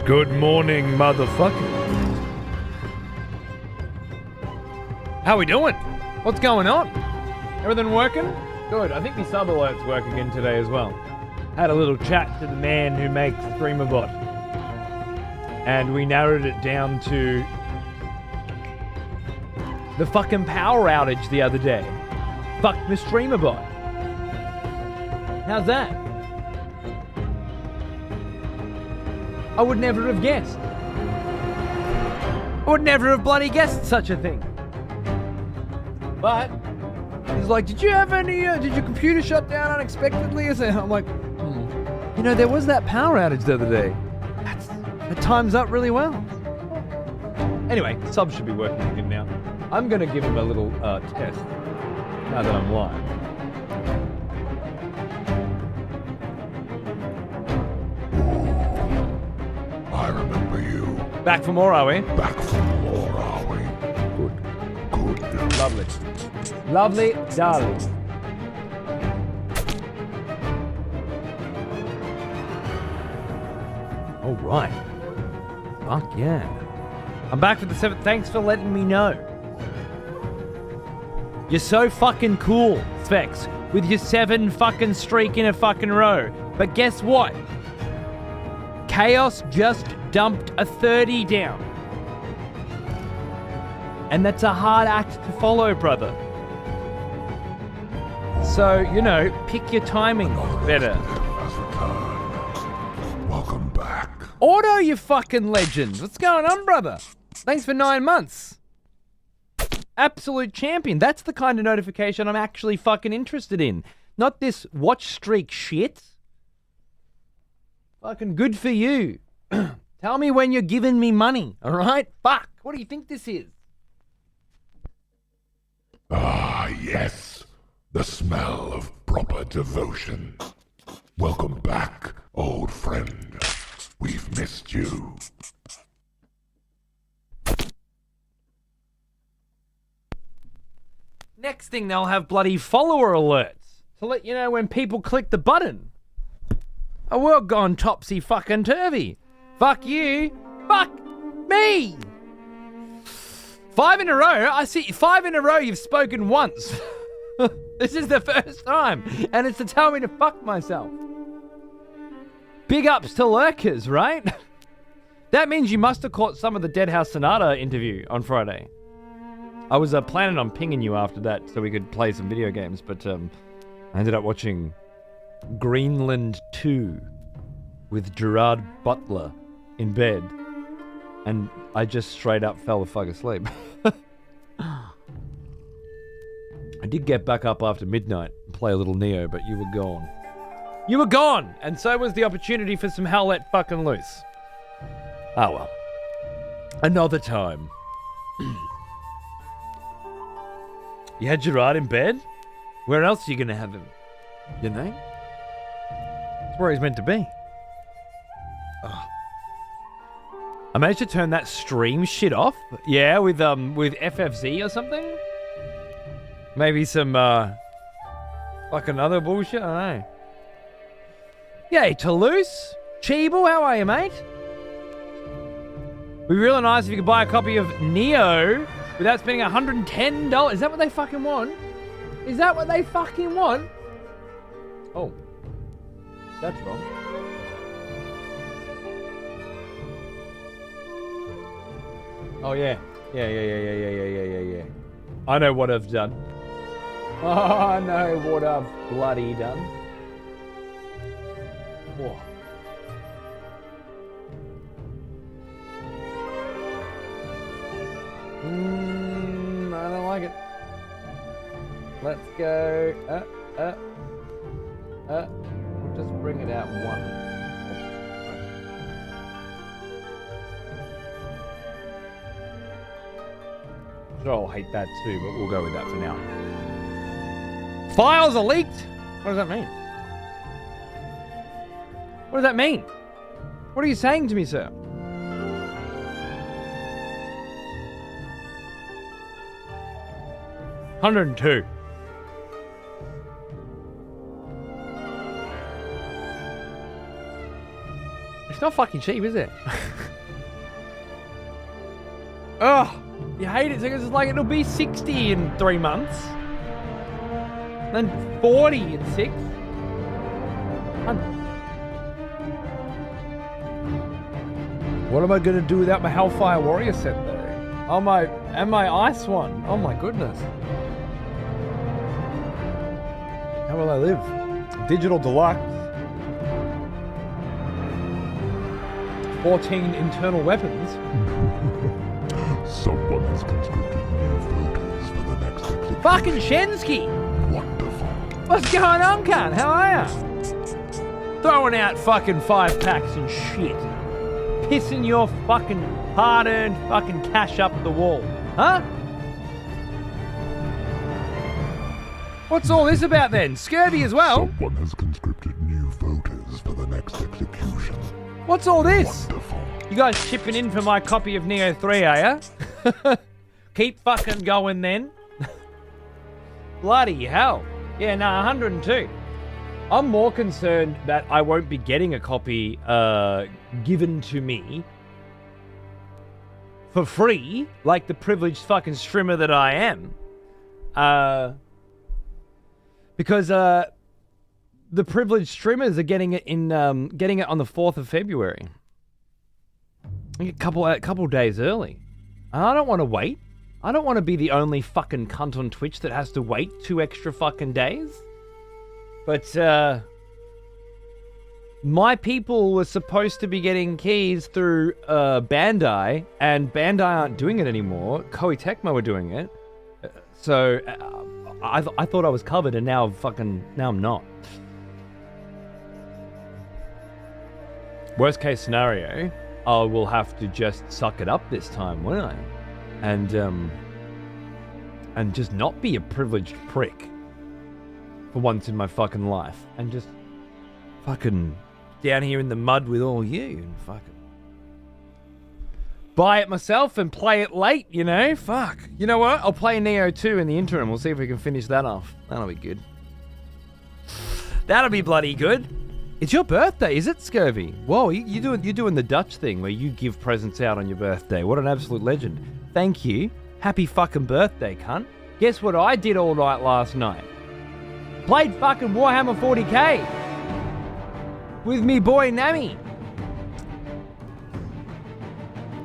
Good morning, motherfucker. How we doing? What's going on? Everything working? Good. I think the sub alert's work again today as well. Had a little chat to the man who makes StreamerBot. And we narrowed it down to the fucking power outage the other day. Fuck the StreamerBot. How's that? I would never have guessed. I would never have bloody guessed such a thing. But he's like, did you have any, did your computer shut down unexpectedly? I'm like, you know, there was that power outage the other day. That times up really well. Anyway, sub should be working again now. I'm going to give him a little test now that I'm live. I remember you. Back for more, are we? Back for more, are we? Good. Lovely. Lovely, darling. All right. Fuck yeah. I'm back for the 7th. Thanks for letting me know. You're so fucking cool, Specs, with your 7 fucking streak in a fucking row. But guess what? Chaos just dumped a 30 down. And that's a hard act to follow, brother. So, you know, pick your timing better. Welcome back. Auto, you fucking legend. What's going on, brother? Thanks for 9 months. Absolute champion. That's the kind of notification I'm actually fucking interested in. Not this watch streak shit. Fucking good for you. Tell me when you're giving me money, alright? Fuck, what do you think this is? Ah, yes. The smell of proper devotion. Welcome back, old friend. We've missed you. Next thing, they'll have bloody follower alerts to let you know when people click the button. A world gone topsy fucking turvy. Fuck you. Fuck me. 5 in a row. I see 5 in a row you've spoken once. This is the first time. And it's to tell me to fuck myself. Big ups to lurkers, right? That means you must have caught some of the Dead House Sonata interview on Friday. I was planning on pinging you after that so we could play some video games, but I ended up watching Greenland 2 with Gerard Butler in bed, and I just straight up fell the fuck asleep. I did get back up after midnight and play a little Nioh, but you were gone. You were gone! And so was the opportunity for some hell let fucking loose. Ah well. Another time. You had Gerard in bed? Where else are you gonna have him? You know? That's where he's meant to be. Oh. I managed to turn that stream shit off. Yeah, with FFZ or something? Maybe some fucking other bullshit, I don't know. Yay, Toulouse? Cheeble, how are you, mate? It'd be really nice if you could buy a copy of Nioh without spending $110. Is that what they fucking want? Is that what they fucking want? Oh. That's wrong. Oh, yeah. Yeah. I know what I've done. Oh, I know what I've bloody done. Whoa. I don't like it. Let's go. We'll just bring it out one. Sure, I'll hate that too, but we'll go with that for now. Files are leaked? What does that mean? What does that mean? What are you saying to me, sir? $102. It's not fucking cheap, is it? Oh, you hate it because it's like it'll be 60 in 3 months. Then 40 in 6. What am I going to do without my Hellfire Warrior set though? Oh my, and my Ice one. Oh my goodness. How will I live? Digital Deluxe. 14 internal weapons. Someone has conscripted new voters for the next execution. Fucking Shensky! Wonderful. What's going on, cunt? How are ya? Throwing out fucking 5-packs and shit. Pissing your fucking hard-earned fucking cash up the wall. Huh? What's all this about then? Scurvy as well? Someone has conscripted new voters for the next execution. What's all this? Wonderful. You guys chipping in for my copy of Nioh 3, are ya? Keep fucking going then. Bloody hell. Yeah, no, 102. I'm more concerned that I won't be getting a copy given to me for free, like the privileged fucking streamer that I am. Because the privileged streamers are getting it on the 4th of February. A couple days early. And I don't want to wait. I don't want to be the only fucking cunt on Twitch that has to wait 2 extra fucking days. But my people were supposed to be getting keys through Bandai, and Bandai aren't doing it anymore. Koei Tecmo are doing it. So I thought I was covered, and now I'm not. Worst case scenario, I will have to just suck it up this time, won't I? And just not be a privileged prick for once in my fucking life, and just fucking down here in the mud with all you, and fucking buy it myself and play it late, you know? Fuck. You know what? I'll play Nioh 2 in the interim. We'll see if we can finish that off. That'll be good. That'll be bloody good. It's your birthday, is it, Scurvy? Whoa, you're doing the Dutch thing where you give presents out on your birthday. What an absolute legend. Thank you. Happy fucking birthday, cunt. Guess what I did all night last night? Played fucking Warhammer 40k with me boy Nami.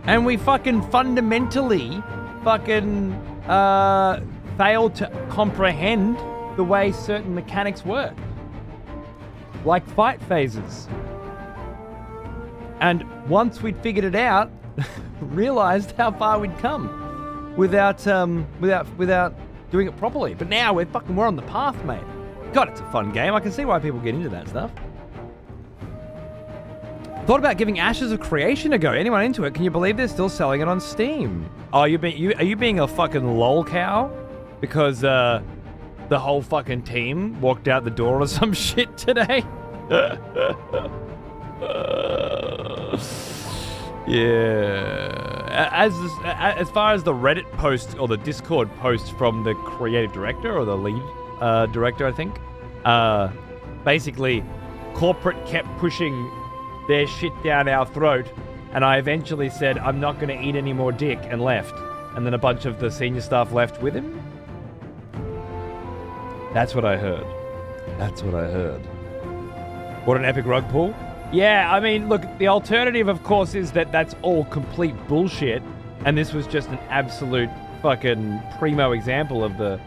And we fucking fundamentally fucking failed to comprehend the way certain mechanics work. Like fight phases. And once we'd figured it out, realized how far we'd come without doing it properly. But now we're on the path, mate. God, it's a fun game. I can see why people get into that stuff. Thought about giving Ashes of Creation a go. Anyone into it? Can you believe they're still selling it on Steam? Oh, are you being a fucking lol cow? Because the whole fucking team walked out the door or some shit today? Yeah. As far as the Reddit post or the Discord post from the creative director or the lead director, I think, basically corporate kept pushing their shit down our throat, and I eventually said I'm not going to eat any more dick and left, and then a bunch of the senior staff left with him. That's what I heard. What an epic rug pull. Yeah, I mean, look, the alternative, of course, is that that's all complete bullshit, and this was just an absolute fucking primo example of the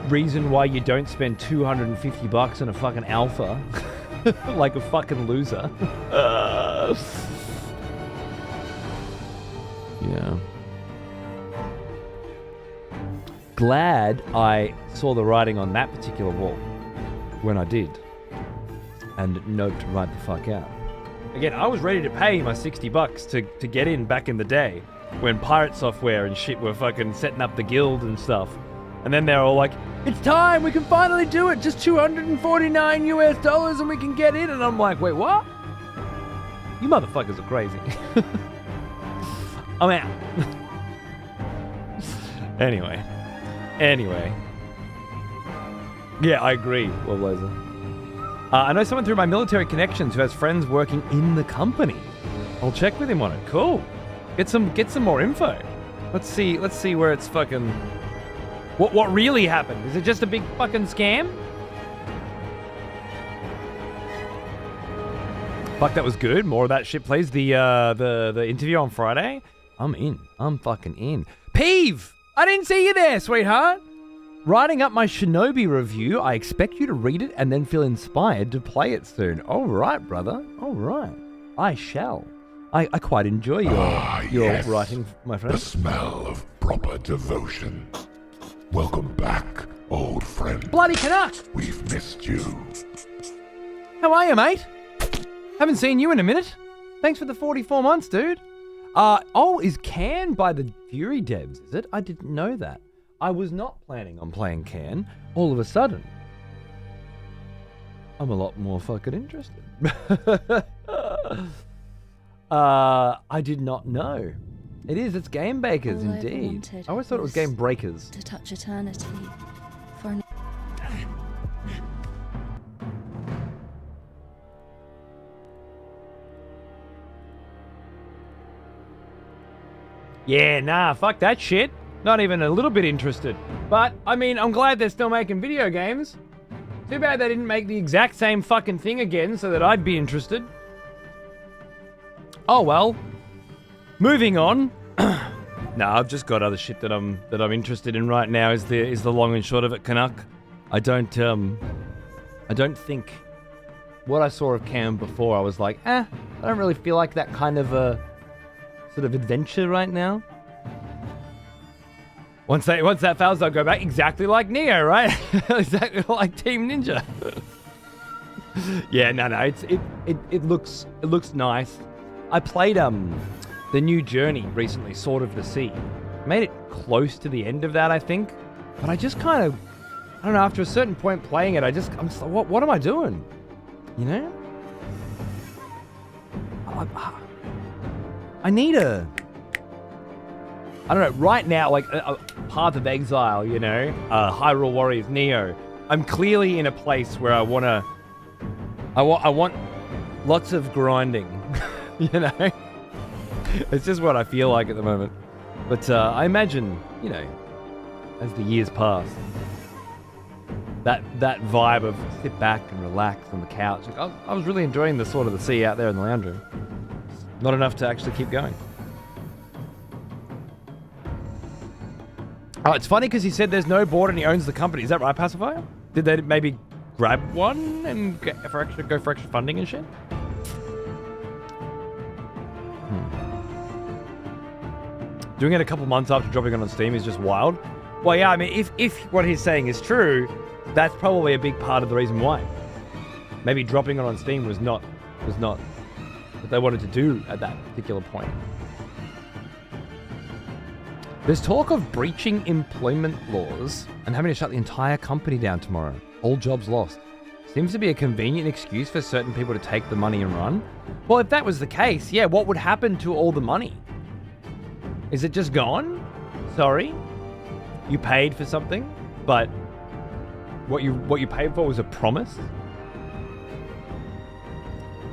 reason why you don't spend $250 on a fucking alpha like a fucking loser. Yeah. Glad I saw the writing on that particular wall when I did. And noped right the fuck out. Again, I was ready to pay my $60 to get in back in the day when Pirate Software and shit were fucking setting up the guild and stuff. And then they're all like, it's time, we can finally do it, just $249 and we can get in. And I'm like, wait, what? You motherfuckers are crazy. I'm out. Anyway. Yeah, I agree, Woblazer. I know someone through my military connections who has friends working in the company. I'll check with him on it. Cool. Get some more info. Let's see where it's fucking... What really happened? Is it just a big fucking scam? Fuck, that was good. More of that shit, please. The interview on Friday. I'm in. I'm fucking in. Peeve! I didn't see you there, sweetheart. Writing up my Shinobi review. I expect you to read it and then feel inspired to play it soon. All right, brother. All right. I shall. I quite enjoy your yes. writing, my friend. The smell of proper devotion. Welcome back, old friend. Bloody Canuck! We've missed you. How are you, mate? Haven't seen you in a minute. Thanks for the 44 months, dude. Is Can by the Fury devs, is it? I didn't know that. I was not planning on playing Can. All of a sudden, I'm a lot more fucking interested. I did not know. It is, it's Game Bakers, All indeed. I I always thought it was Game Breakers. To touch eternity for an... Yeah, nah, fuck that shit. Not even a little bit interested. But, I mean, I'm glad they're still making video games. Too bad they didn't make the exact same fucking thing again so that I'd be interested. Oh well. Moving on. Nah, I've just got other shit that I'm interested in right now is the long and short of it, Canuck. I don't think what I saw of Cam before, I was like, I don't really feel like that kind of a sort of adventure right now. Once that fails, I'll go back exactly like Nioh, right? Exactly like Team Ninja. Yeah, no, it looks nice. I played the new Journey recently, Sword of the Sea. Made it close to the end of that, I think. But I just kind of, I don't know, after a certain point playing it, I'm just like, what am I doing? You know? I need a... I don't know, right now, like, Path of Exile, you know? Hyrule Warriors, Nioh. I'm clearly in a place where I want lots of grinding, you know? It's just what I feel like at the moment. But I imagine, you know, as the years pass, that vibe of sit back and relax on the couch. Like, I was really enjoying the Sword of the Sea out there in the lounge room. Not enough to actually keep going. Oh, it's funny because he said there's no board and he owns the company. Is that right, Pacifier? Did they maybe grab one and go for extra funding and shit? Doing it a couple months after dropping it on Steam is just wild. Well, yeah, I mean, if what he's saying is true, that's probably a big part of the reason why. Maybe dropping it on Steam was not what they wanted to do at that particular point. There's talk of breaching employment laws and having to shut the entire company down tomorrow. All jobs lost. Seems to be a convenient excuse for certain people to take the money and run. Well, if that was the case, yeah, what would happen to all the money? Is it just gone? Sorry? You paid for something, but what you paid for was a promise?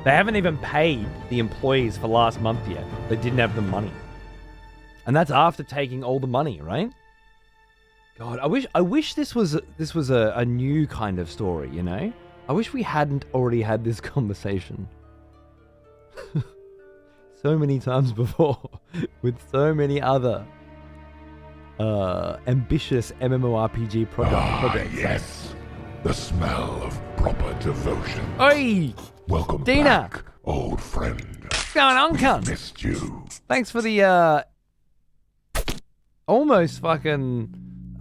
They haven't even paid the employees for last month yet. They didn't have the money. And that's after taking all the money, right? God, I wish this was a new kind of story, you know? I wish we hadn't already had this conversation. So many times before with so many other ambitious MMORPG projects. Yes. The smell of proper devotion. Oi! Welcome Dina. back, old friend. What's going on, cunt? Missed you. Thanks for the almost fucking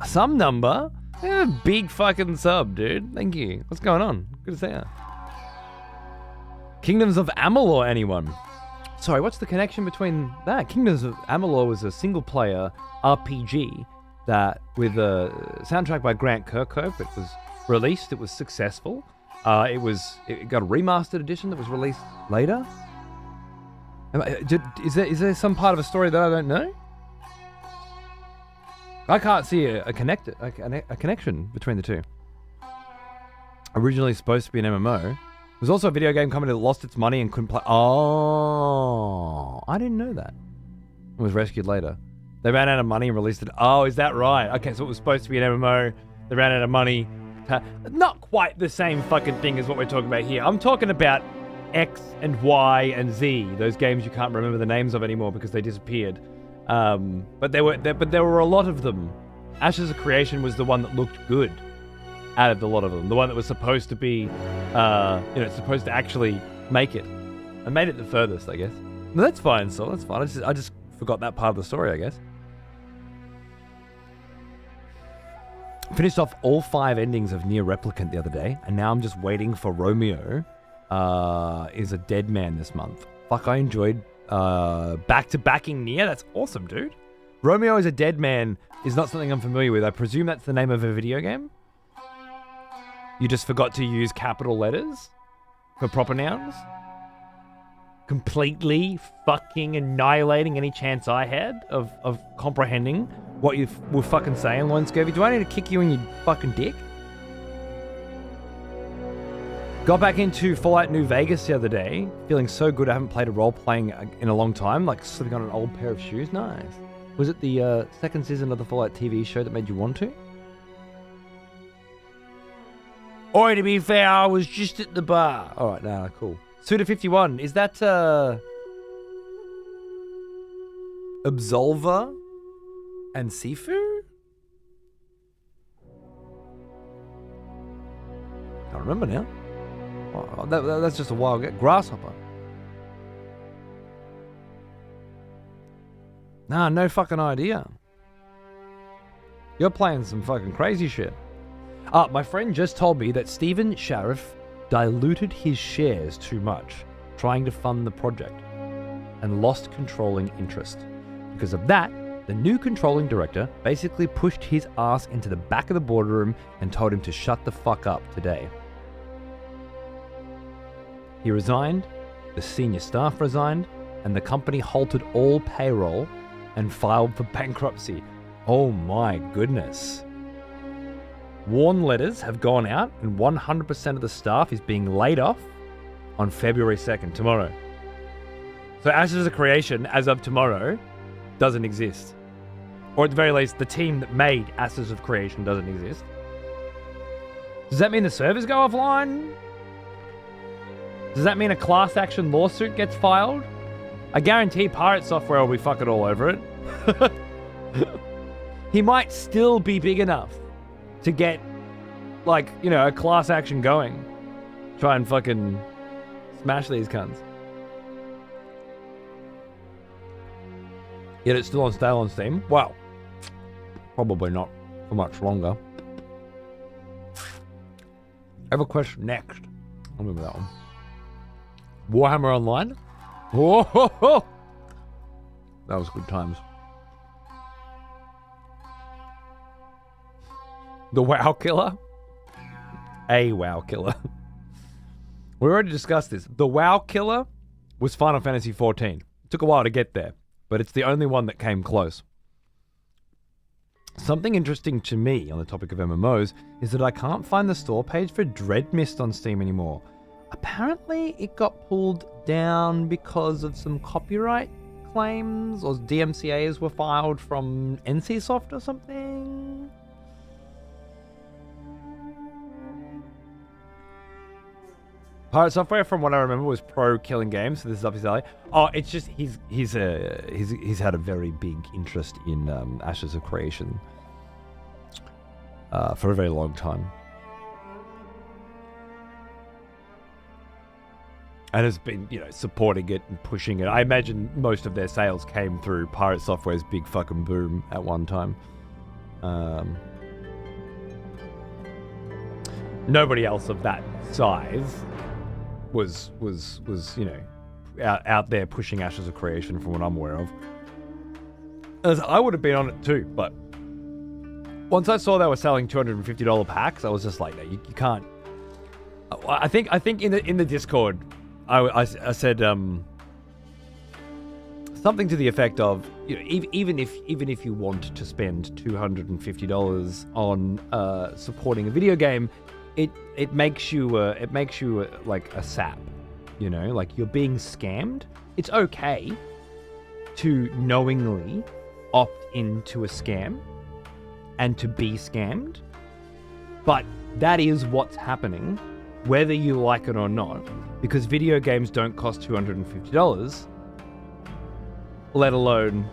some number. Yeah, big fucking sub, dude. Thank you. What's going on? Good to see you. Kingdoms of Amalur, anyone? Sorry, what's the connection between that? Kingdoms of Amalur was a single-player RPG that, with a soundtrack by Grant Kirkhope, it was released. It was successful. It got a remastered edition that was released later. Is there some part of a story that I don't know? I can't see a connection between the two. Originally supposed to be an MMO. There's also a video game company that lost its money and couldn't play. Oh, I didn't know that. It was rescued later. They ran out of money and released it. Oh, is that right? Okay, so it was supposed to be an MMO. They ran out of money. Not quite the same fucking thing as what we're talking about here. I'm talking about X and Y and Z. Those games you can't remember the names of anymore because they disappeared. But there were a lot of them. Ashes of Creation was the one that looked good out of the lot of them. The one that was supposed to be, supposed to actually make it. I made it the furthest, I guess. No, that's fine, so that's fine. I just forgot that part of the story, I guess. Finished off all 5 endings of Nioh Replicant the other day, and now I'm just waiting for Romeo is a dead man this month. Fuck, I enjoyed back-to-backing Nioh. That's awesome, dude. Romeo is a dead man is not something I'm familiar with. I presume that's the name of a video game? You just forgot to use capital letters for proper nouns? Completely fucking annihilating any chance I had of comprehending what you were fucking saying, Lone Scurvy. Do I need to kick you in your fucking dick? Got back into Fallout New Vegas the other day. Feeling so good. I haven't played a role-playing in a long time. Like slipping on an old pair of shoes. Nice. Was it the second season of the Fallout TV show that made you want to? Or to be fair, I was just at the bar. Alright, nah, cool. Suda51, is that Absolver and Sifu? Can't remember now. Oh, that's just a wild guess. Grasshopper. Nah, no fucking idea. You're playing some fucking crazy shit. My friend just told me that Stephen Shariff diluted his shares too much, trying to fund the project, and lost controlling interest. Because of that, the new controlling director basically pushed his ass into the back of the boardroom and told him to shut the fuck up today. He resigned, the senior staff resigned, and the company halted all payroll and filed for bankruptcy. Oh my goodness. Warn letters have gone out and 100% of the staff is being laid off on February 2nd, tomorrow. So Ashes of Creation, as of tomorrow, doesn't exist. Or at the very least, the team that made Ashes of Creation doesn't exist. Does that mean the servers go offline? Does that mean a class action lawsuit gets filed? I guarantee Pirate Software will be fucking all over it. He might still be big enough to get, like, you know, a class action going. Try and fucking smash these cunts. Yet it's still on sale on Steam? Well, probably not for much longer. I have a question next. I remember that one. Warhammer Online? Whoa, ho, ho. That was good times. The WoW Killer? A WoW Killer. We already discussed this. The WoW Killer was Final Fantasy XIV. It took a while to get there, but it's the only one that came close. Something interesting to me on the topic of MMOs is that I can't find the store page for Dreadmist on Steam anymore. Apparently it got pulled down because of some copyright claims, or DMCAs were filed from NCSoft or something. Pirate Software, from what I remember, was pro killing games, so this is up his alley. Oh, it's just he's had a very big interest in Ashes of Creation for a very long time, and has been, you know, supporting it and pushing it. I imagine most of their sales came through Pirate Software's big fucking boom at one time. Nobody else of that size was you know, out there pushing Ashes of Creation, from what I'm aware of. As I would have been on it too, but once I saw they were selling $250 packs, I was just like, no, you can't. I think in the Discord, I said something to the effect of, you know, even if you want to spend $250 on supporting a video game, it makes you like a sap, you know, like you're being scammed. It's okay to knowingly opt into a scam and to be scammed, but that is what's happening, whether you like it or not, because video games don't cost $250, let alone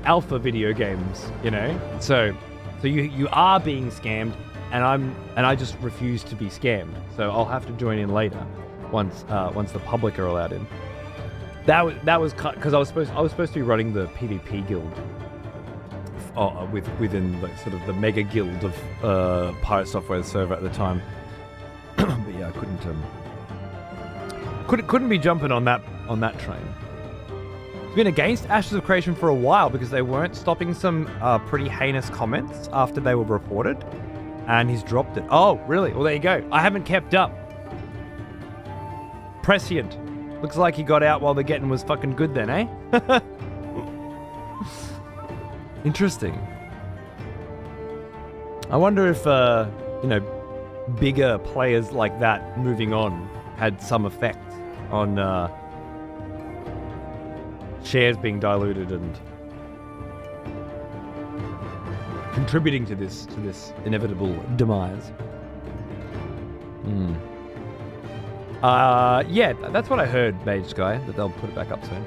alpha video games, you know. So you are being scammed, and I just refuse to be scammed. So I'll have to join in later, once the public are allowed in. That was because I was supposed to be running the PvP guild within the sort of the mega guild of Pirate Software server at the time. But yeah, I couldn't be jumping on that train. It's been against Ashes of Creation for a while because they weren't stopping some pretty heinous comments after they were reported, and he's dropped it. Oh, really? Well, there you go. I haven't kept up. Prescient. Looks like he got out while the getting was fucking good then, eh? Interesting. I wonder if, bigger players like that moving on had some effect on shares being diluted and contributing to this inevitable demise. Yeah, that's what I heard, Mage Guy, that they'll put it back up soon.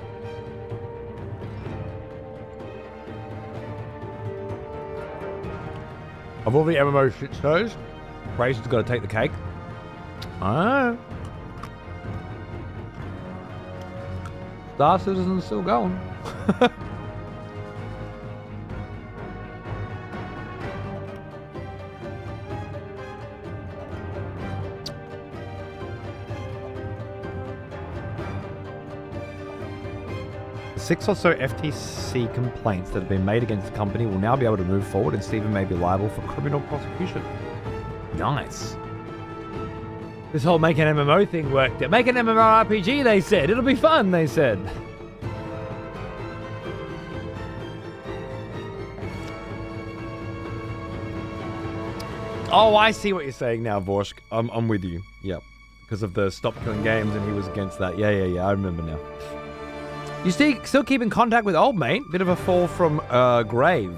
Of all the MMO shit shows, Brazen's got to take the cake. Oh. Star Citizen's still going. Six or so FTC complaints that have been made against the company will now be able to move forward, and Stephen may be liable for criminal prosecution. Nice. This whole make an MMO thing worked. Make an MMORPG, they said. It'll be fun, they said. Oh, I see what you're saying now, Vorsk. I'm with you. Yep. Because of the Stop Killing Games, and he was against that. Yeah. I remember now. You still keep in contact with old mate? Bit of a fall from grave.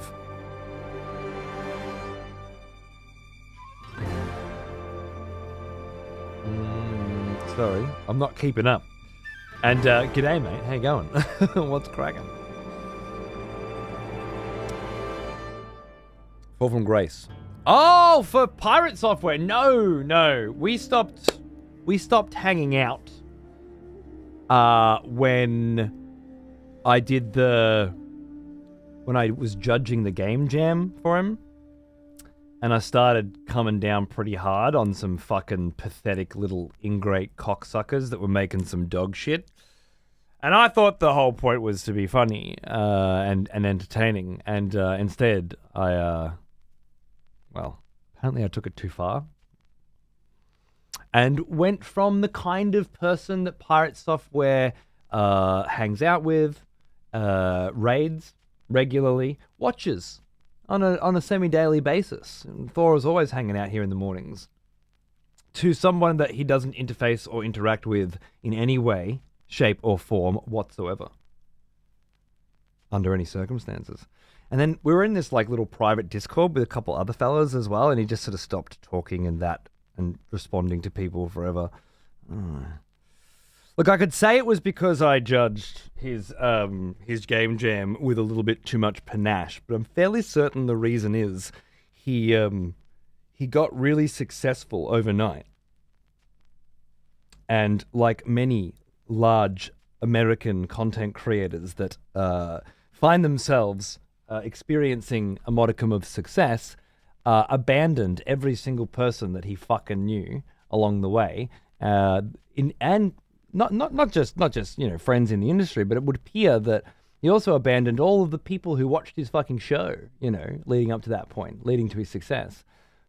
Sorry, I'm not keeping up. And g'day mate, how you going? What's cracking? Fall from grace. Oh, for Pirate Software. No. We stopped hanging out when I was judging the game jam for him, and I started coming down pretty hard on some fucking pathetic little ingrate cocksuckers that were making some dog shit. And I thought the whole point was to be funny and entertaining, and instead apparently I took it too far and went from the kind of person that Pirate Software hangs out with, raids regularly, watches on a semi-daily basis. And Thor is always hanging out here in the mornings, to someone that he doesn't interface or interact with in any way, shape, or form whatsoever, under any circumstances. And then we were in this like little private Discord with a couple other fellas as well, and he just sort of stopped talking and responding to people forever. Look, I could say it was because I judged his game jam with a little bit too much panache, but I'm fairly certain the reason is he got really successful overnight. And like many large American content creators that find themselves experiencing a modicum of success, abandoned every single person that he fucking knew along the way, not just friends in the industry, but it would appear that he also abandoned all of the people who watched his fucking show, leading up to that point, leading to his success,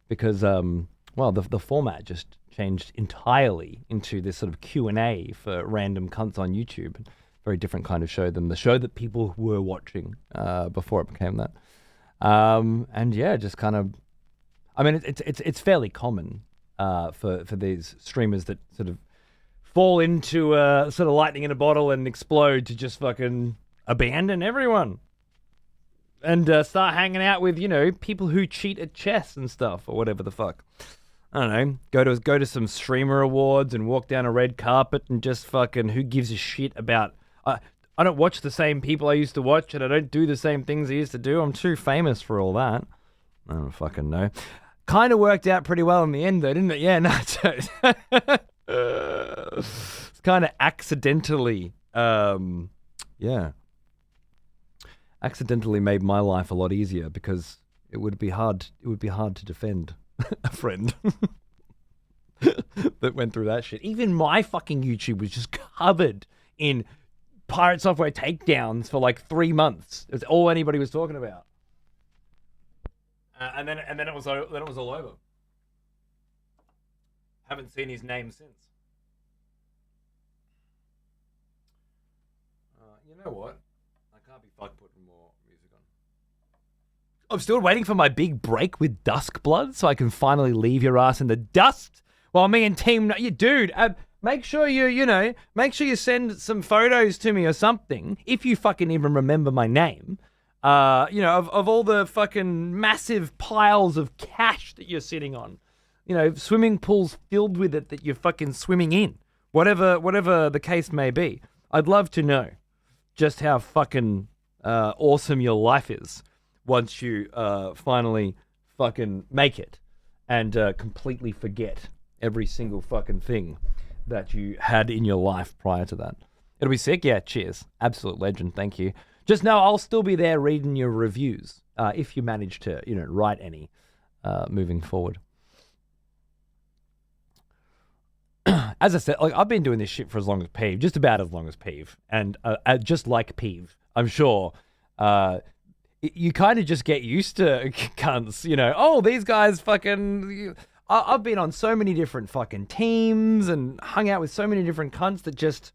because the format just changed entirely into this sort of Q&A for random cunts on YouTube. Very different kind of show than the show that people were watching before it became that. And yeah, just kind of, I mean, it's fairly common for these streamers that sort of fall into sort of lightning in a bottle and explode to just fucking abandon everyone and start hanging out with, people who cheat at chess and stuff or whatever the fuck. I don't know, go to some streamer awards and walk down a red carpet and just fucking, who gives a shit about... I don't watch the same people I used to watch, and I don't do the same things I used to do. I'm too famous for all that. I don't fucking know. Kind of worked out pretty well in the end, though, didn't it? Yeah, no. It's kind of accidentally, accidentally made my life a lot easier because it would be hard to defend a friend that went through that shit. Even my fucking YouTube was just covered in pirate software takedowns for like 3 months. It was all anybody was talking about. And then it was all over. Haven't seen his name since. You know what? I can't be fucked putting more music on. I'm still waiting for my big break with Duskblood so I can finally leave your ass in the dust while me and team... Dude, make sure you send some photos to me or something, if you fucking even remember my name. Of all the fucking massive piles of cash that you're sitting on. Swimming pools filled with it that you're fucking swimming in. Whatever the case may be. I'd love to know just how fucking awesome your life is once you finally fucking make it and completely forget every single fucking thing that you had in your life prior to that. It'll be sick. Yeah, cheers. Absolute legend. Thank you. Just know I'll still be there reading your reviews if you manage to, write any moving forward. As I said, I've been doing this shit for as long as Peeve, just about as long as Peeve, and just like Peeve, I'm sure. You kind of just get used to cunts, oh, these guys fucking... I've been on so many different fucking teams and hung out with so many different cunts that just...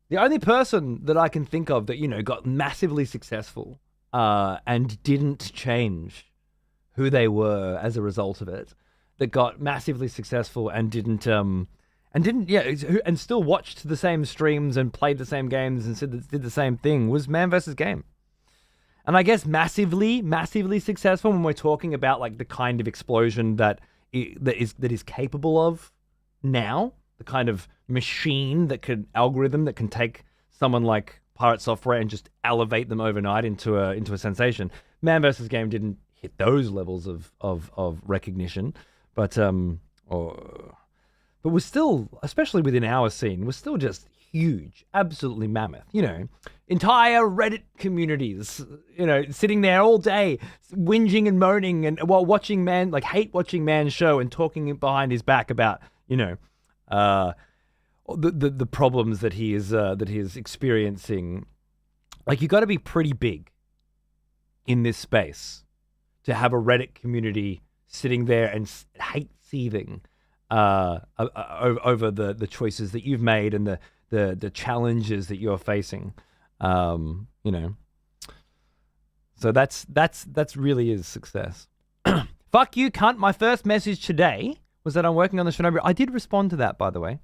The only person that I can think of that, got massively successful and didn't change who they were as a result of it, that got massively successful and didn't still watched the same streams and played the same games and did the same thing was Man vs. Game. And I guess massively successful when we're talking about like the kind of explosion that is capable of now, the kind of machine algorithm that can take someone like Pirate Software and just elevate them overnight into a sensation. Man vs. Game didn't hit those levels of recognition, but was still, especially within our scene, was still just huge, absolutely mammoth. Entire Reddit communities, sitting there all day, whinging and moaning, and while watching hate watching man's show and talking behind his back about, the problems that he is experiencing. Like, you got to be pretty big in this space to have a Reddit community sitting there and hate seething over the choices that you've made and the challenges that you're facing. So that's really is success. Fuck you, cunt. My first message today was that I'm working on the Shinobi. I did respond to that, by the way.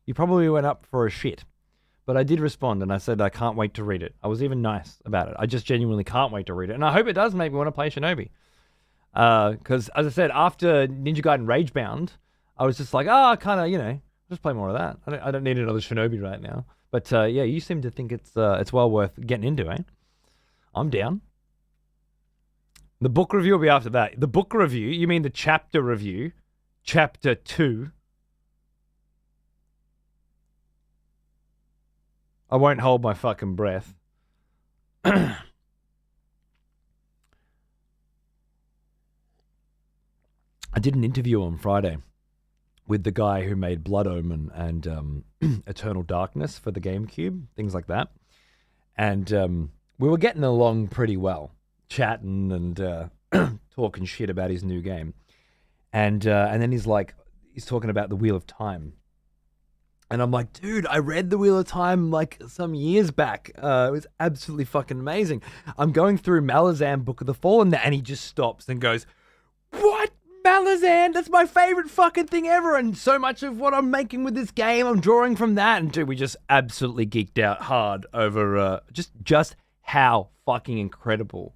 You probably went up for a shit. But I did respond, and I said I can't wait to read it. I was even nice about it. I just genuinely can't wait to read it. And I hope it does make me want to play Shinobi. Because, as I said, after Ninja Gaiden Ragebound, I was just like, kind of, just play more of that. I don't need another Shinobi right now. But, yeah, you seem to think it's well worth getting into, eh? I'm down. The book review will be after that. The book review? You mean the chapter review? Chapter 2? I won't hold my fucking breath. I did an interview on Friday with the guy who made Blood Omen and Eternal Darkness for the GameCube, things like that. And we were getting along pretty well, chatting and talking shit about his new game. And then he's talking about the Wheel of Time. And I'm like, dude, I read The Wheel of Time like some years back. It was absolutely fucking amazing. I'm going through Malazan Book of the Fallen, and he just stops and goes, what? Malazan, that's my favorite fucking thing ever. And so much of what I'm making with this game, I'm drawing from that. And dude, we just absolutely geeked out hard over just how fucking incredible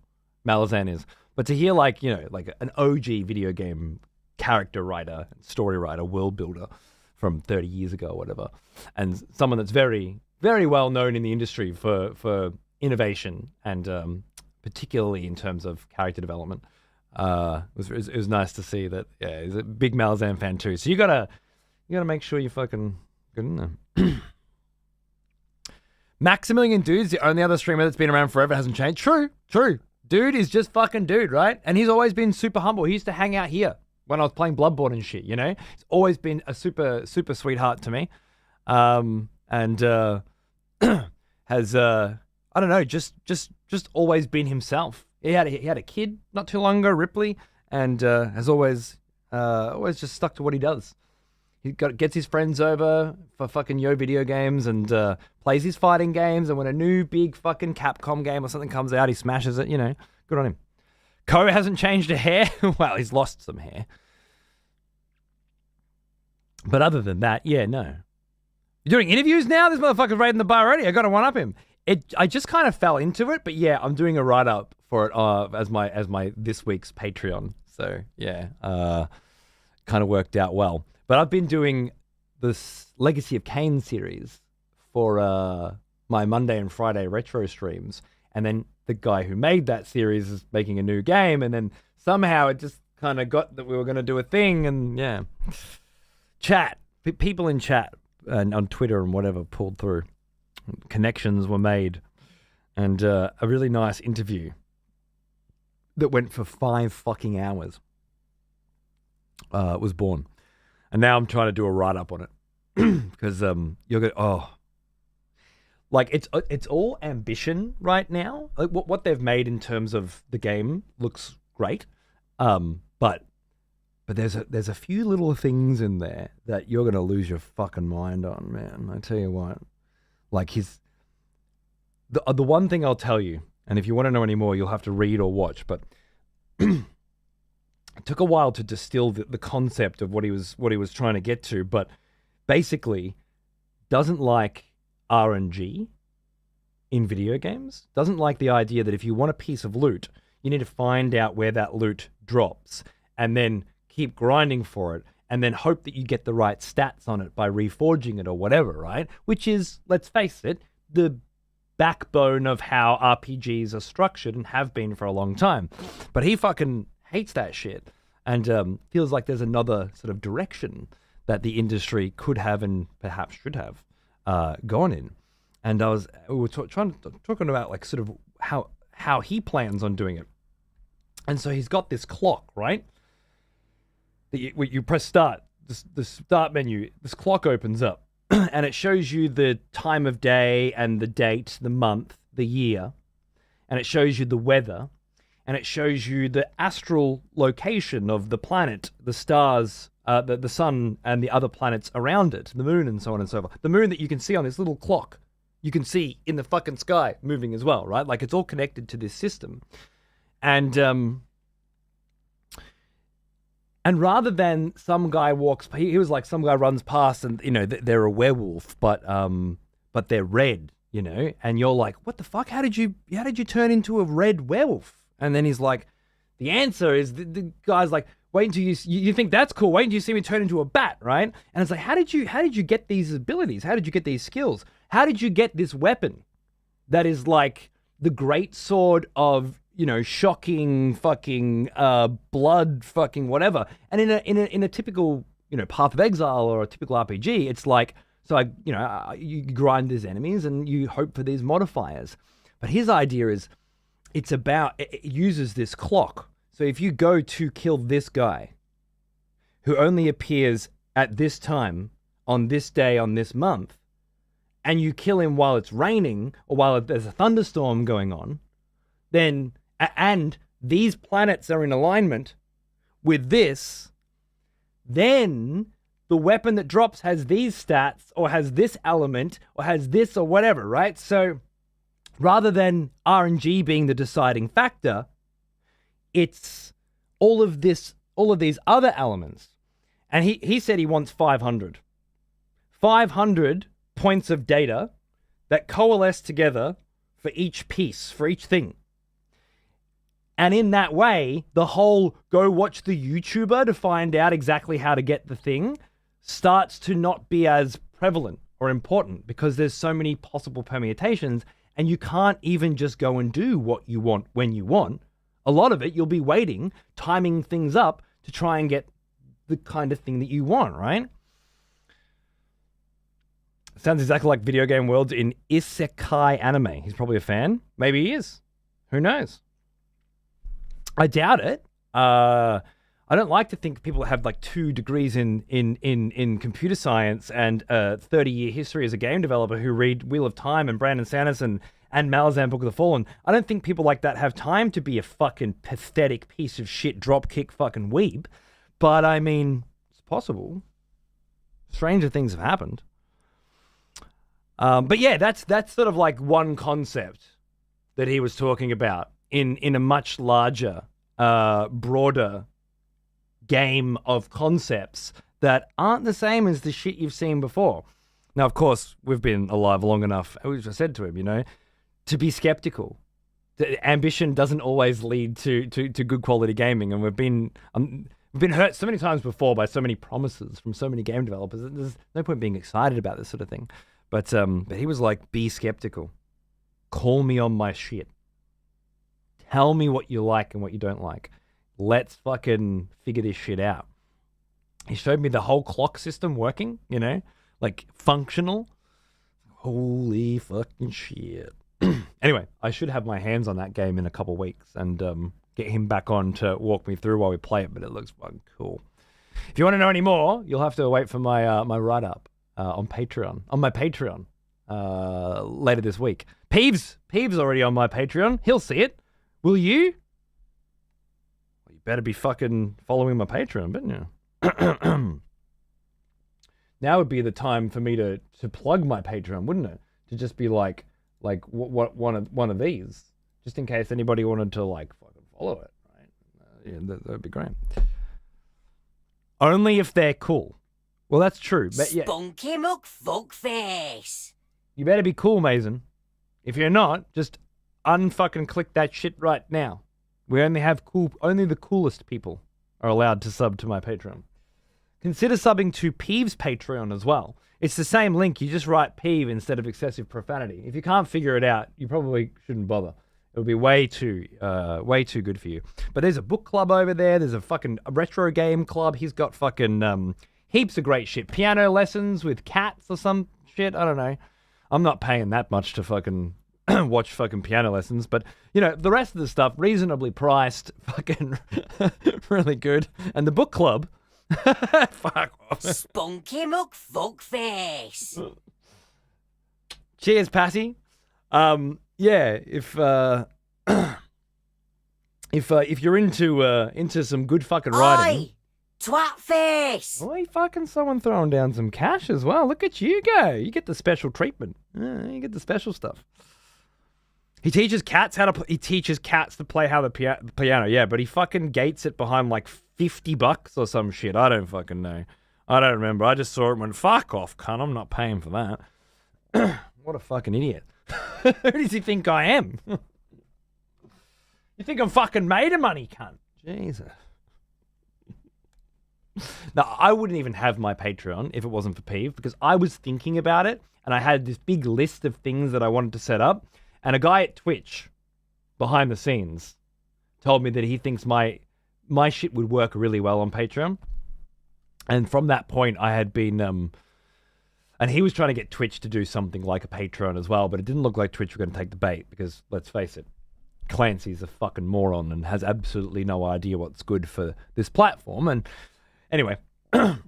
Malazan is. But to hear like an OG video game character writer, story writer, world builder from 30 years ago or whatever, and someone that's very, very well known in the industry for innovation and particularly in terms of character development. It was nice to see that. Yeah, he's a big Malazan fan too. So you gotta make sure you fucking get in there. Maximilian Dude's the only other streamer that's been around forever, hasn't changed. True. Dude is just fucking dude, right? And he's always been super humble. He used to hang out here when I was playing Bloodborne and shit, you know? He's always been a super, super sweetheart to me. And has, I don't know, just always been himself. He had a kid not too long ago, Ripley, and has always just stuck to what he does. He gets his friends over for fucking Nioh video games and plays his fighting games, and when a new big fucking Capcom game or something comes out, he smashes it, you know. Good on him. Ko hasn't changed a hair. Well, he's lost some hair. But other than that, yeah, no. You're doing interviews now? This motherfucker's raiding the bar already. I got to one-up him. I just kind of fell into it, but yeah, I'm doing a write-up for it as my this week's Patreon. So yeah, kind of worked out well. But I've been doing this Legacy of Kain series for my Monday and Friday retro streams, and then the guy who made that series is making a new game, and then somehow it just kind of got that we were going to do a thing, and yeah, people in chat and on Twitter and whatever pulled through. Connections were made, and a really nice interview that went for 5 fucking hours was born. And now I'm trying to do a write-up on it because you're going, like it's all ambition right now. Like what they've made in terms of the game looks great, but there's a few little things in there that you're gonna lose your fucking mind on, man. I tell you what. Like the one thing I'll tell you, and if you want to know any more, you'll have to read or watch. But it took a while to distill the concept of what he was trying to get to. But basically, doesn't like RNG in video games. Doesn't like the idea that if you want a piece of loot, you need to find out where that loot drops, and then keep grinding for it. And then hope that you get the right stats on it by reforging it or whatever, right? Which is, let's face it, the backbone of how RPGs are structured and have been for a long time. But he fucking hates that shit and feels like there's another sort of direction that the industry could have and perhaps should have gone in. And we were talking about like sort of how he plans on doing it. And so he's got this clock, right? You press start, the start menu, this clock opens up and it shows you the time of day and the date, the month, the year, and it shows you the weather, and it shows you the astral location of the planet, the stars, the sun and the other planets around it, the moon and so on and so forth. The moon that you can see on this little clock, you can see in the fucking sky moving as well, right? Like it's all connected to this system. And rather than some guy he was like, some guy runs past and, you know, they're a werewolf, but they're red, you know, and you're like, what the fuck? How did you turn into a red werewolf? And then he's like, the answer is the guy's like, wait until you think that's cool. Wait until you see me turn into a bat, right? And it's like, how did you get these abilities? How did you get these skills? How did you get this weapon that is like the great sword of, you know, shocking fucking blood fucking whatever. And in a typical, you know, Path of Exile or a typical RPG, it's like, so you grind these enemies and you hope for these modifiers. But his idea is it uses this clock. So if you go to kill this guy who only appears at this time on this day on this month, and you kill him while it's raining or while there's a thunderstorm going on, then and these planets are in alignment with this, then the weapon that drops has these stats or has this element or has this or whatever, right? So rather than RNG being the deciding factor, it's all of this all of these other elements. And he said he wants 500. 500 points of data that coalesce together for each piece, for each thing. And in that way, the whole go watch the YouTuber to find out exactly how to get the thing starts to not be as prevalent or important because there's so many possible permutations and you can't even just go and do what you want when you want. A lot of it, you'll be waiting, timing things up to try and get the kind of thing that you want, right? Sounds exactly like video game worlds in isekai anime. He's probably a fan. Maybe he is. Who knows? I doubt it. I don't like to think people have like 2 degrees in computer science and a 30-year history as a game developer who read Wheel of Time and Brandon Sanderson and Malazan Book of the Fallen. I don't think people like that have time to be a fucking pathetic piece of shit dropkick fucking weeb. But I mean, it's possible. Stranger things have happened. But yeah, that's sort of like one concept that he was talking about in a much larger, broader game of concepts that aren't the same as the shit you've seen before. Now, of course, we've been alive long enough, as I said to him, to be skeptical. Ambition doesn't always lead to good quality gaming, and we've been hurt so many times before by so many promises from so many game developers. There's no point being excited about this sort of thing. But he was like, be skeptical. Call me on my shit. Tell me what you like and what you don't like. Let's fucking figure this shit out. He showed me the whole clock system working, like functional. Holy fucking shit. Anyway, I should have my hands on that game in a couple weeks and get him back on to walk me through while we play it, but it looks fucking cool. If you want to know any more, you'll have to wait for my my write-up on my Patreon later this week. Peeves already on my Patreon. He'll see it. Will you? Well, you better be fucking following my Patreon, but you? Now would be the time for me to plug my Patreon, wouldn't it? To just be like what one of these, just in case anybody wanted to like fucking follow it, right? Yeah, that'd be great. Only if they're cool. Well, that's true. But yeah. Spunky muck fuckface. You better be cool, Mason. If you're not, just unfucking click that shit right now. We only have only the coolest people are allowed to sub to my Patreon. Consider subbing to Peeve's Patreon as well. It's the same link. You just write Peeve instead of excessive profanity. If you can't figure it out, you probably shouldn't bother. It would be way too good for you. But there's a book club over there. There's a fucking retro game club. He's got fucking heaps of great shit. Piano lessons with cats or some shit. I don't know. I'm not paying that much to fucking watch fucking piano lessons. But, the rest of the stuff, reasonably priced, fucking really good. And the book club, fuck off. Spunky muck fuckface. Cheers, Patty. Yeah, if you're into some good fucking writing. Oi, twat face. Oi, fucking someone throwing down some cash as well. Look at you go. You get the special treatment. You get the special stuff. He teaches cats to play how the piano. Yeah, but he fucking gates it behind like $50 or some shit. I don't fucking know. I don't remember. I just saw it and went, fuck off, cunt. I'm not paying for that. What a fucking idiot. Who does he think I am? You think I'm fucking made of money, cunt? Jesus. No, I wouldn't even have my Patreon if it wasn't for Peeve, because I was thinking about it and I had this big list of things that I wanted to set up, and a guy at Twitch behind the scenes told me that he thinks my shit would work really well on Patreon. And from that point I had been and he was trying to get Twitch to do something like a Patreon as well, but it didn't look like Twitch were going to take the bait because, let's face it, Clancy's a fucking moron and has absolutely no idea what's good for this platform. And anyway, it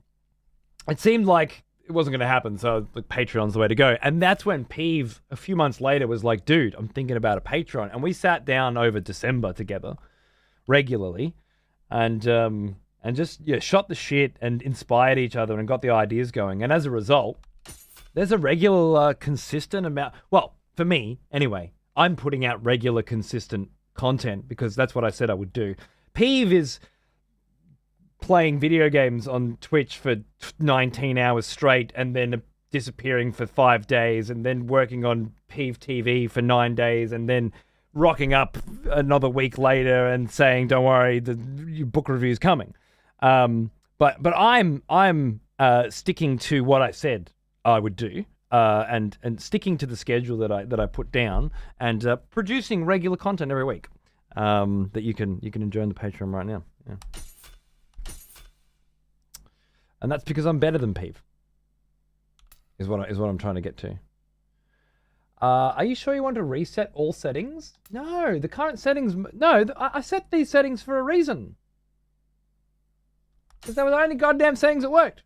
seemed like it wasn't going to happen, so like, Patreon's the way to go. And that's when Peeve, a few months later, was like, dude, I'm thinking about a Patreon. And we sat down over December together regularly and just shot the shit and inspired each other and got the ideas going. And as a result, there's a regular, consistent amount. Well, for me, anyway, I'm putting out regular, consistent content because that's what I said I would do. Peeve is playing video games on Twitch for 19 hours straight and then disappearing for 5 days and then working on Peeve TV for 9 days and then rocking up another week later and saying, "Don't worry, the book review's coming." But I'm sticking to what I said I would do, and sticking to the schedule that I put down, and producing regular content every week that you can enjoy on the Patreon right now. Yeah. And that's because I'm better than Peeve. Is what I'm trying to get to. Are you sure you want to reset all settings? No, the current settings. No, I set these settings for a reason. Because they were the only goddamn settings that worked.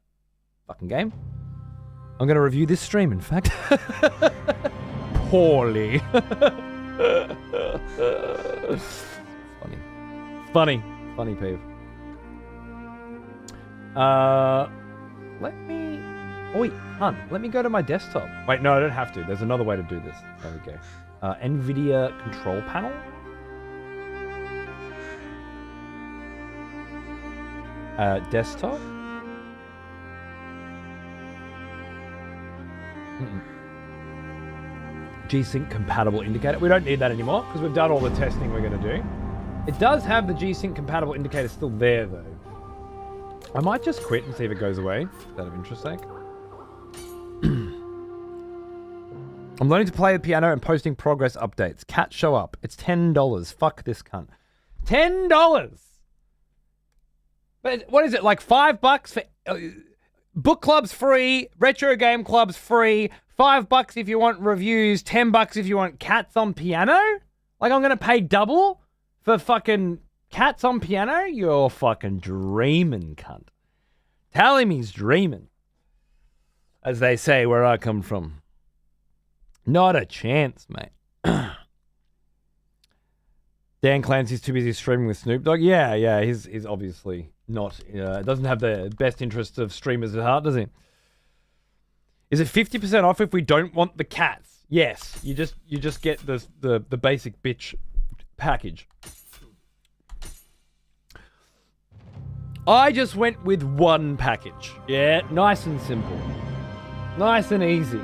Fucking game. I'm going to review this stream, in fact. Poorly. Funny. Funny, Peeve. Let me... Oh, wait, hun, let me go to my desktop. Wait, no, I don't have to. There's another way to do this. There we go. NVIDIA control panel. Desktop. G-Sync compatible indicator. We don't need that anymore because we've done all the testing we're going to do. It does have the G-Sync compatible indicator still there, though. I might just quit and see if it goes away, out of interest sake. I'm learning to play the piano and posting progress updates. Cat show up. It's $10. Fuck this cunt. $10! But what is it, like $5 for... book club's free, retro game club's free, $5 if you want reviews, $10 if you want cats on piano? Like I'm going to pay double for fucking cats on piano? You're fucking dreaming, cunt. Telling me's dreaming. As they say where I come from. Not a chance, mate. Dan Clancy's too busy streaming with Snoop Dogg. Yeah, he's obviously not, doesn't have the best interests of streamers at heart, does he? Is it 50% off if we don't want the cats? Yes, you just get the basic bitch package. I just went with one package. Yeah, nice and simple. Nice and easy.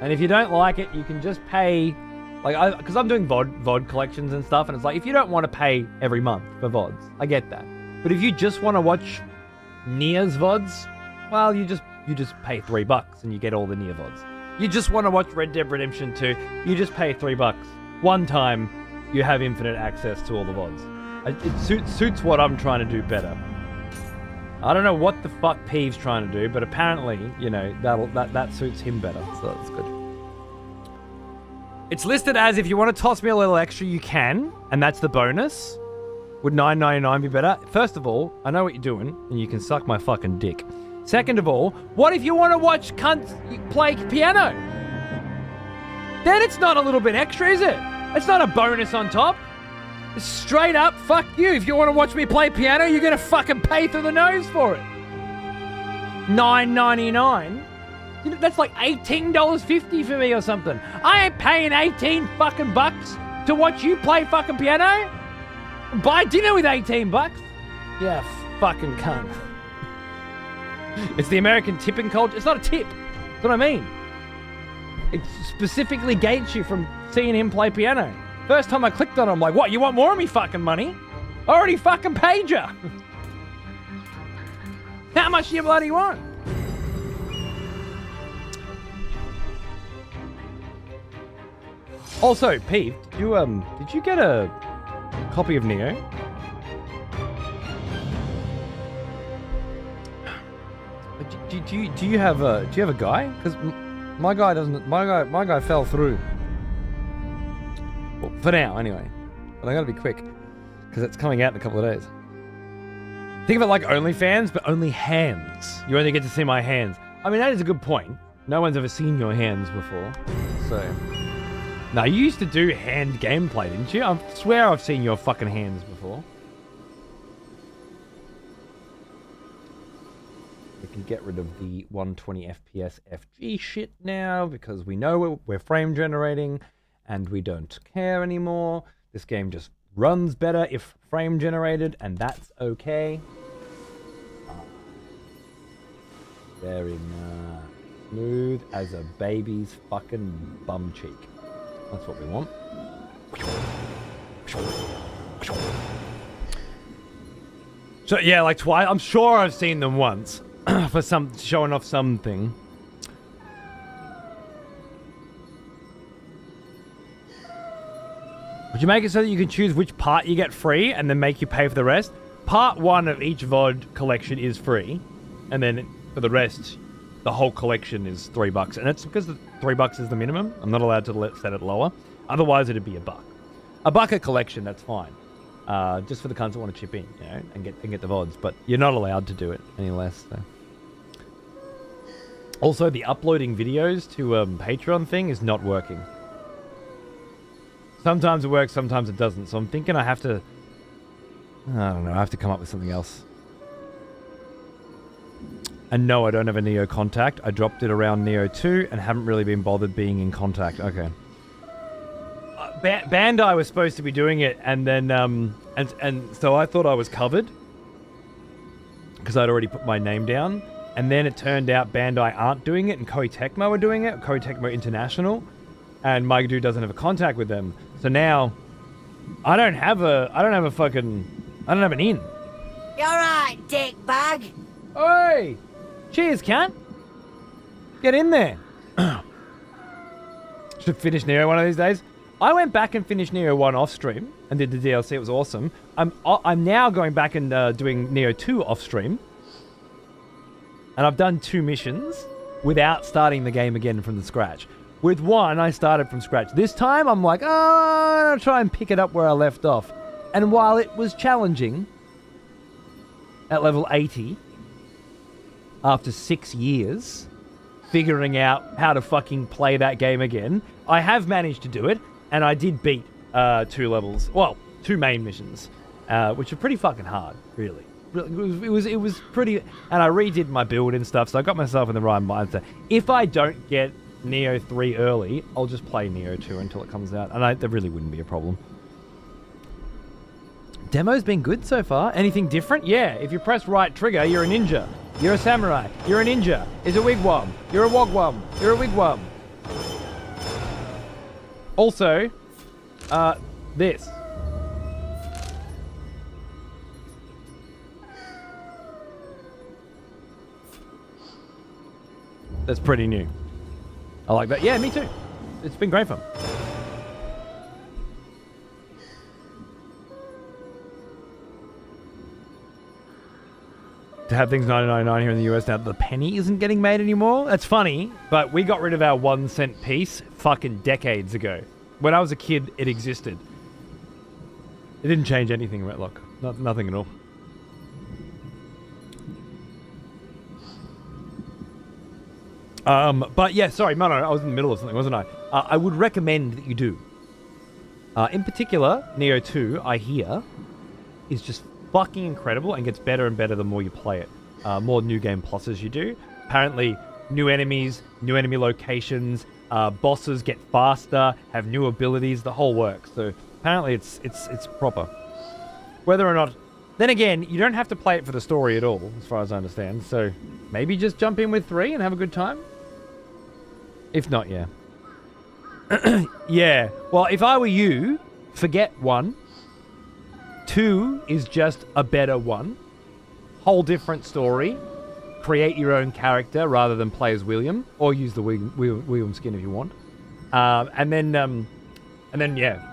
And if you don't like it, you can just pay, like, because I'm doing VOD collections and stuff, and it's like, if you don't want to pay every month for VODs, I get that. But if you just want to watch Nioh's VODs, well, you just pay $3 and you get all the Nioh VODs. You just want to watch Red Dead Redemption 2, you just pay $3. One time, you have infinite access to all the VODs. It suits what I'm trying to do better. I don't know what the fuck Peeve's trying to do, but apparently, you know, that suits him better, so that's good. It's listed as if you want to toss me a little extra, you can, and that's the bonus. Would $9.99 be better? First of all, I know what you're doing, and you can suck my fucking dick. Second of all, what if you want to watch cunts play piano? Then it's not a little bit extra, is it? It's not a bonus on top. It's straight up, fuck you. If you want to watch me play piano, you're going to fucking pay through the nose for it. $9.99? You know, that's like $18.50 for me or something. I ain't paying 18 fucking bucks to watch you play fucking piano. Buy dinner with 18 bucks. Yeah, fucking cunt. It's the American tipping culture. It's not a tip. That's what I mean. It specifically gates you from seeing him play piano. First time I clicked on it, I'm like, what, you want more of me fucking money? I already fucking paid you. How much do you bloody want? Also, Pete, did you get a copy of Nioh? Do you have a guy? Because my guy doesn't. My guy fell through. Well, for now, anyway. But I gotta be quick because it's coming out in a couple of days. Think of it like OnlyFans, but only hands. You only get to see my hands. I mean, that is a good point. No one's ever seen your hands before, so. Now, you used to do hand gameplay, didn't you? I swear I've seen your fucking hands before. We can get rid of the 120 FPS FG shit now because we know we're frame generating and we don't care anymore. This game just runs better if frame generated, and that's okay. Very nice. Smooth as a baby's fucking bum cheek. That's what we want. So yeah, like twice. I'm sure I've seen them once for some showing off something. Would you make it so that you can choose which part you get free and then make you pay for the rest? Part 1 of each VOD collection is free, and then for the rest, the whole collection is $3, and it's because the $3 is the minimum. I'm not allowed to set it lower. Otherwise, it'd be $1. $1 a collection, that's fine. Just for the cunts that want to chip in, you know, and get the VODs, but you're not allowed to do it any less. So. Also, the uploading videos to Patreon thing is not working. Sometimes it works, sometimes it doesn't. So I'm thinking I have to... I don't know, I have to come up with something else. And no, I don't have a Nioh contact. I dropped it around Nioh 2 and haven't really been bothered being in contact. Okay. Bandai was supposed to be doing it, and then and so I thought I was covered because I'd already put my name down, and then it turned out Bandai aren't doing it, and Koei Tecmo are doing it, Koei Tecmo International, and my dude doesn't have a contact with them. So now I don't have an in. You alright, dick bag? Oi! Cheers, cunt. Get in there. Should finish Nioh one of these days. I went back and finished Nioh 1 off stream and did the DLC. It was awesome. I'm now going back and doing Nioh 2 off stream. And I've done 2 missions without starting the game again from the scratch. With 1, I started from scratch. This time, I'm like, I'll try and pick it up where I left off. And while it was challenging at level 80, after 6 years, figuring out how to fucking play that game again, I have managed to do it. And I did beat 2 levels. Well, 2 main missions, which are pretty fucking hard, really. It was pretty... And I redid my build and stuff, so I got myself in the right mindset. If I don't get Nioh 3 early, I'll just play Nioh 2 until it comes out. And there really wouldn't be a problem. Demo's been good so far. Anything different? Yeah, if you press right trigger, you're a ninja. You're a samurai. You're a ninja. It's a wigwam. You're a wogwam. You're a wigwam. Also, this. That's pretty new. I like that. Yeah, me too. It's been great fun. To have things $9.99 here in the US now, the penny isn't getting made anymore. That's funny, but we got rid of our 1 cent piece fucking decades ago. When I was a kid, it existed. It didn't change anything, Retlock. Nothing at all. But yeah, sorry, Mono, I was in the middle of something, wasn't I? I would recommend that you do. In particular, Nioh 2, I hear, is just fucking incredible and gets better and better the more you play it. More new game pluses you do. Apparently, new enemies, new enemy locations, bosses get faster, have new abilities, the whole works. So apparently it's proper. Whether or not... Then again, you don't have to play it for the story at all, as far as I understand. So maybe just jump in with 3 and have a good time? If not, yeah. Yeah. Well, if I were you, forget 1. 2 is just a better 1. Whole different story. Create your own character rather than play as William, or use the William skin if you want. And then yeah.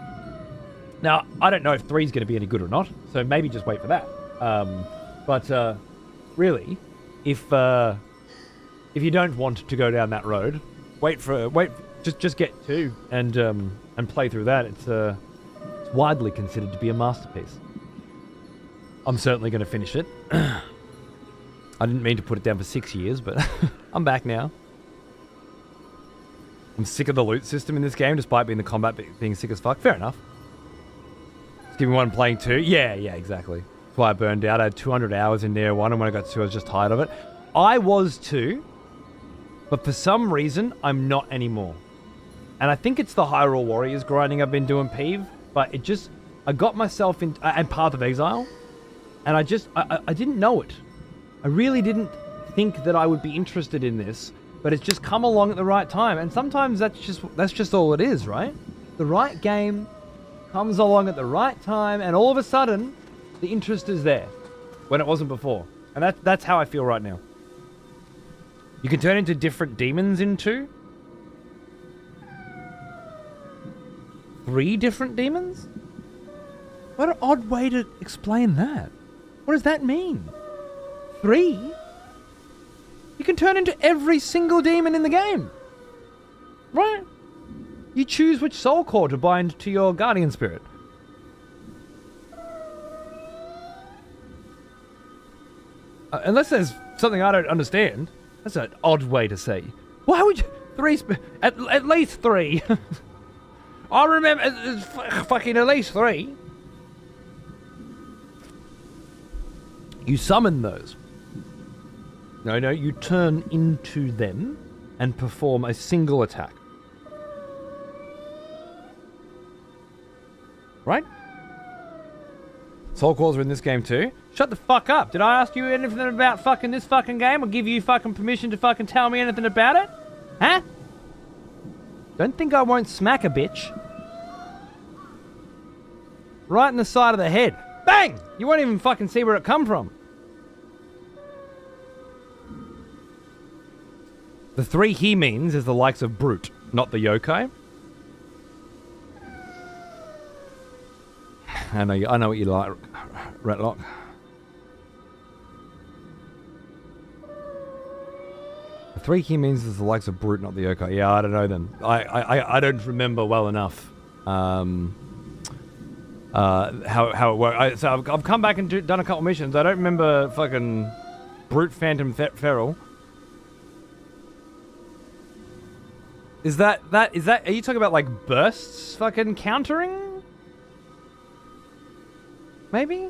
Now I don't know if 3 is going to be any good or not, so maybe just wait for that. But really, if you don't want to go down that road, just get 2 and play through that. It's widely considered to be a masterpiece. I'm certainly going to finish it. I didn't mean to put it down for 6 years, but I'm back now. I'm sick of the loot system in this game, despite being the combat being sick as fuck. Fair enough. Just give me 1 playing 2. Yeah, exactly. That's why I burned out. I had 200 hours in Nioh 1, and when I got 2, I was just tired of it. I was too, but for some reason, I'm not anymore. And I think it's the Hyrule Warriors grinding I've been doing, Peeve, but it just... I got myself in... and Path of Exile, and I didn't know it. I really didn't think that I would be interested in this, but it's just come along at the right time. And sometimes that's just all it is, right? The right game comes along at the right time, and all of a sudden, the interest is there when it wasn't before. And that's how I feel right now. You can turn into different demons in 2. 3 different demons? What an odd way to explain that. What does that mean? 3? You can turn into every single demon in the game. Right? You choose which soul core to bind to your guardian spirit. Unless there's something I don't understand. That's an odd way to say. Why would you... 3... At least 3. I remember... fucking at least 3. You summon those. No, you turn into them and perform a single attack. Right? Soul Cores are in this game too. Shut the fuck up. Did I ask you anything about fucking this fucking game or give you fucking permission to fucking tell me anything about it? Huh? Don't think I won't smack a bitch. Right in the side of the head. Bang! You won't even fucking see where it come from. The 3 he means is the likes of Brute, not the yokai. I know what you like, Ratlock. The 3 he means is the likes of Brute, not the yokai. Yeah, I don't know them. I don't remember well enough how it works. So I've come back and done a couple missions. I don't remember fucking Brute, Phantom, Feral. Is that, are you talking about like bursts fucking countering? Maybe?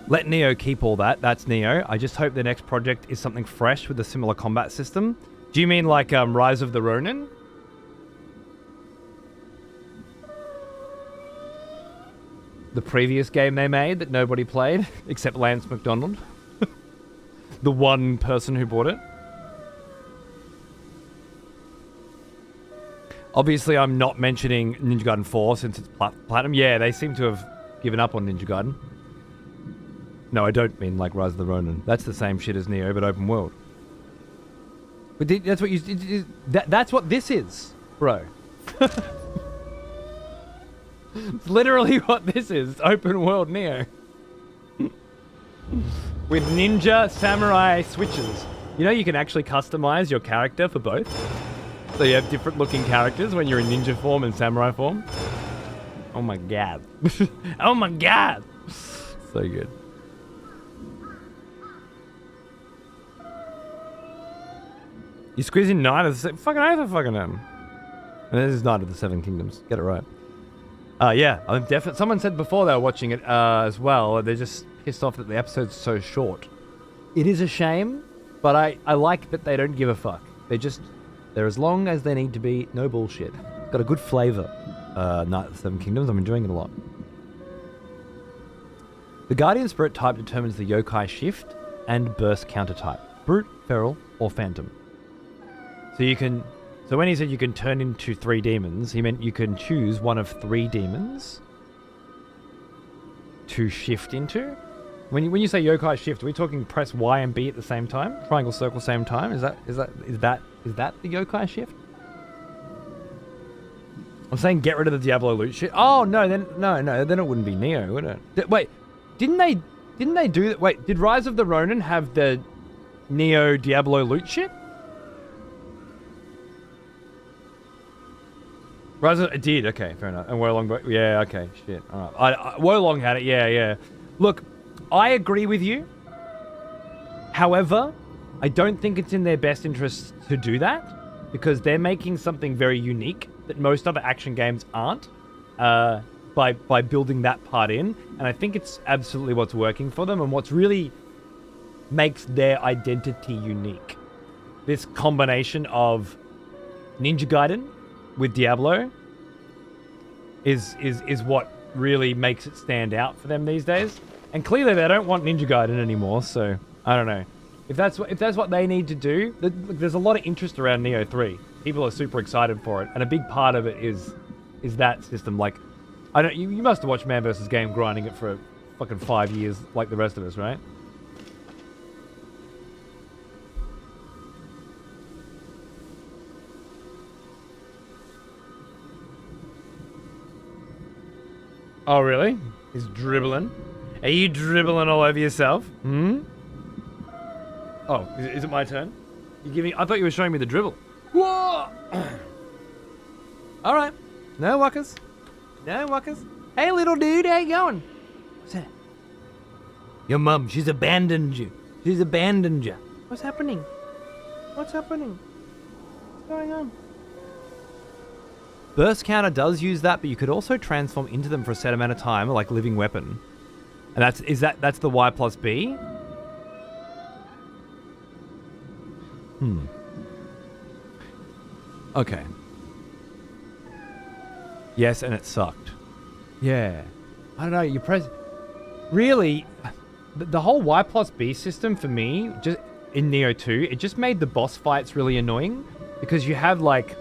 Let Nioh keep all that. That's Nioh. I just hope the next project is something fresh with a similar combat system. Do you mean like Rise of the Ronin? The previous game they made that nobody played, except Lance McDonald. The one person who bought it. Obviously, I'm not mentioning Ninja Gaiden 4 since it's platinum. Yeah, they seem to have given up on Ninja Gaiden. No, I don't mean like Rise of the Ronin. That's the same shit as Nioh, but open world. But that's what that's what this is, bro. It's literally what this is. Open world Nioh. With ninja samurai switches. You know you can actually customize your character for both? So you have different looking characters when you're in ninja form and samurai form. Oh my god. Oh my god. So good. You squeeze in 9 of the... Fucking oath I fucking am. And this is Knight of the Seven Kingdoms. Get it right. Yeah, I'm definitely... Someone said before they were watching it as well. They're just pissed off that the episode's so short. It is a shame, but I like that they don't give a fuck. They're as long as they need to be. No bullshit. Got a good flavour. Knight of the Seven Kingdoms. I'm enjoying it a lot. The Guardian Spirit type determines the yokai shift and burst counter type. Brute, Feral, or Phantom. So you can... So when he said you can turn into 3 demons, he meant you can choose one of 3 demons to shift into. When you say yokai shift, are we talking press Y and B at the same time? Triangle, circle, same time? Is that the yokai shift? I'm saying get rid of the Diablo loot shit. Oh no, then it wouldn't be Nioh, would it? Wait, didn't they do that? Wait, did Rise of the Ronin have the Nioh Diablo loot shit? It did, okay, fair enough. And Wolong, yeah, okay, shit. All right. Wolong had it, yeah. Look, I agree with you. However, I don't think it's in their best interest to do that because they're making something very unique that most other action games aren't by building that part in. And I think it's absolutely what's working for them and what's really makes their identity unique. This combination of Ninja Gaiden with Diablo is what really makes it stand out for them these days. And clearly they don't want Ninja Gaiden anymore, so I don't know. If that's what they need to do, there's a lot of interest around Nioh 3. People are super excited for it, and a big part of it is that system. Like, you must have watched Man vs. Game grinding it for fucking 5 years like the rest of us, right? Oh, really? He's dribbling. Are you dribbling all over yourself? Hmm? Oh, is it my turn? You giving? I thought you were showing me the dribble. Whoa! All right. No wuckers. No wuckers. Hey, little dude, how you going? What's that? Your mum, she's abandoned you. She's abandoned you. What's happening? What's happening? What's going on? Burst counter does use that, but you could also transform into them for a set amount of time, like living weapon. And that's the Y plus B? Okay. Yes, and it sucked. Yeah. I don't know, you press... Really, the whole Y plus B system for me, just in Nioh 2, it just made the boss fights really annoying. Because you have, like,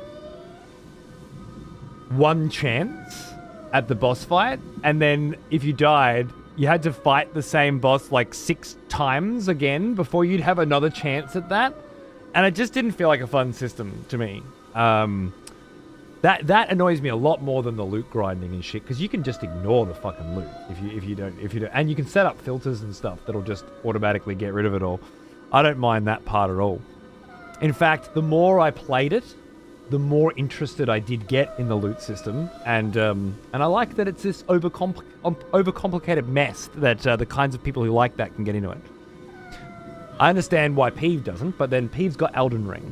one chance at the boss fight, and then if you died, you had to fight the same boss, like, 6 times again before you'd have another chance at that. And it just didn't feel like a fun system to me. That annoys me a lot more than the loot grinding and shit, because you can just ignore the fucking loot if you don't, and you can set up filters and stuff that'll just automatically get rid of it all. I don't mind that part at all. In fact, the more I played it, the more interested I did get in the loot system, and I like that it's this overcomplicated mess that the kinds of people who like that can get into it. I understand why Peeve doesn't, but then Peeve's got Elden Ring,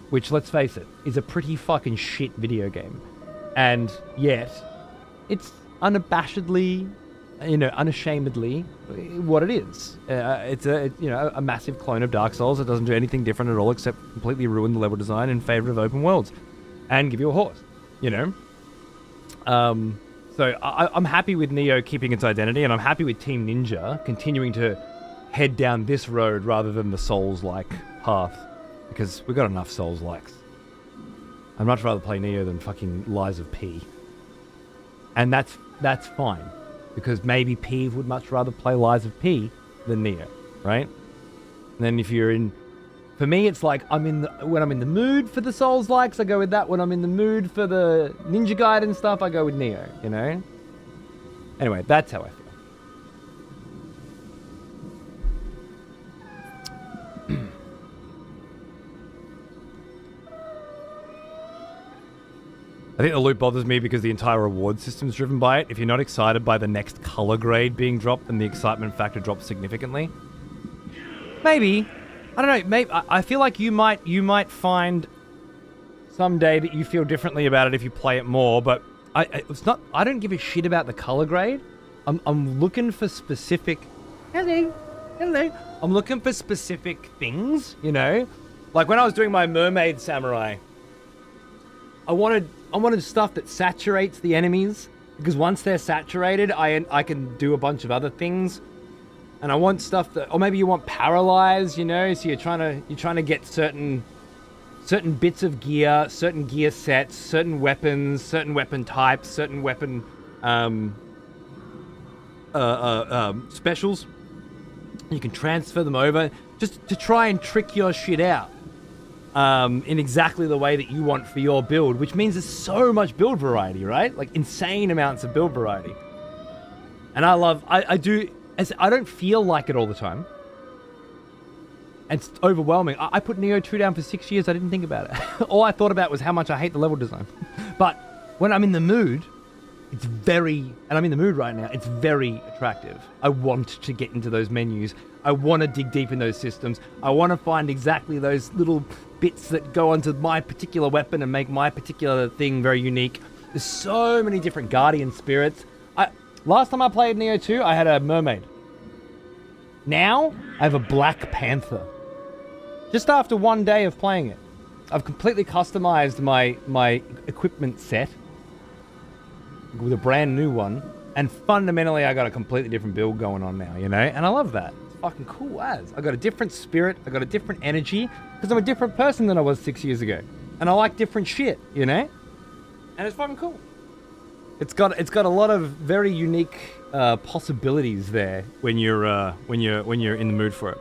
which, let's face it, is a pretty fucking shit video game. And yet, it's unabashedly, unashamedly what it is. It's a massive clone of Dark Souls. It doesn't do anything different at all except completely ruin the level design in favor of open worlds and give you a horse, So I'm happy with Nioh keeping its identity, and I'm happy with Team Ninja continuing to head down this road rather than the Souls-like path, because we've got enough Souls-likes. I'd much rather play Nioh than fucking Lies of P. And that's fine, because maybe Peeve would much rather play Lies of P than Nioh, right? And then if you're in... For me, it's like, when I'm in the mood for the Souls-likes, I go with that. When I'm in the mood for the Ninja Gaiden stuff, I go with Nioh, Anyway, that's how I feel. I think the loot bothers me because the entire reward system is driven by it. If you're not excited by the next color grade being dropped, then the excitement factor drops significantly. Maybe. I don't know. Maybe I feel like you might find someday that you feel differently about it if you play it more, but I don't give a shit about the color grade. I'm looking for specific... Hello. I'm looking for specific things, Like when I was doing my Mermaid Samurai, I wanted stuff that saturates the enemies, because once they're saturated, I can do a bunch of other things. And I want stuff that, or maybe you want paralyzed, so you're trying to get certain bits of gear, certain gear sets, certain weapons, certain weapon types, certain weapon specials. You can transfer them over just to try and trick your shit out. In exactly the way that you want for your build, which means there's so much build variety, right? Like insane amounts of build variety. And I don't feel like it all the time. And it's overwhelming. I put Nioh 2 down for 6 years, I didn't think about it. All I thought about was how much I hate the level design. But when I'm in the mood, and I'm in the mood right now, it's very attractive. I want to get into those menus. I want to dig deep in those systems. I want to find exactly those little bits that go onto my particular weapon and make my particular thing very unique. There's so many different guardian spirits. Last time I played Nioh 2, I had a mermaid. Now, I have a black panther. Just after one day of playing it, I've completely customized my equipment set. with a brand new one, and fundamentally I got a completely different build going on now, you know? And I love that. It's fucking cool as. I got a different spirit, I got a different energy, because I'm a different person than I was 6 years ago. And I like different shit, you know? And it's fucking cool. It's got a lot of very unique possibilities there when you're in the mood for it.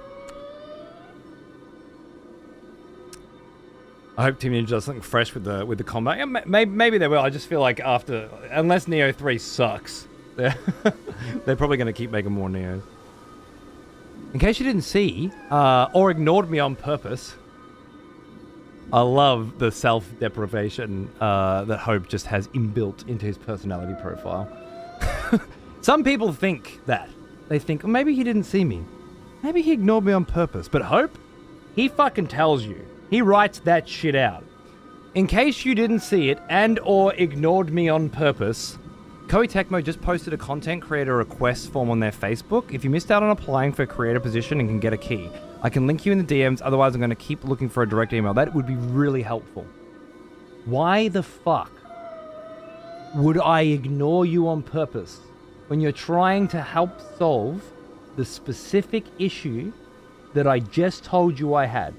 I hope Team Ninja does something fresh with the combat. Yeah, maybe they will. I just feel like unless Nioh 3 sucks, they're probably going to keep making more Niohs. In case you didn't see or ignored me on purpose, I love the self-deprivation that Hope just has inbuilt into his personality profile. Some people think that. They think, oh, maybe he didn't see me. Maybe he ignored me on purpose. But Hope, he fucking tells you. He writes that shit out. In case you didn't see it and or ignored me on purpose, Koei Tecmo just posted a content creator request form on their Facebook. If you missed out on applying for a creator position and can get a key, I can link you in the DMs, otherwise I'm going to keep looking for a direct email. That would be really helpful. Why the fuck would I ignore you on purpose when you're trying to help solve the specific issue that I just told you I had?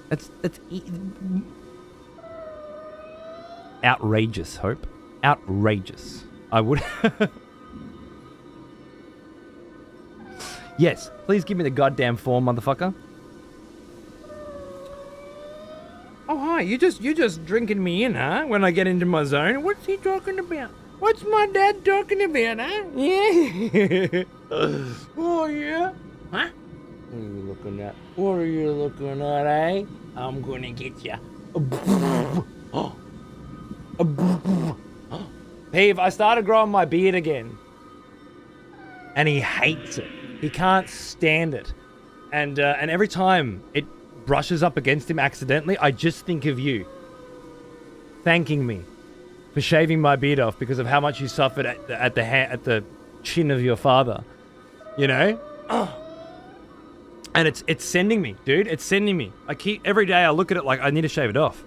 That's outrageous, Hope. Outrageous. I would... Yes, please give me the goddamn form, motherfucker. Oh, hi, you're just drinking me in, huh? When I get into my zone. What's he talking about? What's my dad talking about, huh? Yeah. Oh, yeah? Huh? What are you looking at? What are you looking at, eh? I'm gonna get ya. Peeve, I started growing my beard again. And he hates it. He can't stand it. And every time it brushes up against him accidentally, I just think of you. Thanking me for shaving my beard off because of how much you suffered at the chin of your father. You know? And it's sending me, dude. It's sending me. Every day I look at it like I need to shave it off.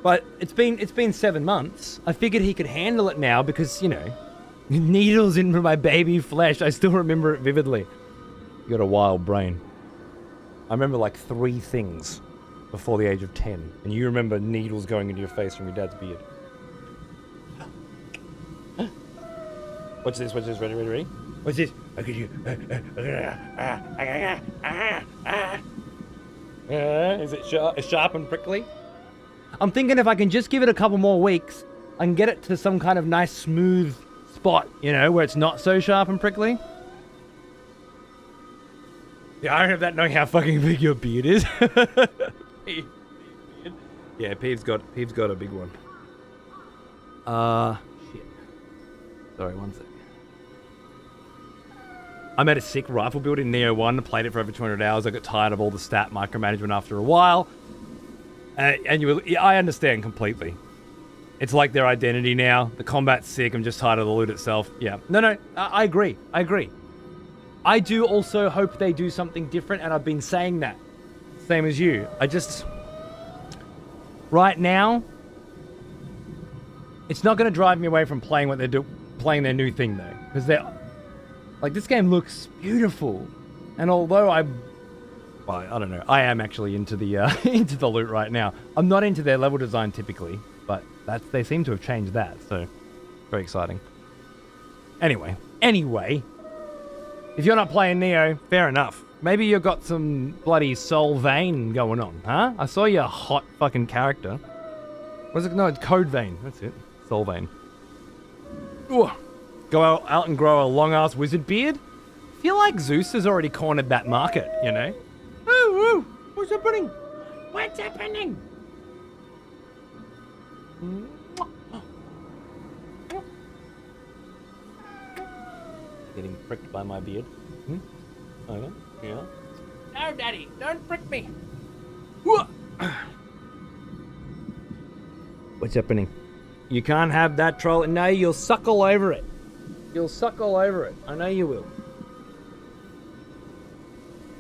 But it's been 7 months. I figured he could handle it now because, you know, needles into my baby flesh. I still remember it vividly. You got a wild brain. I remember like 3 things before the age of 10. And you remember needles going into your face from your dad's beard. Watch this. Ready? What's this? Look at you. Is it sharp and prickly? I'm thinking if I can just give it a couple more weeks, I can get it to some kind of nice smooth spot, you know, where it's not so sharp and prickly. Yeah, I don't have that knowing how fucking big your beard is. Yeah, Peeve's got a big one. Shit. Sorry, one sec. I made a sick rifle build in Nioh 1, played it for over 200 hours. I got tired of all the stat micromanagement after a while. I understand completely. It's like their identity now. The combat's sick. I'm just tired of the loot itself. Yeah. No. I agree. I do also hope they do something different, and I've been saying that. Same as you. Right now, it's not going to drive me away from playing playing their new thing, though. Because like, this game looks beautiful. And although I don't know. I am actually into the into the loot right now. I'm not into their level design typically, but they seem to have changed that, so very exciting. Anyway, if you're not playing Nioh, fair enough. Maybe you've got some bloody Soul Vein going on, huh? I saw you a hot fucking character. Was it? No, it's Code Vein. That's it. Soul Vein. Ooh. Go out and grow a long ass wizard beard. I feel like Zeus has already cornered that market, you know. Ooh, what's happening? What's happening? Getting pricked by my beard. Okay, yeah. No, Daddy, don't prick me. What's happening? You can't have that troll. No, you'll suck all over it. You'll suck all over it. I know you will.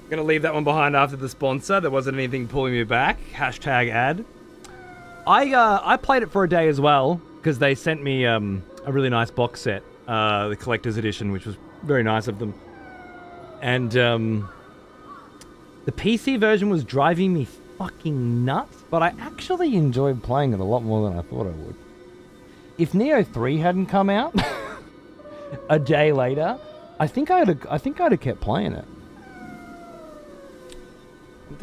Gonna leave that one behind after the sponsor. There wasn't anything pulling me back. Hashtag ad. I played it for a day as well because they sent me a really nice box set, the collector's edition, which was very nice of them. And the PC version was driving me fucking nuts, but I actually enjoyed playing it a lot more than I thought I would. If Nioh 3 hadn't come out a day later, I think I'd have kept playing it.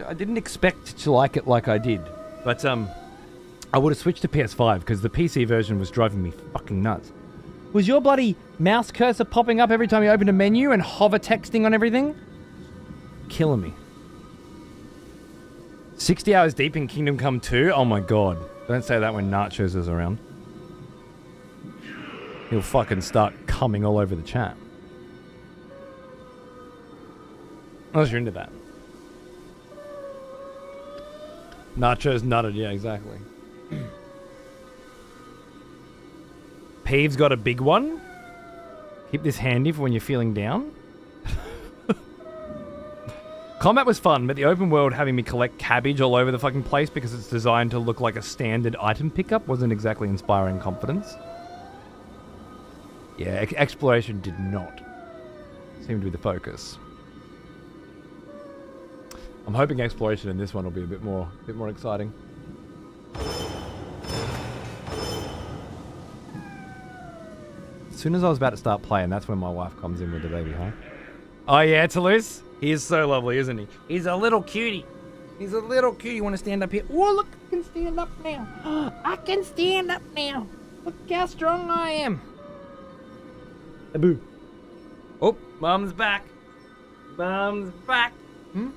I didn't expect to like it like I did, but I would have switched to PS5 because the PC version was driving me fucking nuts. Was your bloody mouse cursor popping up every time you opened a menu and hover texting on everything? Killing me. 60 hours deep in Kingdom Come 2? Oh my god. Don't say that when Nachos is around. He'll fucking start coming all over the chat. Unless you're into that. Nachos nutted, yeah, exactly. Peeves got a big one. Keep this handy for when you're feeling down. Combat was fun, but the open world having me collect cabbage all over the fucking place because it's designed to look like a standard item pickup wasn't exactly inspiring confidence. Yeah, exploration did not seem to be the focus. I'm hoping exploration in this one will be a bit more exciting. As soon as I was about to start playing, that's when my wife comes in with the baby, huh? Oh yeah, Toulouse? He is so lovely, isn't he? He's a little cutie. He's a little cutie. You want to stand up here? Oh, look, I can stand up now. I can stand up now. Look how strong I am. Boo. Oh, Mum's back. Mum's back. Hmm?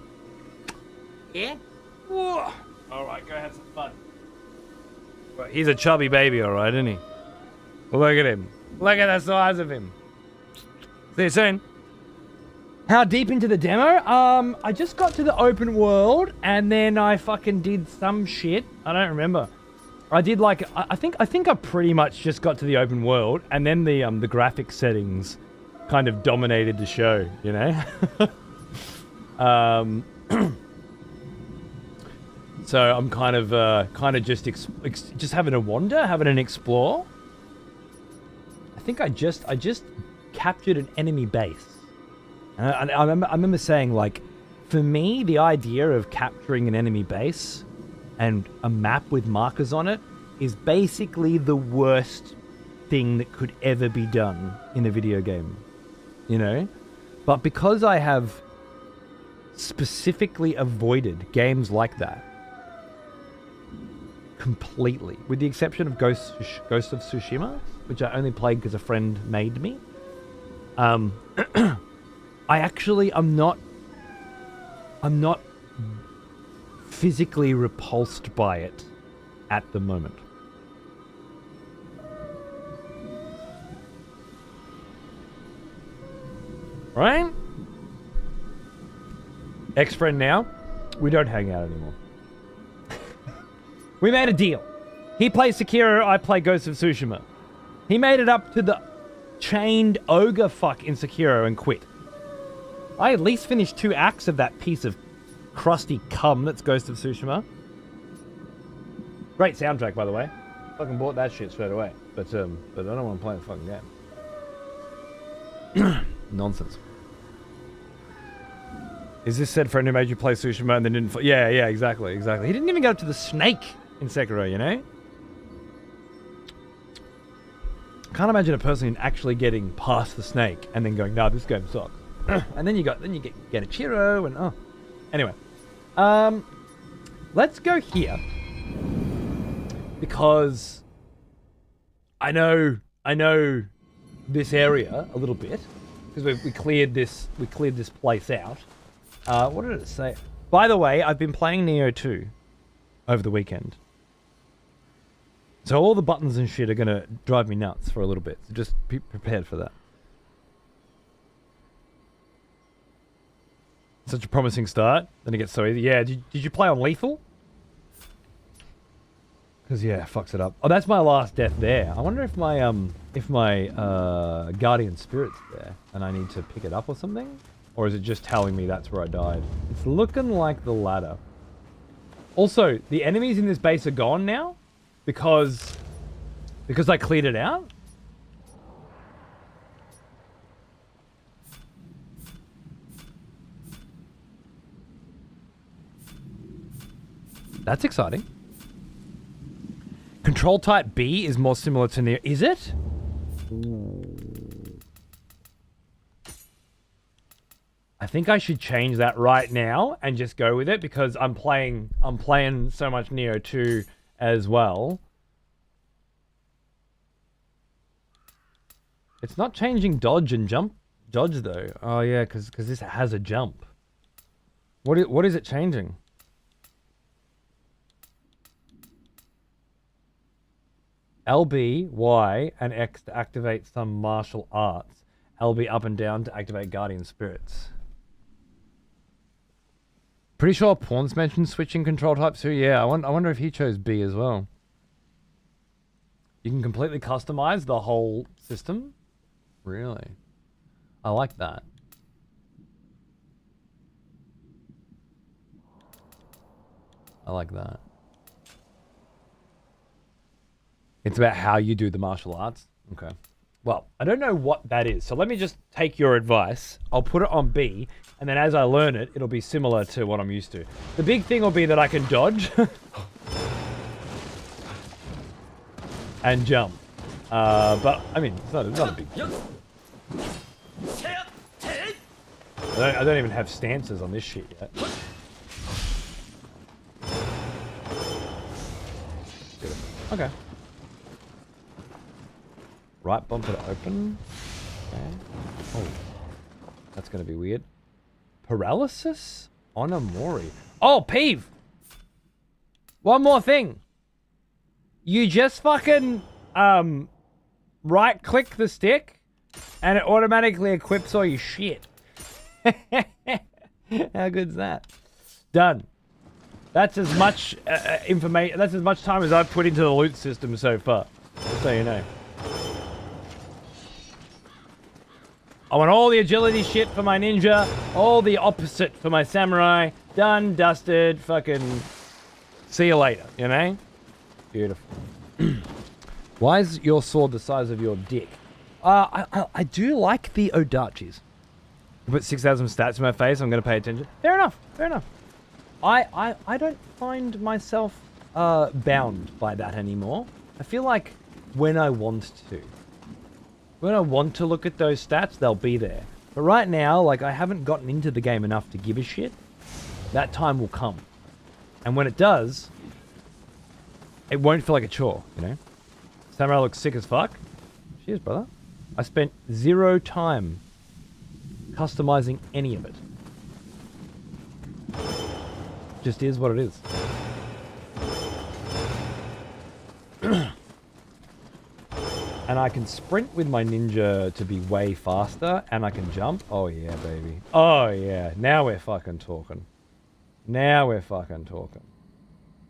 Yeah? Whoa. Alright, go have some fun. Well, he's a chubby baby, alright, isn't he? Look at him. Look at the size of him. See you soon. How deep into the demo? I just got to the open world and then I fucking did some shit. I don't remember. I did like I think I pretty much just got to the open world and then the graphic settings kind of dominated the show, you know? So I'm kind of just having a wander, having an explore. I think I just captured an enemy base. And I remember saying, like, for me, the idea of capturing an enemy base and a map with markers on it is basically the worst thing that could ever be done in a video game, you know? But because I have specifically avoided games like that completely, with the exception of Ghost of Tsushima, which I only played because a friend made me, I'm not physically repulsed by it at the moment. Right? Ex-friend now, we don't hang out anymore. We made a deal. He plays Sekiro, I play Ghost of Tsushima. He made it up to the chained ogre fuck in Sekiro and quit. I at least finished 2 acts of that piece of crusty cum that's Ghost of Tsushima. Great soundtrack, by the way. Fucking bought that shit straight away. But I don't want to play the fucking game. Nonsense. Is this said friend who made you play Tsushima and then didn't... Yeah, exactly. He didn't even go up to the snake in Sekiro, you know? Can't imagine a person actually getting past the snake and then going, "No, this game sucks." And then you get a Chiro and anyway, let's go here because I know this area a little bit because we cleared this place out. What did it say? By the way, I've been playing Nioh 2 over the weekend. So all the buttons and shit are going to drive me nuts for a little bit. So just be prepared for that. Such a promising start. Then it gets so easy. Yeah, did you play on lethal? Because, yeah, fucks it up. Oh, that's my last death there. I wonder if my guardian spirit's there and I need to pick it up or something. Or is it just telling me that's where I died? It's looking like the ladder. Also, the enemies in this base are gone now because I cleared it out. That's exciting. Control type B is more similar to Nioh. Is it? Ooh. I think I should change that right now and just go with it because I'm playing so much Nioh 2 as well. It's not changing dodge and jump dodge though. Oh yeah, because this has a jump. What is it changing? LB, Y, and X to activate some martial arts. LB up and down to activate guardian spirits. Pretty sure Pawn's mentioned switching control types too. Yeah, I wonder if he chose B as well. You can completely customize the whole system? Really? I like that. I like that. It's about how you do the martial arts? Okay. Well, I don't know what that is. So let me just take your advice. I'll put it on B, and then as I learn it, it'll be similar to what I'm used to. The big thing will be that I can dodge. and jump. But, I mean, it's not a big deal. I don't even have stances on this shit yet. Okay. Right bumper to open. Okay. Oh. That's gonna be weird. Paralysis on a Mori. Oh, Peeve! One more thing. You just fucking, right click the stick and it automatically equips all your shit. How good's that? Done. That's as much information, that's as much time as I've put into the loot system so far. Just so you know. I want all the agility shit for my ninja, all the opposite for my samurai. Done, dusted, fucking see you later, you know? Beautiful. Why is your sword the size of your dick? I do like the Odachis. You put 6,000 stats in my face, I'm going to pay attention. Fair enough, fair enough. I don't find myself bound by that anymore. I feel like when I want to. When I want to look at those stats, they'll be there. But right now, like, I haven't gotten into the game enough to give a shit. That time will come. And when it does, it won't feel like a chore, you know? Samurai looks sick as fuck. Cheers, brother. I spent 0 time customizing any of it. Just is what it is. And I can sprint with my ninja to be way faster, and I can jump. Oh yeah, baby. Oh yeah, now we're fucking talking. Now we're fucking talking.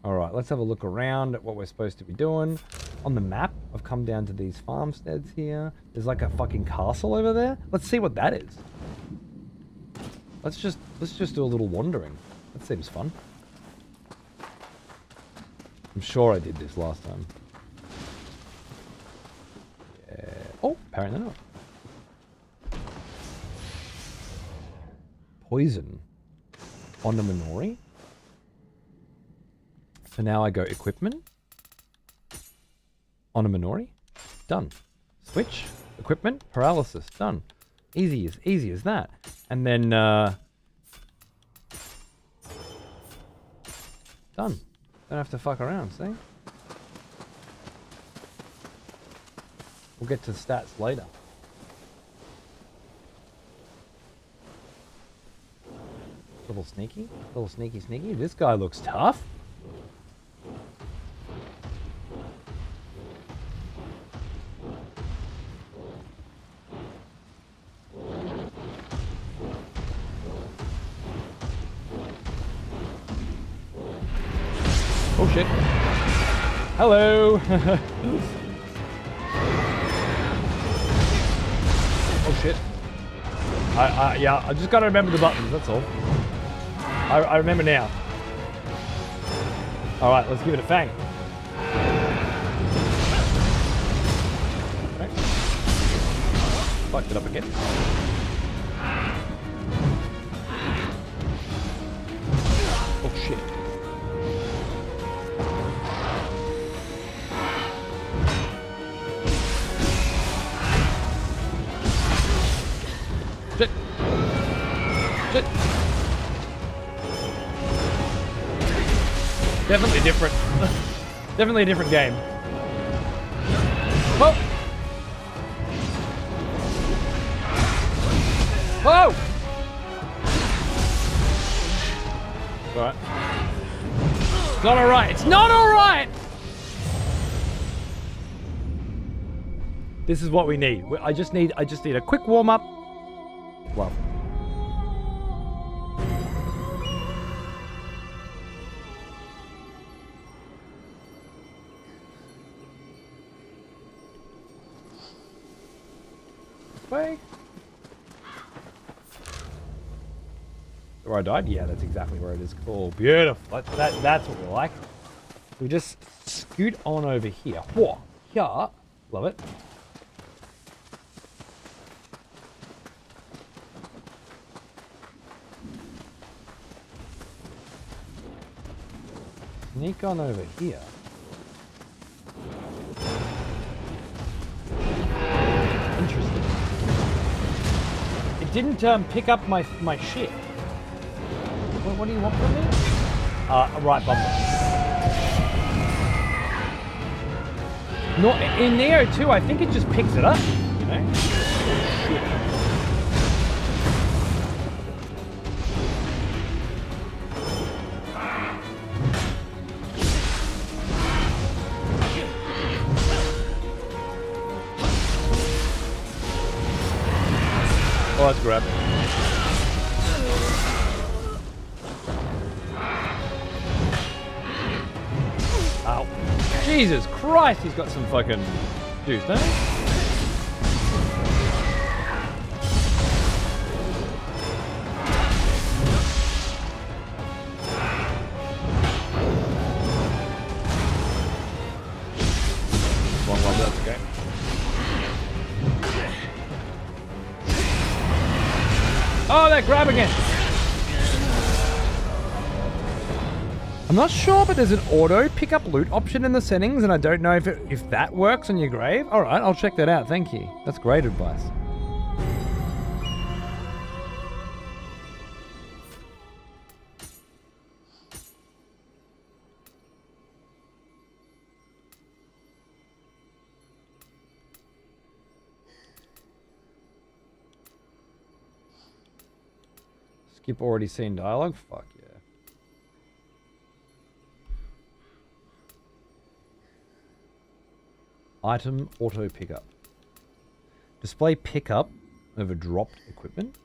Alright, let's have a look around at what we're supposed to be doing. On the map, I've come down to these farmsteads here. There's like a fucking castle over there. Let's see what that is. Let's just do a little wandering. That seems fun. I'm sure I did this last time. Yeah. Oh, apparently not. Poison on the Minori. So now I go equipment. On a Minori. Done. Switch. Equipment. Paralysis. Done. Easy as that. And then, done. Don't have to fuck around, see? We'll get to stats later. Little sneaky. Little sneaky. This guy looks tough. Oh shit. Hello. Oh shit. Yeah, I just gotta remember the buttons, that's all. I remember now. Alright, let's give it a fang. Okay. Fucked it up again. Oh shit. Shit. Shit. Definitely different. Definitely a different game. Whoa! Whoa! Alright. It's not alright. It's not alright! This is what we need. I just need a quick warm up. Well. Way. Where I died? Yeah, that's exactly where it is. Cool. Beautiful. That's what we like. We just scoot on over here. Whoa. Yeah. Love it. Sneak on over here. Interesting. It didn't pick up my shit. What do you want from me? Right bumper. No, in Nioh 2, I think it just picks it up. You know? Shit. Oh, let's grab it. Ow. Jesus Christ, he's got some fucking juice, don't he? Wrong one, that's okay. Oh, that grab again. I'm not sure, but there's an auto pick up loot option in the settings, and I don't know if that works on your grave. All right, I'll check that out. Thank you. That's great advice. Skip already seen dialogue? Fuck yeah. Item auto pickup. Display pickup over dropped equipment.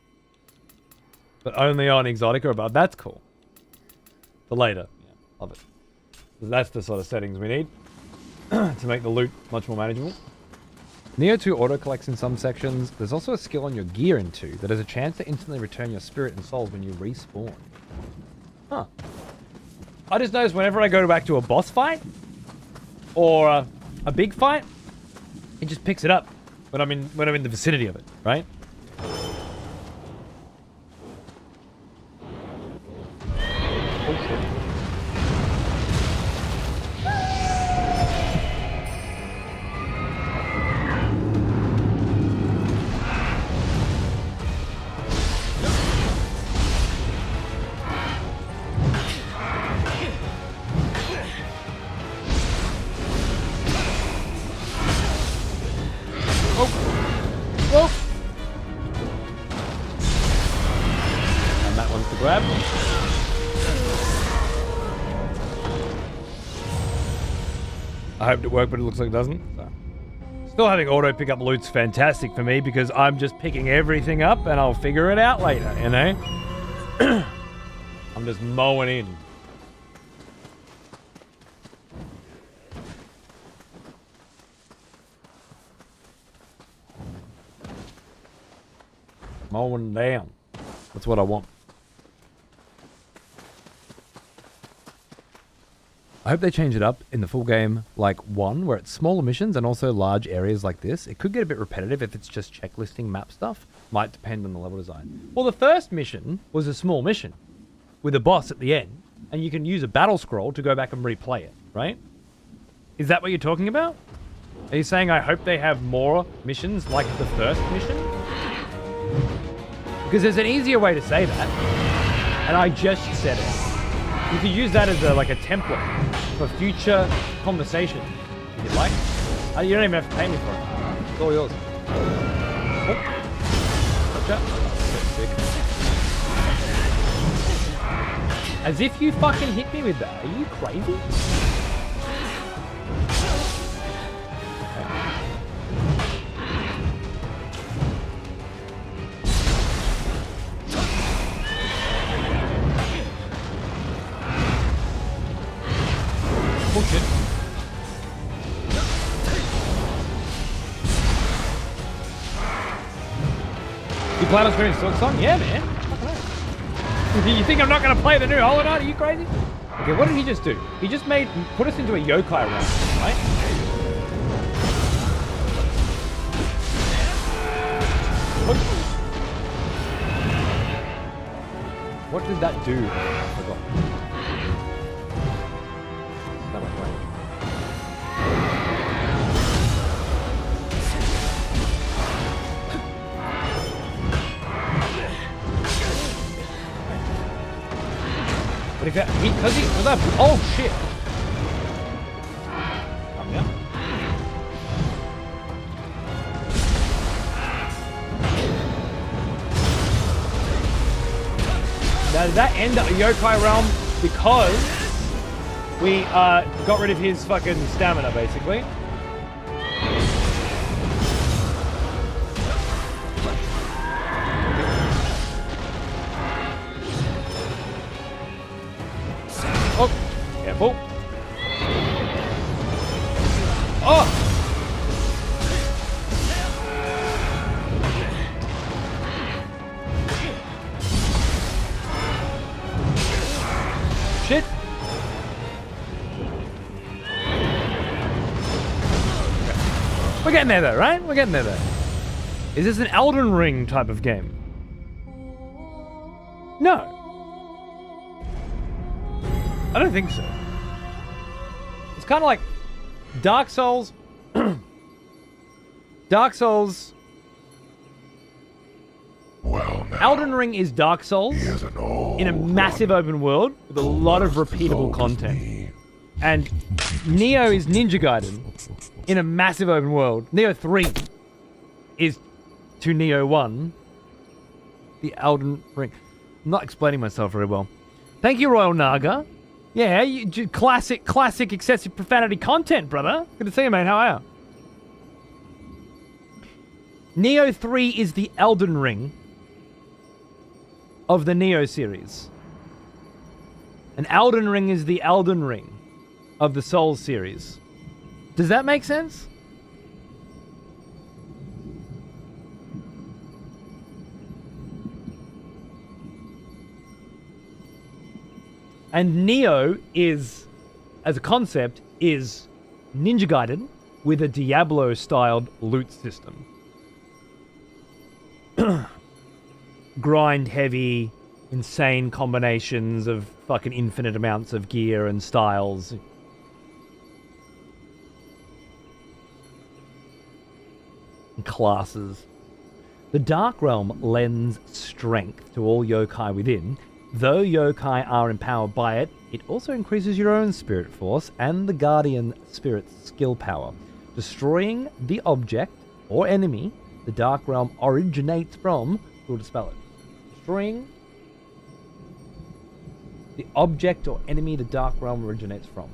But only on exotic or above. That's cool. For later. Yeah, love it. That's the sort of settings we need to make the loot much more manageable. Nioh 2 auto collects in some sections. There's also a skill on your gear in 2 that has a chance to instantly return your spirit and souls when you respawn. Huh. I just noticed whenever I go back to a boss fight or a big fight, it just picks it up when I'm in the vicinity of it, right? Oh shit. Grab. I hoped it worked, but it looks like it doesn't. So. Still having auto pick up loot's fantastic for me because I'm just picking everything up and I'll figure it out later, you know? I'm just mowing in. Mowing down. That's what I want. I hope they change it up in the full game like 1, where it's smaller missions and also large areas like this. It could get a bit repetitive if it's just checklisting map stuff. Might depend on the level design. Well, the first mission was a small mission with a boss at the end, and you can use a battle scroll to go back and replay it, right? Is that what you're talking about? Are you saying I hope they have more missions like the first mission? Because there's an easier way to say that, and I just said it. You could use that as a template for future conversation, if you'd like. You don't even have to pay me for it. It's all yours. Oh. Gotcha. Sick. As if you fucking hit me with that. Are you crazy? Bullshit. You plan on streaming Silk Song? Yeah, man. You think I'm not going to play the new Hollow Knight? Are you crazy? Okay, what did he just do? He just put us into a yokai round, right? What did that do? I forgot. That went right. But if oh shit! Come here. Now did that end up a yokai realm because we got rid of his fucking stamina, basically? Oh, careful. Oh! Shit! We're getting there though, right? We're getting there though. Is this an Elden Ring type of game? No. I don't think so. It's kind of like Dark Souls. Dark Souls. Well, now, Elden Ring is Dark Souls in a massive open world with a lot of repeatable content. And Nioh is Ninja Gaiden in a massive open world. Nioh 3 is to Nioh 1 the Elden Ring. I'm not explaining myself very well. Thank you, Royal Naga. Yeah, classic excessive profanity content, brother. Good to see you, mate. How are you? Nioh 3 is the Elden Ring of the Nioh series. And Elden Ring is the Elden Ring of the Souls series. Does that make sense? And Nioh is, as a concept, is Ninja Gaiden with a Diablo-styled loot system. Grind-heavy, insane combinations of fucking infinite amounts of gear and styles. And classes. The Dark Realm lends strength to all yokai within. Though yokai are empowered by it, it also increases your own spirit force and the Guardian Spirit's skill power. Destroying the object or enemy the Dark Realm originates from will dispel it. Destroying the object or enemy the Dark Realm originates from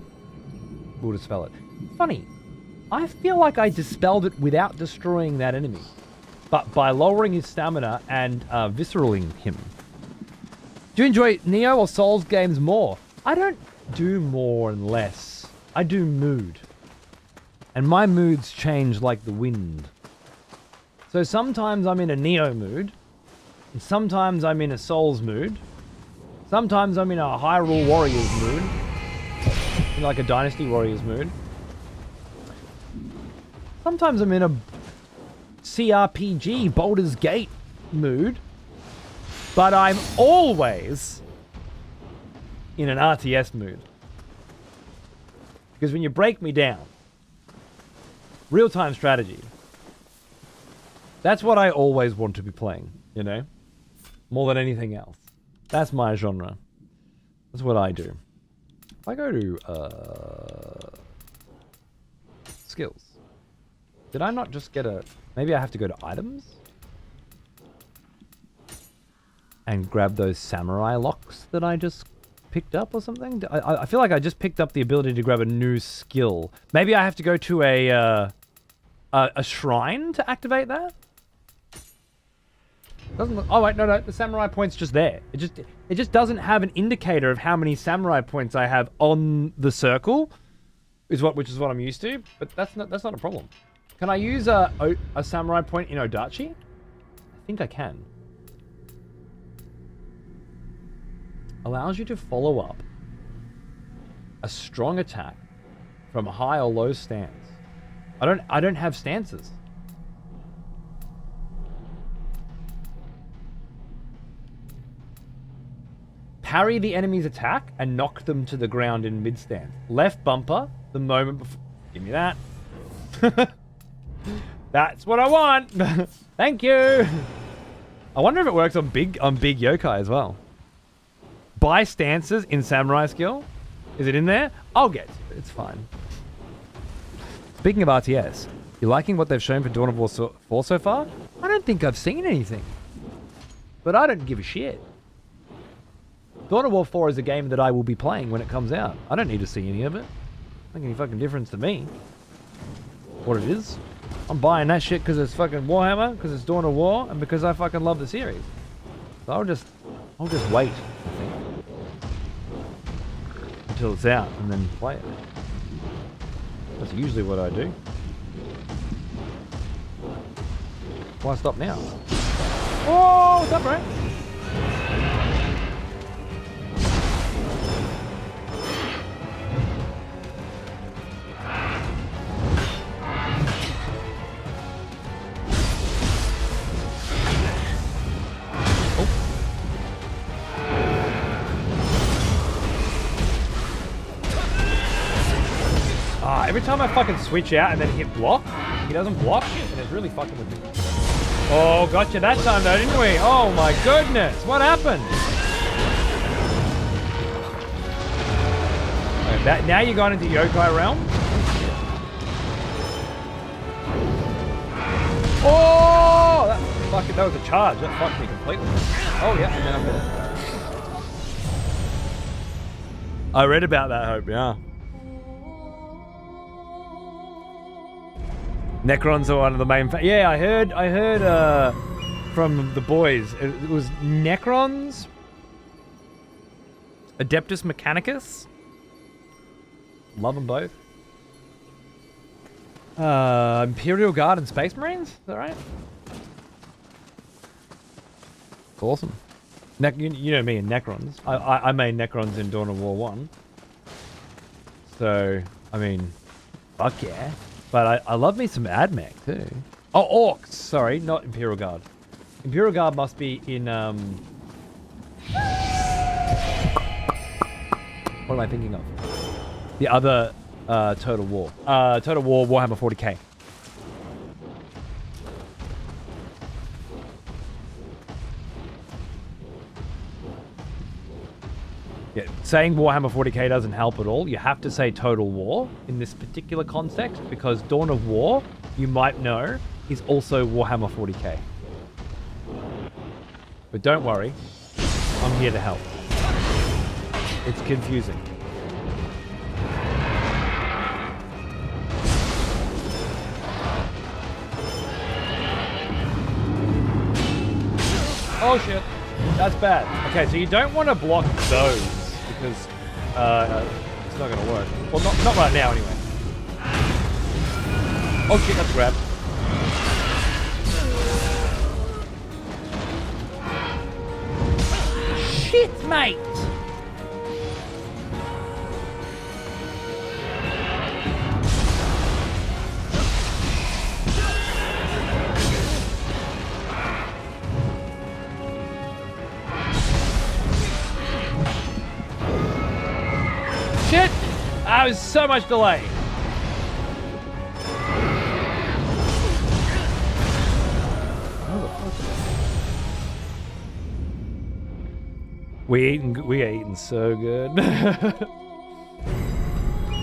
will dispel it. Funny, I feel like I dispelled it without destroying that enemy, but by lowering his stamina and visceraling him. Do you enjoy Nioh or Souls games more? I don't do more and less. I do mood. And my moods change like the wind. So sometimes I'm in a Nioh mood, And sometimes I'm in a Souls mood. Sometimes I'm in a Hyrule Warriors mood. Like a Dynasty Warriors mood. Sometimes I'm in a CRPG Baldur's Gate mood. But I'm always in an RTS mood. Because when you break me down, real-time strategy, that's what I always want to be playing, you know? More than anything else. That's my genre. That's what I do. If I go to, skills. Did I not just get a... Maybe I have to go to items? And grab those samurai locks that I just picked up or something? I feel like I just picked up the ability to grab a new skill. Maybe I have to go to a shrine to activate that? Doesn't look... Oh wait, no, the samurai point's just there. It just doesn't have an indicator of how many samurai points I have on the circle, which is what I'm used to. But that's not a problem. Can I use a samurai point in Odachi? I think I can. Allows you to follow up a strong attack from a high or low stance. I don't have stances. Parry the enemy's attack and knock them to the ground in mid-stance. Left bumper the moment before. Give me that. That's what I want. Thank you. I wonder if it works on big yokai as well. Buy stances in samurai skill. Is it in there? I'll get to it. It's fine. Speaking of RTS, you liking what they've shown for Dawn of War 4 so far? I don't think I've seen anything. But I don't give a shit. Dawn of War 4 is a game that I will be playing when it comes out. I don't need to see any of it. Doesn't make any fucking difference to me. What it is. I'm buying that shit because it's fucking Warhammer, because it's Dawn of War, and because I fucking love the series. So I'll just wait, I think. Until it's out, and then play it. That's usually what I do. Why stop now? Oh, what's up, bro? Every time I fucking switch out and then hit block, he doesn't block, and it's really fucking with me. Oh, gotcha that time though, didn't we? Oh my goodness, what happened? Okay, now you got into yokai realm. Oh, that was a charge. That fucked me completely. Oh yeah, and then I'm dead. I read about that, Hope. Yeah. Necrons are one of the main... Yeah, I heard from the boys. It was Necrons, Adeptus Mechanicus. Love them both. Imperial Guard and Space Marines? Is that right? Awesome. You know me and Necrons. I made Necrons in Dawn of War 1. So, I mean, fuck yeah. But I love me some AdMech too. Oh, Orcs. Sorry, not Imperial Guard. Imperial Guard must be in, what am I thinking of? The other, Total War. Total War Warhammer 40k. Yeah, saying Warhammer 40k doesn't help at all. You have to say Total War in this particular context because Dawn of War, you might know, is also Warhammer 40k. But don't worry, I'm here to help. It's confusing. Oh shit, that's bad. Okay, so you don't want to block those. Because it's not going to work. Well, not right now, anyway. Oh shit, that's grab. shit, mate! Shit! That was so much delay. We are eating so good.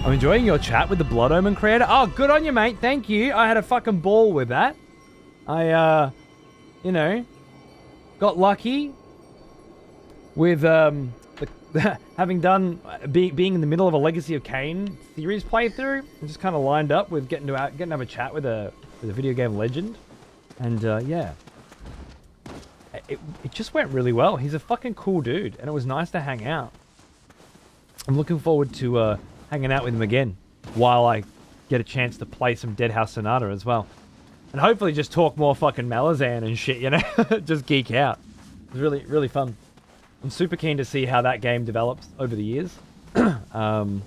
I'm enjoying your chat with the Blood Omen creator. Oh, good on you, mate. Thank you. I had a fucking ball with that. I, you know, got lucky with having done being in the middle of a Legacy of Kain series playthrough. And just kind of lined up with getting to have a chat with a video game legend, and yeah. It just went really well. He's a fucking cool dude, and it was nice to hang out. I'm looking forward to hanging out with him again while I get a chance to play some Dead House Sonata as well. And hopefully just talk more fucking Malazan and shit, you know? Just geek out. It was really, really fun. I'm super keen to see how that game develops over the years. Because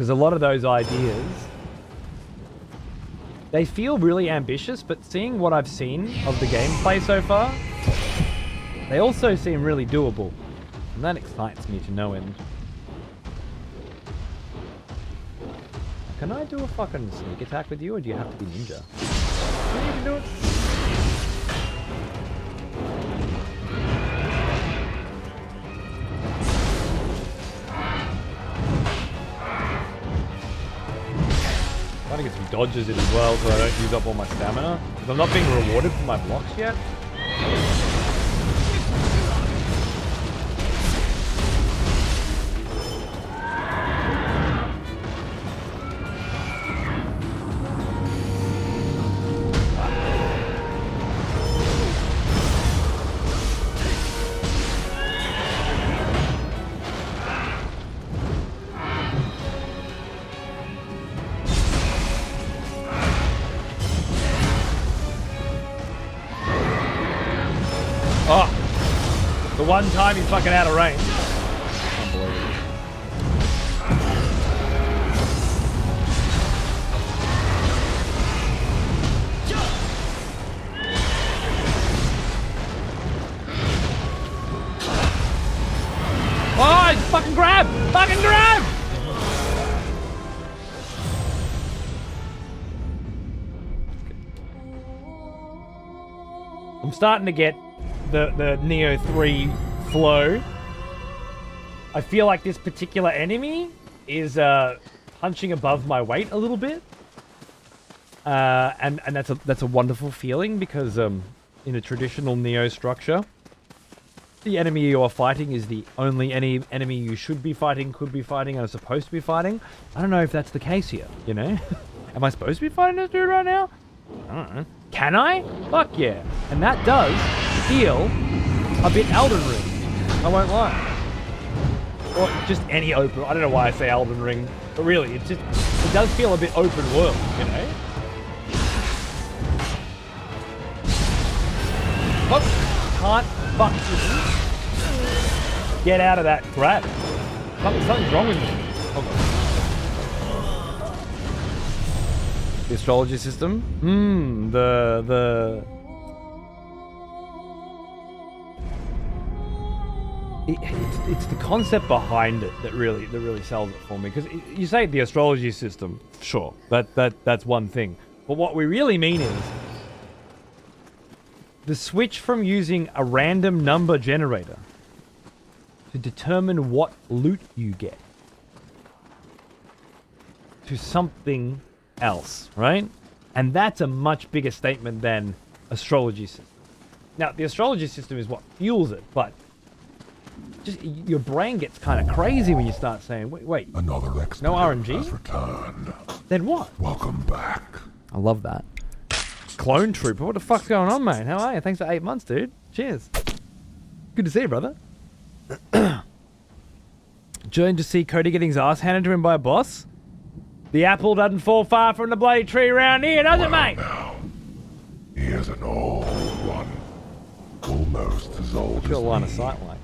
a lot of those ideas, they feel really ambitious, but seeing what I've seen of the gameplay so far, they also seem really doable. And that excites me to no end. Can I do a fucking sneak attack with you, or do you have to be ninja? Yeah, you can do it. Trying to get some dodges in as well so I don't use up all my stamina. Because I'm not being rewarded for my blocks yet. One time he's fucking out of range. Unbelievable. Oh, fucking grab! Fucking grab! I'm starting to get the Nioh 3 flow. I feel like this particular enemy is punching above my weight a little bit, and that's a wonderful feeling because in a traditional Nioh structure, the enemy you are fighting is the only enemy you should be fighting, could be fighting, and are supposed to be fighting. I don't know if that's the case here. You know, am I supposed to be fighting this dude right now? I don't know. Can I? Fuck yeah! And that does feel a bit Elden Ring. I won't lie. Or just any open. I don't know why I say Elden Ring, but really, it does feel a bit open world, you know. Oh, can't fucking get out of that grab. Something's wrong with me. Okay. The astrology system? It's the concept behind it that really sells it for me. Because you say the astrology system, sure, that's one thing. But what we really mean is the switch from using a random number generator to determine what loot you get to something else, right? And that's a much bigger statement than astrology system. Now, the astrology system is what fuels it, but just your brain gets kind of crazy when you start saying, wait, Another no expedition RNG? has returned. Then what? Welcome back. I love that. Clone Trooper, what the fuck's going on, mate? How are you? Thanks for 8 months, dude. Cheers. Good to see you, brother. Joined to see Cody getting his ass handed to him by a boss. The apple doesn't fall far from the bloody tree around here, does it, mate? Now, he is an old one. almost as old Got a as line of me. sight like.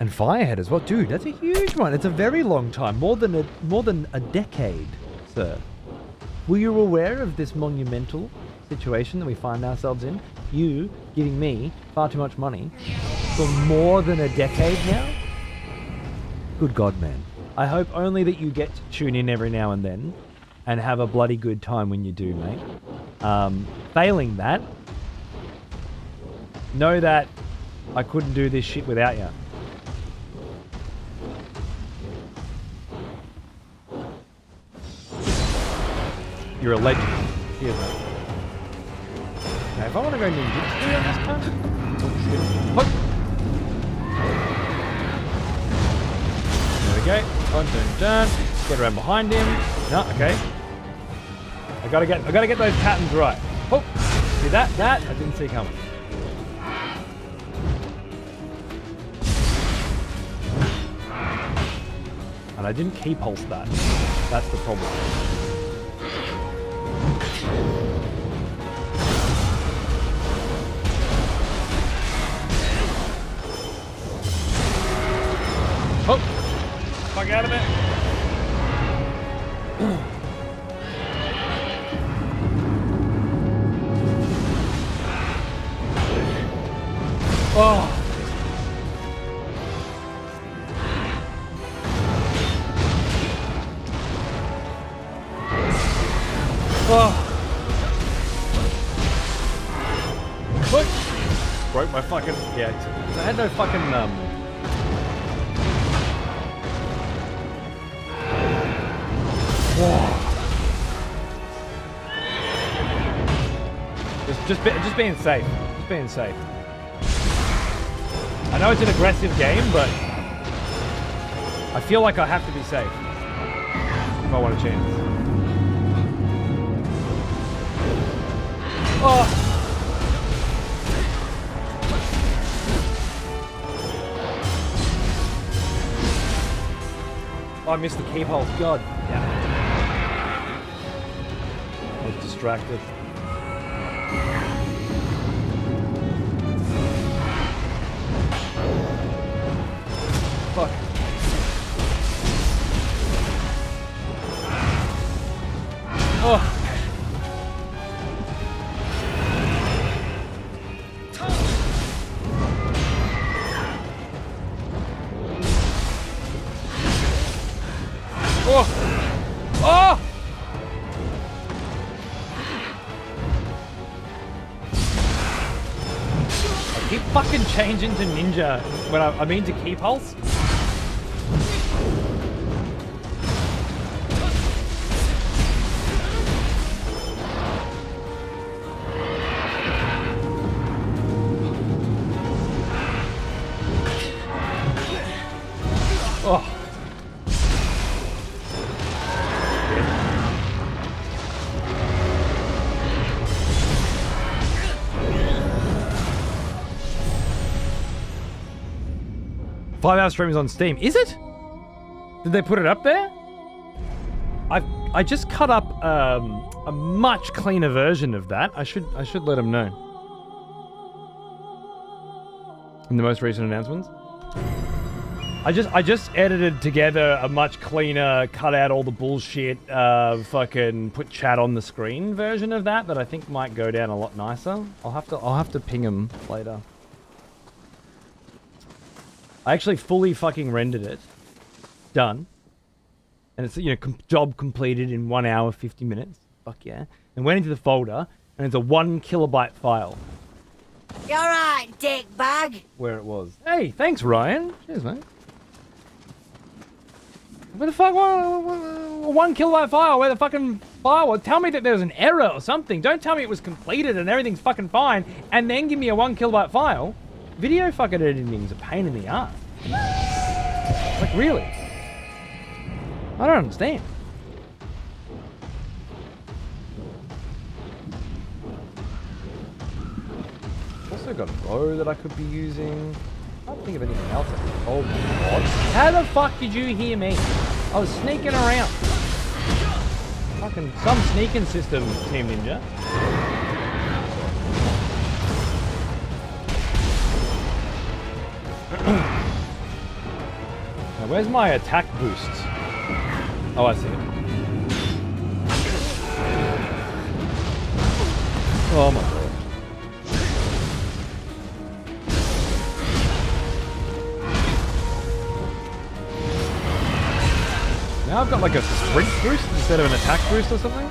And Firehead as well, dude. That's a huge one. It's a very long time, more than a decade, sir. Were you aware of this monumental situation that we find ourselves in? You giving me far too much money for more than a decade now? Good God, man. I hope only that you get to tune in every now and then and have a bloody good time when you do, mate. Failing that, know that I couldn't do this shit without you. You're a legend. Cheers, mate. Now, if I want to go ninjutsu on this time... Oh, shit. Oh. There we go. Dun. Get around behind him. No, okay. I gotta get those patterns right. Oh, see that? That I didn't see coming. And I didn't key pulse that. That's the problem. Oh! Fuck out of it! Oh! Oh! Look! Broke my fucking... Yeah, I had no fucking, Whoa. Just being safe. Just being safe. I know it's an aggressive game, but I feel like I have to be safe if I want a chance. Oh! Oh, I missed the key hole. God damn it. I was distracted. Fuck. Oh. Oh. Oh. I keep fucking changing to ninja when I mean to key pulse. Oh. 5-hour stream is on Steam. Is it? Did they put it up there? I just cut up a much cleaner version of that. I should let them know. In the most recent announcements. I just edited together a much cleaner, cut out all the bullshit, fucking put chat on the screen version of that I think might go down a lot nicer. I'll have to ping them later. I actually fully fucking rendered it. Done. And it's, job completed in 1 hour, 50 minutes. Fuck yeah. And went into the folder, and it's a 1 kilobyte file. You alright, dick bag? Where it was. Hey, thanks, Ryan. Cheers, mate. Where the fuck? 1 kilobyte file? Where the fucking file was? Tell me that there was an error or something. Don't tell me it was completed and everything's fucking fine, and then give me a 1 kilobyte file. Video fucking editing is a pain in the ass. Like, really? I don't understand. Also got a bow that I could be using. I can't think of anything else. Oh my god. How the fuck did you hear me? I was sneaking around. Fucking some sneaking system, Team Ninja. Where's my attack boost? Oh, I see it. Oh my god. Now I've got like a sprint boost instead of an attack boost or something?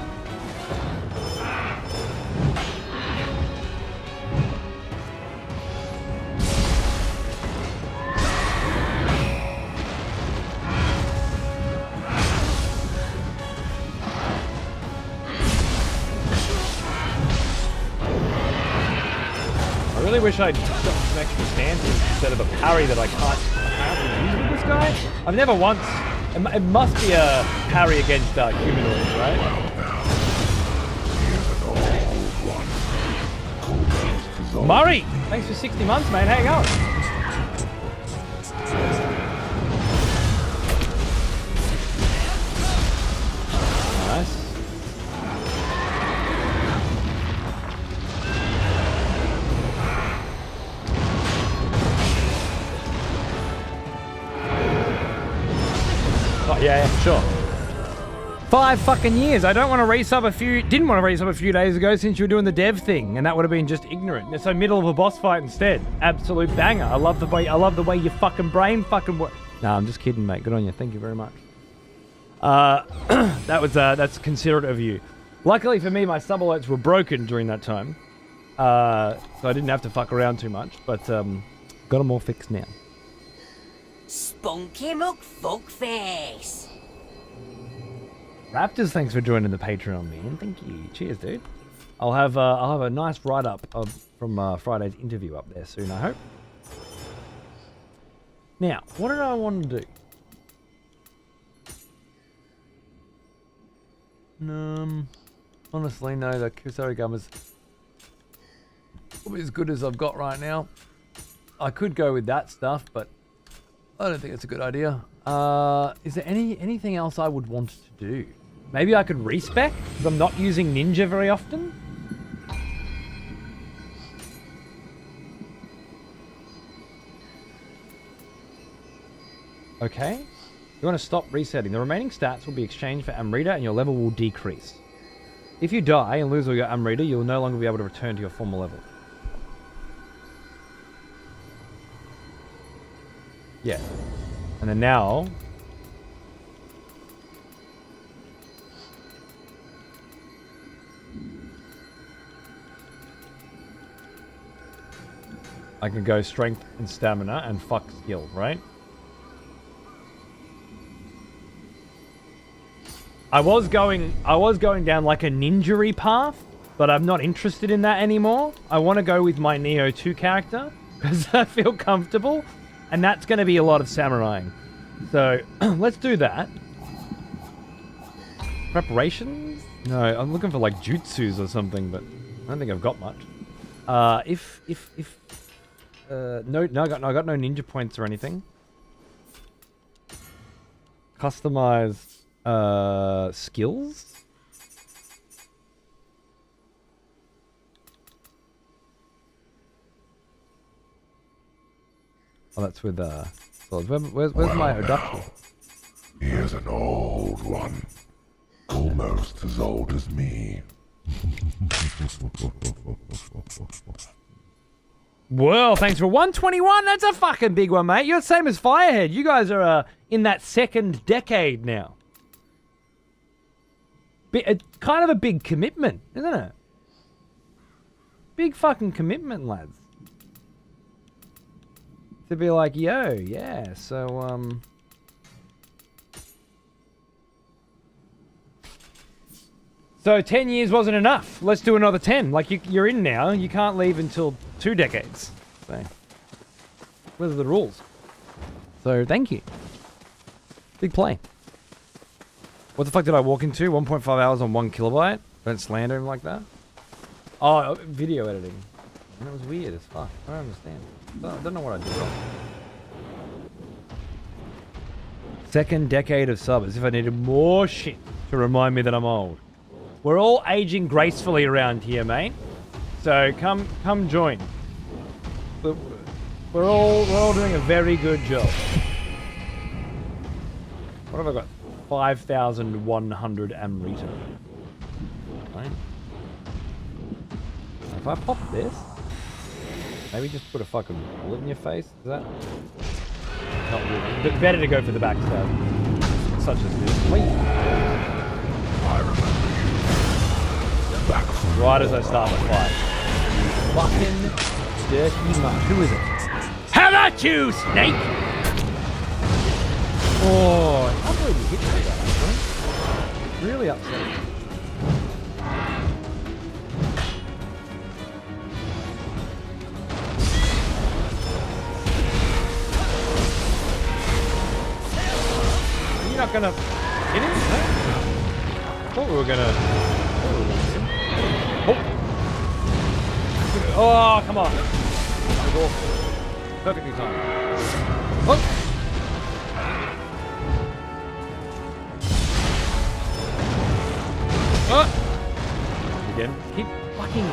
I really wish I'd got some extra stances instead of a parry that I can't use with this guy. I've never once... It must be a parry against humanoids, right? Murray! Thanks for 60 months, mate. How you going? Nice. Oh, yeah, sure. 5 fucking years. I don't want to resub didn't want to resub a few days ago since you were doing the dev thing, and that would have been just ignorant. So middle of a boss fight instead. Absolute banger. I love the way your fucking brain fucking works. No, I'm just kidding, mate. Good on you. Thank you very much. That's considerate of you. Luckily for me, my sub alerts were broken during that time. So I didn't have to fuck around too much, but got them all fixed now. Spunky fuckface. Raptors, thanks for joining the Patreon, man. Thank you. Cheers, dude. I'll have a nice write-up from Friday's interview up there soon, I hope. Now, what did I want to do? Honestly, no, the Kusari gum is probably as good as I've got right now. I could go with that stuff, but I don't think it's a good idea. Is there anything else I would want to do? Maybe I could respec, because I'm not using ninja very often. Okay. You want to stop resetting. The remaining stats will be exchanged for Amrita and your level will decrease. If you die and lose all your Amrita, you'll no longer be able to return to your former level. Yeah. And then now... I can go strength and stamina and fuck skill, right? I was going down like a ninja-y path, but I'm not interested in that anymore. I want to go with my Nioh 2 character because I feel comfortable, and that's going to be a lot of samuraiing. So let's do that. Preparations? No, I'm looking for like jutsus or something, but I don't think I've got much. No, I got no ninja points or anything. Customize skills. Oh, that's with swords. Where's my Odachi? He is an old one. Almost as old as me. Well, thanks for 121. That's a fucking big one, mate. You're the same as Firehead. You guys are in that second decade now. Kind of a big commitment, isn't it? Big fucking commitment, lads. To be like, yo, yeah, so, So 10 years wasn't enough. Let's do another 10. Like, you're in now. You can't leave until 2 decades. So, what are the rules? So, thank you. Big play. What the fuck did I walk into? 1.5 hours on 1 kilobyte? Don't slander him like that. Oh, video editing. That was weird as fuck. I don't understand. I don't know what I did wrong. Second decade of sub, as if I needed more shit to remind me that I'm old. We're all aging gracefully around here, mate. So come join. We're all doing a very good job. What have I got? 5,100 Amrita. Right. If I pop this, maybe just put a fucking bullet in your face. Is that not really? But better to go for the backstab, such as this. Wait. I remember you. Back from Right as I start the fight. Fucking dirty mutt. Who is it? How about you, snake? Oh, I can't believe you hit me with that, actually. Really upsetting. You're not gonna hit him? No? Thought we were gonna hit him. Oh, come on. That was awesome. Perfectly timed. Oh! Again. Keep fucking...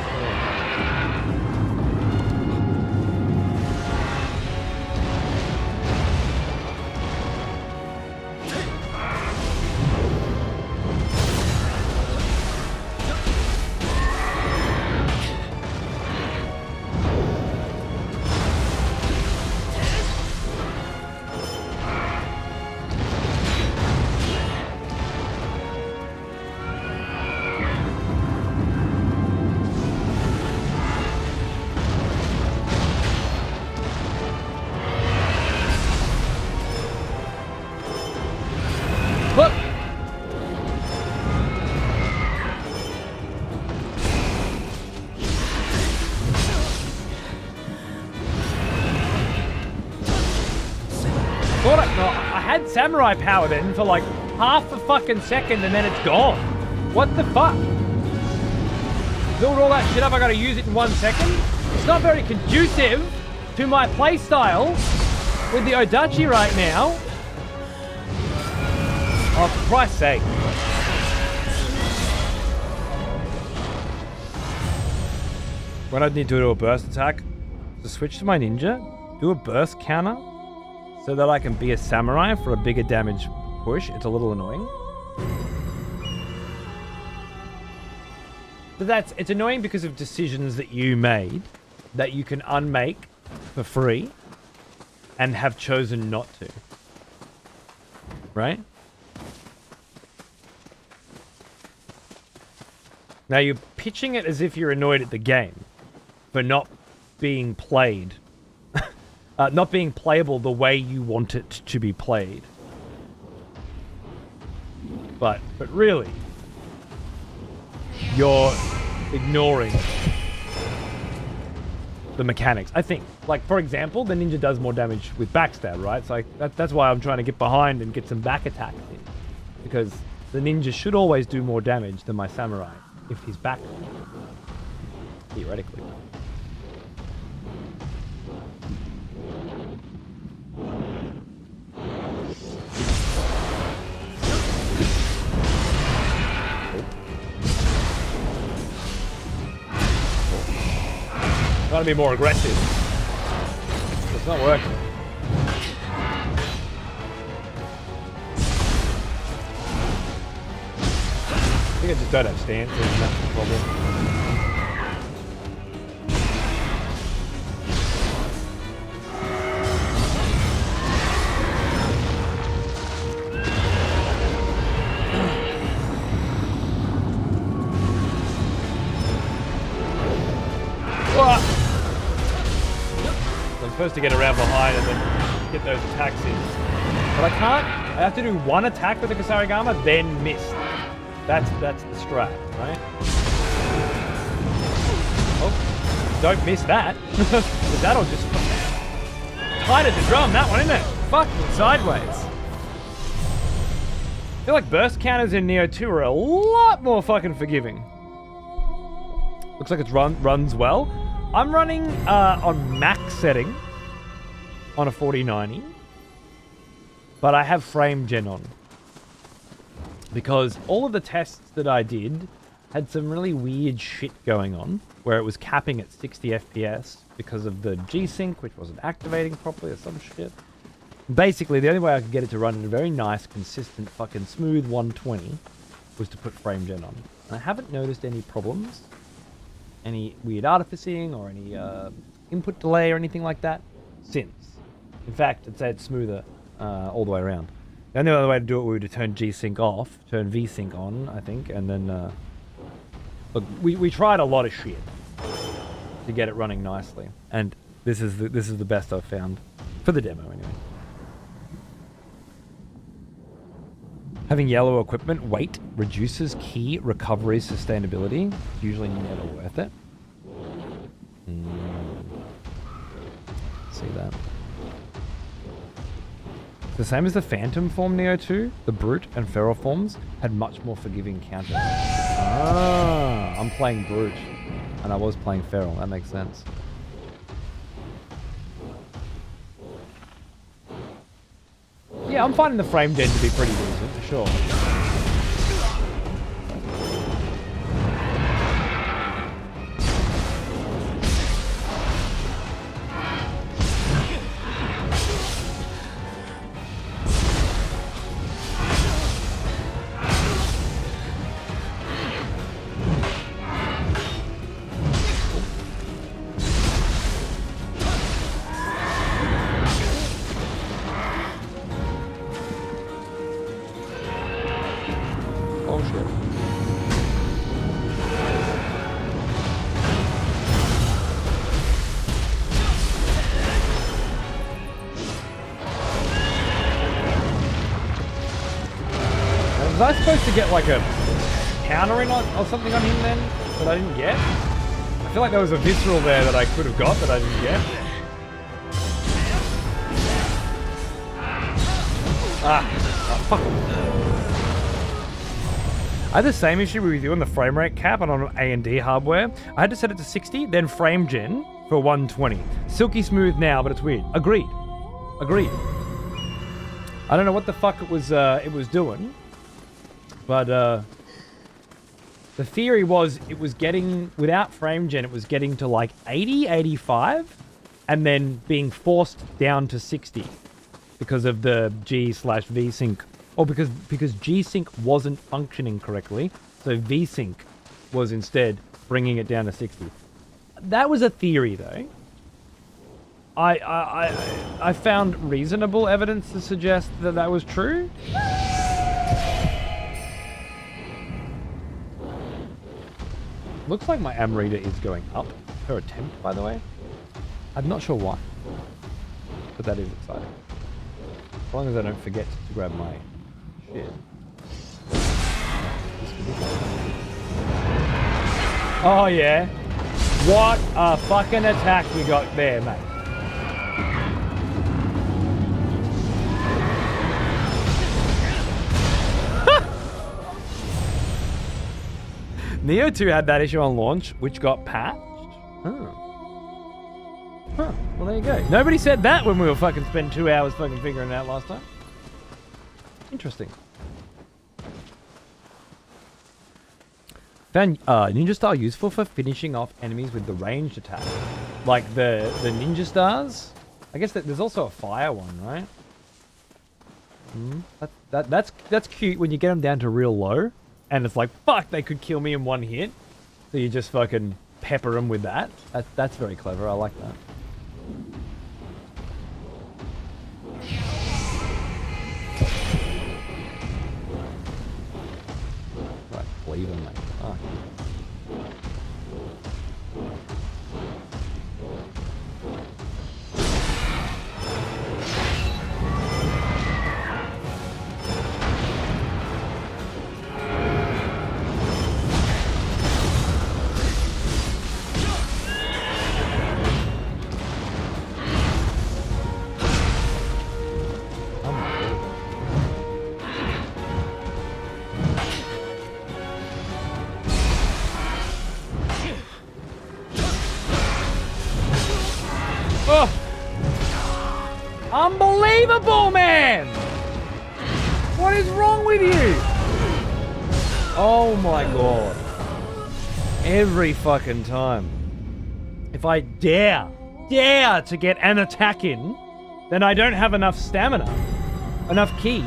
Look! I had samurai power then for like half a fucking second and then it's gone. What the fuck? Build all that shit up, I gotta use it in 1 second? It's not very conducive to my playstyle with the Odachi right now. Oh, for Christ's sake. When I need to do a burst attack, to switch to my ninja, do a burst counter, so that I can be a samurai for a bigger damage push. It's a little annoying. But it's annoying because of decisions that you made that you can unmake for free and have chosen not to. Right? Now you're pitching it as if you're annoyed at the game for not being played. Not being playable the way you want it to be played. But really, you're ignoring the mechanics. I think, like, for example, the ninja does more damage with backstab, right? So that's why I'm trying to get behind and get some back attacks in. Because the ninja should always do more damage than my samurai if he's back. Theoretically. Trying to be more aggressive. It's not working. I think I just don't have stance, and that's the problem. I'm supposed to get around behind and then get those attacks in. But I can't. I have to do one attack with the Kasarigama, then miss. That's the strat, right? Oh, don't miss that. That'll just... Tight as a drum, that one, isn't it? Fucking sideways. I feel like burst counters in Nioh 2 are a lot more fucking forgiving. Looks like it runs well. I'm running on max setting on a 4090, but I have frame gen on because all of the tests that I did had some really weird shit going on where it was capping at 60 FPS because of the G-Sync, which wasn't activating properly or some shit. Basically, the only way I could get it to run at a very nice, consistent, fucking smooth 120 was to put frame gen on. And I haven't noticed any problems, any weird artificing or any input delay or anything like that since. In fact, I'd say it's smoother all the way around. The only other way to do it would be to turn G-Sync off, turn V-Sync on, I think, and then... look, we tried a lot of shit to get it running nicely, and this is the best I've found for the demo anyway. Having yellow equipment weight reduces key recovery sustainability. Usually never worth it. See that. The same as the Phantom form Nioh 2, the Brute and Feral forms had much more forgiving counters. Ah, I'm playing Brute, and I was playing Feral. That makes sense. Yeah, I'm finding the frame gen to be pretty decent, for sure. Was I supposed to get like a countering or something on him then that I didn't get? I feel like there was a visceral there that I could have got that I didn't get. Oh, fuck. I had the same issue with you on the frame rate cap and on A&D hardware. I had to set it to 60, then frame gen for 120. Silky smooth now, but it's weird. Agreed. I don't know what the fuck it was doing. But the theory was it was getting, without frame gen, it was getting to like 80, 85, and then being forced down to 60 because of the G/V sync, or because G sync wasn't functioning correctly, so V sync was instead bringing it down to 60. That was a theory, though. I found reasonable evidence to suggest that that was true. Looks like my am reader is going up per attempt, by the way. I'm not sure why, but that is exciting. As long as I don't forget to grab my shit. Oh yeah. What a fucking attack we got there, mate. Nioh 2 had that issue on launch, which got patched. Huh. Well, there you go. Nobody said that when we were fucking spending 2 hours fucking figuring it out last time. Interesting. Found ninja star useful for finishing off enemies with the ranged attack. Like the ninja stars. I guess that there's also a fire one, right? That's cute when you get them down to real low. And it's like, fuck, they could kill me in one hit. So you just fucking pepper them with that. That's very clever. I like that. Right, leave them, mate. Fuck. Unbelievable, man! What is wrong with you? Oh my god. Every fucking time. If I dare to get an attack in, then I don't have enough stamina, enough ki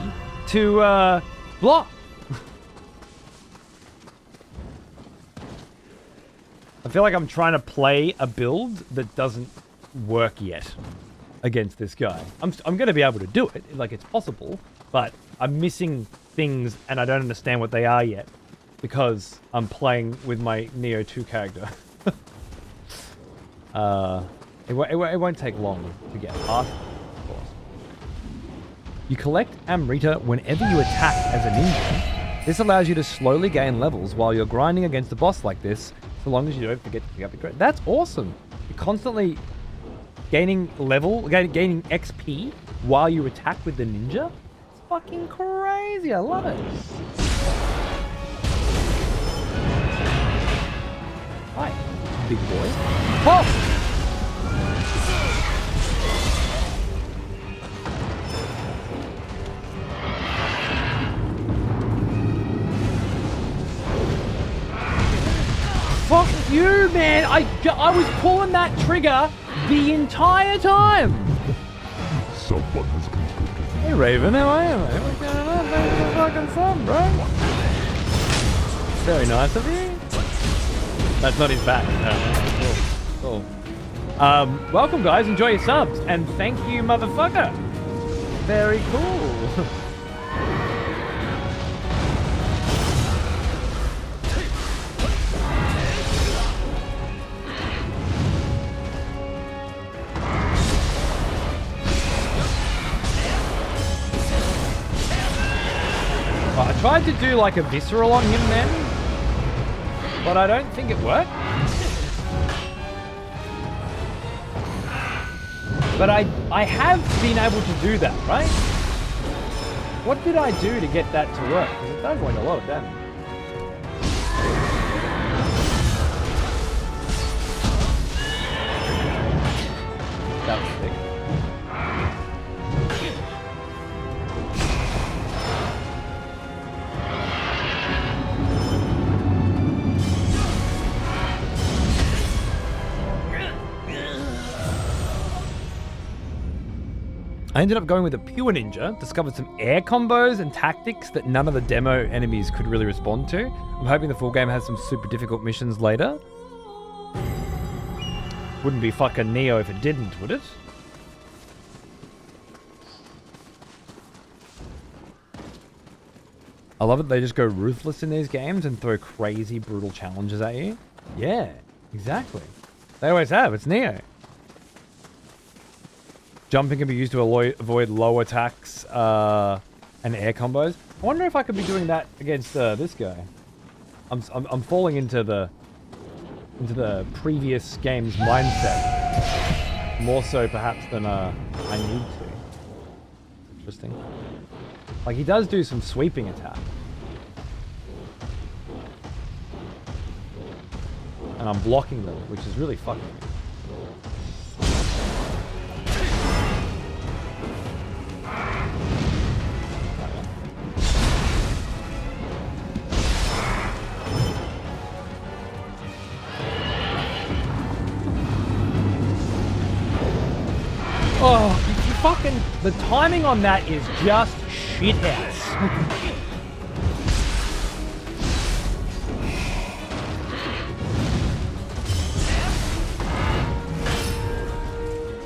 to block. I feel like I'm trying to play a build that doesn't work yet against this guy. I'm going to be able to do it, like it's possible, but I'm missing things and I don't understand what they are yet because I'm playing with my Nioh 2 character. It won't take long to get past, of course. You collect Amrita whenever you attack as a ninja. This allows you to slowly gain levels while you're grinding against a boss like this, so long as you don't forget to pick up the credit. That's awesome. You're constantly gaining gaining XP while you attack with the ninja. It's fucking crazy. I love it. Hi, big boy. Oh! Fuck you, man! I was pulling that trigger the entire time! Someone has conscripted. Hey Raven, how are you, mate? What's going on? Thanks for the fucking sub, bro. Very nice of you. That's not his back. No. Cool. Welcome guys, enjoy your subs. And thank you, motherfucker. Very cool. I tried to do like a visceral on him then, but I don't think it worked. But I have been able to do that, right? What did I do to get that to work? Because it does like a lot of damage. That was sick. I ended up going with a pure ninja, discovered some air combos and tactics that none of the demo enemies could really respond to. I'm hoping the full game has some super difficult missions later. Wouldn't be fucking Nioh if it didn't, would it? I love it they just go ruthless in these games and throw crazy brutal challenges at you. Yeah, exactly. They always have, it's Nioh. Jumping can be used to avoid low attacks and air combos. I wonder if I could be doing that against this guy. I'm falling into the previous game's mindset more so perhaps than I need to. Interesting. Like he does do some sweeping attacks, and I'm blocking them, which is really fucking. Oh, you fucking... The timing on that is just shit house.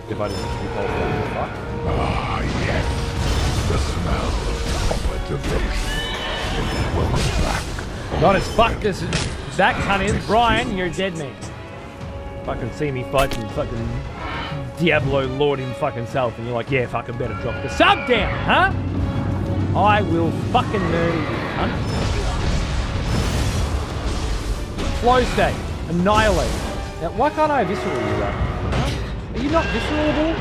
If I didn't recall that, fuck. Ah, yes. The smell of proper devotion. Welcome back. Not as fucked as that cunt is. Brian, you're a dead man. Fucking see me fighting fucking Diablo Lord himself, and you're like, yeah, fucking better drop the sub down, huh? I will fucking murder you, cunt. Flow state, annihilate. Now, why can't I visceral you, right? Huh? Are you not visceralable?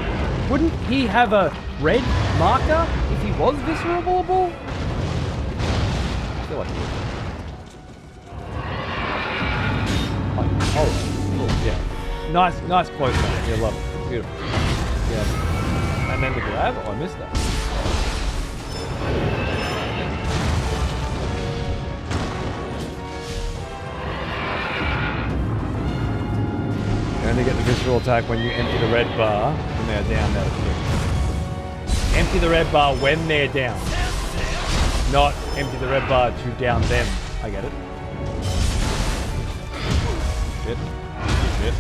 Wouldn't he have a red marker if he was visceralable? I feel like he would. Oh, yeah. Nice close up. Yeah, love it. Beautiful. Yeah. And then the grab? Oh, I missed that. You only get the visceral attack when you empty the red bar, and they're down there. empty the red bar when they're down. Not empty the red bar to down them. I get it. Shit. Shit.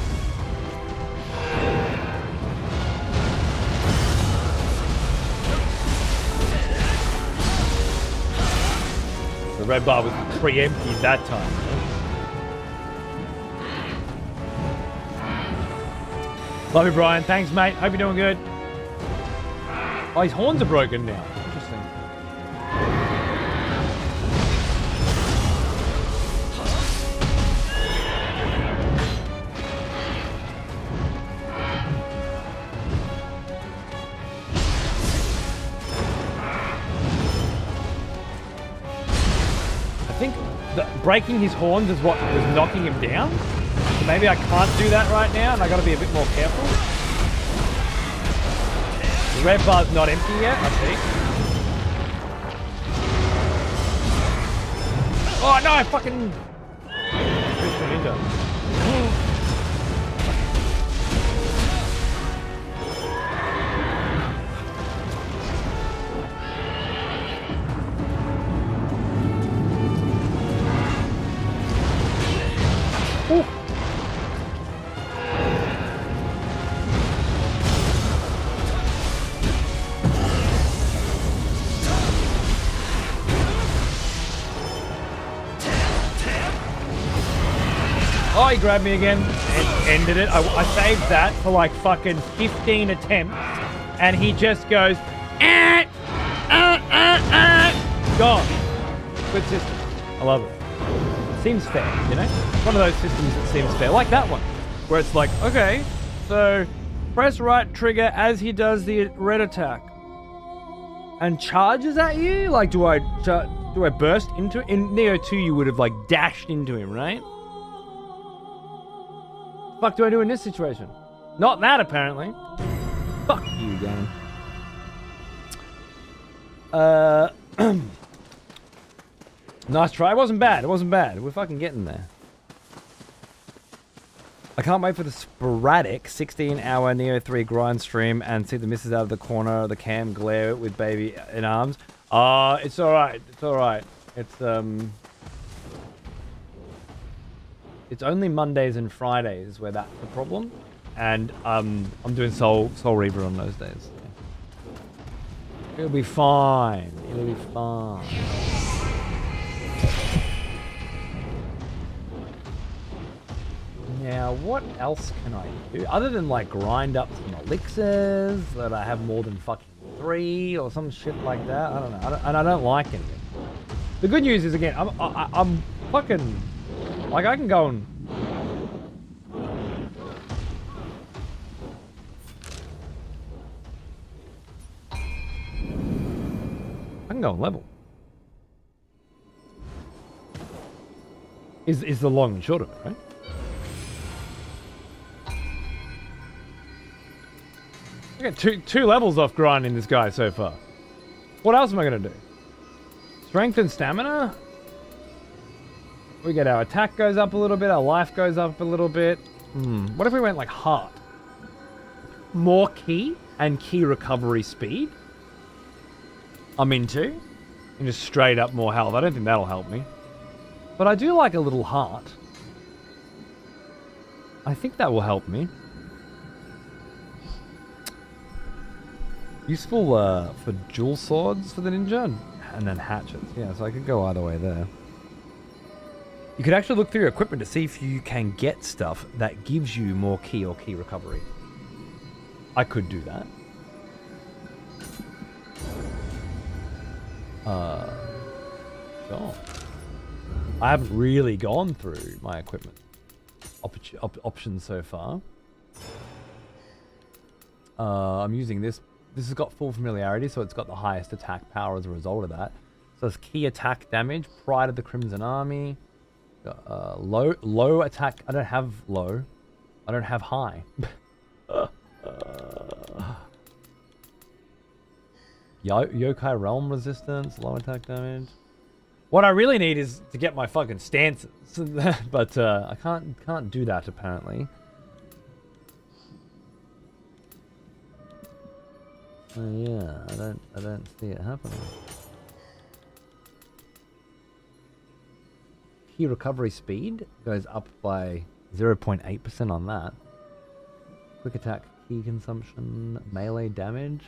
The red bar was pre-emptied that time. Love you, Brian. Thanks, mate. Hope you're doing good. Oh, his horns are broken now. Interesting. I think breaking his horns is what was knocking him down. So maybe I can't do that right now, and I got to be a bit more careful. The red bar's not empty yet, I see. Oh no, I fucking... Crystal Ninja. Ooh. Oh, he grabbed me again and ended it. I saved that for like fucking 15 attempts, and he just goes, gone. Good system. I love it. Seems fair, you know? One of those systems that seems fair, like that one, where it's like, okay, so press right trigger as he does the red attack, and charges at you. Like, do I burst into it? In Nioh 2, you would have like dashed into him, right? Fuck do I do in this situation? Not that, apparently. Fuck you, game. Nice try. It wasn't bad. It wasn't bad. We're fucking getting there. I can't wait for the sporadic 16-hour Nioh 3 grind stream and see the misses out of the corner of the cam glare with baby in arms. It's alright. It's alright. It's only Mondays and Fridays where that's the problem. And I'm doing Soul Reaver on those days. It'll be fine. It'll be fine. Now, what else can I do? Other than, like, grind up some elixirs that I have more than fucking 3 or some shit like that. I don't know. I don't like anything. The good news is, again, I'm fucking... Like, I can go and... I can go and level. Is the long and short of it, right? I got two levels off grinding this guy so far. What else am I going to do? Strength and stamina? We get our attack goes up a little bit, our life goes up a little bit. What if we went like heart? More ki and ki recovery speed? I'm into. And just straight up more health. I don't think that'll help me. But I do like a little heart. I think that will help me. Useful for dual swords for the ninja and then hatchets. Yeah, so I could go either way there. You could actually look through your equipment to see if you can get stuff that gives you more ki or ki recovery. I could do that. Sure. I haven't really gone through my equipment options so far. I'm using this. This has got full familiarity, so it's got the highest attack power as a result of that. So it's key attack damage, Pride of the Crimson Army. Low attack. I don't have low. I don't have high. Yokai Realm resistance, low attack damage. What I really need is to get my fucking stances, but I can't do that apparently. Yeah, I don't see it happening. Key recovery speed goes up by 0.8% on that. Quick attack key consumption, melee damage.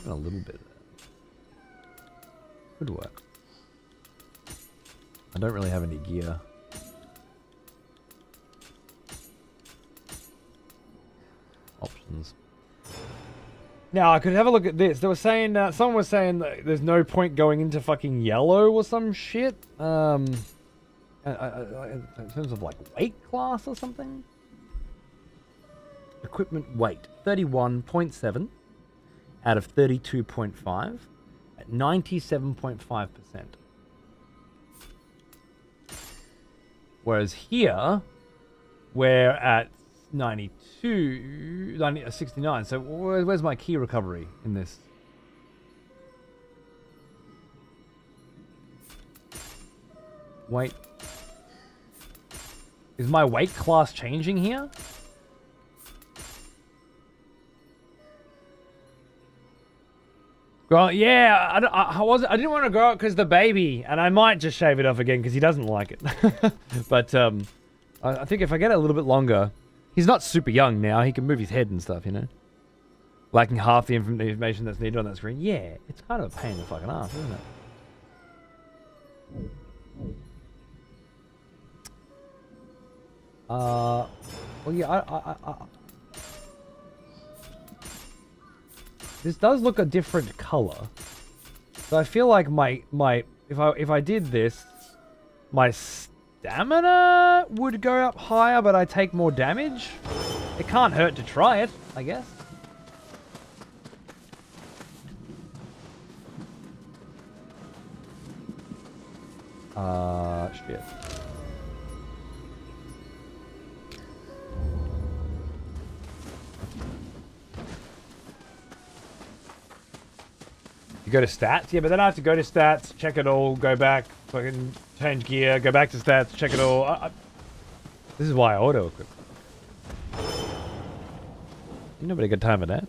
A little bit there. Good work. I don't really have any gear. Options. Now I could have a look at this. They were saying someone was saying that there's no point going into fucking yellow or some shit. In terms of like weight class or something. Equipment weight 31.7 out of 32.5 at 97.5%. Whereas here we're at 69. So where's my key recovery in this? Weight. Is my weight class changing here? Well, yeah, I didn't want to grow it because the baby, and I might just shave it off again because he doesn't like it. But I think if I get it a little bit longer, he's not super young now. He can move his head and stuff, you know. Lacking half the information that's needed on that screen. Yeah, it's kind of a pain in the fucking ass, isn't it? Well, yeah, this does look a different color. So I feel like if I did this, my stamina would go up higher, but I take more damage. It can't hurt to try it, I guess. Shit. You go to stats? Yeah, but then I have to go to stats, check it all, go back, fucking change gear, go back to stats, check it all. This is why I auto-equip. Ain't nobody got time for that.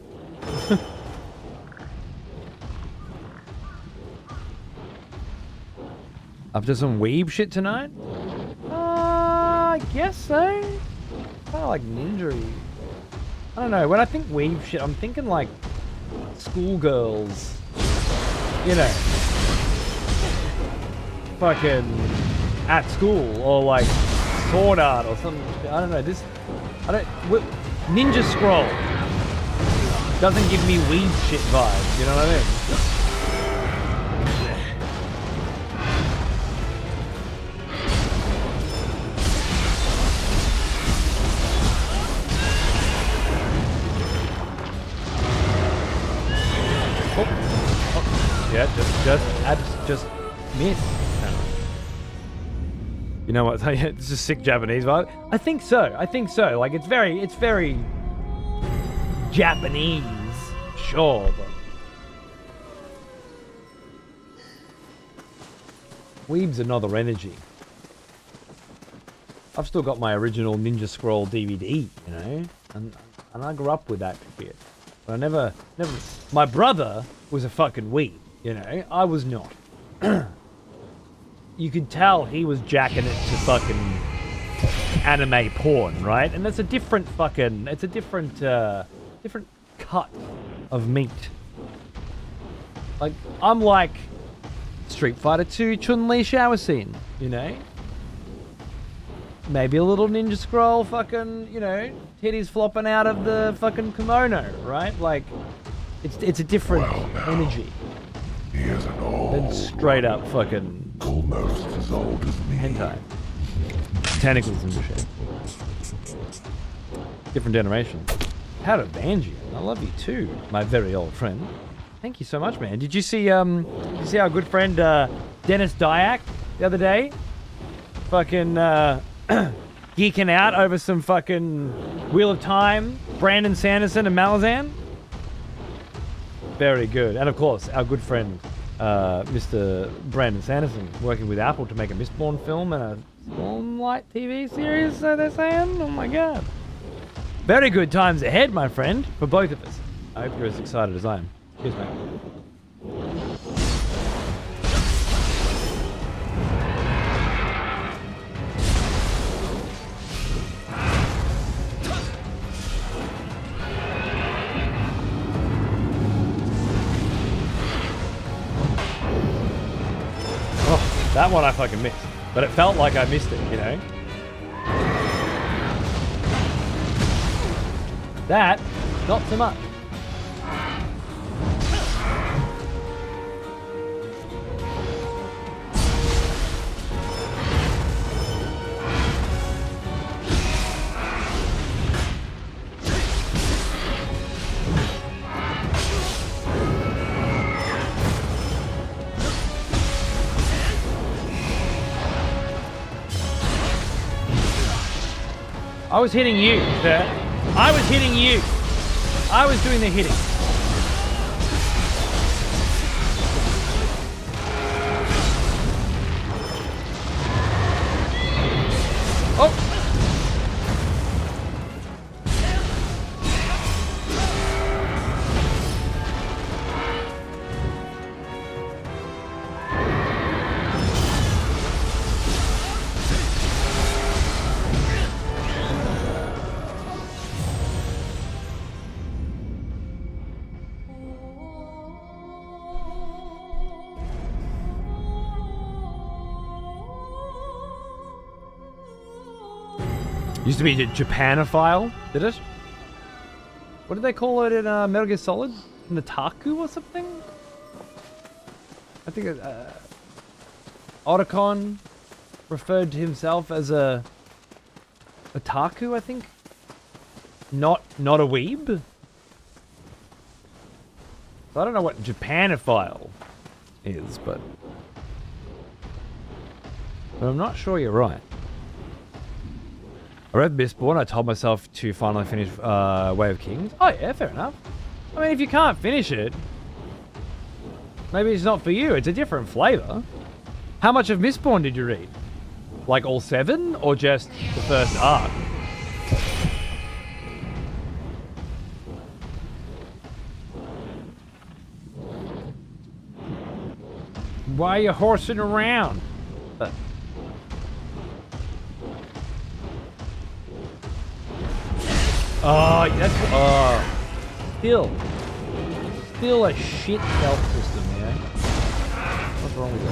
Up to some weeb shit tonight? I guess so. Kind of like ninja-y. I don't know, when I think weeb shit, I'm thinking like schoolgirls. You know, fucking at school or like sword art or something. I don't know. Ninja Scroll doesn't give me weed shit vibes. You know what I mean? Yeah, just miss. You know what? It's just sick Japanese vibe. I think so. Like it's very Japanese, sure, but weeb's another energy. I've still got my original Ninja Scroll DVD, you know, and I grew up with that shit. But I never. My brother was a fucking weeb. You know, I was not. You could tell he was jacking it to fucking anime porn, right? And that's a different fucking... It's a different cut of meat. Like, I'm like Street Fighter 2 Chun-Li shower scene, you know? Maybe a little Ninja Scroll fucking, you know, titties flopping out of the fucking kimono, right? Like, it's a different energy. He is an old Then straight up fucking almost as old as me. hentai. Tentacles and shit. Different generation. How to Banji. I love you too, my very old friend. Thank you so much, man. Did you see our good friend Dennis Dyack the other day? Fucking geeking out over some fucking Wheel of Time, Brandon Sanderson and Malazan? Very good. And of course, our good friend, Mr. Brandon Sanderson, working with Apple to make a Mistborn film and a Stormlight TV series, so they're saying? Oh my god. Very good times ahead, my friend, for both of us. I hope you're as excited as I am. Cheers, mate. Oh, that one I fucking missed. But it felt like I missed it, you know? That, not so much. I was hitting you, sir. I was hitting you. I was doing the hitting. Oh! Used to be a Japanophile, did it? What did they call it in Metal Gear Solid? Nataku or something? I think Otacon referred to himself as a otaku, I think? Not a weeb? So I don't know what Japanophile is, but I'm not sure you're right. I read Mistborn. I told myself to finally finish Way of Kings. Oh yeah, fair enough. I mean, if you can't finish it, maybe it's not for you. It's a different flavor. How much of Mistborn did you read? Like all 7 or just the first arc? Why are you horsing around? Oh, that's still a shit health system, yeah. What's wrong with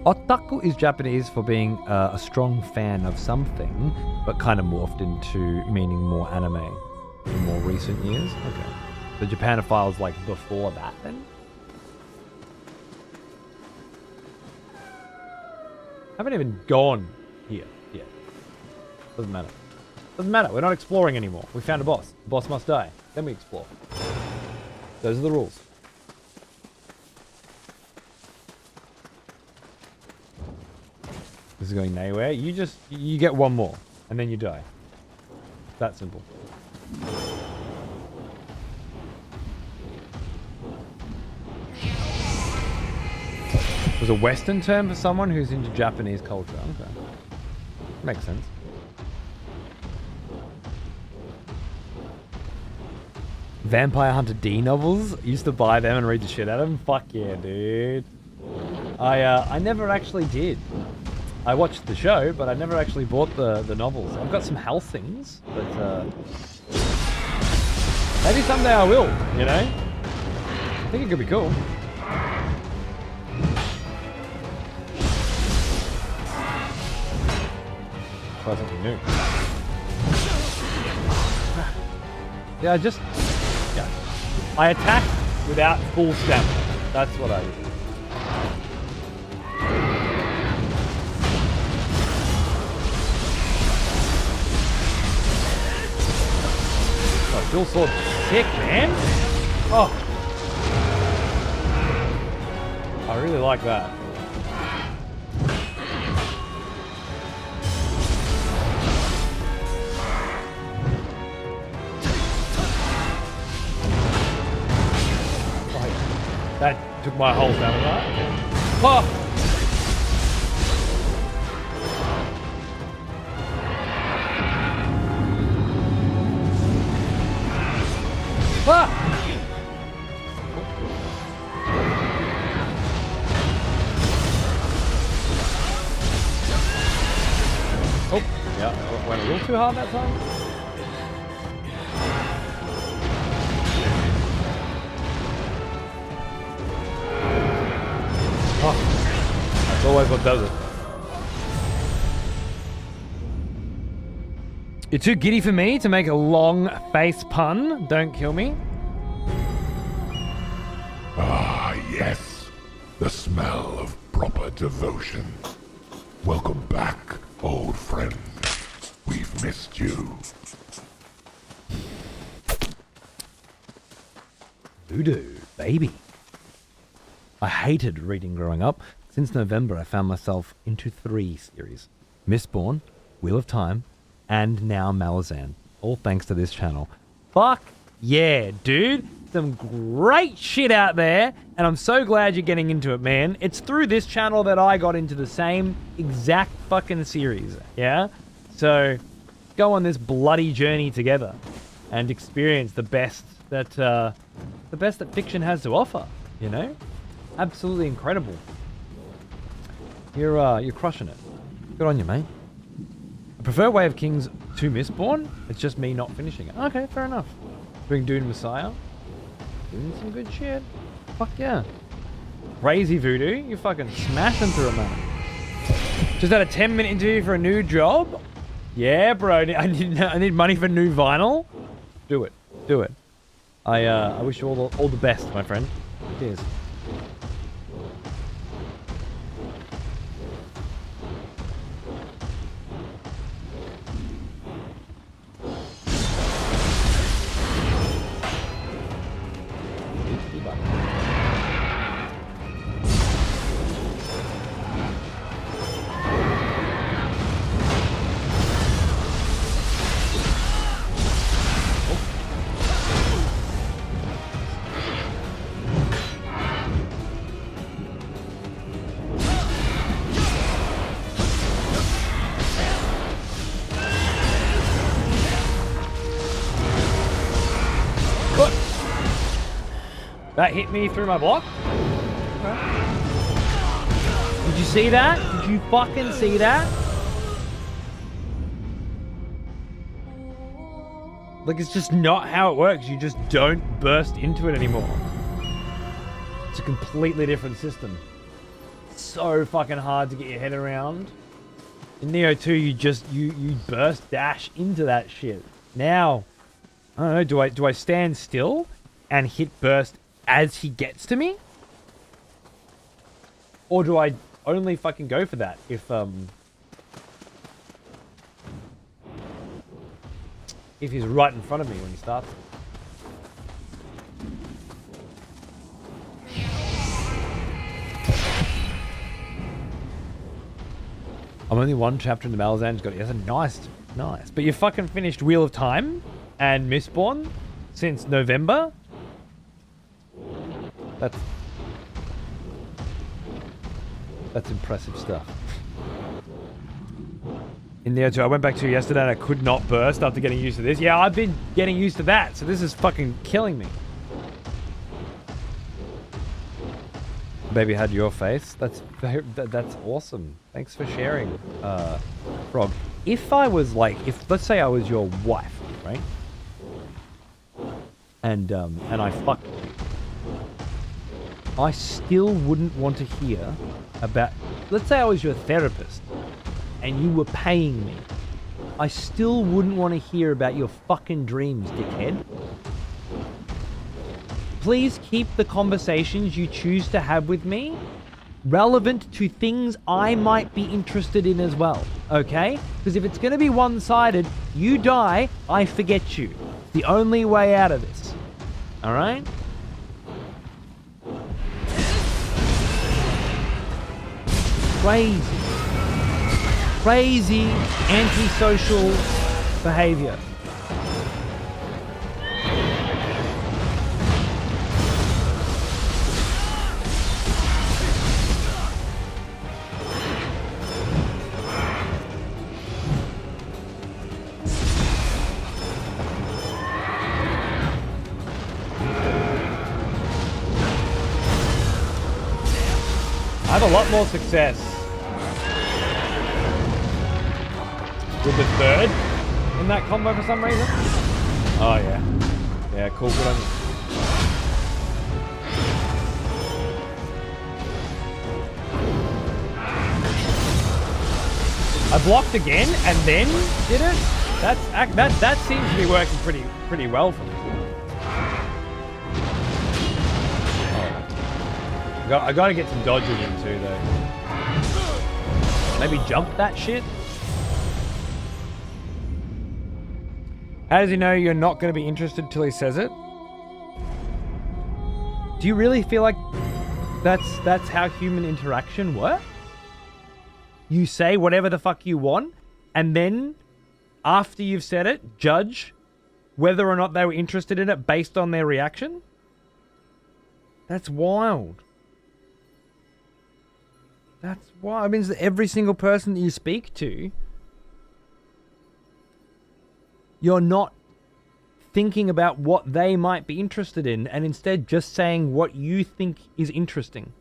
that? Otaku is Japanese for being a strong fan of something, but kind of morphed into meaning more anime in more recent years. Okay, the Japanophile's like before that then. I haven't even gone here yet. Doesn't matter. Doesn't matter. We're not exploring anymore. We found a boss. The boss must die. Then we explore. Those are the rules. This is going nowhere. You get one more, and then you die. That simple. Was a Western term for someone who's into Japanese culture. Okay. Makes sense. Vampire Hunter D novels. Used to buy them and read the shit out of them. Fuck yeah, dude. I never actually did. I watched the show, but I never actually bought the novels. I've got some Helsings, but maybe someday I will, you know? I think it could be cool. Try something new. Yeah, I attack without full stamina. That's what I do. Oh, dual sword sick, man. Oh. I really like that. That took my whole stamina. Oh! Ah! Oh, yeah, I went a little too hard that time. Oh, that's always what does it. You're too giddy for me to make a long face pun. Don't kill me. Ah, yes. The smell of proper devotion. Welcome back, old friend. We've missed you. Voodoo, baby. I hated reading growing up. Since November, I found myself into 3 series. Mistborn, Wheel of Time, and now Malazan. All thanks to this channel. Fuck yeah, dude. Some great shit out there, and I'm so glad you're getting into it, man. It's through this channel that I got into the same exact fucking series, yeah? So, go on this bloody journey together and experience the best that fiction has to offer, you know? Absolutely incredible. You're crushing it. Good on you, mate. I prefer Way of Kings to Mistborn. It's just me not finishing it. Okay, fair enough. Doing Dune Messiah. Doing some good shit. Fuck yeah. Crazy Voodoo. You fucking smashing through it, man. Just had a 10-minute interview for a new job. Yeah, bro. I need money for new vinyl. Do it. Do it. I wish you all the best, my friend. Cheers. That hit me through my block. Okay. Did you see that? Did you fucking see that? Like, it's just not how it works. You just don't burst into it anymore. It's a completely different system. So fucking hard to get your head around. In Nioh 2, you burst dash into that shit. Now, I don't know, do I stand still and hit burst as he gets to me? Or do I only fucking go for that if he's right in front of me when he starts? I'm only 1 chapter in the Malazan's got it. That's a nice. But you fucking finished Wheel of Time and Mistborn since November? That's impressive stuff. In there too, I went back to yesterday and I could not burst after getting used to this. Yeah, I've been getting used to that, so this is fucking killing me. Baby had your face. That's awesome. Thanks for sharing, Frog. If I was like, let's say I was your wife, right? And I fucked you. I still wouldn't want to hear about... Let's say I was your therapist and you were paying me. I still wouldn't want to hear about your fucking dreams, dickhead. Please keep the conversations you choose to have with me relevant to things I might be interested in as well, okay? Because if it's going to be one-sided, you die, I forget you. It's the only way out of this. All right? Crazy antisocial behavior. I have a lot more success with the third in that combo for some reason. Oh yeah. Yeah, cool, good on you. I blocked again and then did it. That seems to be working pretty well for me. Oh. I gotta get some dodges in too though. Maybe jump that shit. How does he know you're not going to be interested till he says it? Do you really feel like that's how human interaction works? You say whatever the fuck you want, and then after you've said it, judge whether or not they were interested in it based on their reaction? That's wild. That's wild. It means that every single person that you speak to, you're not thinking about what they might be interested in, and instead just saying what you think is interesting.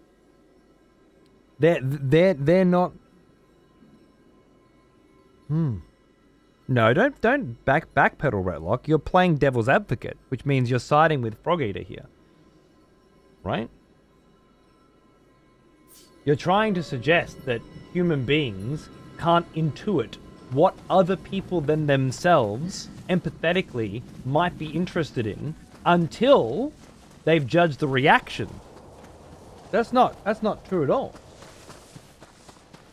They're not. No, don't backpedal, Retlock. You're playing devil's advocate, which means you're siding with Frog Eater here, right? You're trying to suggest that human beings can't intuit what other people than themselves empathetically might be interested in until they've judged the reaction. That's not true at all.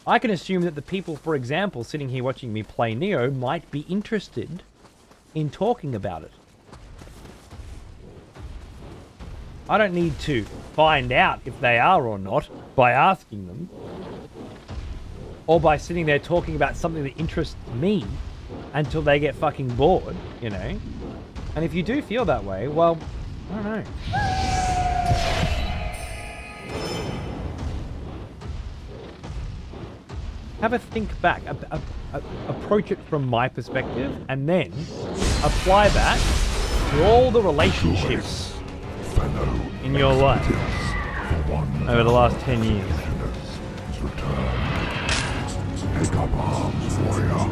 I can assume that the people, for example, sitting here watching me play Nioh might be interested in talking about it. I don't need to find out if they are or not by asking them, or by sitting there talking about something that interests me until they get fucking bored, you know? And if you do feel that way, well, I don't know. Have a think back, approach it from my perspective, and then apply that to all the relationships in your life over the last 10 years. Pick up arms, warrior.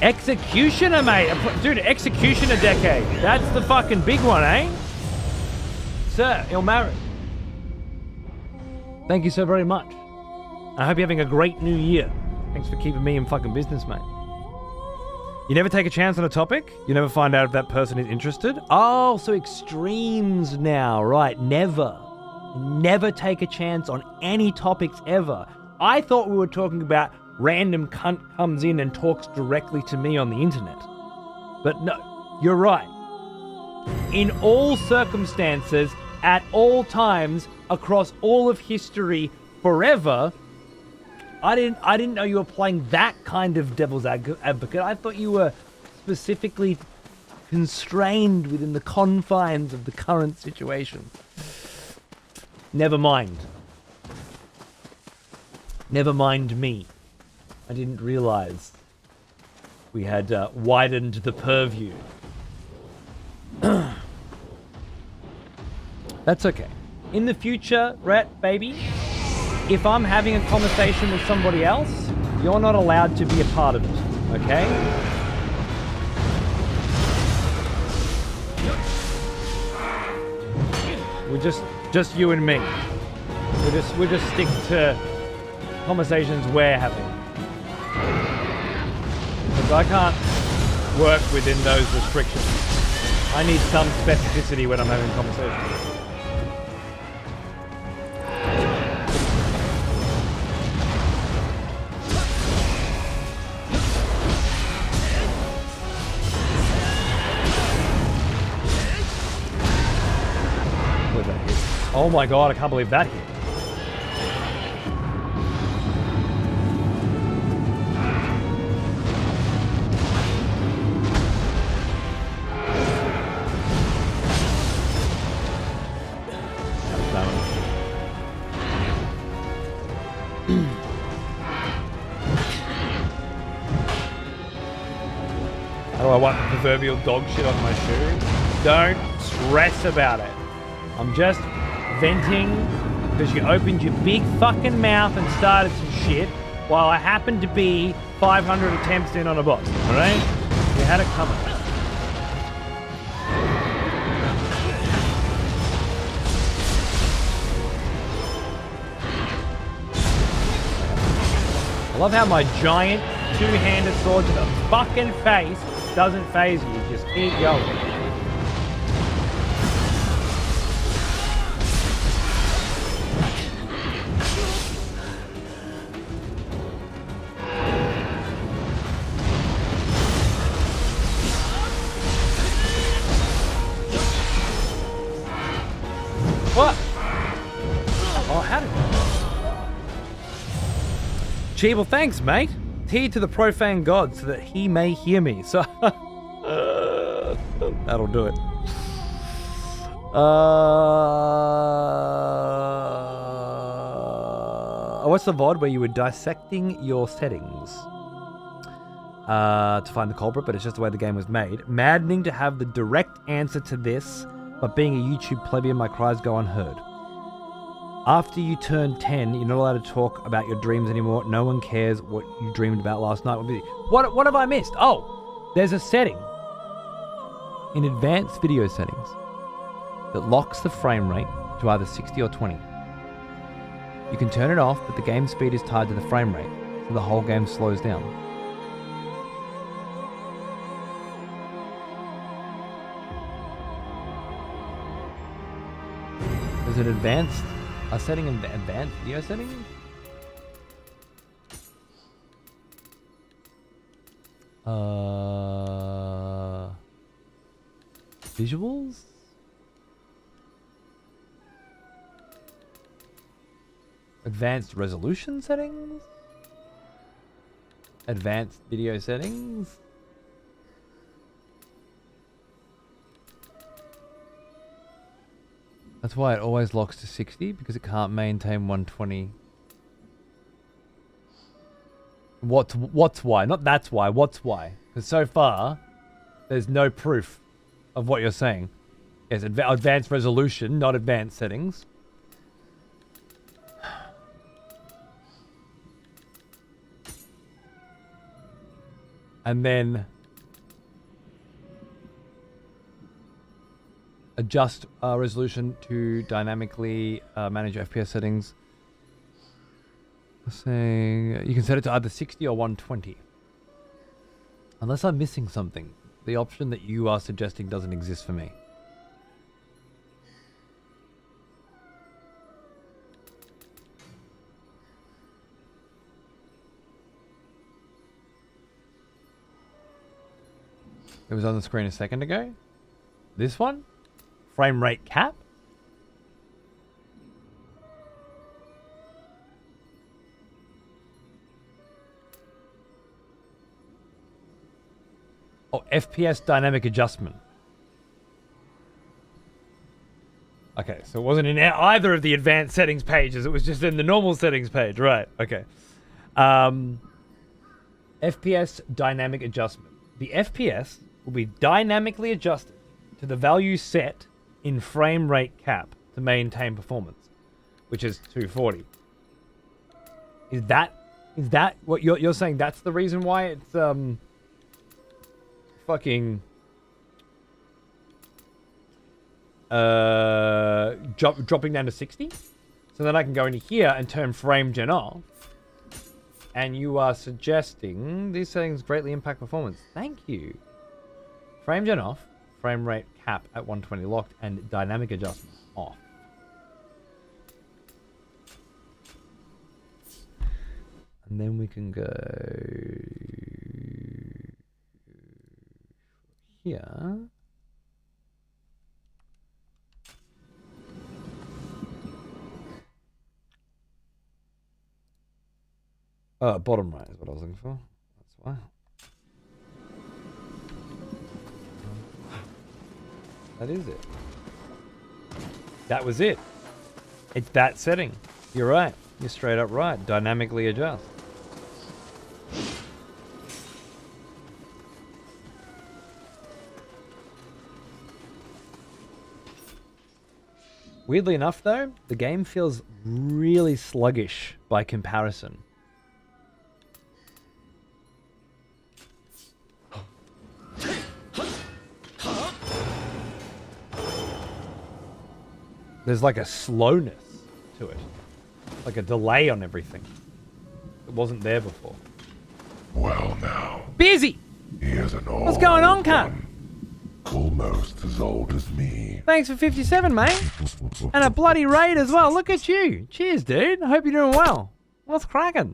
Executioner, mate. Dude, Executioner decade. That's the fucking big one, eh? Sir, Ilmarin. Thank you so very much. I hope you're having a great new year. Thanks for keeping me in fucking business, mate. You never take a chance on a topic? You never find out if that person is interested? Oh, so extremes now, right? Never. Never take a chance on any topics ever. I thought we were talking about random cunt comes in and talks directly to me on the internet. But no, you're right. In all circumstances, at all times, across all of history, forever, I didn't know you were playing that kind of devil's advocate. I thought you were specifically constrained within the confines of the current situation. Never mind. Never mind me. I didn't realize we had widened the purview. That's okay. In the future, Rat, baby, if I'm having a conversation with somebody else, you're not allowed to be a part of it, okay? We're just you and me. We'll just stick to conversations we're having. Because I can't work within those restrictions. I need some specificity when I'm having conversations. Oh my god, I can't believe that hit. How do I wipe the proverbial dog shit off my shoe? Don't stress about it. I'm just venting because you opened your big fucking mouth and started some shit while I happened to be 500 attempts in on a boss, alright? You had it coming. I love how my giant two-handed sword to the fucking face doesn't phase you. You just keep going. What? Oh, how did Cheeble, thanks, mate. Tear to the profane god so that he may hear me. So that'll do it. What's the VOD where you were dissecting your settings to find the culprit, but it's just the way the game was made. Maddening to have the direct answer to this, but being a YouTube plebeian, my cries go unheard. After you turn 10, you're not allowed to talk about your dreams anymore. No one cares what you dreamed about last night. What have I missed? Oh, there's a setting in advanced video settings that locks the frame rate to either 60 or 20. You can turn it off, but the game speed is tied to the frame rate, so the whole game slows down. There's an advanced... A setting in advanced video settings? Visuals? Advanced resolution settings? Advanced video settings? That's why it always locks to 60, because it can't maintain 120. What's why? Not that's why, what's why? Because so far, there's no proof of what you're saying. Yes, advanced resolution, not advanced settings. And then adjust resolution to dynamically manage your FPS settings. Saying you can set it to either 60 or 120. Unless I'm missing something, the option that you are suggesting doesn't exist for me. It was on the screen a second ago. This one? Frame rate cap? Oh, FPS dynamic adjustment. Okay, so it wasn't in either of the advanced settings pages. It was just in the normal settings page. Right, okay. FPS dynamic adjustment. The FPS will be dynamically adjusted to the value set in frame rate cap to maintain performance, which is 240. Is that what you're saying? That's the reason why it's fucking dropping down to 60? So then I can go into here and turn frame gen off. And you are suggesting these settings greatly impact performance. Thank you. Frame gen off, frame rate cap at 120 locked, and dynamic adjustment off. And then we can go here. Bottom right is what I was looking for. That's why. That is it. That was it. It's that setting. You're right. You're straight up right. Dynamically adjust. Weirdly enough, though, the game feels really sluggish by comparison. There's like a slowness to it. Like a delay on everything. It wasn't there before. Well now, Busy! here's an old What's going on, cunt? one. Almost as old as me. Thanks for 57, mate. And a bloody raid as well. Look at you. Cheers, dude. I hope you're doing well. What's cracking?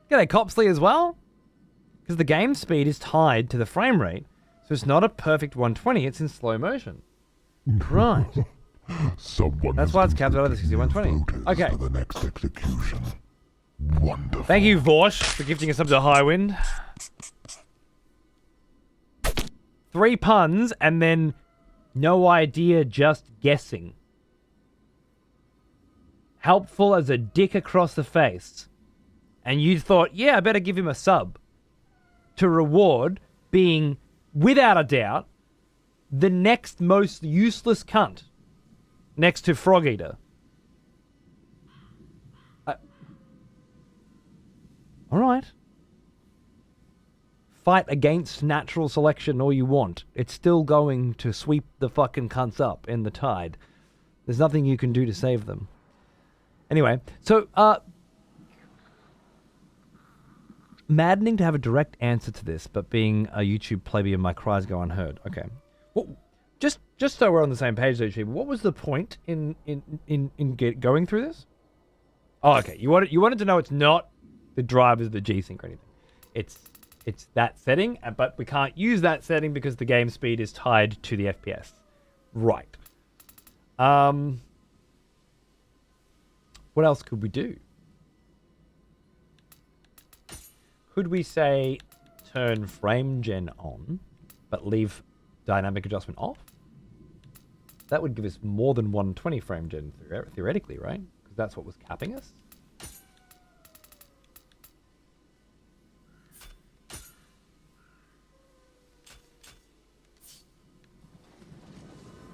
G'day, Copsley as well. Because the game speed is tied to the frame rate. So it's not a perfect 120, it's in slow motion. Right. Someone That's has why it's capped out at the 60, convened 120. voters Okay. for the next execution. Wonderful. Thank you, Vorsh, for gifting us up to Highwind. 3 puns and then no idea, just guessing. Helpful as a dick across the face. And you thought, yeah, I better give him a sub. To reward being, without a doubt, the next most useless cunt. Next to Frog Eater. Alright. Fight against natural selection all you want. It's still going to sweep the fucking cunts up in the tide. There's nothing you can do to save them. Anyway, so, maddening to have a direct answer to this, but being a YouTube plebeian, my cries go unheard. Okay. Well, just so we're on the same page, though, Chief, what was the point in going through this? Oh, okay. You wanted to know it's not the drivers of the G-Sync or anything. It's that setting, but we can't use that setting because the game speed is tied to the FPS. Right. What else could we do? Could we say turn frame gen on, but leave dynamic adjustment off? That would give us more than 120 frame gen theoretically, right? Because that's what was capping us.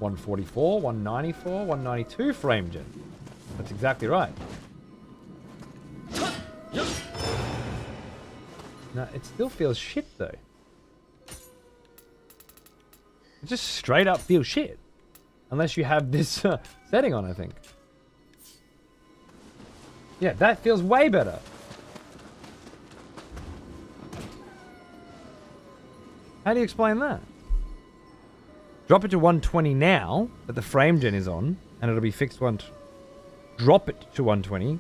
$144, $194, $192 frame gen. That's exactly right. No, it still feels shit though. It just straight up feels shit. Unless you have this setting on, I think. Yeah, that feels way better. How do you explain that? Drop it to 120 now that the frame gen is on, and it'll be fixed once. Drop it to 120.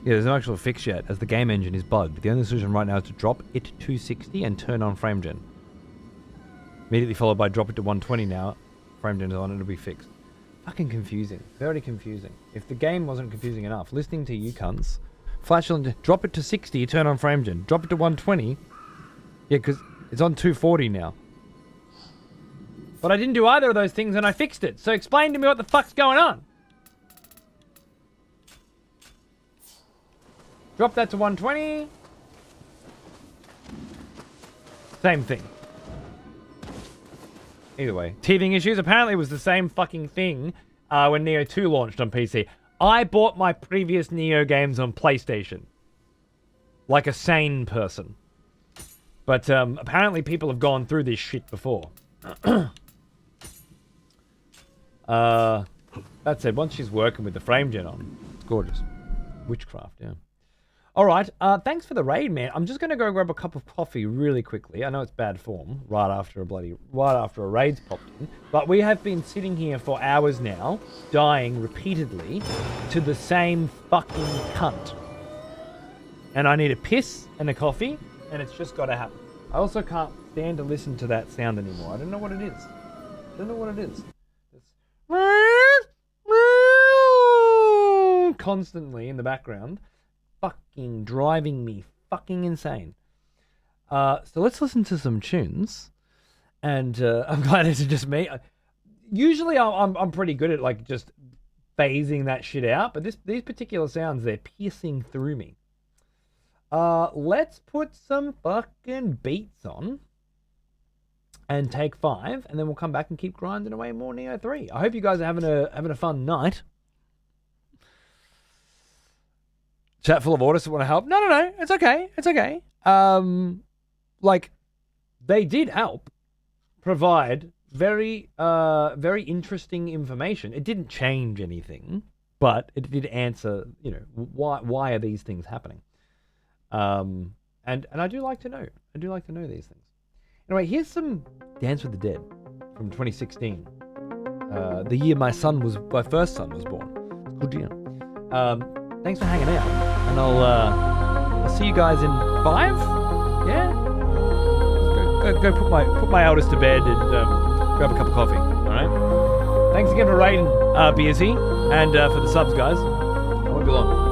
Yeah, there's no actual fix yet, as the game engine is bugged. The only solution right now is to drop it to 60 and turn on frame gen. Immediately followed by drop it to 120 now. Frame gen is on, it'll be fixed. Fucking confusing. Very confusing. If the game wasn't confusing enough, listening to you cunts, flash on, drop it to 60, turn on frame gen. Drop it to 120. Yeah, because it's on 240 now. But I didn't do either of those things and I fixed it. So explain to me what the fuck's going on. Drop that to 120. Same thing. Either way. Teething issues. Apparently it was the same fucking thing when Nioh 2 launched on PC. I bought my previous Nioh games on PlayStation. Like a sane person. But apparently people have gone through this shit before. That said, once she's working with the frame gen on, it's gorgeous. Witchcraft, yeah. Alright, thanks for the raid, man. I'm just going to go grab a cup of coffee really quickly. I know it's bad form, right after a raid's popped in. But we have been sitting here for hours now, dying repeatedly to the same fucking cunt. And I need a piss and a coffee, and it's just got to happen. I also can't stand to listen to that sound anymore. I don't know what it is. I don't know what it is. It's constantly in the background. Fucking driving me fucking insane. So let's listen to some tunes. And I'm glad it's just me. Usually I'm pretty good at like just phasing that shit out. But these particular sounds, they're piercing through me. Let's put some fucking beats on. and take 5, and then we'll come back and keep grinding away more Nioh 3. I hope you guys are having a fun night. Chat full of orders that want to help. No. It's okay. It's okay. Like, they did help provide very interesting information. It didn't change anything, but it did answer, why are these things happening? And I do like to know. I do like to know these things. Anyway, here's some Dance with the Dead from 2016. The year my first son was born. Good year. Thanks for hanging out, and I'll see you guys in 5. Yeah. Go put my eldest to bed and grab a cup of coffee. All right. Thanks again for raiding, BSE, and for the subs, guys. I won't be long.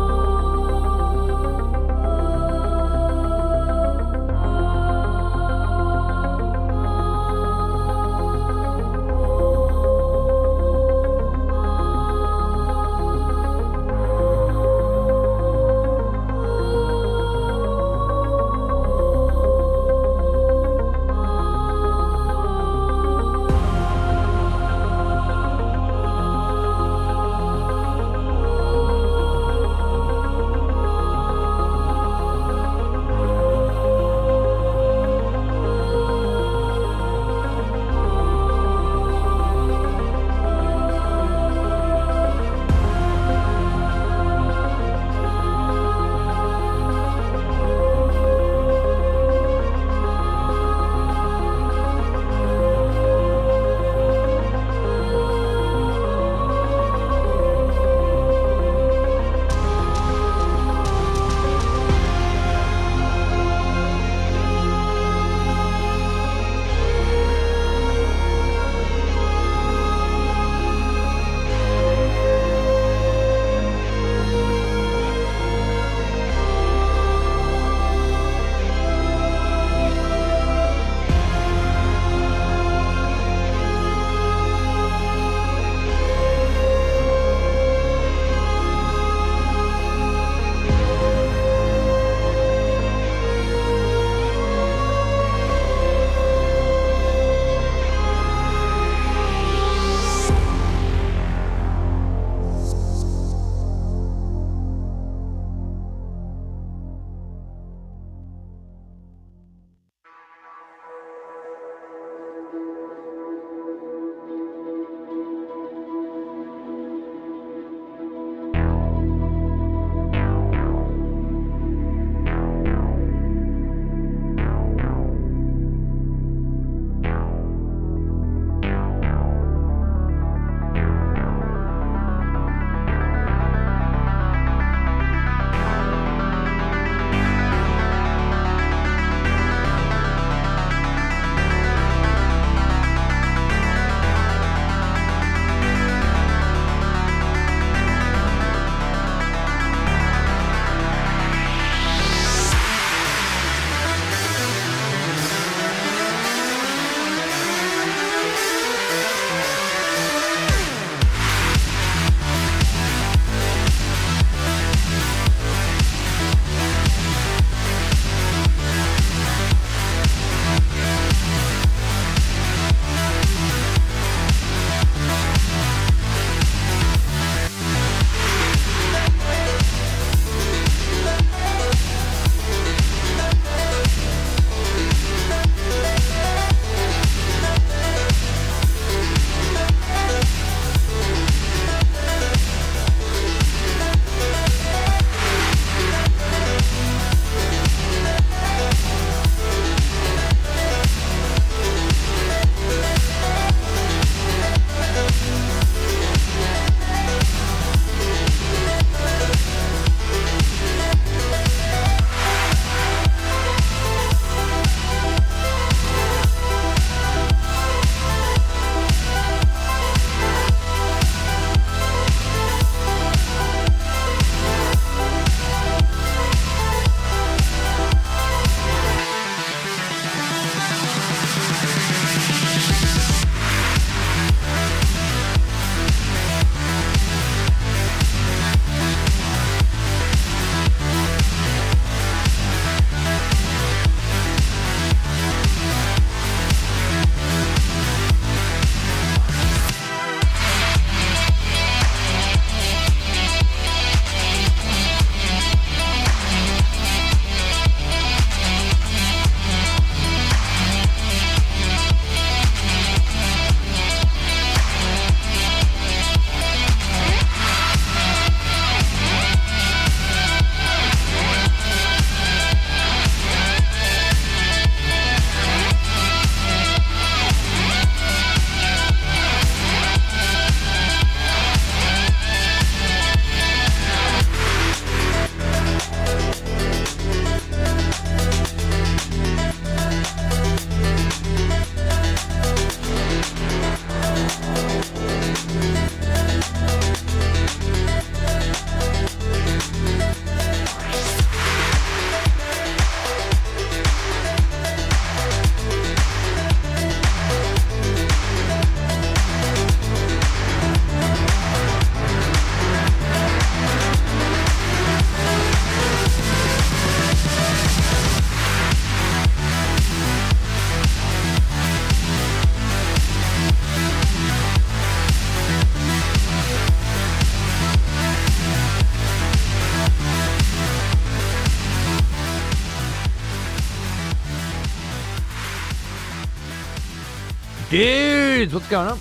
Dudes, what's going on?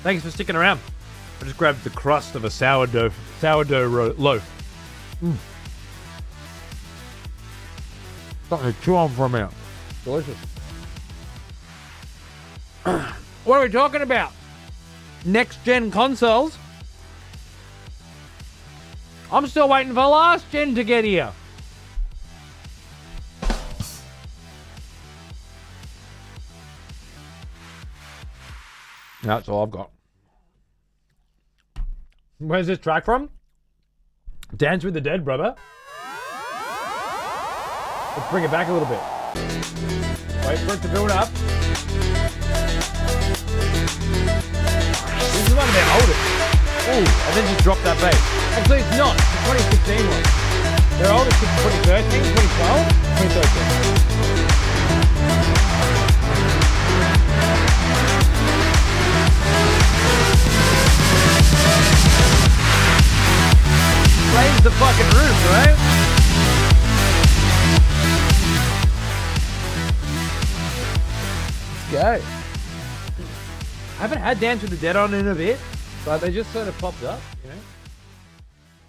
Thanks for sticking around. I just grabbed the crust of a sourdough loaf. Something to chew on for a minute. Delicious. What are we talking about? Next gen consoles. I'm still waiting for last gen to get here. That's all I've got. Where's this track from? Dance with the Dead, brother. Let's bring it back a little bit. Wait for it to build up. This is one of their oldest. Ooh, and then just drop that bass. Actually, it's not. It's a 2016 one. Their oldest is 2013, 2012, 2013. Raise the fucking roof, right? Let's go. I haven't had Dance with the Dead on in a bit, but they just sort of popped up, you know?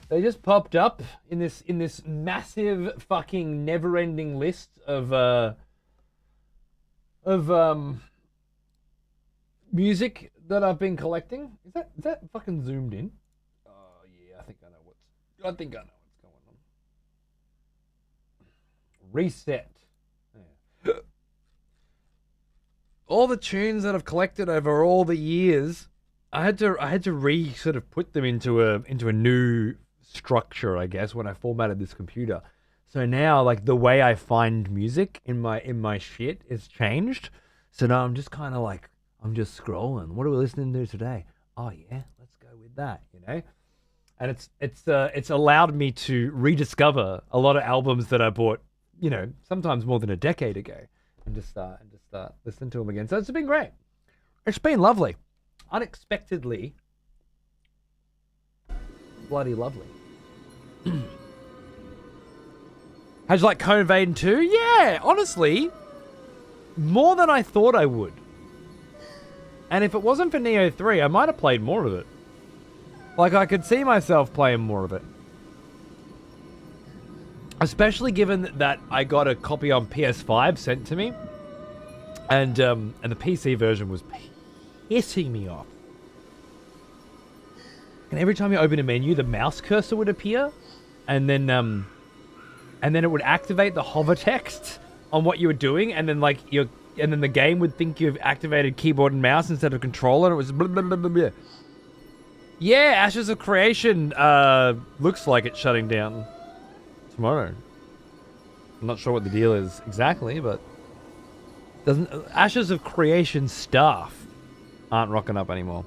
They just popped up in this massive fucking never-ending list of music that I've been collecting. Is that fucking zoomed in? Oh yeah, I think I know what's going on. Reset. Yeah. All the tunes that I've collected over all the years, I had to sort of put them into a new structure, I guess, when I formatted this computer. So now, like, the way I find music in my shit is changed. So now I'm just kind of like, I'm just scrolling. What are we listening to today? Oh yeah, let's go with that, you know. And it's allowed me to rediscover a lot of albums that I bought, you know, sometimes more than a decade ago, and just start listening to them again. So it's been great. It's been lovely, unexpectedly, bloody lovely. How'd you like Code Invasion 2? Yeah, honestly, more than I thought I would. And if it wasn't for Nioh 3, I might have played more of it. Like, I could see myself playing more of it. Especially given that I got a copy on PS5 sent to me. And the PC version was pissing me off. And every time you open a menu, the mouse cursor would appear. And then it would activate the hover text on what you were doing. And then, like, and then the game would think you've activated keyboard and mouse instead of controller. And it was blah, blah, blah, blah, blah. Yeah, Ashes of Creation looks like it's shutting down tomorrow. I'm not sure what the deal is exactly, but Ashes of Creation staff aren't rocking up anymore.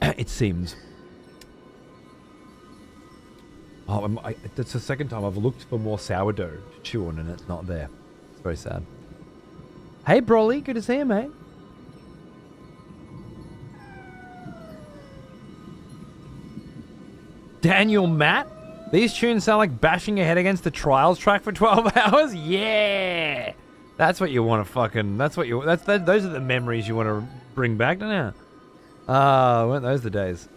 It seems. Oh, that's the second time I've looked for more sourdough to chew on and it's not there. It's very sad. Hey, Broly, good to see you, mate. Daniel Matt, these tunes sound like bashing your head against the Trials track for 12 hours. Yeah, that's what you want to fucking. Those are the memories you want to bring back, don't you? Weren't those the days?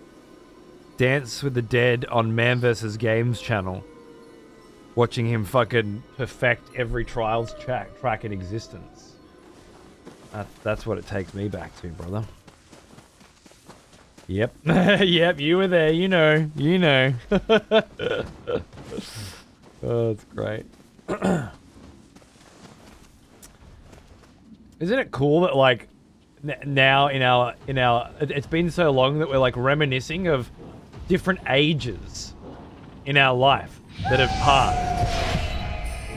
Dance with the Dead on Man vs. Games channel. Watching him fucking perfect every Trials track in existence. That's what it takes me back to, brother. Yep. Yep, you were there, you know. Oh, it's great. Isn't it cool that, like, now in our it's been so long that we're, like, reminiscing of different ages in our life that have passed.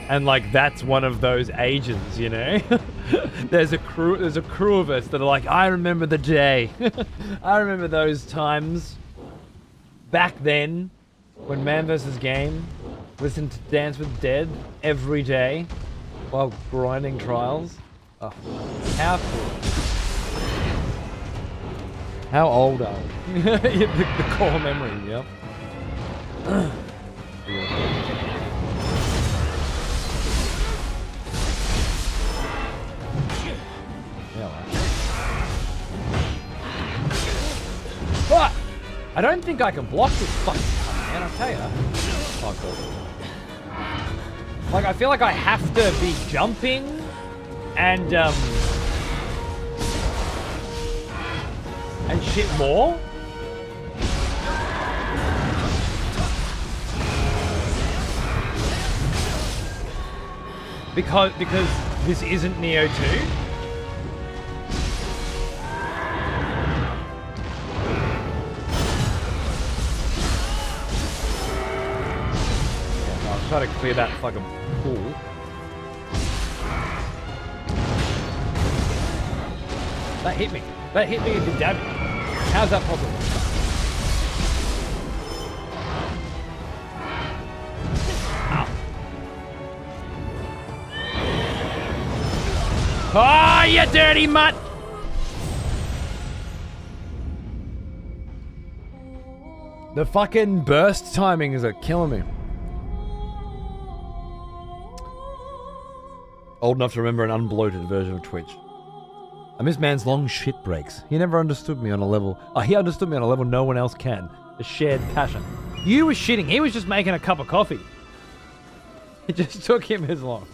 And, like, that's one of those ages, you know? There's a crew of us that are like, I remember the day. I remember those times back then when Man vs. Game listened to Dance with the Dead every day while grinding Trials. Oh, how cool. How old are we? the core memory, yep. I don't think I can block this fucking cunt, man, I'll tell ya. Oh, cool. Like, I feel like I have to be jumping and shit more. Because this isn't Nioh 2. Yeah, I'll try to clear that fucking pool. That hit me. That hit me and did damage. How's that possible? Oh, you dirty mutt! The fucking burst timing is killing me. Old enough to remember an unbloated version of Twitch. I miss man's long shit breaks. He never understood me on a level. He understood me on a level no one else can. A shared passion. You were shitting. He was just making a cup of coffee. It just took him as long.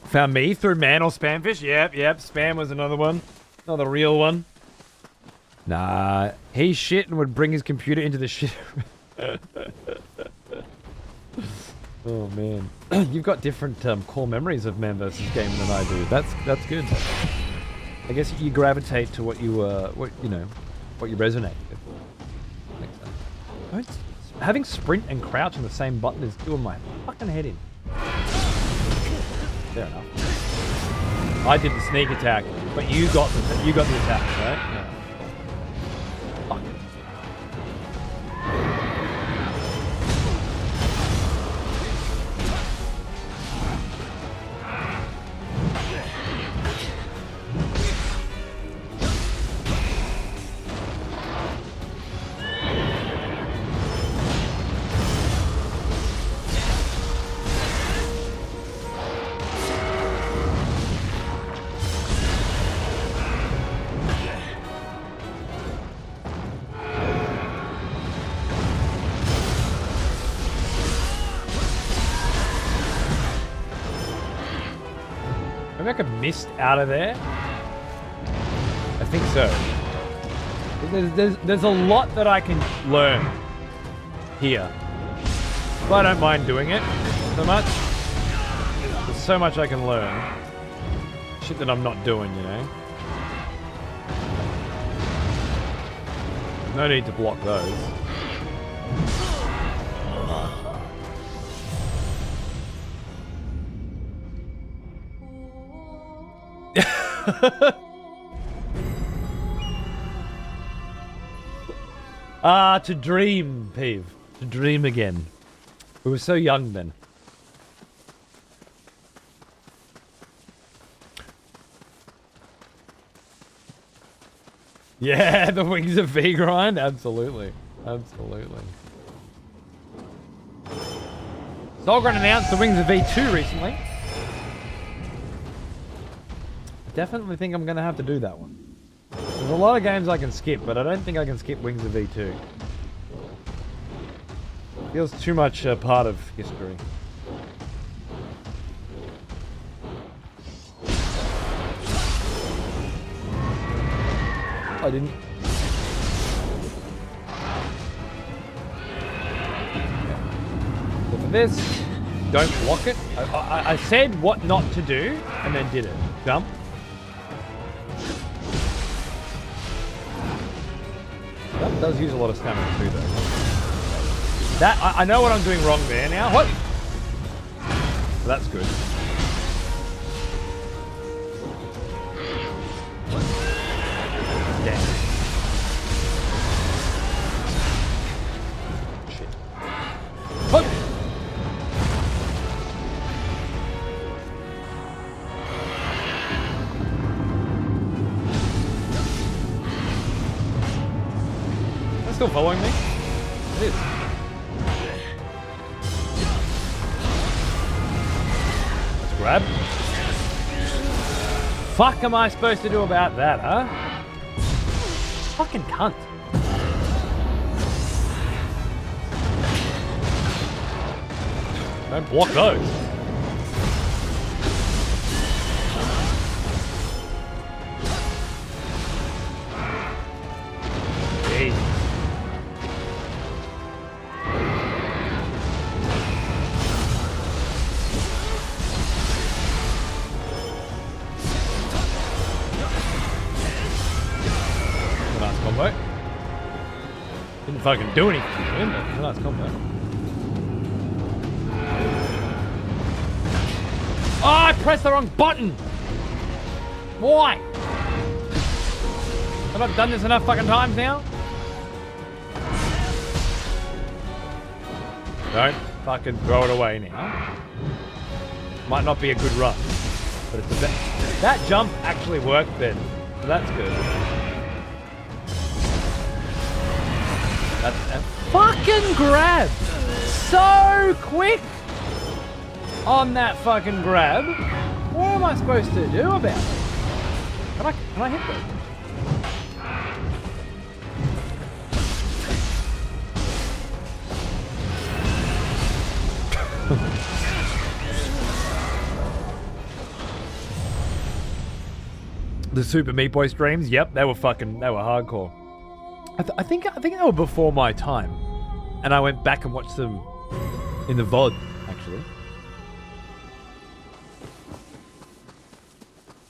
Found me through man or spamfish? Yep. Spam was another one. Another real one. Nah, he shit and would bring his computer into the shit. Oh man, you've got different core memories of Man vs. Game than I do. That's good. I guess you gravitate to what you resonate with. Makes sense. Having sprint and crouch on the same button is doing my fucking head in. Fair enough. I did the sneak attack, but you got the attack, right? Yeah. Fuck. Maybe I could mist out of there. I think so. There's a lot that I can learn here. But I don't mind doing it so much. There's so much I can learn. Shit that I'm not doing, you know. No need to block those. To dream, Peeve. To dream again. We were so young then. Yeah, the Wings of V grind? Absolutely. Absolutely. Solgren announced the Wings of V2 recently. Definitely think I'm going to have to do that one. There's a lot of games I can skip, but I don't think I can skip Wings of V2. Feels too much a part of history. I didn't. So for this, don't block it. I said what not to do, and then did it. Jump. That does use a lot of stamina too, though. That I know what I'm doing wrong there now. What? So that's good. Damn. Shit. What? Still following me? It is. Let's grab. fuck am I supposed to do about that, huh? Fucking cunt. Don't block those. Jeez. Nice combo. Didn't fucking do anything to him, but nice combo. Oh, I pressed the wrong button! Why? Have I done this enough fucking times now? Don't fucking throw it away now. Might not be a good run, but it's the best. That jump actually worked then, so that's good. That's a fucking grab! So quick! On that fucking grab. What am I supposed to do about it? Can I hit those? The Super Meat Boy streams, yep, they were hardcore. I think they were before my time, and I went back and watched them in the VOD actually.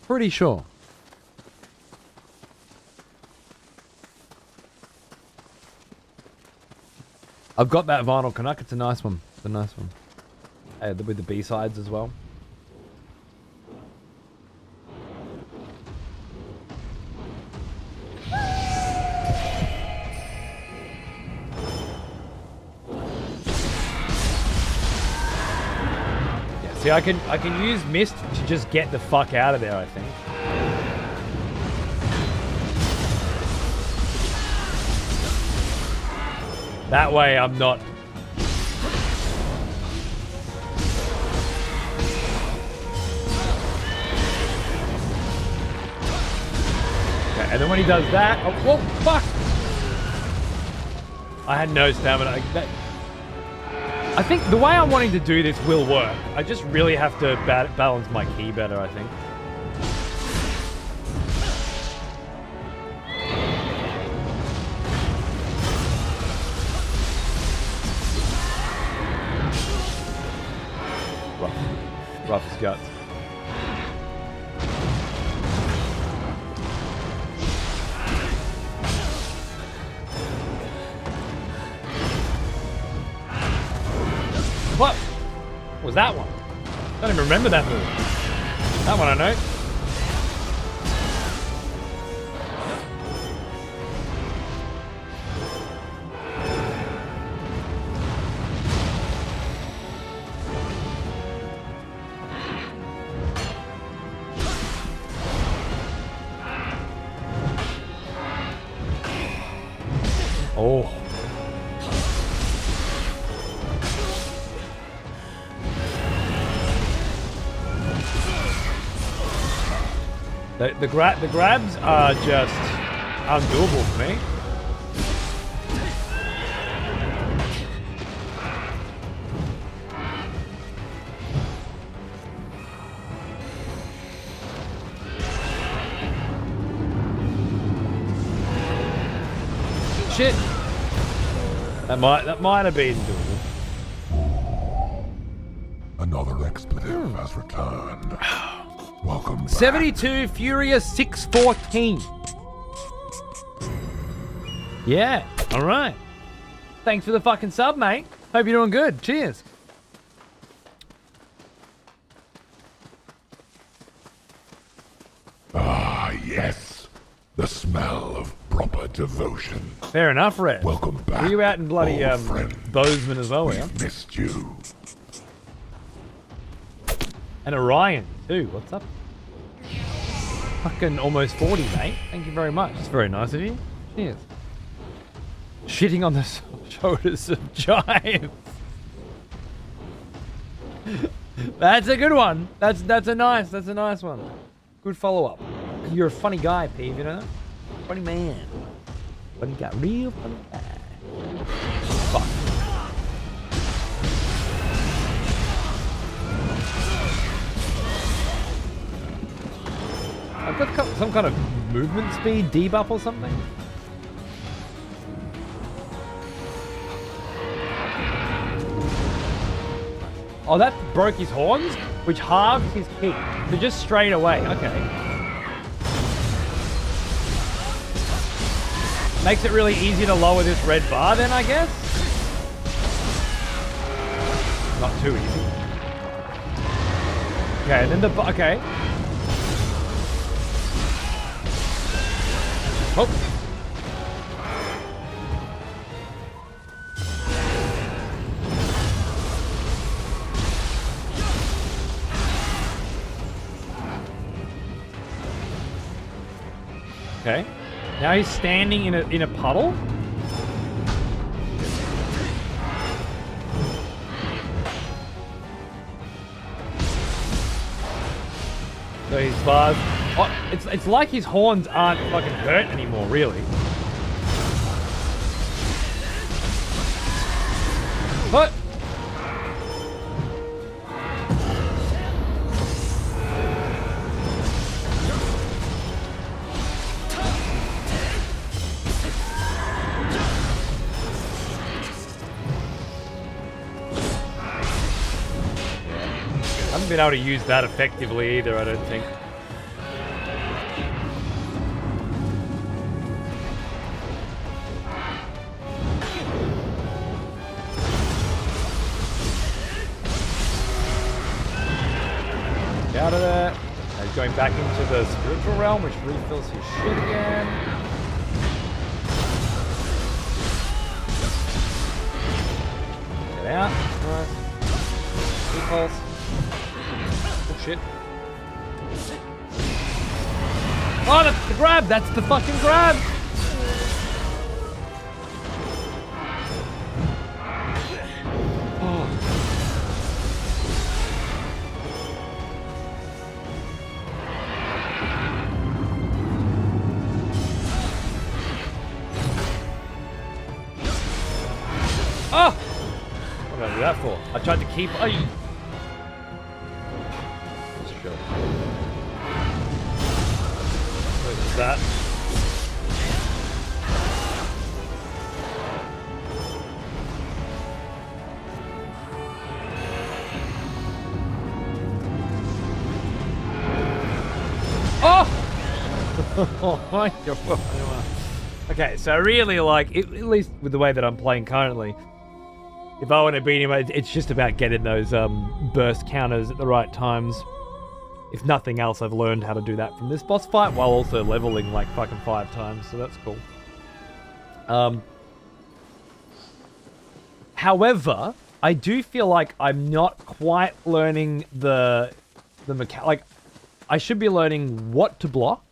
Pretty sure. I've got that vinyl Canuck. It's a nice one. It's a nice one. Hey, with the B-sides as well. Yeah, see, I can use Mist to just get the fuck out of there, I think. That way I'm not... Okay, and then when he does that... Oh, whoa, fuck! I had no stamina. I think the way I'm wanting to do this will work. I just really have to balance my ki better, I think. Rough as guts. What was that one? I don't even remember that move. That one I know. Oh. The grabs are just undoable for me. Shit. That might have been doable. Another expletive has returned. Welcome back. 72 Furious 614. Yeah, alright. Thanks for the fucking sub, mate. Hope you're doing good. Cheers. Ah, yes. The smell of proper devotion. Fair enough, Red. Welcome back. Were you out in bloody old friend. Bozeman as well, yeah? We've missed you. And Orion, too. What's up? Fucking almost 40, mate. Thank you very much. It's very nice of you. Cheers. Shitting on the shoulders of giants. That's a good one. That's a nice one. Good follow-up. You're a funny guy, Peeve, you know that? Funny man. Funny guy. Real funny guy. Fuck. I've got some kind of movement speed debuff or something. Oh, that broke his horns, which halved his kick. So just straight away. Okay. Makes it really easy to lower this red bar then, I guess. Not too easy. Okay, and then the... Okay. Oh. Okay. Now he's standing in a puddle. So his bars. Oh, it's like his horns aren't fucking hurt anymore, really. What? I haven't been able to use that effectively either, I don't think. Out of there. He's going back into the spiritual realm, which refills his shit again. Get out. Nice. Repulse. Oh shit. Oh, that's the grab! That's the fucking grab! Oh! What did I do that for? I tried to keep... Oh, you... Sure. What is that? Oh! Oh my god. Okay, so I really like, at least with the way that I'm playing currently, if I want to beat him, it's just about getting those burst counters at the right times. If nothing else, I've learned how to do that from this boss fight while also leveling like fucking 5 times, so that's cool. However, I do feel like I'm not quite learning the like, I should be learning what to block,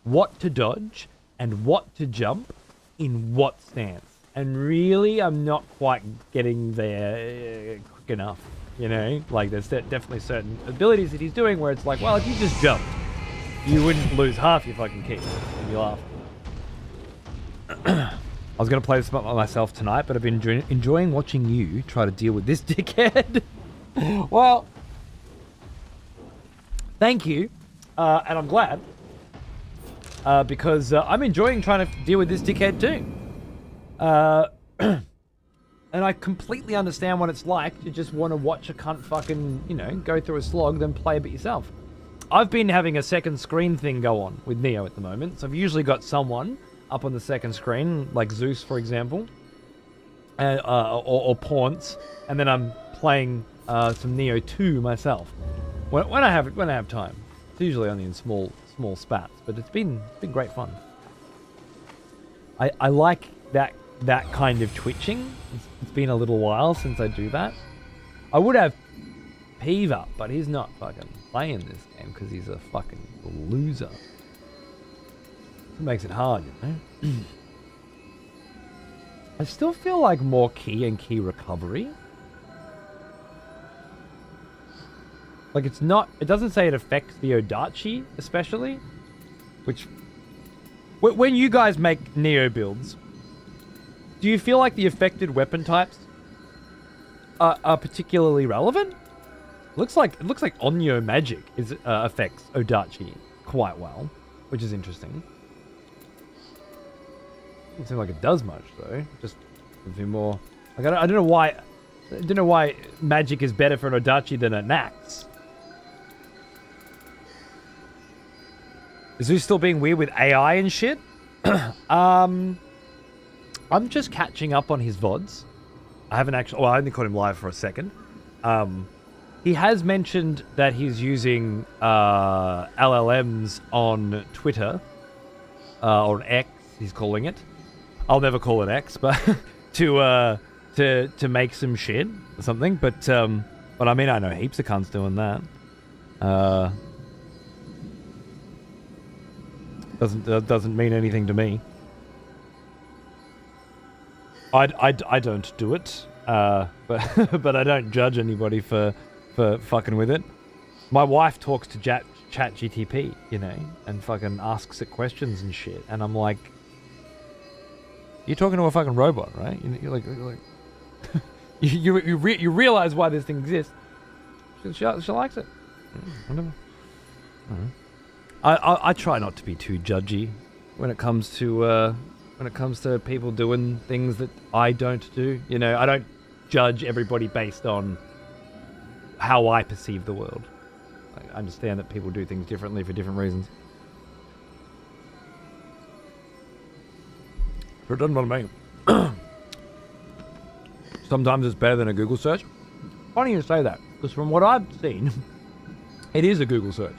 what to dodge, and what to jump in what stance. And really, I'm not quite getting there quick enough, you know? Like, there's definitely certain abilities that he's doing where it's like, well, if you just jumped, you wouldn't lose half your fucking kick. And you laugh. I was going to play this by myself tonight, but I've been enjoying watching you try to deal with this dickhead. Well, thank you. And I'm glad. Because I'm enjoying trying to deal with this dickhead too. And I completely understand what it's like to just want to watch a cunt fucking, you know, go through a slog, then play a bit yourself. I've been having a second screen thing go on with Nioh at the moment. So I've usually got someone up on the second screen, like Zeus, for example, or Paunce, and then I'm playing some Nioh 2 myself when I have time. It's usually only in small spats, but it's been great fun. I like that kind of twitching. It's been a little while since I do that. I would have Peeve up, but he's not fucking playing this game because he's a fucking loser. It makes it hard, you know? I still feel like more ki and ki recovery. Like, it's not... It doesn't say it affects the Odachi, especially. Which... When you guys make Nioh builds, do you feel like the affected weapon types are particularly relevant? It looks like Onyo magic affects Odachi quite well, which is interesting. Doesn't seem like it does much though. Just a few more. Like I don't know why. I don't know why magic is better for an Odachi than an axe. Is he still being weird with AI and shit? I'm just catching up on his VODs. I haven't actually... Well, I only caught him live for a second. He has mentioned that he's using LLMs on Twitter. Or X, he's calling it. I'll never call it X, but... to make some shit or something. But I mean, I know heaps of cunts doing that. Doesn't mean anything to me. I don't do it, but I don't judge anybody for fucking with it. My wife talks to Chat GTP, you know, and fucking asks it questions and shit, and I'm like, you're talking to a fucking robot, right? You're like you realize why this thing exists. She likes it. Whatever. I try not to be too judgy when it comes to people doing things that I don't do. You know, I don't judge everybody based on how I perceive the world. I understand that people do things differently for different reasons. But it doesn't bother me. Sometimes it's better than a Google search. Funny you say that, because from what I've seen, it is a Google search.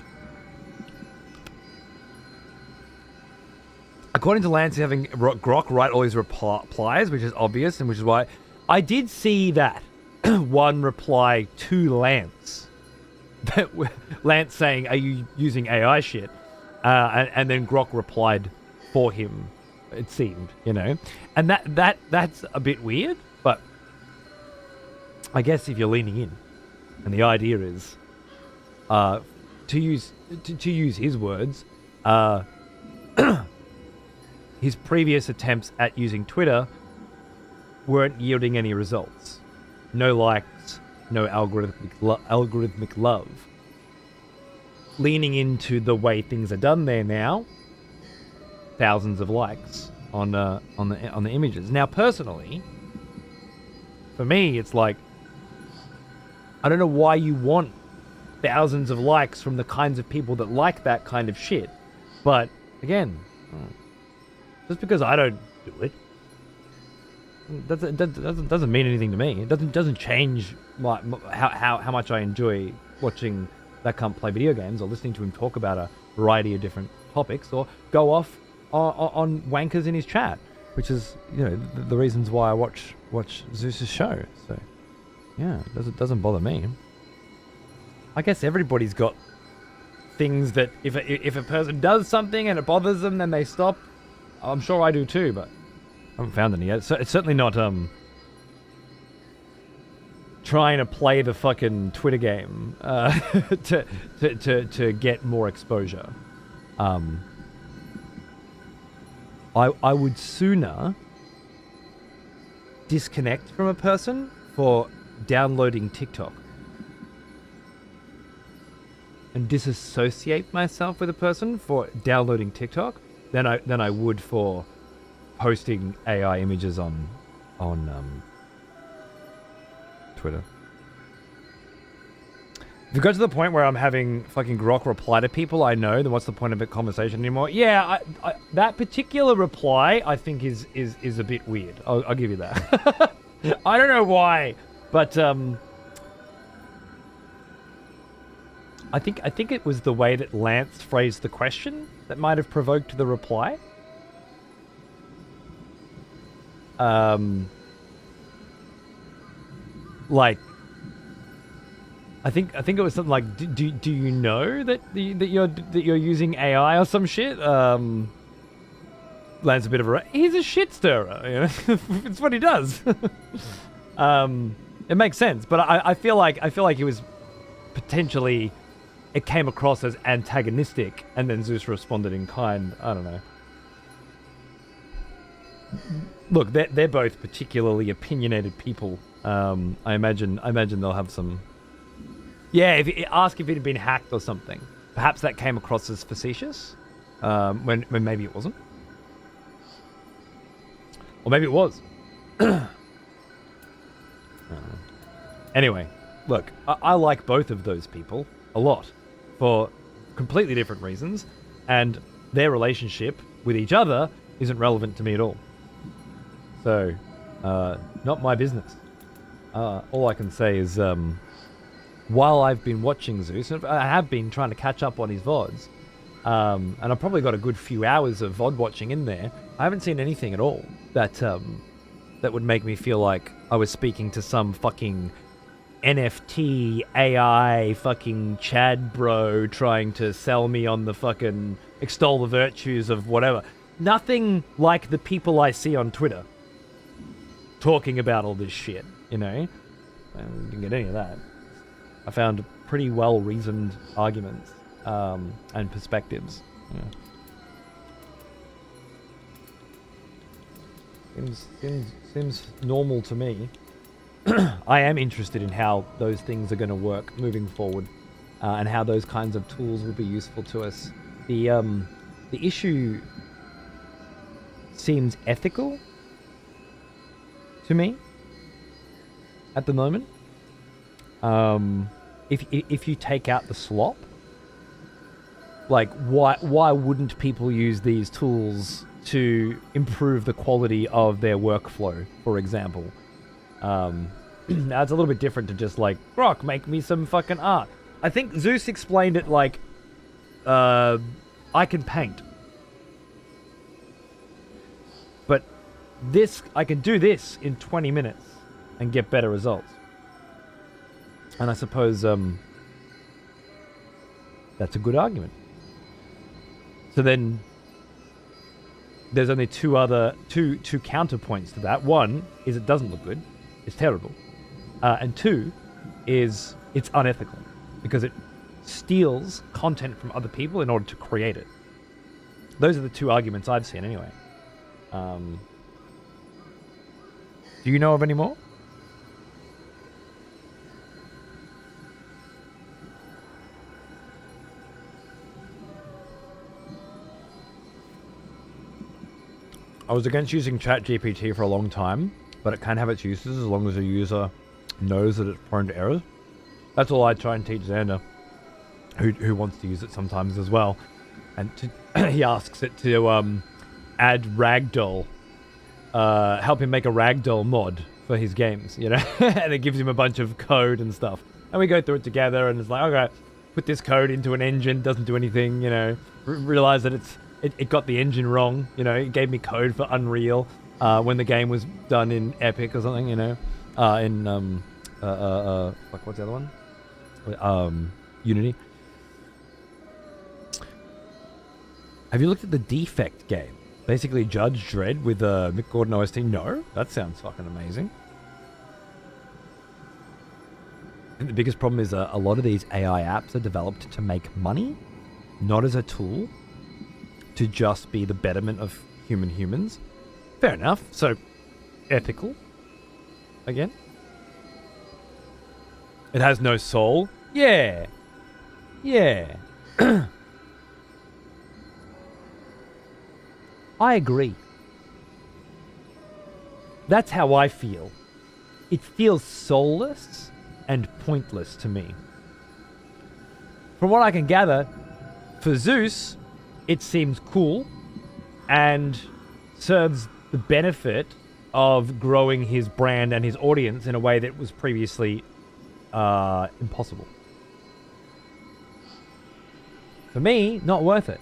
According to Lance, he's having Grok write all his replies, which is obvious, and which is why I did see that one reply to Lance. Lance saying, "Are you using AI shit?" And then Grok replied for him. It seemed, you know, and that's a bit weird, but I guess if you're leaning in, and the idea is, to use his words, his previous attempts at using Twitter weren't yielding any results. No likes, no algorithmic love. Leaning into the way things are done there now, thousands of likes on the images. Now, personally, for me, it's like, I don't know why you want thousands of likes from the kinds of people that like that kind of shit. But again, just because I don't do it, doesn't mean anything to me. It doesn't change how much I enjoy watching that cunt play video games, or listening to him talk about a variety of different topics, or go off on wankers in his chat, which is, you know, the reasons why I watch Zeus's show. So yeah, it doesn't bother me. I guess everybody's got things that if a person does something and it bothers them, then they stop. I'm sure I do too, but I haven't found any yet. So it's certainly not trying to play the fucking Twitter game to get more exposure. I would sooner disconnect from a person for downloading TikTok and disassociate myself with a person for downloading TikTok than I would for posting AI images on Twitter. If it got to the point where I'm having fucking Grok reply to people I know, then what's the point of a conversation anymore? Yeah, I that particular reply I think is a bit weird. I'll give you that. I don't know why, but I think it was the way that Lance phrased the question that might have provoked the reply. Like, I think it was something like, do you know that you're using AI or some shit? Lance a bit of he's a shit stirrer, you know? It's what he does. It makes sense, but I feel like he was potentially it came across as antagonistic, and then Zeus responded in kind. I don't know. Look, they're both particularly opinionated people. I imagine they'll have some. Yeah, ask if it had been hacked or something. Perhaps that came across as facetious, when maybe it wasn't, or maybe it was. Anyway, look, I like both of those people a lot for completely different reasons, and their relationship with each other isn't relevant to me at all. So, not my business. All I can say is, while I've been watching Zeus, and I have been trying to catch up on his VODs, and I've probably got a good few hours of VOD watching in there, I haven't seen anything at all that would make me feel like I was speaking to some fucking NFT AI fucking Chad bro trying to sell me on the fucking extol the virtues of whatever. Nothing like the people I see on Twitter talking about all this shit, you know? I didn't get any of that. I found pretty well-reasoned arguments and perspectives. Yeah. Seems normal to me. I am interested in how those things are going to work moving forward, and how those kinds of tools will be useful to us. The issue seems ethical to me at the moment. If you take out the slop, like why wouldn't people use these tools to improve the quality of their workflow, for example? Now it's a little bit different to just like, Brock, make me some fucking art. I think Zeus explained it like, I can paint. But I can do this in 20 minutes and get better results. And I suppose, that's a good argument. So then, there's only two counterpoints to that. One is it doesn't look good. It's terrible. And two is it's unethical because it steals content from other people in order to create it. Those are the two arguments I've seen anyway. Do you know of any more? I was against using ChatGPT for a long time, but it can have its uses as long as the user knows that it's prone to errors. That's all I try and teach Xander, who wants to use it sometimes as well. And he asks it to add ragdoll, help him make a ragdoll mod for his games, you know? And it gives him a bunch of code and stuff. And we go through it together, and it's like, okay, put this code into an engine, doesn't do anything, you know? Realize that it got the engine wrong, you know? It gave me code for Unreal when the game was done in Epic or something, you know? Like, what's the other one? Unity. Have you looked at the Defect game? Basically Judge Dredd with Mick Gordon OST? No? That sounds fucking amazing. I think the biggest problem is a lot of these AI apps are developed to make money, not as a tool to just be the betterment of humans. Fair enough. So, ethical. Again. It has no soul. Yeah. Yeah. I agree. That's how I feel. It feels soulless and pointless to me. From what I can gather, for Zeus, it seems cool and serves the benefit of growing his brand and his audience in a way that was previously impossible. For me, not worth it.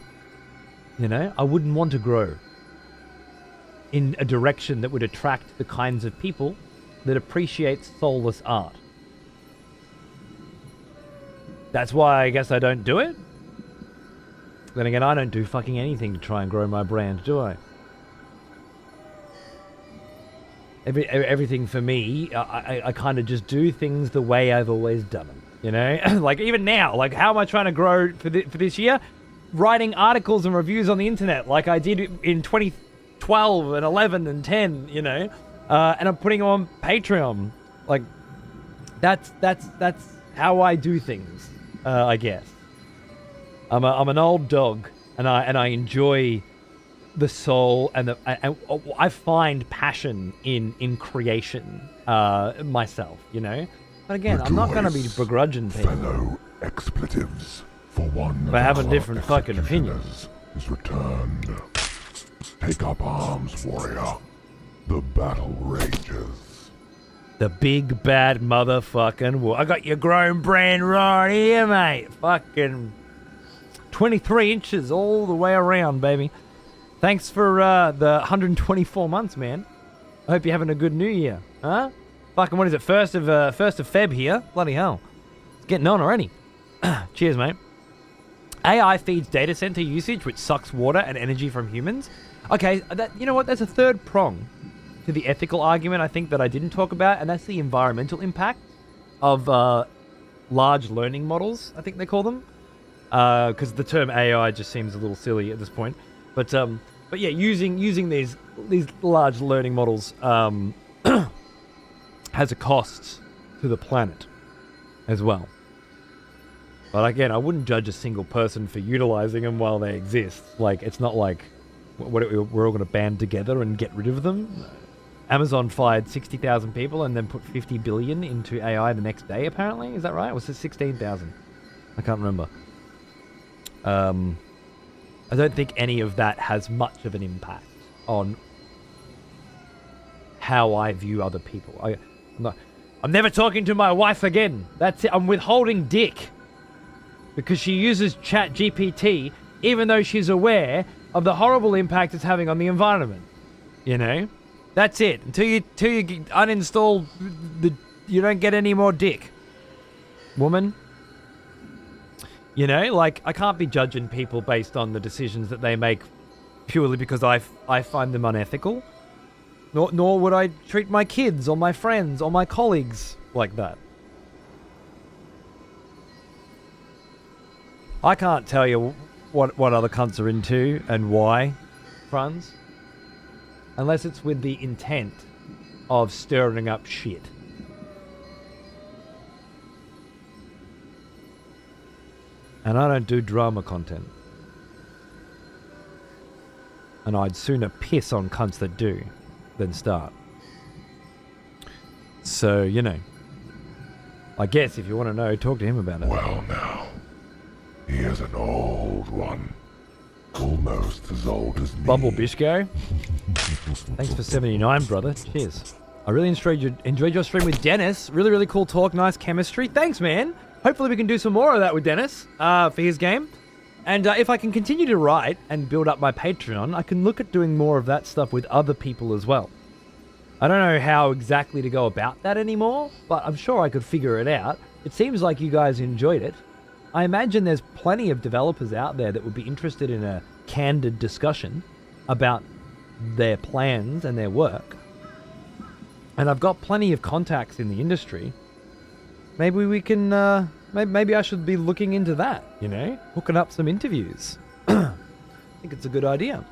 You know, I wouldn't want to grow in a direction that would attract the kinds of people that appreciate soulless art. That's why I guess I don't do it. Then again, I don't do fucking anything to try and grow my brand, do I? Everything for me, I kind of just do things the way I've always done them. You know, like even now, like how am I trying to grow for this year? Writing articles and reviews on the internet like I did in 2012 and 11 and 10, you know, and I'm putting them on Patreon. Like that's how I do things, I guess. I'm an old dog, and I enjoy the soul and I find passion in creation myself, you know. But again, I'm not going to be begrudging people. Fellow expletives for one. But have a different fucking opinion. Is returned. Take up arms, warrior. The battle rages. The big bad motherfucking war. I got your grown brand right here, mate. Fucking 23 inches all the way around, baby. Thanks for the 124 months, man. I hope you're having a good new year, huh? Fucking what is it? First of Feb here. Bloody hell, it's getting on already. Cheers, mate. AI feeds data center usage, which sucks water and energy from humans. Okay, you know what? There's a third prong to the ethical argument I think that I didn't talk about, and that's the environmental impact of large learning models. I think they call them, because the term AI just seems a little silly at this point. But yeah, using these large learning models has a cost to the planet as well. But again, I wouldn't judge a single person for utilizing them while they exist. Like, it's not like we're all going to band together and get rid of them. Amazon fired 60,000 people and then put 50 billion into AI the next day, apparently. Is that right? Or was it 16,000? I can't remember. I don't think any of that has much of an impact on how I view other people. I'm never talking to my wife again. That's it. I'm withholding dick. Because she uses ChatGPT, even though she's aware of the horrible impact it's having on the environment. You know? That's it. Until you uninstall you don't get any more dick. Woman. You know, like, I can't be judging people based on the decisions that they make purely because I find them unethical. Nor would I treat my kids or my friends or my colleagues like that. I can't tell you what other cunts are into and why, Franz. Unless it's with the intent of stirring up shit. And I don't do drama content. And I'd sooner piss on cunts that do than start. So, you know. I guess if you want to know, talk to him about it. Well now, he is an old one. Almost as old as me. Bubble Bishko. Thanks for 79, brother. Cheers. I really enjoyed your stream with Dennis. Really, really cool talk. Nice chemistry. Thanks, man. Hopefully we can do some more of that with Dennis for his game. And if I can continue to write and build up my Patreon, I can look at doing more of that stuff with other people as well. I don't know how exactly to go about that anymore, but I'm sure I could figure it out. It seems like you guys enjoyed it. I imagine there's plenty of developers out there that would be interested in a candid discussion about their plans and their work. And I've got plenty of contacts in the industry. Maybe we can, maybe I should be looking into that, you know? Hooking up some interviews. I think it's a good idea.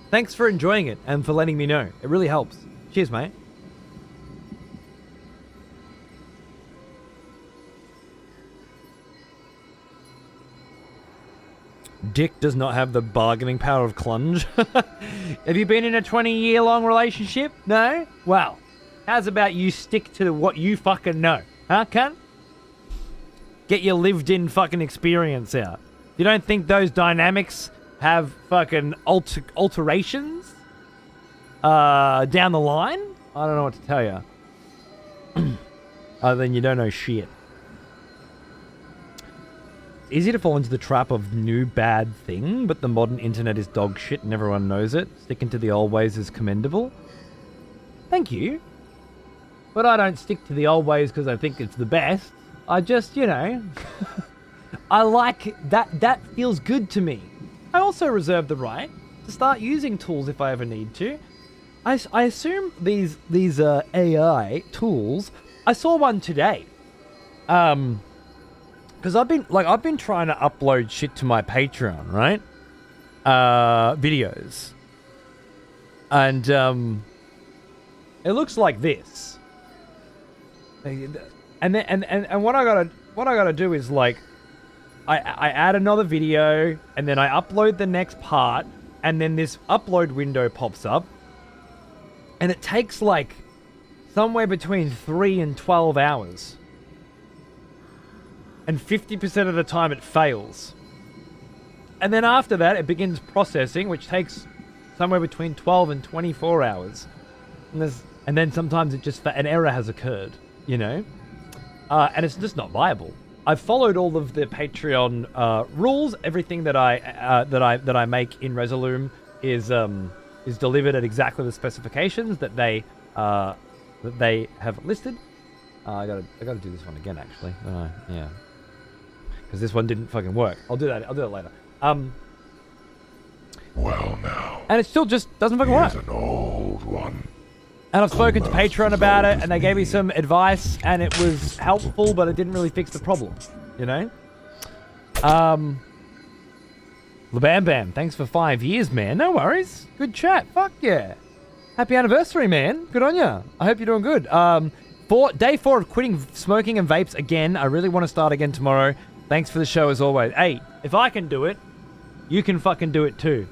Thanks for enjoying it and for letting me know. It really helps. Cheers, mate. Dick does not have the bargaining power of Clunge. Have you been in a 20-year-long relationship? No? Well, how's about you stick to what you fucking know? Huh, cunt? Get your lived-in fucking experience out. You don't think those dynamics have fucking alterations down the line? I don't know what to tell you. Other than you don't know shit. Easy to fall into the trap of new bad thing, but the modern internet is dog shit and everyone knows it. Sticking to the old ways is commendable. Thank you. But I don't stick to the old ways because I think it's the best. I just, you know, I like that. That feels good to me. I also reserve the right to start using tools if I ever need to. I assume these AI tools. I saw one today. Because I've been trying to upload shit to my Patreon, right? Videos. And it looks like this. And what I gotta do is like I add another video and then I upload the next part and then this upload window pops up and it takes like somewhere between 3 and 12 hours. And 50% of the time it fails. And then after that it begins processing, which takes somewhere between 12 and 24 hours. And then sometimes it just an error has occurred, you know? And it's just not viable. I've followed all of the Patreon rules. Everything that I make in Resolume is delivered at exactly the specifications that they have listed. I gotta do this one again, actually. Yeah, because this one didn't fucking work. I'll do that later. Well now. And it still just doesn't fucking work. Here's an old one. And I've spoken to Patreon about it, and they gave me some advice, and it was helpful, but it didn't really fix the problem, you know? Bam Bam, thanks for 5 years, man. No worries. Good chat. Fuck yeah. Happy anniversary, man. Good on ya. I hope you're doing good. Day 4 of quitting smoking and vapes again. I really want to start again tomorrow. Thanks for the show as always. Hey, if I can do it, you can fucking do it too.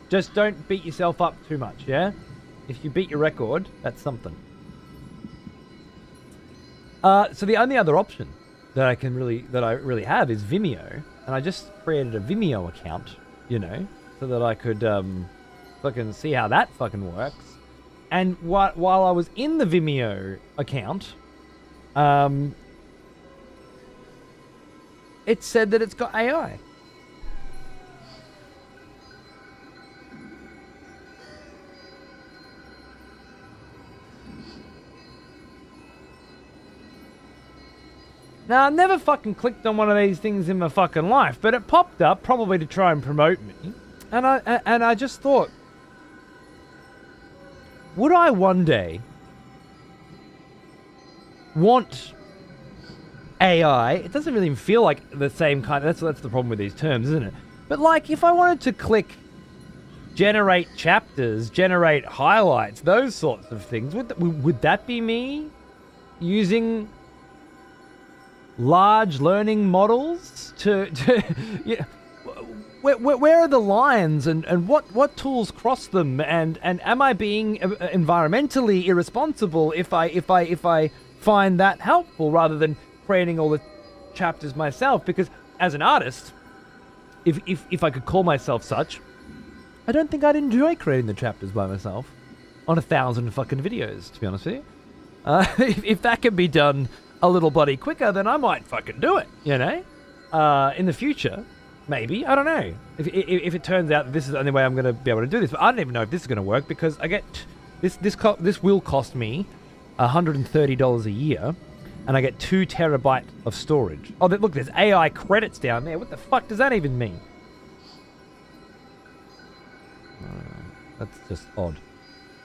Just don't beat yourself up too much, yeah? If you beat your record, that's something. So the only other option that I really have is Vimeo, and I just created a Vimeo account, you know, so that I could fucking see how that fucking works. And while I was in the Vimeo account, it said that it's got AI. Now, I've never fucking clicked on one of these things in my fucking life, but it popped up, probably to try and promote me. And I just thought, would I one day want AI? It doesn't really feel like the same kind of... That's the problem with these terms, isn't it? But like, if I wanted to click generate chapters, generate highlights, those sorts of things, would that be me using large learning models to yeah, where are the lines and what tools cross them, and am I being environmentally irresponsible if I find that helpful rather than creating all the chapters myself? Because as an artist, if I could call myself such, I don't think I'd enjoy creating the chapters by myself on 1,000 fucking videos, to be honest with you. If that can be done a little bloody quicker, then I might fucking do it, you know? In the future, maybe. I don't know. If it turns out that this is the only way I'm going to be able to do this. But I don't even know if this is going to work, because I get... This will cost me $130 a year, and I get 2 terabyte of storage. Oh, look, there's AI credits down there. What the fuck does that even mean? That's just odd.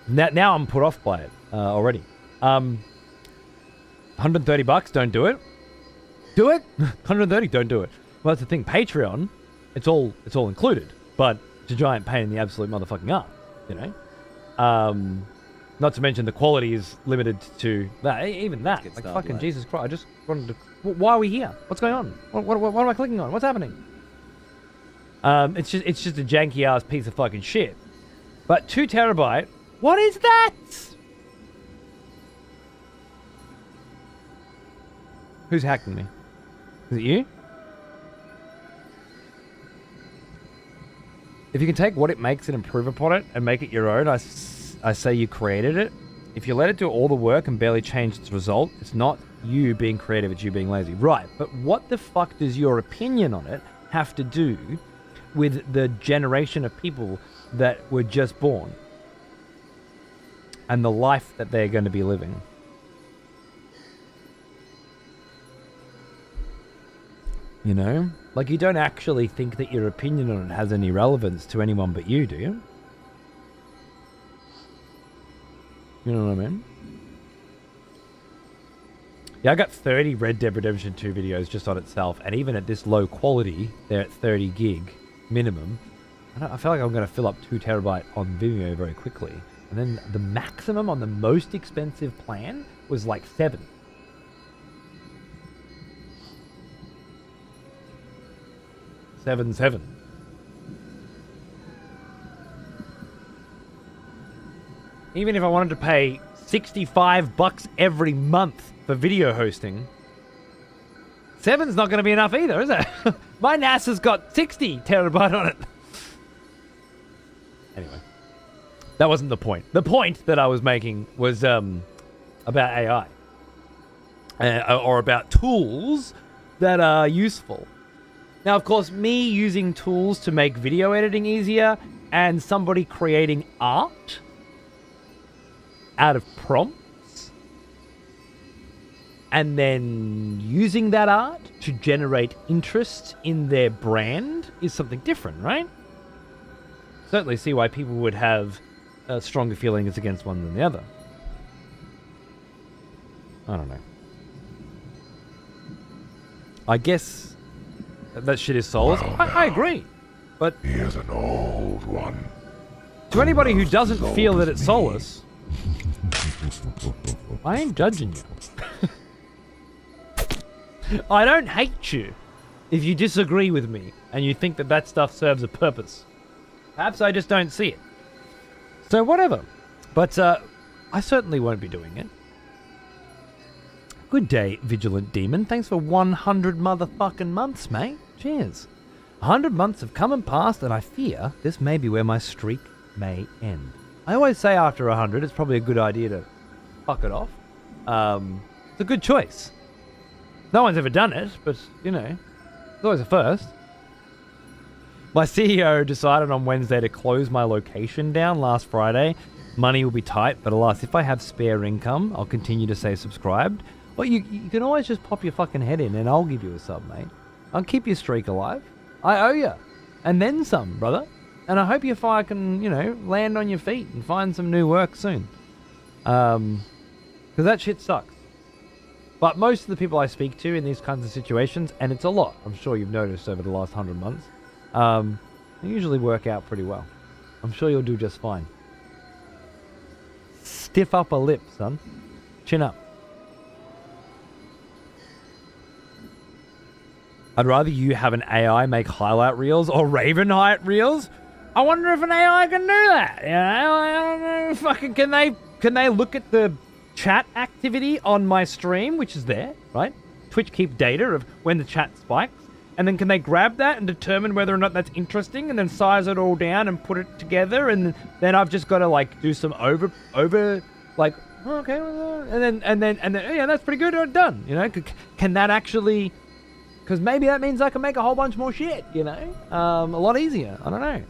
Now I'm put off by it already. $130, don't do it. Do it? 130, don't do it. Well, that's the thing. Patreon, it's all included, but it's a giant pain in the absolute motherfucking ass, you know? Not to mention the quality is limited to that. Even that. Like, fucking late. Jesus Christ. I just wanted to... Why are we here? What's going on? What am I clicking on? What's happening? It's just a janky-ass piece of fucking shit. But 2 terabyte... What is that? Who's hacking me? Is it you? If you can take what it makes and improve upon it and make it your own, I say you created it. If you let it do all the work and barely change its result, it's not you being creative, it's you being lazy. Right, but what the fuck does your opinion on it have to do with the generation of people that were just born and the life that they're going to be living? You know? Like, you don't actually think that your opinion on it has any relevance to anyone but you, do you? You know what I mean? Yeah, I got 30 Red Dead Redemption 2 videos just on itself, and even at this low quality, they're at 30 gig minimum. I feel like I'm going to fill up 2 terabyte on Vimeo very quickly. And then the maximum on the most expensive plan was like 7. $7. Even if I wanted to pay $65 every month for video hosting, 7's not going to be enough either, is it? My NAS has got 60 terabyte on it. Anyway, that wasn't the point. The point that I was making was about AI. Or about tools that are useful. Now, of course, me using tools to make video editing easier and somebody creating art out of prompts and then using that art to generate interest in their brand is something different, right? Certainly see why people would have stronger feelings against one than the other. I don't know. I guess that shit is soulless. Well, I agree. But He is an old one. to anybody who doesn't feel that it's soulless, I ain't judging you. I don't hate you if you disagree with me and you think that that stuff serves a purpose. Perhaps I just don't see it. So whatever. But I certainly won't be doing it. Good day, Vigilant Demon. Thanks for 100 motherfucking months, mate. Cheers. 100 months have come and passed, and I fear this may be where my streak may end. I always say after 100, it's probably a good idea to fuck it off. It's a good choice. No one's ever done it, but, you know, it's always a first. My CEO decided on Wednesday to close my location down last Friday. Money will be tight, but alas, if I have spare income, I'll continue to stay subscribed. Well, you can always just pop your fucking head in and I'll give you a sub, mate. I'll keep your streak alive. I owe you. And then some, brother. And I hope you can, you know, land on your feet and find some new work soon. Because that shit sucks. But most of the people I speak to in these kinds of situations, and it's a lot, I'm sure you've noticed over the last 100 months, they usually work out pretty well. I'm sure you'll do just fine. Stiff upper lip, son. Chin up. I'd rather you have an AI make highlight reels or Raven highlight reels. I wonder if an AI can do that. You know, I don't know. Fucking can they look at the chat activity on my stream, which is there, right? Twitch keep data of when the chat spikes, and then can they grab that and determine whether or not that's interesting, and then size it all down and put it together, and then I've just got to like do some over like okay, and then yeah, that's pretty good. Done. You know, can that actually? Because maybe that means I can make a whole bunch more shit, you know? A lot easier. I don't know.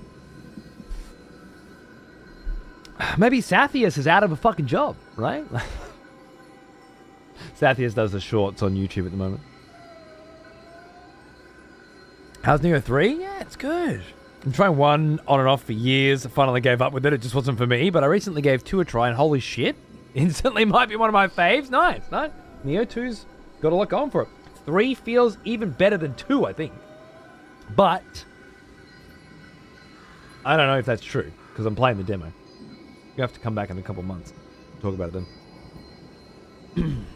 Maybe Sathius is out of a fucking job, right? Sathius does the shorts on YouTube at the moment. How's Nioh 3? Yeah, it's good. I'm trying 1 on and off for years. I finally gave up with it. It just wasn't for me. But I recently gave 2 a try, and holy shit. Instantly might be one of my faves. Nice. Nioh 2's got a lot going for it. 3 feels even better than 2, I think. But I don't know if that's true, because I'm playing the demo. You have to come back in a couple months. Talk about it then.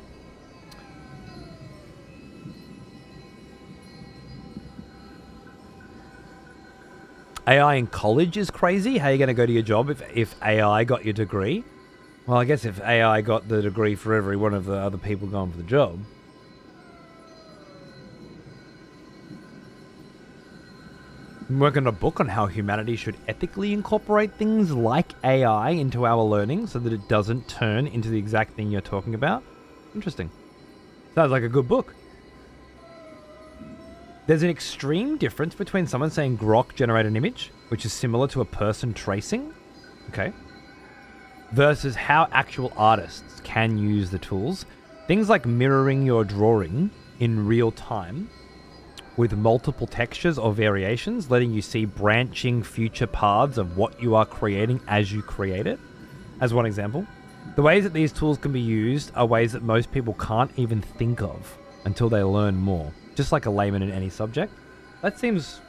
AI in college is crazy. How are you going to go to your job if AI got your degree? Well, I guess if AI got the degree for every one of the other people going for the job. I'm working on a book on how humanity should ethically incorporate things like AI into our learning so that it doesn't turn into the exact thing you're talking about. Interesting. Sounds like a good book. There's an extreme difference between someone saying Grok generate an image, which is similar to a person tracing, okay, versus how actual artists can use the tools. Things like mirroring your drawing in real time with multiple textures or variations, letting you see branching future paths of what you are creating as you create it, as one example. The ways that these tools can be used are ways that most people can't even think of until they learn more. Just like a layman in any subject. That seems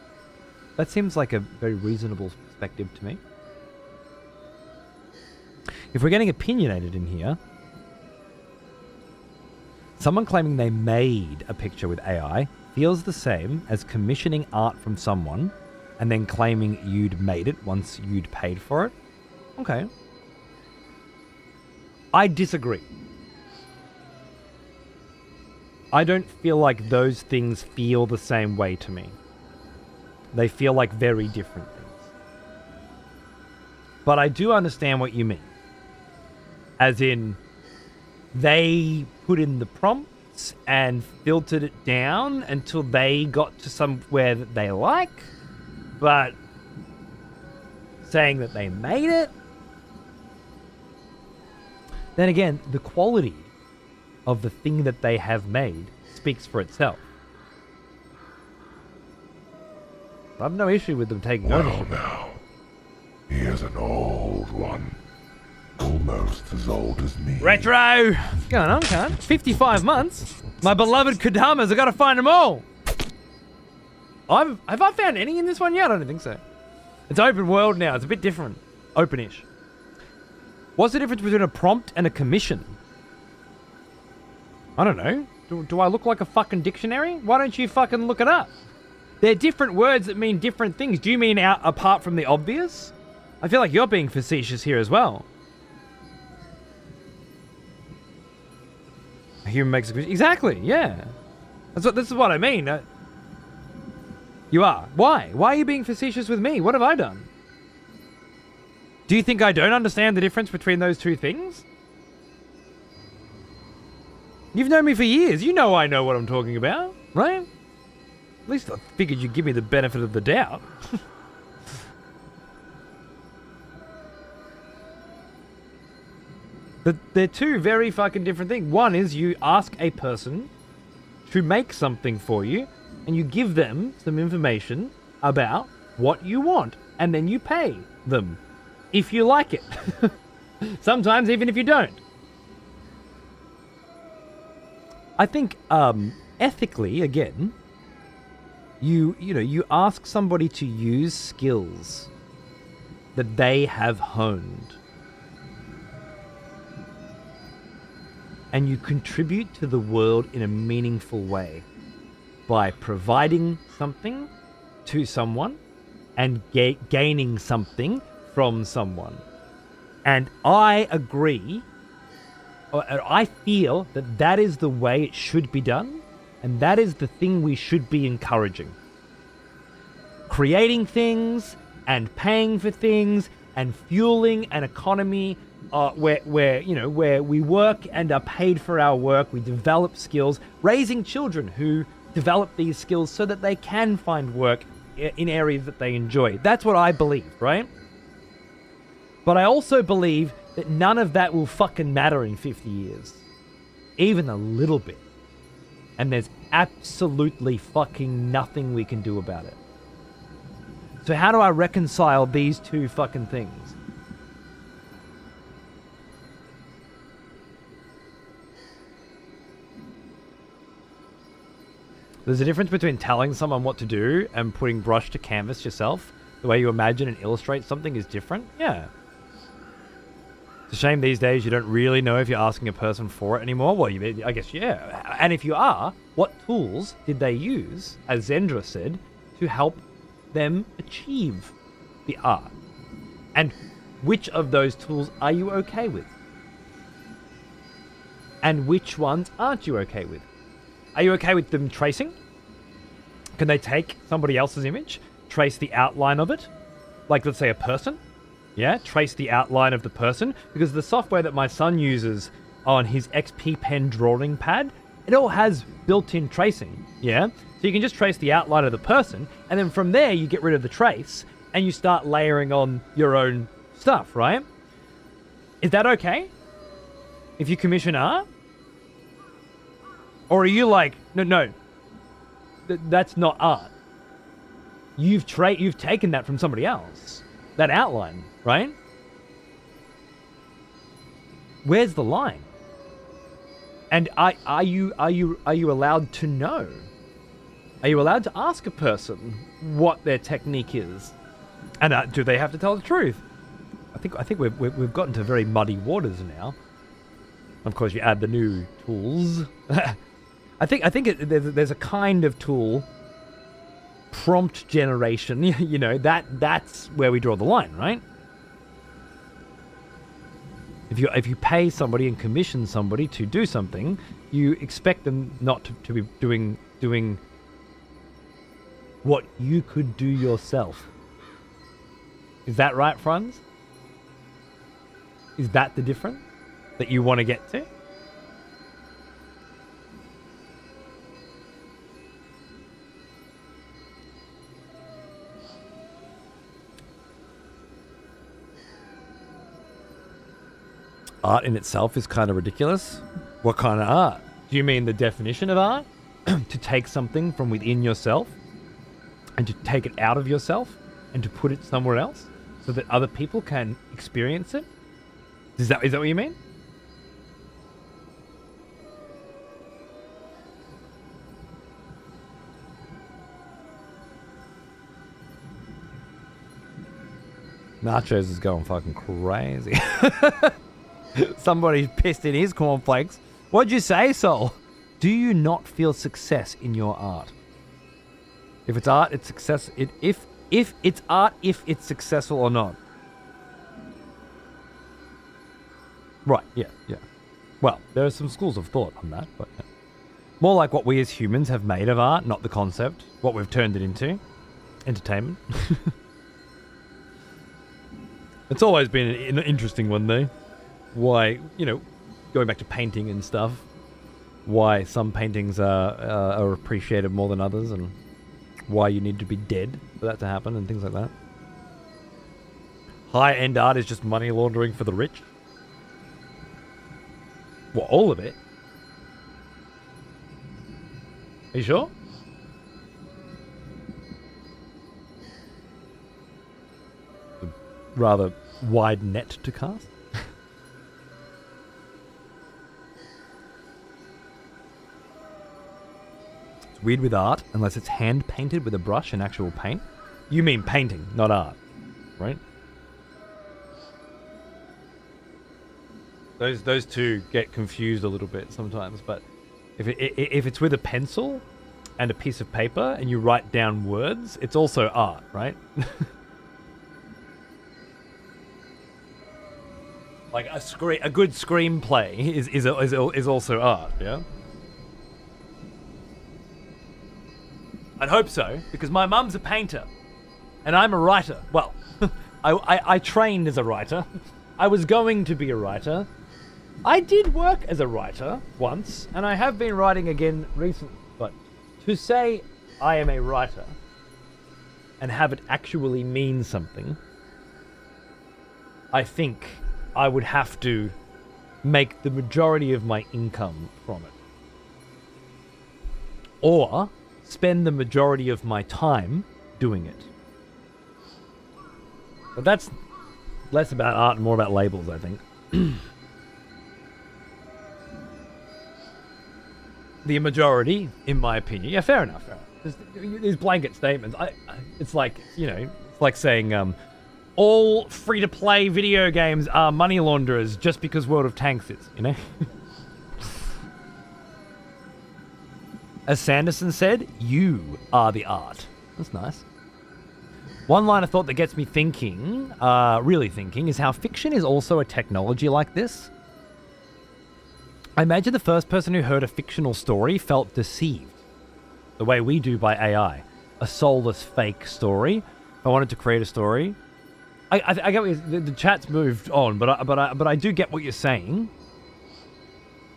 like a very reasonable perspective to me. If we're getting opinionated in here, someone claiming they made a picture with AI feels the same as commissioning art from someone and then claiming you'd made it once you'd paid for it. Okay. I disagree. I don't feel like those things feel the same way to me. They feel like very different things. But I do understand what you mean. As in, they put in the prompts and filtered it down until they got to somewhere that they like, but saying that they made it. Then again, the quality of the thing that they have made speaks for itself. I have no issue with them taking ownership. Well now, he is an old one. Almost as old as me. Retro! What's going on, cunt? 55 months? My beloved Kadamas, I gotta find them all! Have I found any in this one yet? I don't think so. It's open world now, it's a bit different. Open-ish. What's the difference between a prompt and a commission? I don't know. Do I look like a fucking dictionary? Why don't you fucking look it up? They're different words that mean different things. Do you mean out apart from the obvious? I feel like you're being facetious here as well. A human makes a commission. Exactly, yeah. This is what I mean. You are. Why? Why are you being facetious with me? What have I done? Do you think I don't understand the difference between those two things? You've known me for years. You know I know what I'm talking about, right? At least I figured you'd give me the benefit of the doubt. But they're two very fucking different things. One is you ask a person to make something for you, and you give them some information about what you want, and then you pay them if you like it. Sometimes even if you don't. I think ethically, again, you ask somebody to use skills that they have honed. And you contribute to the world in a meaningful way by providing something to someone and gaining something from someone. And I agree, or I feel that that is the way it should be done, and that is the thing we should be encouraging. Creating things and paying for things and fueling an economy where we work and are paid for our work, we develop skills, raising children who develop these skills so that they can find work in areas that they enjoy. That's what I believe, right? But I also believe that none of that will fucking matter in 50 years. Even a little bit. And there's absolutely fucking nothing we can do about it. So how do I reconcile these two fucking things? There's a difference between telling someone what to do and putting brush to canvas yourself. The way you imagine and illustrate something is different. Yeah. It's a shame these days you don't really know if you're asking a person for it anymore. Well, I guess, yeah. And if you are, what tools did they use, as Zendra said, to help them achieve the art? And which of those tools are you okay with? And which ones aren't you okay with? Are you okay with them tracing? Can they take somebody else's image, trace the outline of it? Like, let's say a person? Yeah, trace the outline of the person. Because the software that my son uses on his XP Pen drawing pad, it all has built-in tracing. Yeah? So you can just trace the outline of the person, and then from there you get rid of the trace, and you start layering on your own stuff, right? Is that okay? If you commission art? Or are you like, no, that's not art. You've taken that from somebody else. That outline, right? where's the line? And are you allowed to know? Are you allowed to ask a person what their technique is? And do they have to tell the truth? I think we've gotten to very muddy waters now. Of course, you add the new tools. I think there's a kind of tool, prompt generation. You know, that's where we draw the line, right? If you pay somebody and commission somebody to do something, you expect them not to be doing what you could do yourself. Is that right, Franz? Is that the difference that you want to get to? Art in itself is kind of ridiculous. What kind of art? Do you mean the definition of art? To take something from within yourself and to take it out of yourself and to put it somewhere else so that other people can experience it? Is that what you mean? Nachos is going fucking crazy. Somebody's pissed in his cornflakes. What'd you say, Sol? Do you not feel success in your art? If it's art, it's success. If it's art, if it's successful or not. Right, yeah. Well, there are some schools of thought on that, but yeah. More like what we as humans have made of art, not the concept, what we've turned it into. Entertainment. It's always been an interesting one, though. Why, going back to painting and stuff, why some paintings are appreciated more than others, and why you need to be dead for that to happen, and things like that. High-end art is just money laundering for the rich. What, all of it? Are you sure? A rather wide net to cast. It's weird with art, unless it's hand-painted with a brush and actual paint. You mean painting, not art, right? Those two get confused a little bit sometimes, but if it's with a pencil and a piece of paper and you write down words, it's also art, right? Like a good screenplay is also art, yeah. I'd hope so, because my mum's a painter, and I'm a writer. Well, I trained as a writer. I was going to be a writer. I did work as a writer once, and I have been writing again recently, but to say I am a writer and have it actually mean something, I think I would have to make the majority of my income from it. Or spend the majority of my time doing it. But that's less about art and more about labels, I think. The majority, in my opinion. Yeah, fair enough. These blanket statements. It's like, it's like saying all free-to-play video games are money launderers just because World of Tanks is, As Sanderson said, you are the art. That's nice. One line of thought that gets me thinking, really thinking, is how fiction is also a technology like this. I imagine the first person who heard a fictional story felt deceived, the way we do by AI. A soulless fake story. If I wanted to create a story, I get what the chat's moved on, but I do get what you're saying.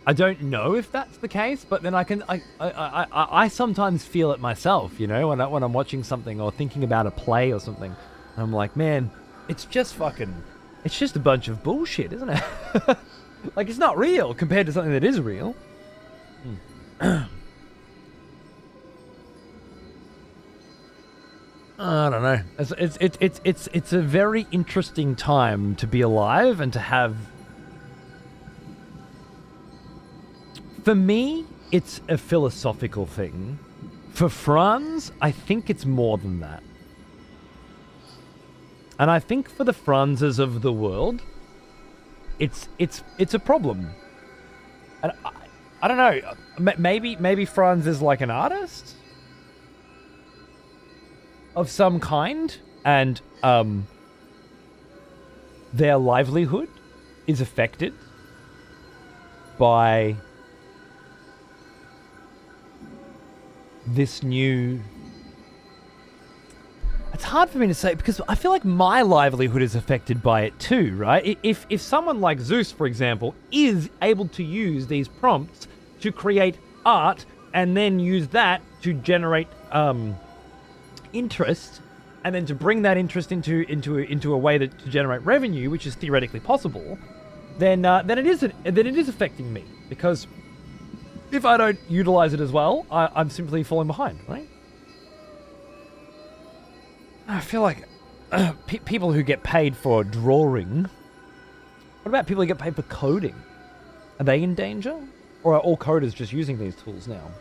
I don't know if that's the case, but then I sometimes feel it myself, when I'm watching something or thinking about a play or something, and I'm like, man, it's just a bunch of bullshit, isn't it? Like, it's not real compared to something that is real. I don't know. It's a very interesting time to be alive and to have For me, it's a philosophical thing. For Franz, I think it's more than that. And I think for the Franzes of the world, it's a problem. And I don't know. Maybe Franz is like an artist of some kind, and their livelihood is affected by this new... It's hard for me to say because I feel like my livelihood is affected by it too, right? If someone like Zeus, for example, is able to use these prompts to create art and then use that to generate interest, and then to bring that interest into a way that to generate revenue, which is theoretically possible, then it is affecting me, because if I don't utilize it as well, I'm simply falling behind, right? I feel like people who get paid for drawing. What about people who get paid for coding? Are they in danger, or are all coders just using these tools now?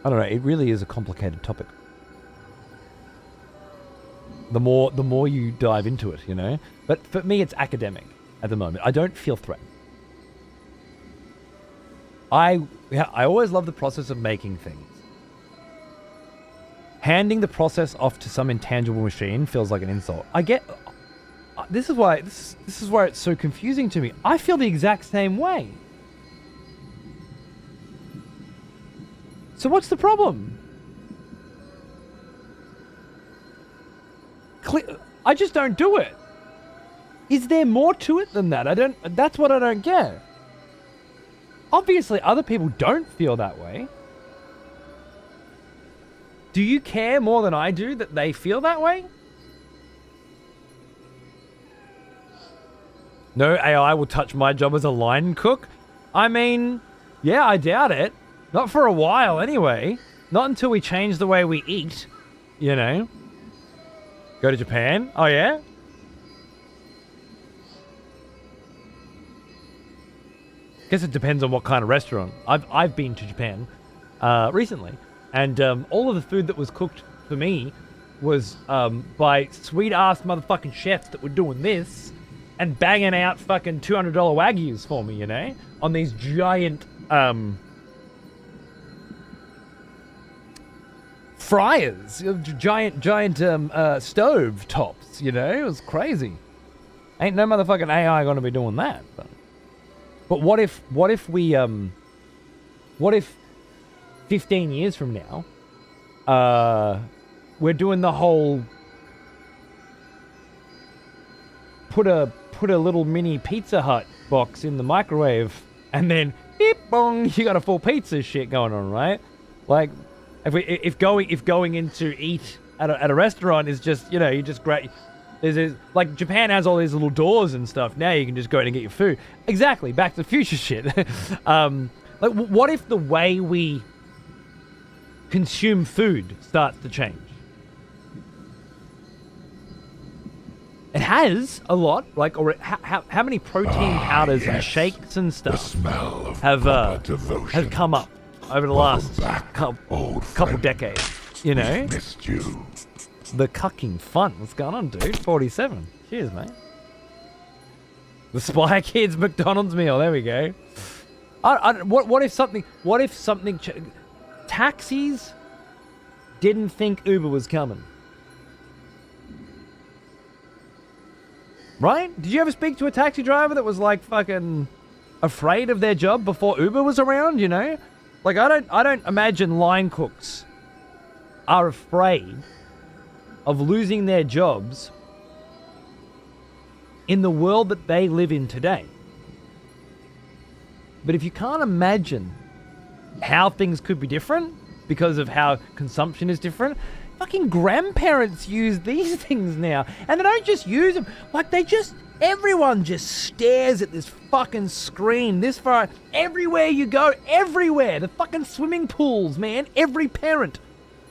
I don't know. It really is a complicated topic. The more you dive into it, you know. But for me, it's academic at the moment. I don't feel threatened. I always love the process of making things. Handing the process off to some intangible machine feels like an insult. I get. This is why it's so confusing to me. I feel the exact same way. So what's the problem? I just don't do it. Is there more to it than that? That's what I don't get. Obviously, other people don't feel that way. Do you care more than I do that they feel that way? No AI will touch my job as a line cook? I mean, yeah, I doubt it. Not for a while, anyway. Not until we change the way we eat, you know. Go to Japan? Oh, yeah? Guess it depends on what kind of restaurant. I've been to Japan recently, and all of the food that was cooked for me was by sweet-ass motherfucking chefs that were doing this and banging out fucking $200 Wagyus for me, you know? On these giant... fryers, giant stove tops, you know? It was crazy. Ain't no motherfucking AI gonna be doing that. But what if 15 years from now, we're doing the whole put a little mini Pizza Hut box in the microwave and then beep bong, you got a full pizza shit going on, right? Like, if going in to eat at a restaurant is just, you know, you just great. Like Japan has all these little doors and stuff. Now you can just go in and get your food. Exactly, Back to the Future shit. Like, what if the way we consume food starts to change? It has a lot. Like, or how many protein powders and shakes and stuff have come up over the last couple decades? You know, Missed you. The cucking fun. What's going on, dude? 47. Cheers, mate. The Spy Kids McDonald's meal. There we go. What if something? Taxis didn't think Uber was coming. Right? Did you ever speak to a taxi driver that was like fucking afraid of their job before Uber was around? You know, like I don't imagine line cooks are afraid of losing their jobs in the world that they live in today. But if you can't imagine how things could be different because of how consumption is different, fucking grandparents use these things now. And they don't just use them, like everyone just stares at this fucking screen this far. Everywhere you go, everywhere. The fucking swimming pools, man. Every parent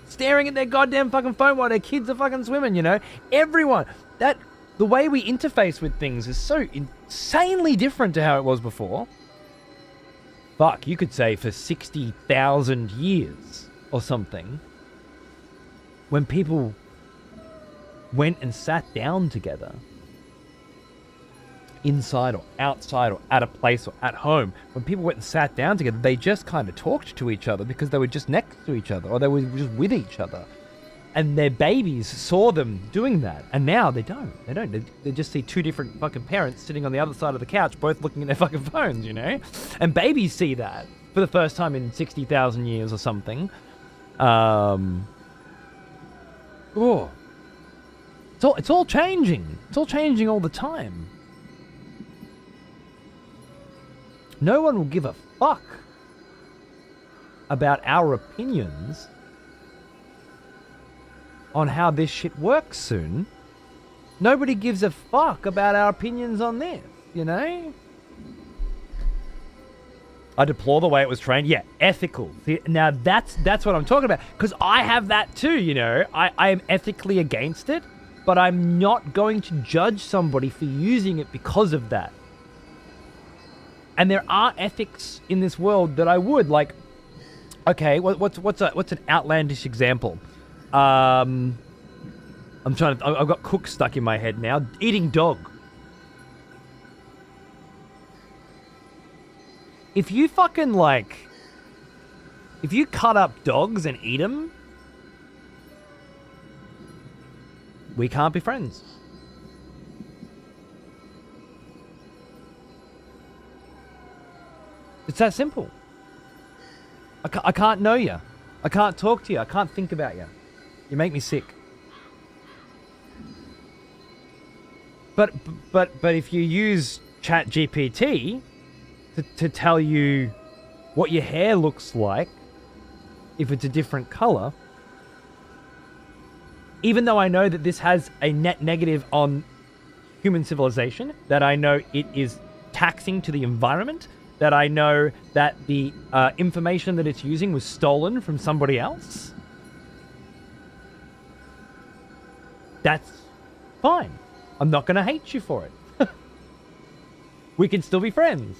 staring at their goddamn fucking phone while their kids are fucking swimming, you know? Everyone. The way we interface with things is so insanely different to how it was before. Fuck, you could say for 60,000 years or something, when people went and sat down together, inside or outside or at a place or at home, when people went and sat down together, they just kind of talked to each other because they were just next to each other or they were just with each other. And their babies saw them doing that. And now they don't. They just see two different fucking parents sitting on the other side of the couch, both looking at their fucking phones, you know? And babies see that for the first time in 60,000 years or something. It's all changing. It's all changing all the time. No one will give a fuck about our opinions on how this shit works soon. Nobody gives a fuck about our opinions on this, you know? I deplore the way it was trained. Yeah, ethical. See, now that's what I'm talking about. Because I have that too, you know? I am ethically against it, but I'm not going to judge somebody for using it because of that. And there are ethics in this world that I would, like, okay, what's an outlandish example? I've got Cook stuck in my head now. Eating dog. If you fucking if you cut up dogs and eat them, we can't be friends. It's that simple. I can't know you. I can't talk to you. I can't think about you. You make me sick. But if you use ChatGPT to tell you what your hair looks like, if it's a different color, even though I know that this has a net negative on human civilization, that I know it is taxing to the environment, that I know that the information that it's using was stolen from somebody else, that's fine. I'm not going to hate you for it. We can still be friends.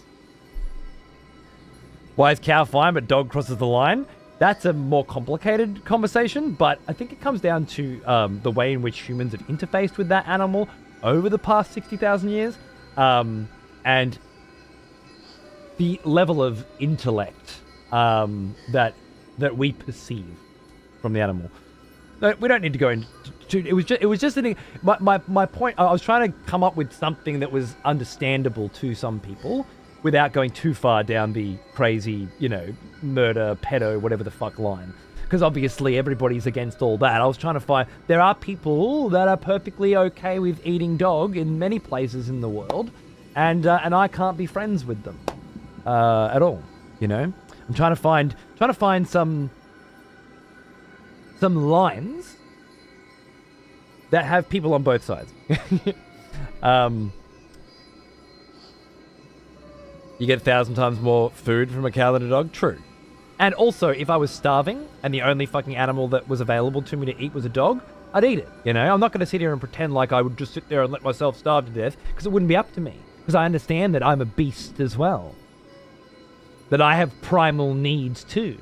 Why is cow fine but dog crosses the line? That's a more complicated conversation, but I think it comes down to the way in which humans have interfaced with that animal over the past 60,000 years, and the level of intellect that we perceive from the animal. We don't need to go into. It was just my point. I was trying to come up with something that was understandable to some people without going too far down the crazy, murder, pedo, whatever the fuck line. Because obviously everybody's against all that. I was trying to find... There are people that are perfectly okay with eating dog in many places in the world, and I can't be friends with them at all. I'm trying to find some lines that have people on both sides. You get 1,000 times more food from a cow than a dog? True. And also, if I was starving and the only fucking animal that was available to me to eat was a dog, I'd eat it, I'm not going to sit here and pretend like I would just sit there and let myself starve to death, because it wouldn't be up to me. Because I understand that I'm a beast as well. That I have primal needs too.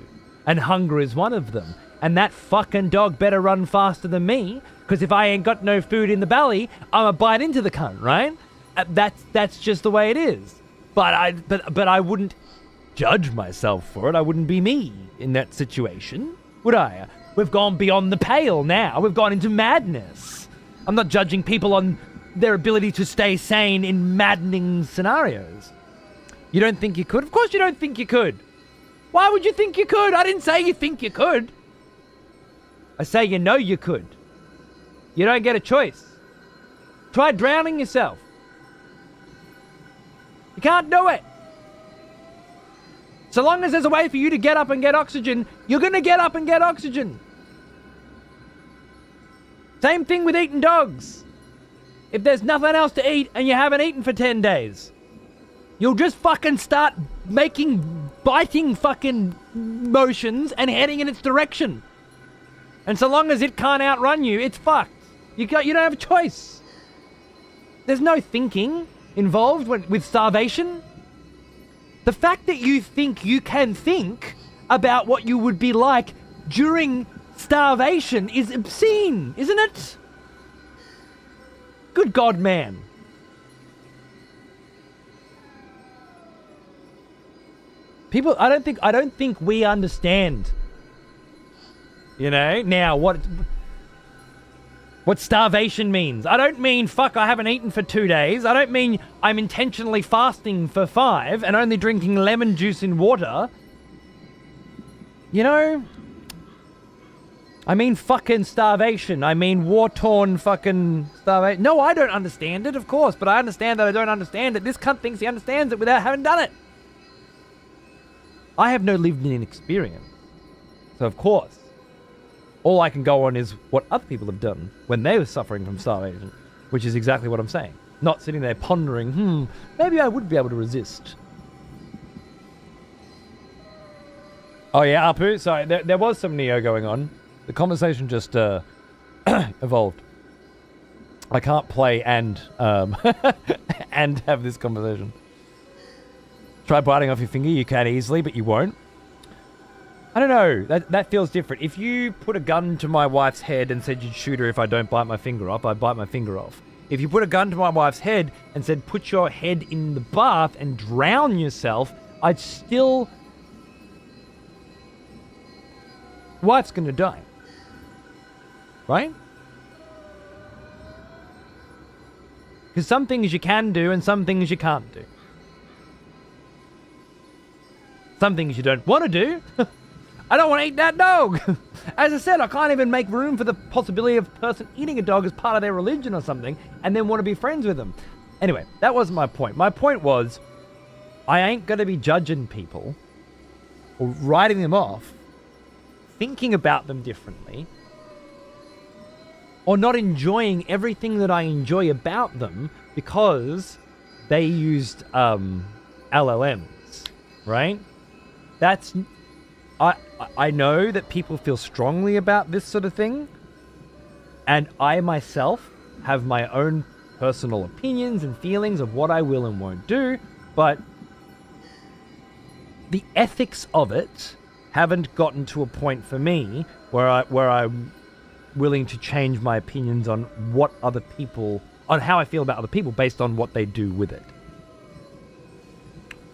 And hunger is one of them. And that fucking dog better run faster than me, because if I ain't got no food in the belly, I'm a bite into the cunt, right? That's just the way it is. But I wouldn't judge myself for it. I wouldn't be me in that situation, would I? We've gone beyond the pale now. We've gone into madness. I'm not judging people on their ability to stay sane in maddening scenarios. You don't think you could? Of course you don't think you could. Why would you think you could? I didn't say you think you could. I say you know you could. You don't get a choice. Try drowning yourself. You can't do it. So long as there's a way for you to get up and get oxygen, you're going to get up and get oxygen. Same thing with eating dogs. If there's nothing else to eat and you haven't eaten for 10 days, you'll just fucking start making biting fucking motions and heading in its direction. And so long as it can't outrun you, it's fucked. You don't have a choice. There's no thinking involved with starvation. The fact that you think you can think about what you would be like during starvation is obscene, isn't it? Good God, man. People, I don't think we understand. You know, now what starvation means. I don't mean, fuck, I haven't eaten for 2 days. I don't mean I'm intentionally fasting for 5 and only drinking lemon juice in water. You know? I mean fucking starvation. I mean war-torn fucking starvation. No, I don't understand it, of course, but I understand that I don't understand it. This cunt thinks he understands it without having done it. I have no lived-in experience. So, of course, all I can go on is what other people have done when they were suffering from starvation, which is exactly what I'm saying. Not sitting there pondering, maybe I would be able to resist. Oh yeah, Apu, sorry, there was some Nioh going on. The conversation just evolved. I can't play and and have this conversation. Try biting off your finger, you can easily, but you won't. I don't know, that feels different. If you put a gun to my wife's head and said you'd shoot her if I don't bite my finger off, I'd bite my finger off. If you put a gun to my wife's head and said put your head in the bath and drown yourself, I'd still... Wife's gonna die. Right? Because some things you can do and some things you can't do. Some things you don't want to do. I don't want to eat that dog. As I said, I can't even make room for the possibility of a person eating a dog as part of their religion or something and then want to be friends with them. Anyway, that wasn't my point. My point was, I ain't going to be judging people or writing them off, thinking about them differently, or not enjoying everything that I enjoy about them because they used LLMs, right? That's... I know that people feel strongly about this sort of thing, and I myself have my own personal opinions and feelings of what I will and won't do, but the ethics of it haven't gotten to a point for me where I'm willing to change my opinions on what other people, on how I feel about other people based on what they do with it.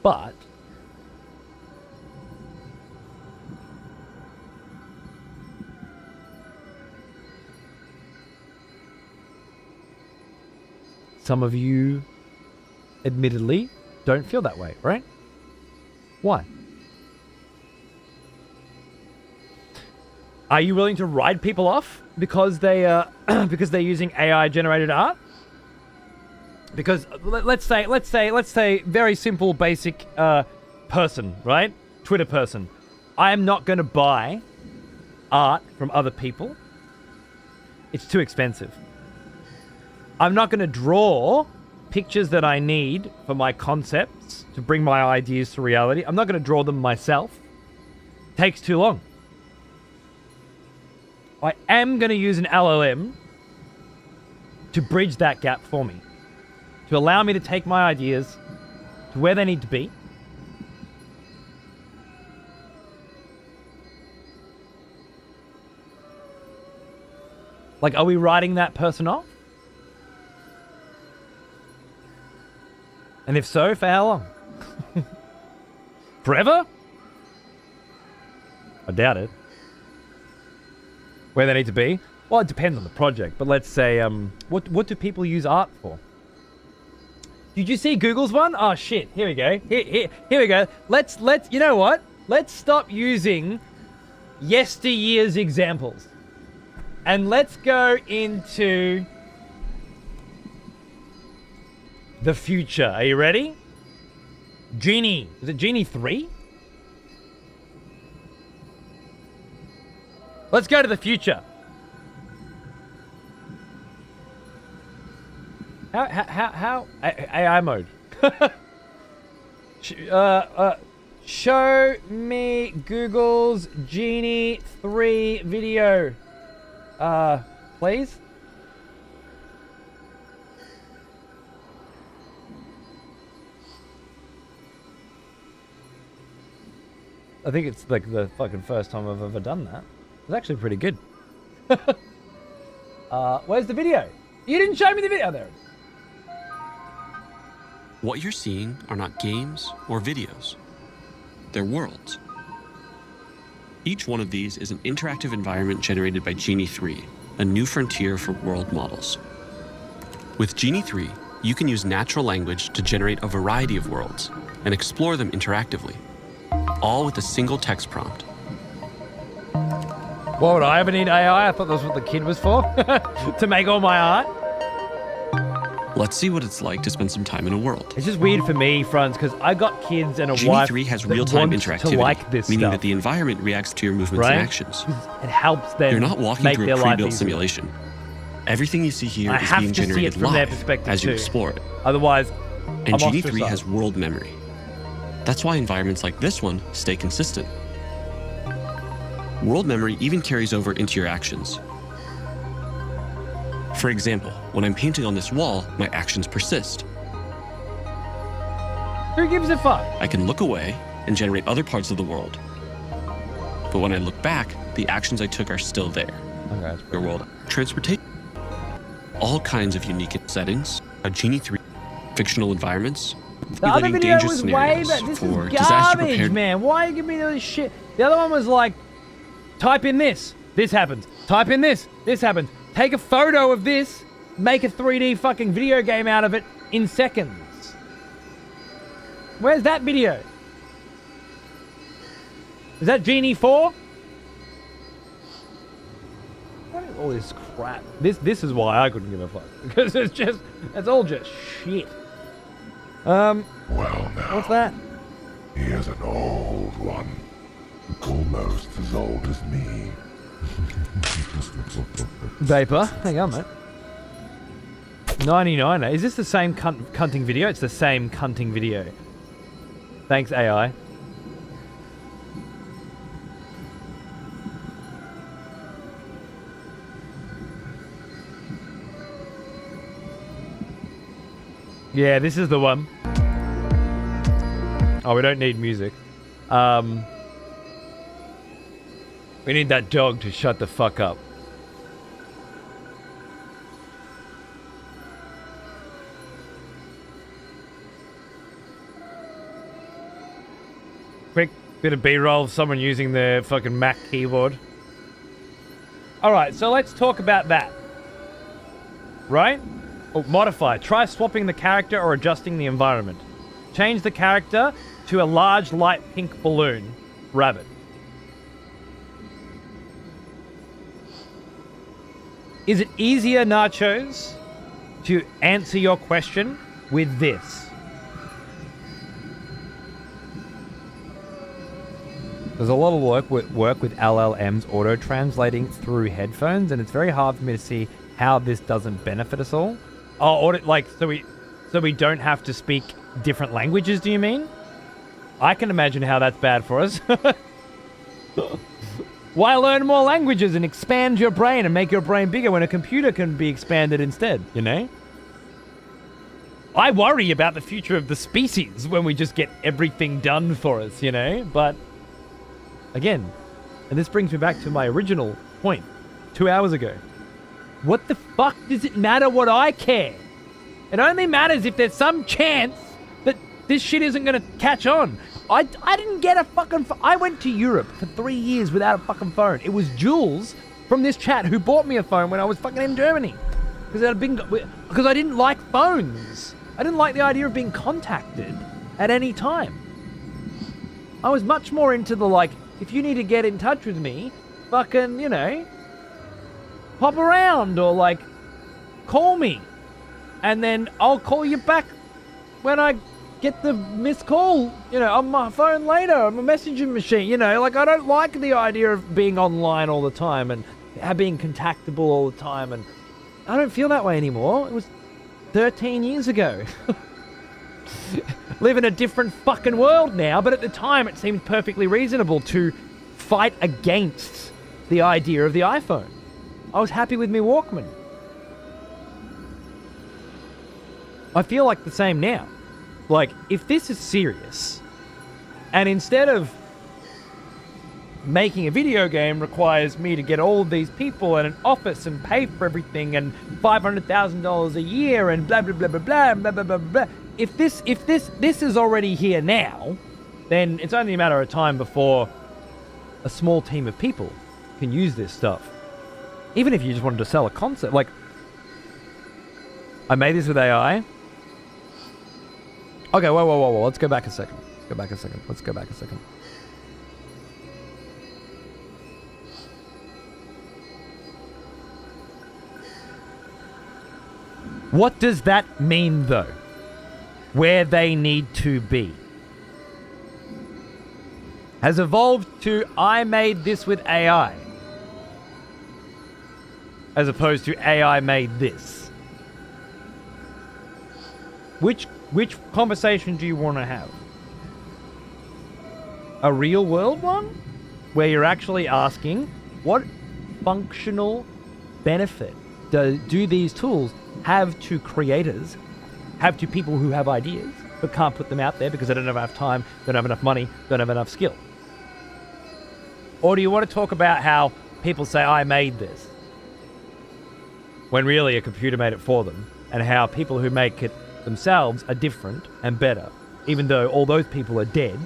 But some of you, admittedly, don't feel that way, right? Why? Are you willing to write people off because they're using AI-generated art? Because let's say very simple, basic person, right? Twitter person. I am not going to buy art from other people. It's too expensive. I'm not going to draw pictures that I need for my concepts to bring my ideas to reality. I'm not going to draw them myself. It takes too long. I am going to use an LLM to bridge that gap for me, to allow me to take my ideas to where they need to be. Like, are we writing that person off? And if so, for how long? Forever? I doubt it. Where they need to be? Well, it depends on the project. But let's say, what do people use art for? Did you see Google's one? Oh shit! Here we go. Here we go. Let's. You know what? Let's stop using yesteryear's examples, and let's go into the future. Are you ready? Genie. Is it Genie 3? Let's go to the future. How AI mode? Show me Google's Genie 3 video. Please? I think it's like the fucking first time I've ever done that. It's actually pretty good. Where's the video? You didn't show me the video. There. What you're seeing are not games or videos. They're worlds. Each one of these is an interactive environment generated by Genie 3, a new frontier for world models. With Genie 3, you can use natural language to generate a variety of worlds and explore them interactively, all with a single text prompt. Why would I ever need AI? I thought that's what the kid was for. To make all my art. Let's see what it's like to spend some time in a world. It's just weird for me, friends, because I got kids and a Genie wife 3 has that real-time wants interactivity, to like this meaning stuff, that the environment reacts to your movements right? and actions. It helps them You're not walking make through their a life pre-built easier. simulation. Everything you see here I is have being to see generated it from their live perspective as you too. explore it. Otherwise, And I'm Genie 3 ostracized. has world memory. That's why environments like this one stay consistent. World memory even carries over into your actions. For example, when I'm painting on this wall, my actions persist. Who gives a fuck? I can look away and generate other parts of the world. But when I look back, the actions I took are still there. Okay, Your world, transportation, all kinds of unique settings, a Genie 3 fictional environments, the other simulating video dangerous was way scenarios better. This for is disaster garbage, prepared. man. Why are you giving me all this shit? The other one was like, type in this happens. Type in this happens. Take a photo of this, make a 3D fucking video game out of it in seconds. Where's that video? Is that Genie 4? What is all this crap? This is why I couldn't give a fuck. Because it's all just shit. Well now, What's that? here's an old one. Almost as old as me. Vapor. Hang on, mate. 99. Is this the same cunting video? It's the same cunting video. Thanks, AI. Yeah, this is the one. Oh, we don't need music. We need that dog to shut the fuck up. Quick bit of B-roll of someone using their fucking Mac keyboard. Alright, so let's talk about that. Right? Oh, modify. Try swapping the character or adjusting the environment. Change the character to a large light pink balloon. Rabbit. Is it easier, Nachos, to answer your question with this? There's a lot of work with LLMs auto-translating through headphones, and it's very hard for me to see how this doesn't benefit us all. Oh, so we don't have to speak different languages, do you mean? I can imagine how that's bad for us. Why learn more languages and expand your brain and make your brain bigger when a computer can be expanded instead, you know? I worry about the future of the species when we just get everything done for us, you know? But, again, and this brings me back to my original point 2 hours ago. What the fuck does it matter what I care? It only matters if there's some chance that this shit isn't going to catch on. I didn't get a fucking I went to Europe for 3 years without a fucking phone. It was Jules from this chat who bought me a phone when I was fucking in Germany. Because I didn't like phones. I didn't like the idea of being contacted at any time. I was much more into the, like, if you need to get in touch with me, fucking, you know, pop around or, like, call me. And then I'll call you back when I get the missed call, you know, on my phone later, on my messaging machine, you know. Like, I don't like the idea of being online all the time and being contactable all the time. And I don't feel that way anymore. It was 13 years ago. Live in a different fucking world now, but at the time it seemed perfectly reasonable to fight against the idea of the iPhone. I was happy with my Walkman. I feel like the same now. Like, if this is serious, and instead of making a video game requires me to get all of these people and an office and pay for everything and $500,000 a year and blah, blah, blah, blah, blah, blah, blah, blah, blah. If this is already here now, then it's only a matter of time before a small team of people can use this stuff. Even if you just wanted to sell a concept, like, I made this with AI. Okay, whoa. Let's go back a second. Let's go back a second. What does that mean, though? Where they need to be? Has evolved to, I made this with AI. As opposed to, AI made this. Which conversation do you want to have? A real world one? Where you're actually asking, what functional benefit do these tools have to creators, have to people who have ideas, but can't put them out there because they don't have enough time, don't have enough money, don't have enough skill? Or do you want to talk about how people say, I made this, when really a computer made it for them, and how people who make it themselves are different and better, even though all those people are dead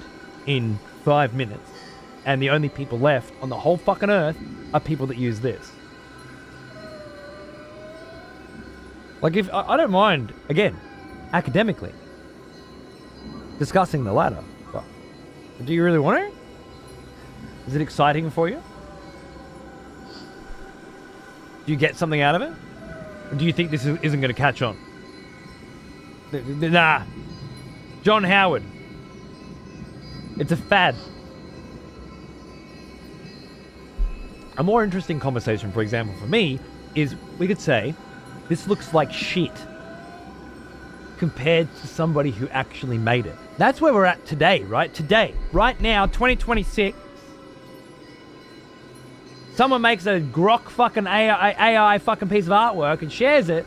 in 5 minutes, and the only people left on the whole fucking earth are people that use this? Like, if I don't mind, again, academically, discussing the latter, but do you really want to? Is it exciting for you? Do you get something out of it? Or do you think this isn't going to catch on? Nah. John Howard. It's a fad. A more interesting conversation, for example, for me, is we could say, this looks like shit compared to somebody who actually made it. That's where we're at today, right? Today, right now, 2026. Someone makes a grok fucking AI fucking piece of artwork and shares it.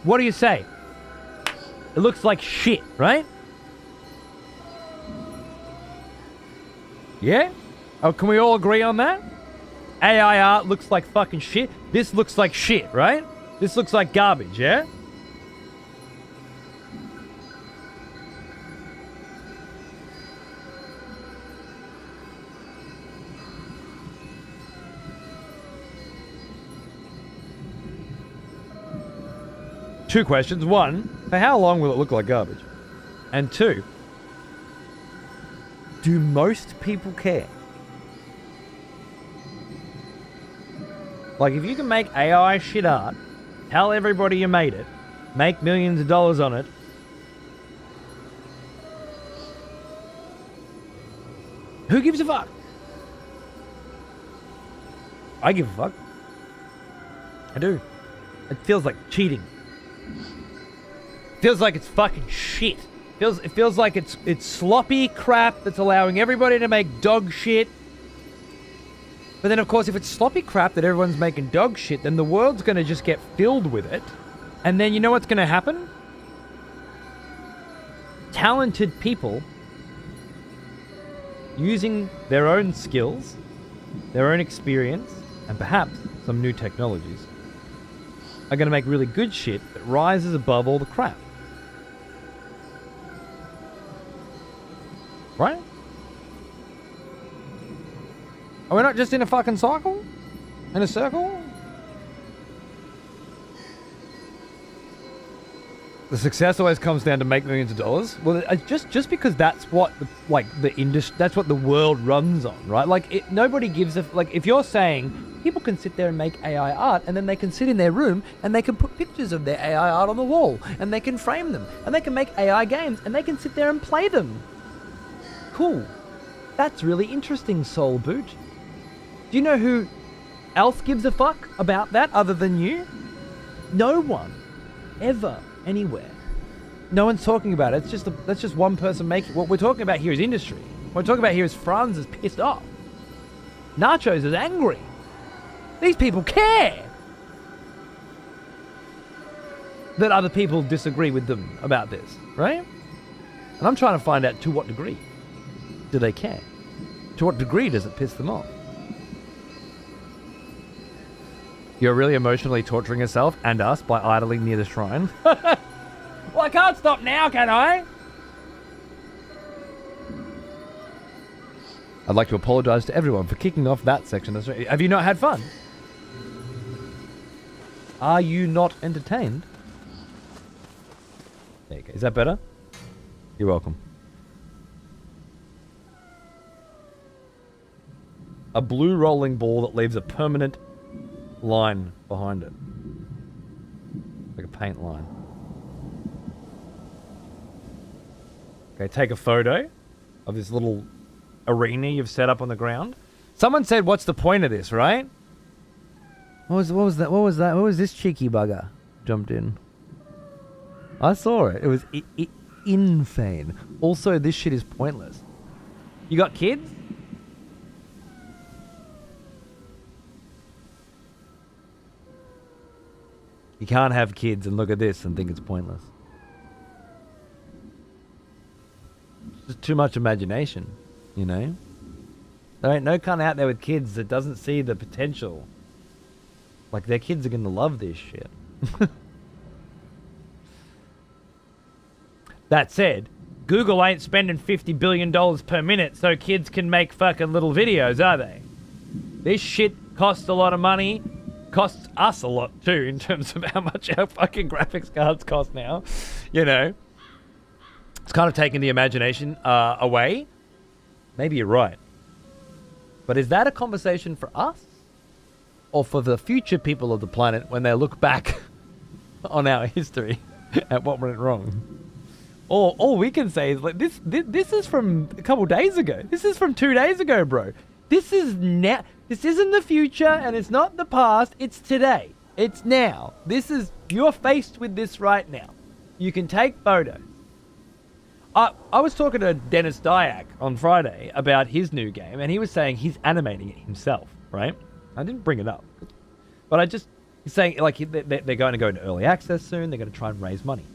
What do you say? It looks like shit, right? Yeah? Oh, can we all agree on that? AI art looks like fucking shit. This looks like shit, right? This looks like garbage, yeah? Two questions. One, for how long will it look like garbage? And two, do most people care? Like, if you can make AI shit art, tell everybody you made it, make millions of dollars on it, who gives a fuck? I give a fuck. I do. It feels like cheating. Feels like it's fucking shit. It feels like it's sloppy crap that's allowing everybody to make dog shit. But then, of course, if it's sloppy crap that everyone's making dog shit, then the world's going to just get filled with it. And then you know what's going to happen? Talented people using their own skills, their own experience, and perhaps some new technologies are going to make really good shit that rises above all the crap. Right? Are we not just in a fucking cycle? In a circle? The success always comes down to make millions of dollars. Well, just because that's what the industry, that's what the world runs on, right? Like, nobody gives a like. If you're saying people can sit there and make AI art, and then they can sit in their room and they can put pictures of their AI art on the wall, and they can frame them, and they can make AI games, and they can sit there and play them. Cool. That's really interesting, Soul Boot. Do you know who else gives a fuck about that other than you? No one. Ever. Anywhere. No one's talking about it. That's just one person making. What we're talking about here is industry. What we're talking about here is Franz is pissed off. Nachos is angry. These people care. that other people disagree with them about this, right? And I'm trying to find out to what degree do they care? To what degree does it piss them off? You're really emotionally torturing yourself and us by idling near the shrine. Well, I can't stop now, can I? I'd like to apologize to everyone for kicking off that section. Have you not had fun? Are you not entertained? There you go. Is that better? You're welcome. A blue rolling ball that leaves a permanent line behind it. Like a paint line. Okay, take a photo of this little arena you've set up on the ground. Someone said, what's the point of this, right? What was that? What was this cheeky bugger jumped in? I saw it. It was insane. Also, this shit is pointless. You got kids? You can't have kids and look at this and think it's pointless. Just too much imagination, you know? There ain't no cunt out there with kids that doesn't see the potential. Like, their kids are gonna love this shit. That said, Google ain't spending $50 billion per minute so kids can make fucking little videos, are they? This shit costs a lot of money. Costs us a lot too, in terms of how much our fucking graphics cards cost now. You know? It's kind of taking the imagination away. Maybe you're right. But is that a conversation for us? Or for the future people of the planet when they look back on our history at what went wrong? All we can say is, like, this is from a couple days ago. This is from 2 days ago, bro. This is now. This isn't the future, and it's not the past. It's today. It's now. You're faced with this right now. You can take photos. I was talking to Dennis Dyack on Friday about his new game, and he was saying he's animating it himself, right? I didn't bring it up, but he's saying, like, they're going to go into early access soon. They're going to try and raise money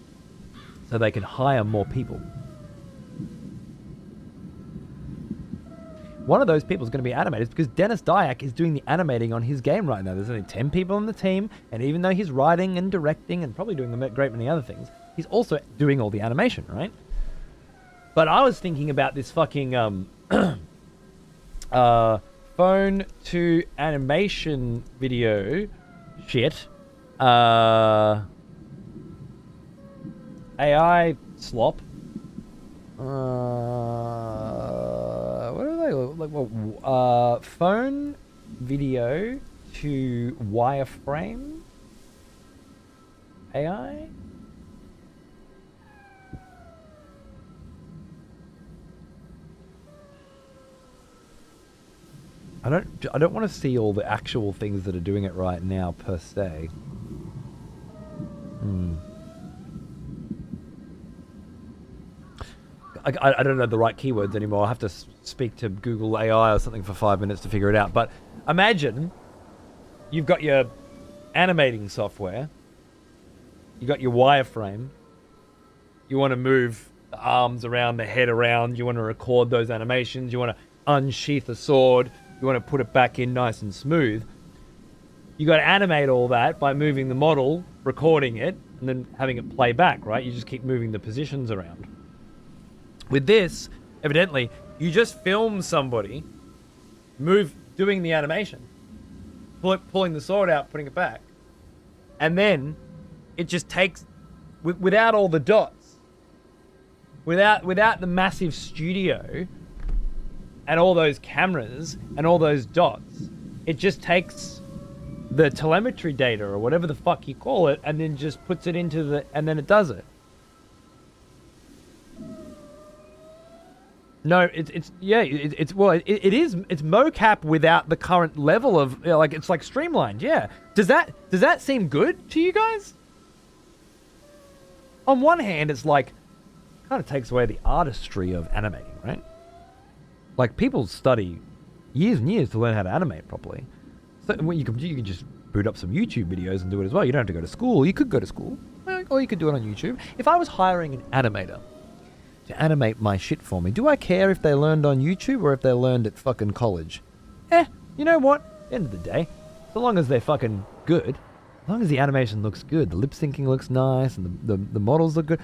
so they can hire more people. One of those people is going to be animators because Dennis Dyack is doing the animating on his game right now. There's only 10 people on the team, and even though he's writing and directing and probably doing a great many other things, he's also doing all the animation, right? But I was thinking about this fucking phone to animation video shit. AI slop. What are they like? Well, phone video to wireframe AI. I don't want to see all the actual things that are doing it right now per se. I don't know the right keywords anymore. I have to speak to Google AI or something for 5 minutes to figure it out. But imagine you've got your animating software. You got your wireframe. You want to move the arms around, the head around. You want to record those animations. You want to unsheath a sword. You want to put it back in nice and smooth. You got to animate all that by moving the model, recording it, and then having it play back, right? You just keep moving the positions around. With this, evidently, you just film somebody doing the animation, pulling the sword out, putting it back, and then it just takes, without all the dots, without the massive studio and all those cameras and all those dots, it just takes the telemetry data or whatever the fuck you call it, and then just puts it into and then it does it. No, it's mocap without the current level of, like, it's like streamlined. Yeah. Does that seem good to you guys? On one hand, it's like kind of takes away the artistry of animating, right? Like, people study years and years to learn how to animate properly. So you can just boot up some YouTube videos and do it as well. You don't have to go to school. You could go to school. Well, or you could do it on YouTube. If I was hiring an animator to animate my shit for me, do I care if they learned on YouTube or if they learned at fucking college? You know what? At the end of the day, so long as they're fucking good, as long as the animation looks good, the lip syncing looks nice, and the models look good.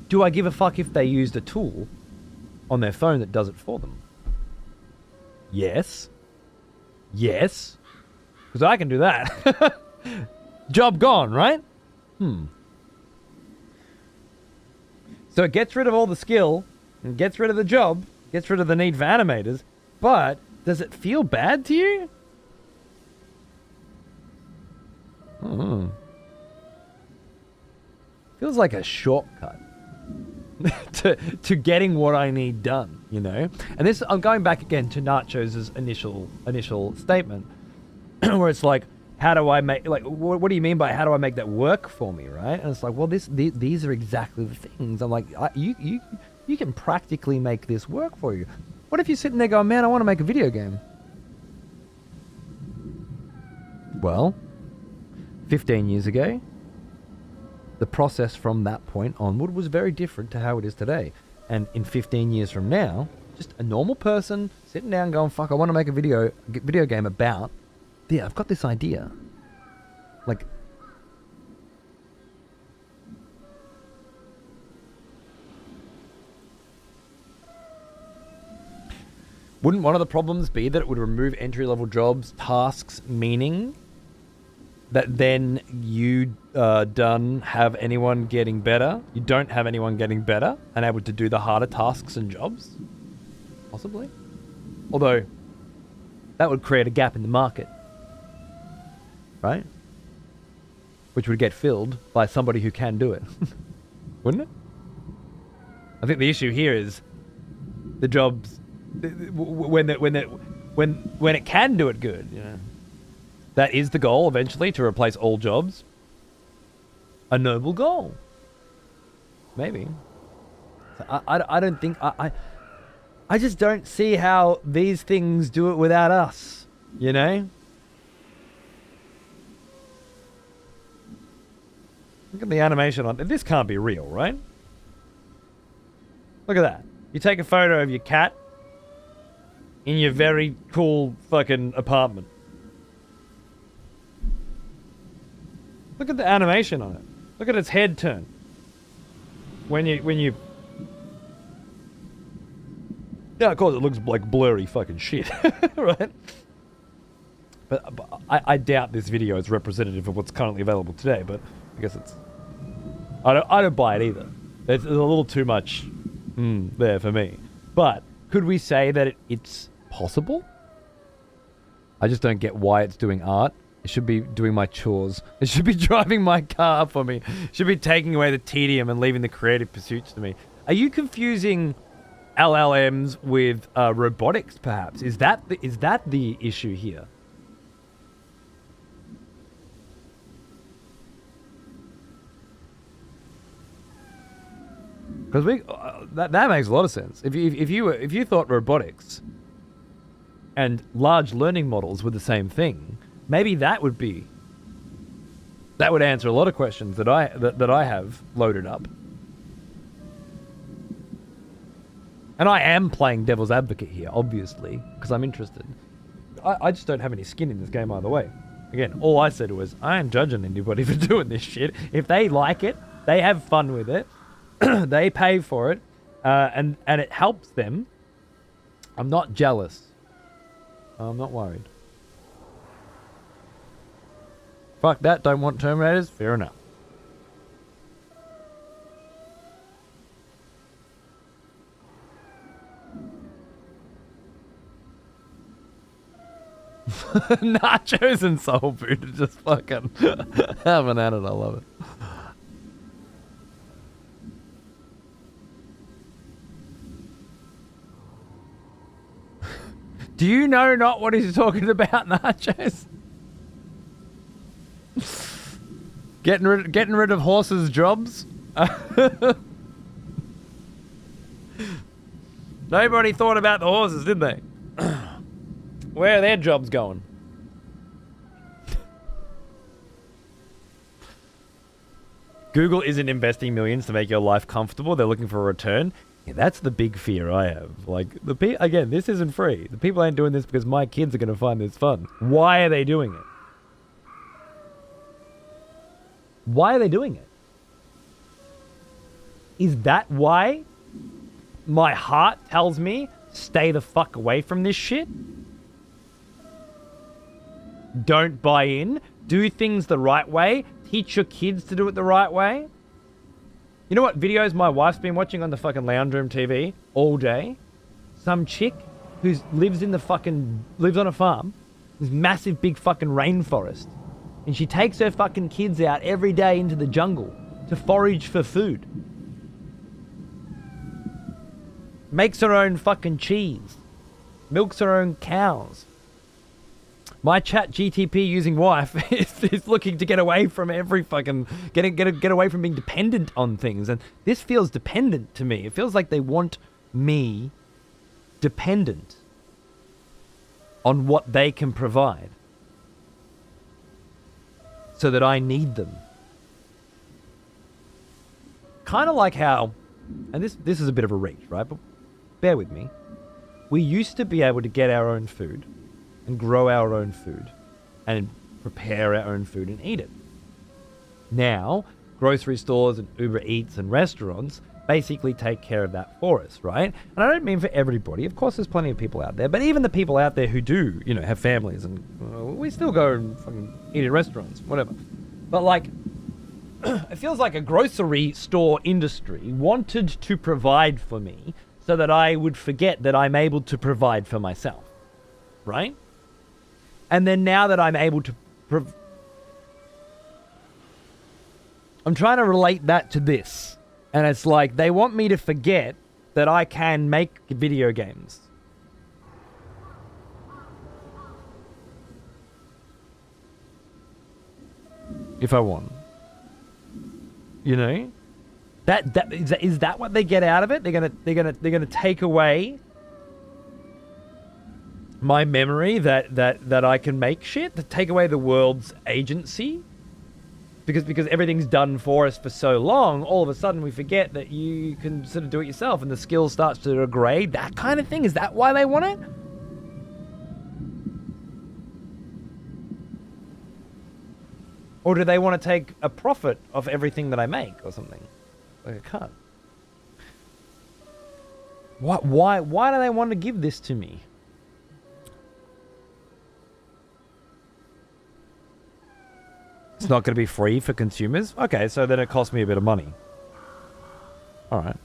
Do I give a fuck if they used a tool on their phone that does it for them? Yes. Yes. Because I can do that. Job gone, right? So it gets rid of all the skill, and gets rid of the job, gets rid of the need for animators, but does it feel bad to you? Feels like a shortcut to getting what I need done, you know? And this, I'm going back again to Nacho's initial statement, where it's like, how do I make, like, what do you mean by how do I make that work for me, right? And it's like, well, these are exactly the things. I'm like, you can practically make this work for you. What if you're sitting there going, man, I want to make a video game? Well, 15 years ago, the process from that point onward was very different to how it is today. And in 15 years from now, just a normal person sitting down going, fuck, I want to make a video game about, yeah, I've got this idea. Like, wouldn't one of the problems be that it would remove entry-level jobs, tasks, meaning that then you don't have anyone getting better? You don't have anyone getting better and able to do the harder tasks and jobs? Possibly. Although, that would create a gap in the market. Right? Which would get filled by somebody who can do it. Wouldn't it? I think the issue here is the jobs when it can do it good, you know. That is the goal eventually, to replace all jobs. A noble goal. Maybe. I don't think I just don't see how these things do it without us, you know? Look at the animation on this. Can't be real, right? Look at that. You take a photo of your cat in your very cool fucking apartment. Look at the animation on it. Look at its head turn. When you yeah, of course it looks like blurry fucking shit, right? But I doubt this video is representative of what's currently available today. But I guess it's. I don't buy it either. There's a little too much there for me. But could we say that it's possible? I just don't get why it's doing art. It should be doing my chores. It should be driving my car for me. It should be taking away the tedium and leaving the creative pursuits to me. Are you confusing LLMs with robotics, perhaps? Is that the issue here? Because that makes a lot of sense. If you thought robotics and large learning models were the same thing, maybe that would answer a lot of questions that I have loaded up. And I am playing devil's advocate here, obviously, because I'm interested. I just don't have any skin in this game either way. Again, all I said was, I ain't judging anybody for doing this shit. If they like it, they have fun with it, they pay for it, and it helps them, I'm not jealous. I'm not worried. Fuck that, don't want Terminators? Fair enough. Nachos and Soul Food are just fucking having at it. I love it. Do you know not what he's talking about, Nachos? Getting rid of horses' jobs? Nobody thought about the horses, did they? Where are their jobs going? Google isn't investing millions to make your life comfortable. They're looking for a return. Yeah, that's the big fear I have. Like, again, this isn't free. The people ain't doing this because my kids are going to find this fun. Why are they doing it? Why are they doing it? Is that why my heart tells me stay the fuck away from this shit? Don't buy in. Do things the right way. Teach your kids to do it the right way. You know what videos my wife's been watching on the fucking lounge room TV all day? Some chick who lives on a farm, this massive big fucking rainforest. And she takes her fucking kids out every day into the jungle to forage for food. Makes her own fucking cheese. Milks her own cows. My chat GTP using wife is looking to get away from every fucking... Get away from being dependent on things. And this feels dependent to me. It feels like they want me dependent on what they can provide. So that I need them. Kind of like how... And this is a bit of a reach, right? But bear with me. We used to be able to get our own food and grow our own food and prepare our own food and eat it. Now, grocery stores and Uber Eats and restaurants basically take care of that for us, right? And I don't mean for everybody. Of course, there's plenty of people out there, but even the people out there who do, have families and we still go and fucking eat in restaurants, whatever. But like, it feels like a grocery store industry wanted to provide for me so that I would forget that I'm able to provide for myself, right? And then now that I'm able to... I'm trying to relate that to this. And it's like, they want me to forget that I can make video games. If I want. Is that what they get out of it? They're gonna take away my memory that I can make shit, to take away the world's agency, because everything's done for us for so long. All of a sudden we forget that you can sort of do it yourself, and the skill starts to degrade. That kind of thing. Is that why they want it? Or do they want to take a profit of everything that I make or something? Like a cut. Why do they want to give this to me? It's not going to be free for consumers? Okay, so then it costs me a bit of money. Alright.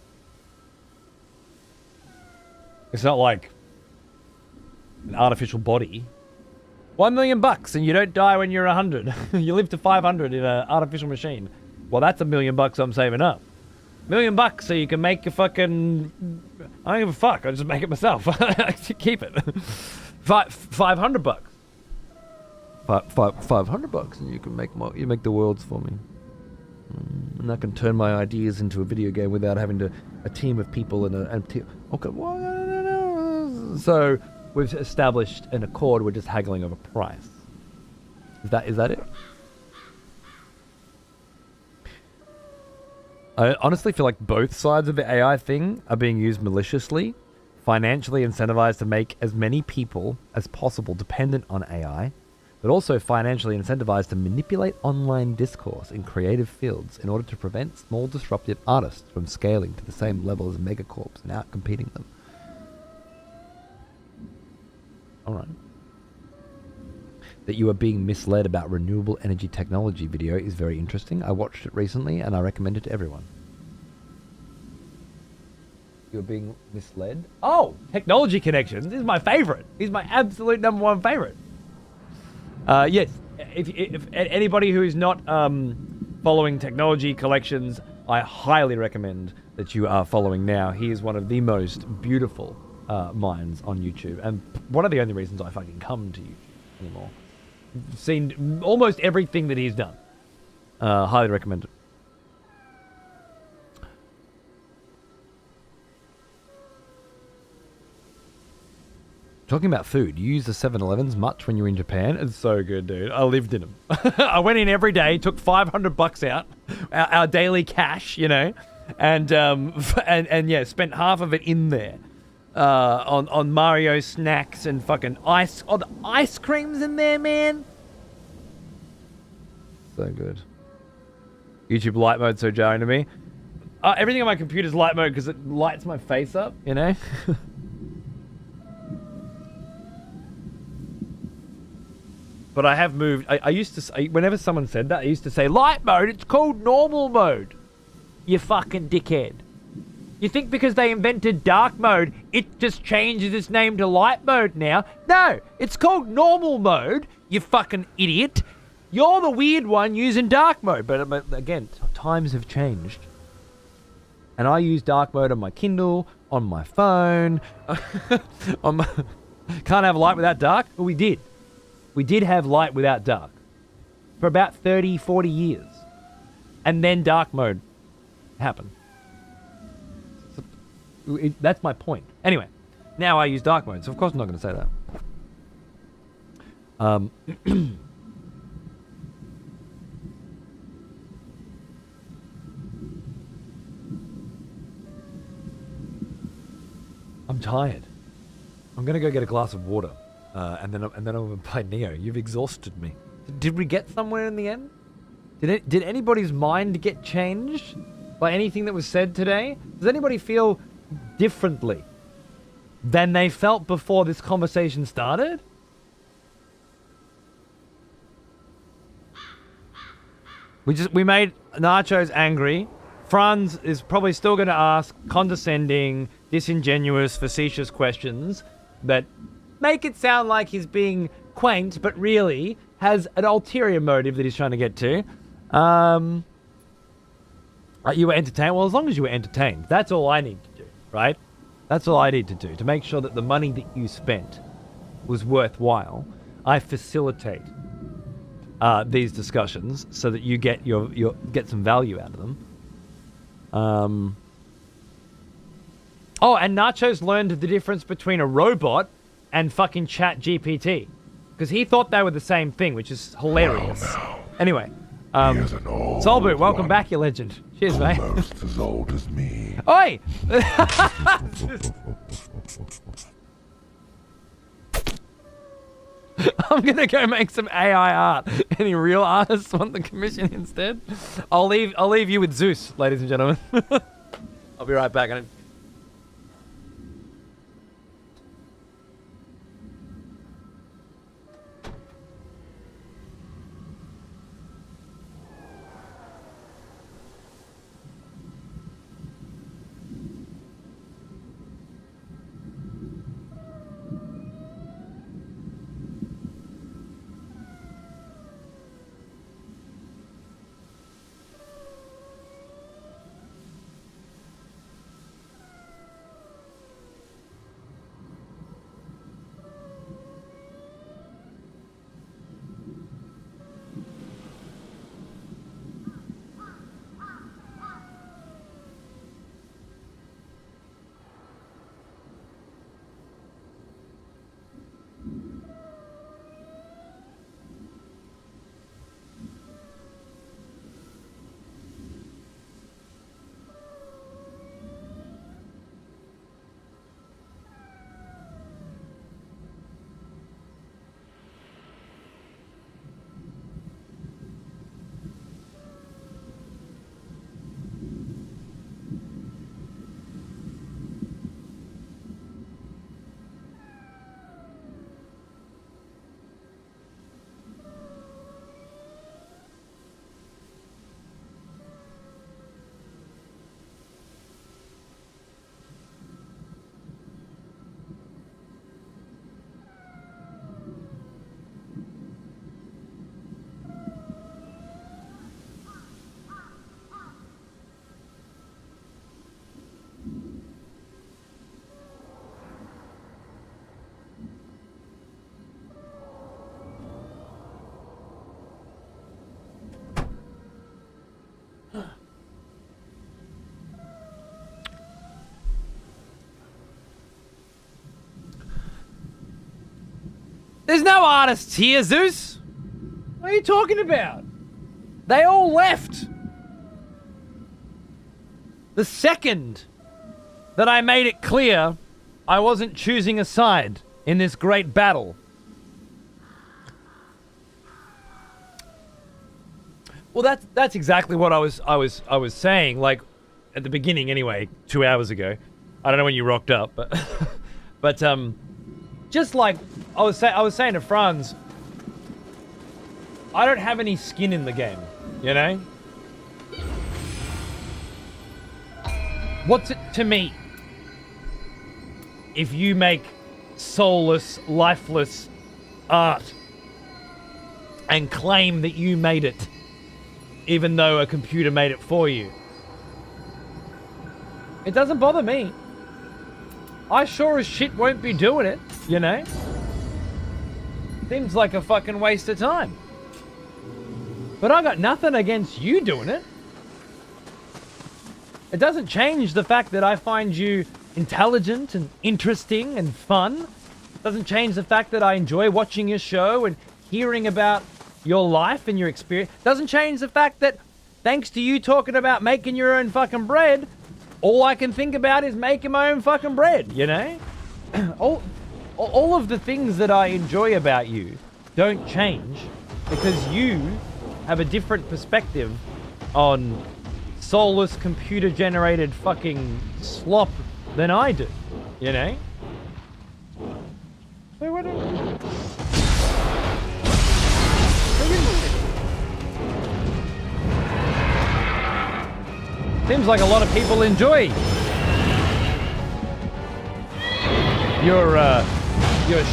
It's not like an artificial body. $1 million and you don't die when you're 100. You live to 500 in an artificial machine. Well, that's $1 million I'm saving up. $1 million so you can make your fucking... I don't give a fuck. I just make it myself. I keep it. $500. $500 and you can make the worlds for me. And I can turn my ideas into a video game without having a team of people and okay, well, no. So we've established an accord. We're just haggling over price. Is that it? I honestly feel like both sides of the AI thing are being used maliciously, financially incentivized to make as many people as possible dependent on AI, but also financially incentivized to manipulate online discourse in creative fields in order to prevent small disruptive artists from scaling to the same level as megacorps and outcompeting them. Alright. That you are being misled about renewable energy technology video is very interesting. I watched it recently and I recommend it to everyone. You're being misled? Oh! Technology Connections is my favorite. He's my absolute number one favorite. Yes, if anybody who is not following Technology Collections, I highly recommend that you are following now. He is one of the most beautiful minds on YouTube, and one of the only reasons I fucking come to YouTube anymore. I've seen almost everything that he's done. Highly recommend it. Talking about food, you use the 7-Elevens much when you're in Japan? It's so good, dude. I lived in them. I went in every day, took $500 out, our daily cash, you know, and yeah, spent half of it in there on Mario snacks and fucking ice. Oh, the ice cream's in there, man. So good. YouTube light mode so jarring to me. Everything on my computer's light mode because it lights my face up, you know. But I have moved. I used to say, whenever someone said that, I used to say, light mode, it's called normal mode. You fucking dickhead. You think because they invented dark mode, it just changes its name to light mode now? No, it's called normal mode, you fucking idiot. You're the weird one using dark mode. But again, times have changed. And I use dark mode on my Kindle, on my phone. Can't have light without dark? Well, we did. We did have light without dark for about 30, 40 years. And then dark mode happened. That's my point. Anyway, now I use dark mode, so of course I'm not going to say that. I'm tired. I'm going to go get a glass of water. And then I'm going to play Nioh. You've exhausted me. Did we get somewhere in the end? Did anybody's mind get changed by anything that was said today? Does anybody feel differently than they felt before this conversation started? We made Nachos angry. Franz is probably still going to ask condescending, disingenuous, facetious questions that make it sound like he's being quaint, but really has an ulterior motive that he's trying to get to. You were entertained? Well, as long as you were entertained, that's all I need to do, right? That's all I need to do to make sure that the money that you spent was worthwhile. I facilitate these discussions so that you get get some value out of them. Oh, and Nachos learned the difference between a robot and fucking Chat GPT, because he thought they were the same thing, which is hilarious. Well, anyway, here's an old Soulboot, welcome one, back, you legend. Cheers, mate. almost as old as me. Oi! I'm gonna go make some AI art. Any real artists want the commission instead? I'll leave you with Zeus, ladies and gentlemen. I'll be right back. There's no artists here, Zeus. What are you talking about? They all left. The second that I made it clear I wasn't choosing a side in this great battle. Well, that's exactly what I was saying, like at the beginning anyway, 2 hours ago. I don't know when you rocked up, but just like I was saying to Franz, I don't have any skin in the game, you know? What's it to me if you make soulless, lifeless art and claim that you made it, even though a computer made it for you? It doesn't bother me. I sure as shit won't be doing it, you know? Seems like a fucking waste of time. But I got nothing against you doing it. It doesn't change the fact that I find you intelligent and interesting and fun. It doesn't change the fact that I enjoy watching your show and hearing about your life and your experience. It doesn't change the fact that thanks to you talking about making your own fucking bread, all I can think about is making my own fucking bread, you know? all of the things that I enjoy about you don't change because you have a different perspective on soulless computer-generated fucking slop than I do, you know? Wait, what Seems like a lot of people enjoy your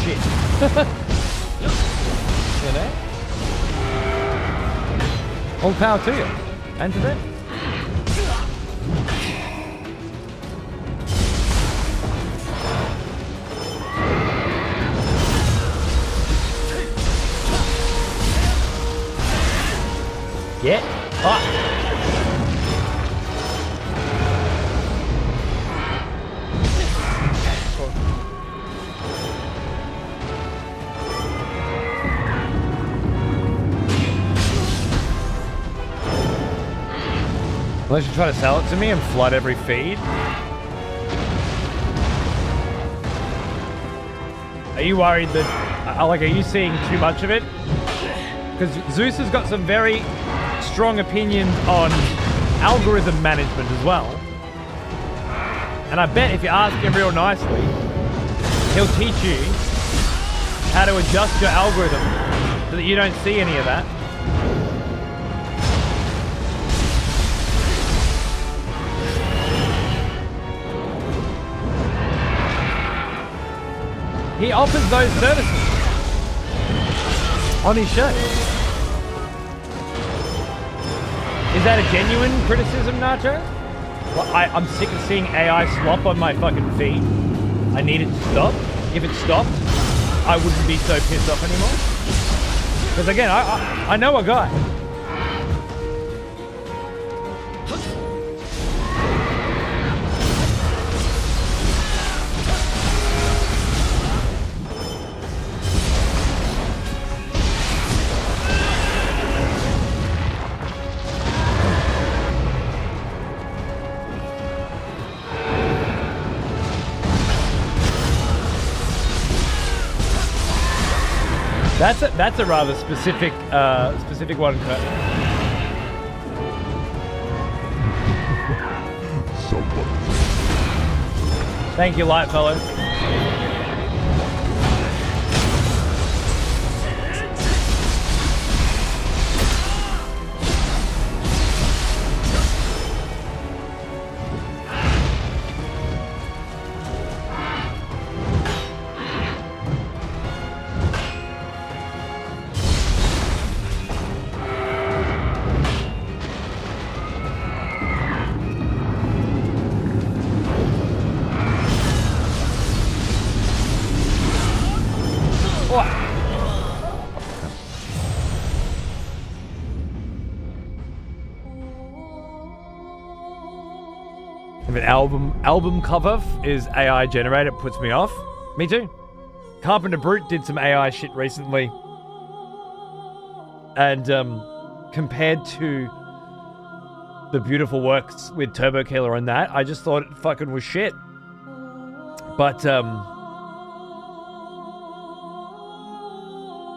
shit. You know? All power to you. And to them. Get up. Unless you try to sell it to me and flood every feed. Are you worried that, are you seeing too much of it? Because Zeus has got some very strong opinions on algorithm management as well. And I bet if you ask him real nicely, he'll teach you how to adjust your algorithm so that you don't see any of that. He offers those services on his show. Is that a genuine criticism, Nacho? Well, I'm sick of seeing AI slop on my fucking feed. I need it to stop. If it stopped, I wouldn't be so pissed off anymore. Because again, I know a guy. That's a rather specific one, Kurt. Thank you, Light Fellow. If an album cover is AI generated, it puts me off. Me too. Carpenter Brute did some AI shit recently. And compared to the beautiful works with Turbo Killer and that, I just thought it fucking was shit. But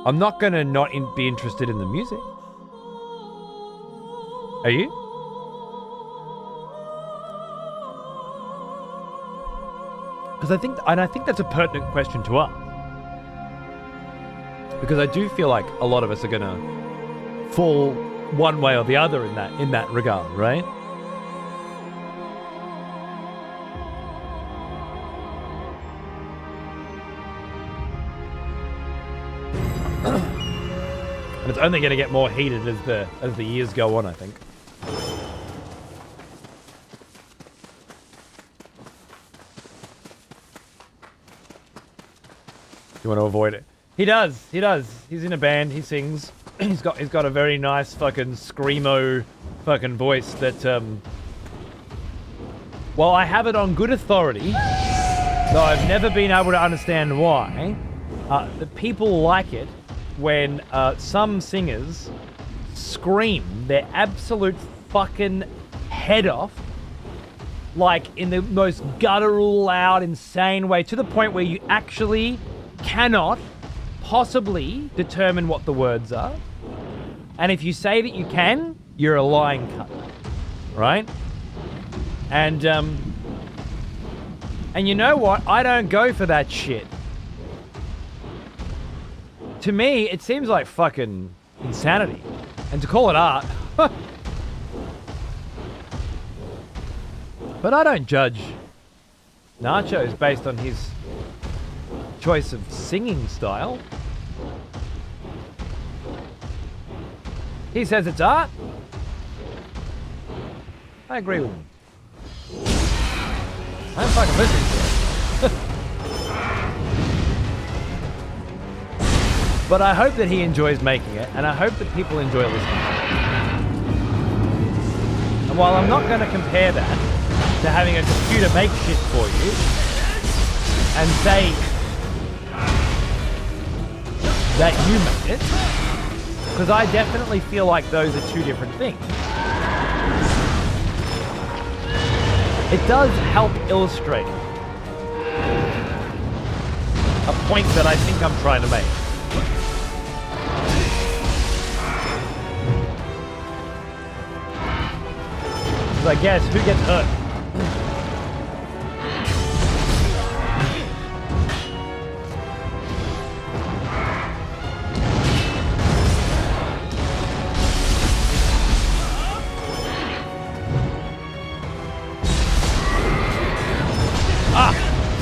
I'm not gonna not be interested in the music. Are you? Because I think that's a pertinent question to ask. Because I do feel like a lot of us are gonna fall one way or the other in that regard, right? And it's only going to get more heated as the years go on, I think. You want to avoid it? He does. He's in a band. He sings. He's got a very nice fucking screamo fucking voice that well, I have it on good authority, though I've never been able to understand why. The people like it when some singers scream their absolute fucking head off, like in the most guttural, loud, insane way, to the point where you actually cannot possibly determine what the words are. And if you say that you can, you're a lying cunt, right? And you know what? I don't go for that shit. To me, it seems like fucking insanity. And to call it art. But I don't judge Nachos based on his choice of singing style. He says it's art. I agree with him. I'm fucking listening to it. But I hope that he enjoys making it, and I hope that people enjoy listening to it. And while I'm not going to compare that to having a computer make shit for you and say that you made it, because I definitely feel like those are two different things. It does help illustrate a point that I think I'm trying to make. I guess, who gets hurt?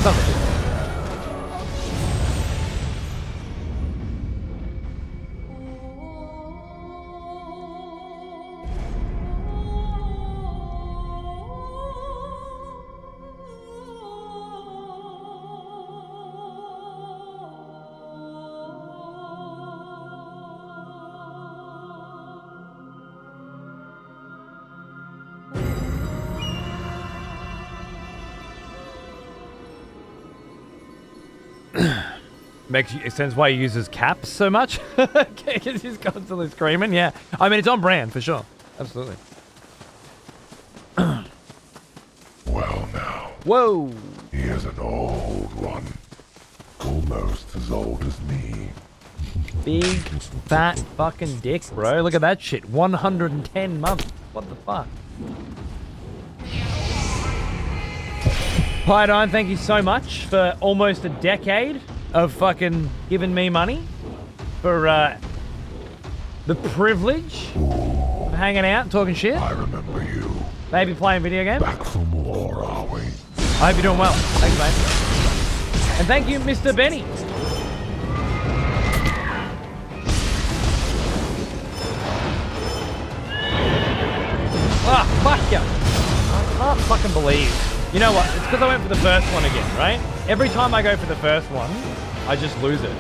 Something. Makes sense why he uses caps so much. Because he's constantly screaming. Yeah, I mean, it's on brand for sure. Absolutely. Well now. Whoa. He is an old one. Almost as old as me. Big fat fucking dick, bro. Look at that shit. 110 months. What the fuck? Pyodine, thank you so much for almost a decade of fucking giving me money for the privilege of hanging out and talking shit. I remember you. Maybe playing video games. Back for more, are we? I hope you're doing well. Thanks, mate. And thank you, Mr. Benny. Ah, fuck you. I can't fucking believe. You know what? It's because I went for the first one again, right? Every time I go for the first one, I just lose it.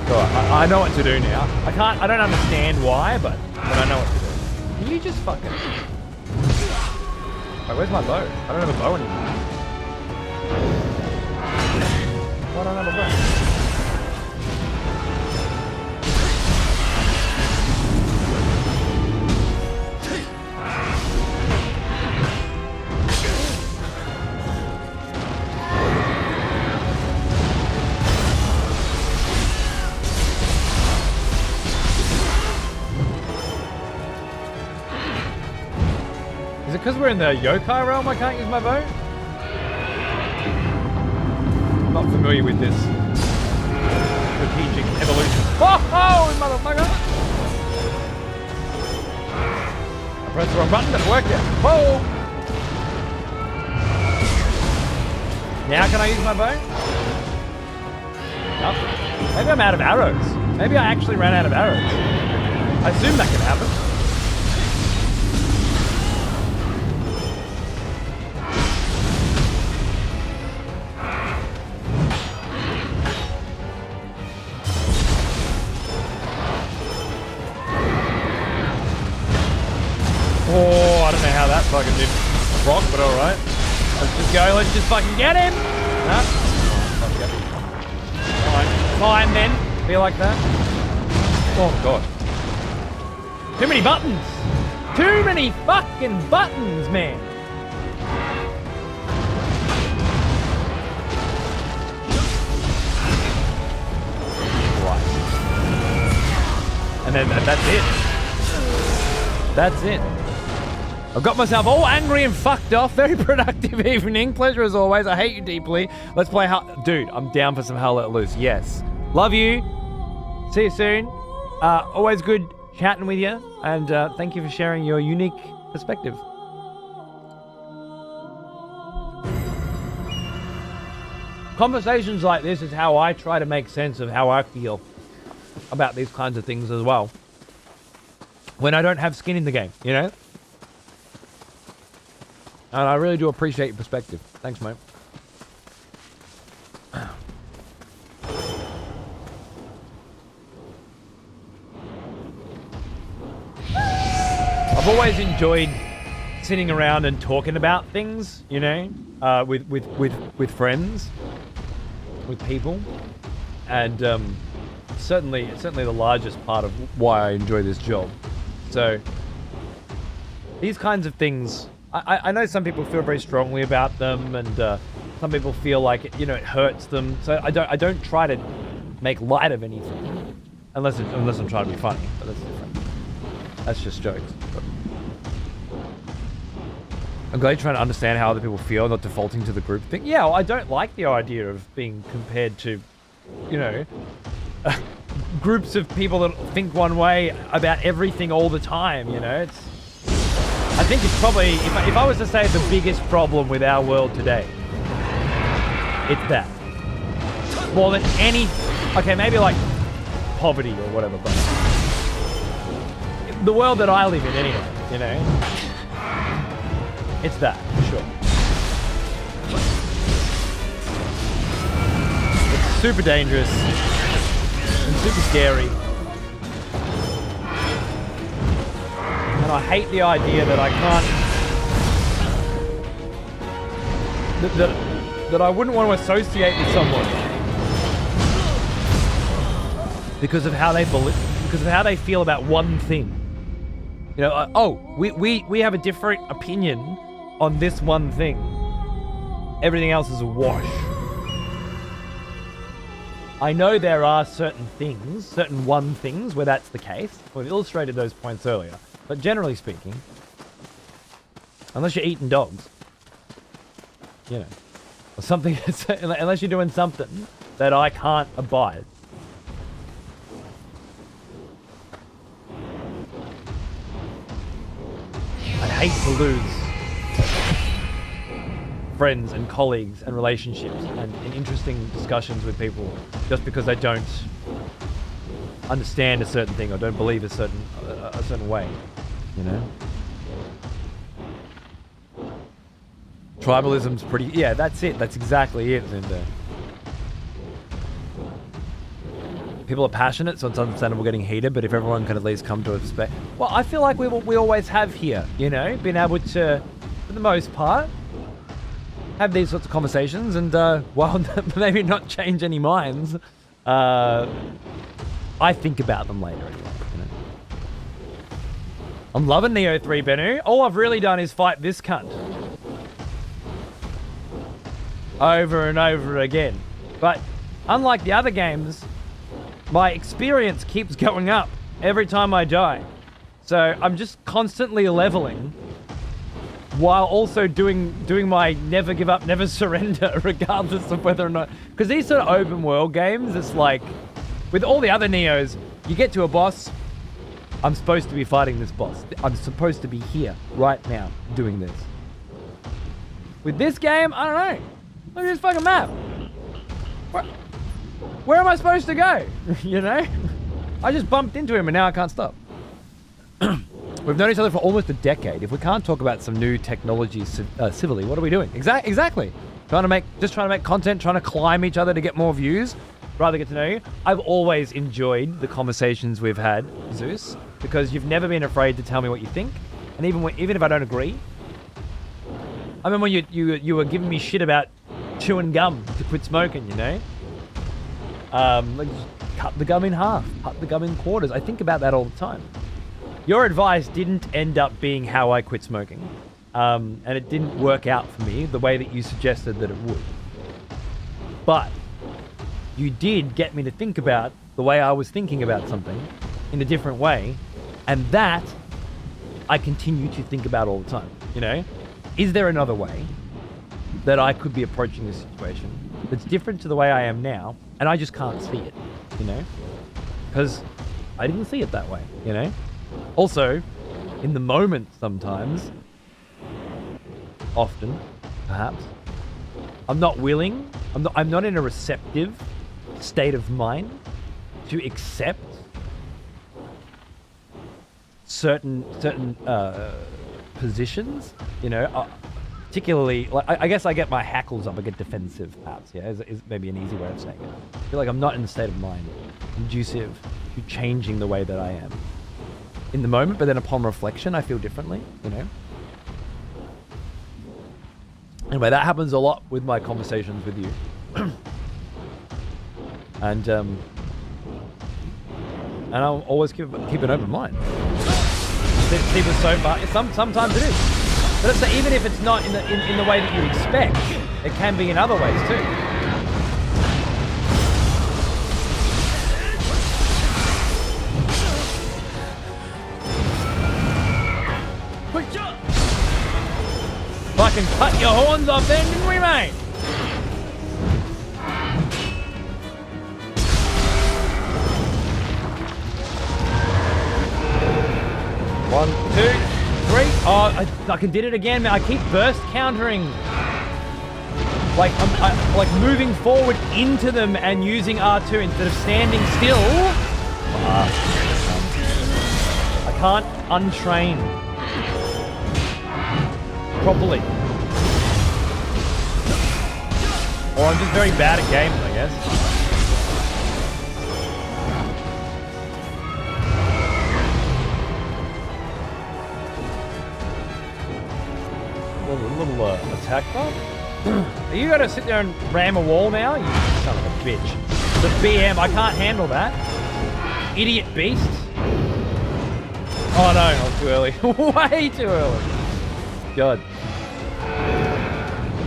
So I know what to do now. I don't understand why, but I know what to do. Can you just fucking... Wait, where's my bow? I don't have a bow anymore. Why don't I have a bow? Is it because we're in the yokai realm I can't use my bow? I'm not familiar with this strategic evolution. Oh, motherfucker! I pressed the wrong button, didn't work yet. Whoa! Now can I use my bow? Nothing. Maybe I'm out of arrows. Maybe I actually ran out of arrows. I assume that can happen. Oh, I don't know how that fucking did rock, but alright. Let's just go, let's just fucking get him! Huh? Fine then. Feel like that? Oh god. Too many buttons! Too many fucking buttons, man! Right. And then that's it. That's it. I've got myself all angry and fucked off. Very productive evening. Pleasure as always. I hate you deeply. Let's play Dude, I'm down for some Hell Let Loose. Yes. Love you. See you soon. Always good chatting with you. And thank you for sharing your unique perspective. Conversations like this is how I try to make sense of how I feel about these kinds of things as well. When I don't have skin in the game, you know? And I really do appreciate your perspective. Thanks, mate. I've always enjoyed sitting around and talking about things, you know, with friends, with people, and certainly the largest part of why I enjoy this job. So these kinds of things. I know some people feel very strongly about them, and some people feel like it hurts them. So I don't try to make light of anything, unless I'm trying to be funny. But that's different. That's just jokes. But I'm glad you're trying to understand how other people feel, not defaulting to the group thing. Yeah, well, I don't like the idea of being compared to, groups of people that think one way about everything all the time. I think it's probably, if I was to say the biggest problem with our world today, it's that. More than any, okay, maybe like poverty or whatever, but the world that I live in anyway, it's that, for sure. It's super dangerous and super scary. And I hate the idea that I can't, that I wouldn't want to associate with someone because of how they believe, because of how they feel about one thing. We have a different opinion on this one thing. Everything else is a wash. I know there are certain things, certain one things where that's the case. We've illustrated those points earlier. But generally speaking, unless you're eating dogs, or something, unless you're doing something that I can't abide. I hate to lose friends and colleagues and relationships and interesting discussions with people just because they don't understand a certain thing or don't believe a certain way, Tribalism's pretty, yeah, that's it. That's exactly it. And people are passionate, so it's understandable getting heated, but if everyone can at least come to a perspective. Well, I feel like we always have here, been able to, for the most part, have these sorts of conversations, and while maybe not change any minds, I think about them later anyway. You know? I'm loving Nioh 3, Bennu. All I've really done is fight this cunt over and over again. But unlike the other games, my experience keeps going up every time I die. So I'm just constantly leveling while also doing my never give up, never surrender, regardless of whether or not... Because these sort of open world games, it's like, with all the other Niohs, you get to a boss, I'm supposed to be fighting this boss. I'm supposed to be here, right now, doing this. With this game, I don't know. Look at this fucking map. Where am I supposed to go? You know? I just bumped into him and now I can't stop. We've known each other for almost a decade. If we can't talk about some new technology civilly, what are we doing? Exactly. Trying to make content, trying to climb each other to get more views, rather get to know you. I've always enjoyed the conversations we've had, Zeus, because you've never been afraid to tell me what you think, and even if I don't agree. I remember when you were giving me shit about chewing gum to quit smoking, you know? Like just cut the gum in half, cut the gum in quarters. I think about that all the time. Your advice didn't end up being how I quit smoking, and it didn't work out for me the way that you suggested that it would. But you did get me to think about the way I was thinking about something in a different way, and that I continue to think about all the time, you know? Is there another way that I could be approaching this situation that's different to the way I am now, and I just can't see it, you know? Because I didn't see it that way, you know? Also, in the moment sometimes, often, perhaps, I'm not willing, I'm not in a receptive state of mind to accept certain positions, you know, particularly, like, I guess I get my hackles up, I get defensive, perhaps, yeah, is maybe an easy way of saying it. I feel like I'm not in a state of mind conducive to changing the way that I am in the moment, but then upon reflection, I feel differently, you know? Anyway, that happens a lot with my conversations with you. And I'll always keep an open mind. Keep it so far. Sometimes it is. But it's, even if it's not in the way that you expect, it can be in other ways too. Fucking cut your horns off then, didn't we, mate? One, two, three. Oh, I fucking did it again, man. I keep burst countering. Like, I'm like moving forward into them and using R2 instead of standing still. I can't untrain properly. Or I'm just very bad at games, I guess. A little attack buff. Are you gonna sit there and ram a wall now? You son of a bitch. The BM, I can't handle that. Idiot beast. Oh no, I was too early. Way too early. God.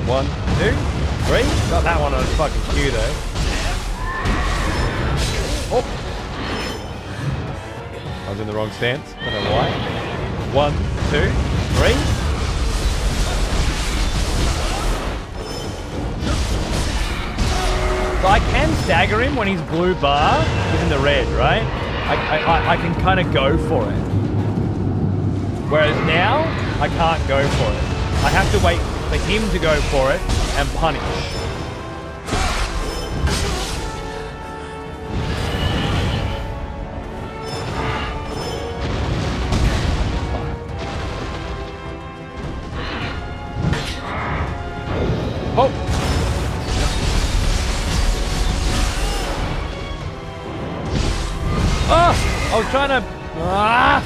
1, 2, 3. Got that one on fucking cue though. Oh. I was in the wrong stance. I don't know why. 1, 2, 3. So I can stagger him when he's blue bar. He's in the red, right? I can kind of go for it. Whereas now, I can't go for it. I have to wait for him to go for it and punish. Oh! Oh! I was trying to... Ah!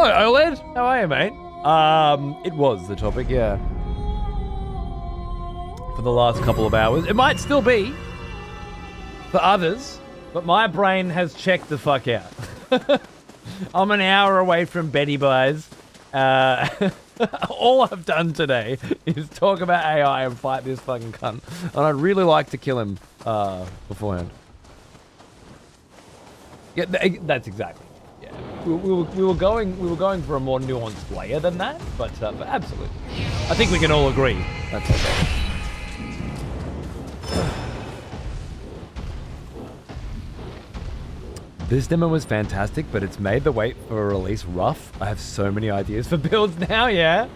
Hello, OLED. How are you, mate? It was the topic, yeah. For the last couple of hours. It might still be for others, but my brain has checked the fuck out. I'm an hour away from Betty Buys. All I've done today is talk about AI and fight this fucking cunt. And I'd really like to kill him beforehand. Yeah, that's exactly. Yeah, we were going for a more nuanced layer than that, but absolutely, I think we can all agree that's okay. This demo was fantastic, but it's made the wait for a release rough. I have so many ideas for builds now, yeah.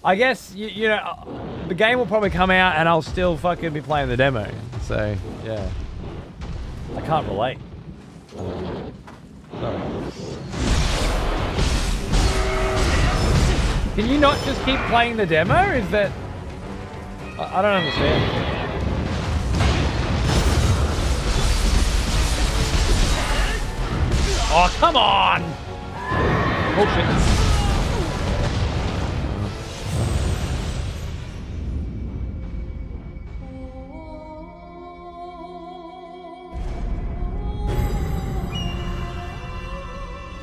I guess, you know, the game will probably come out and I'll still fucking be playing the demo. So, yeah. I can't relate. Sorry. Can you not just keep playing the demo? Is that... I don't understand. Oh, come on! Bullshit.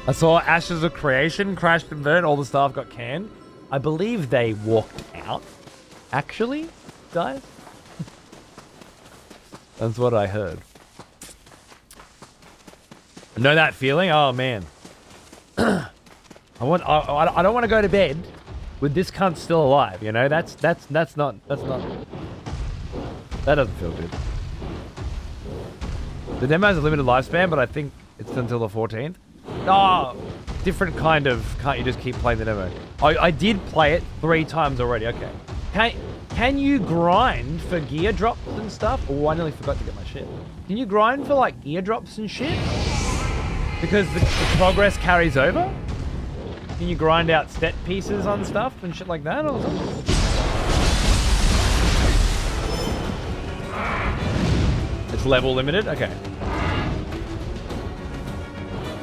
I saw Ashes of Creation crashed and burned. All the staff got canned. I believe they walked out. Actually, guys? That's what I heard. Know that feeling? Oh man. I don't want to go to bed with this cunt still alive, you know? That doesn't feel good. The demo has a limited lifespan, but I think it's until the 14th. Oh, different kind of, can't you just keep playing the demo? I did play it 3 times already, okay. Can you grind for gear drops and stuff? Oh, I nearly forgot to get my shit. Can you grind for like gear drops and shit? Because the progress carries over? Can you grind out set pieces on stuff and shit like that or something? It's level limited? Okay.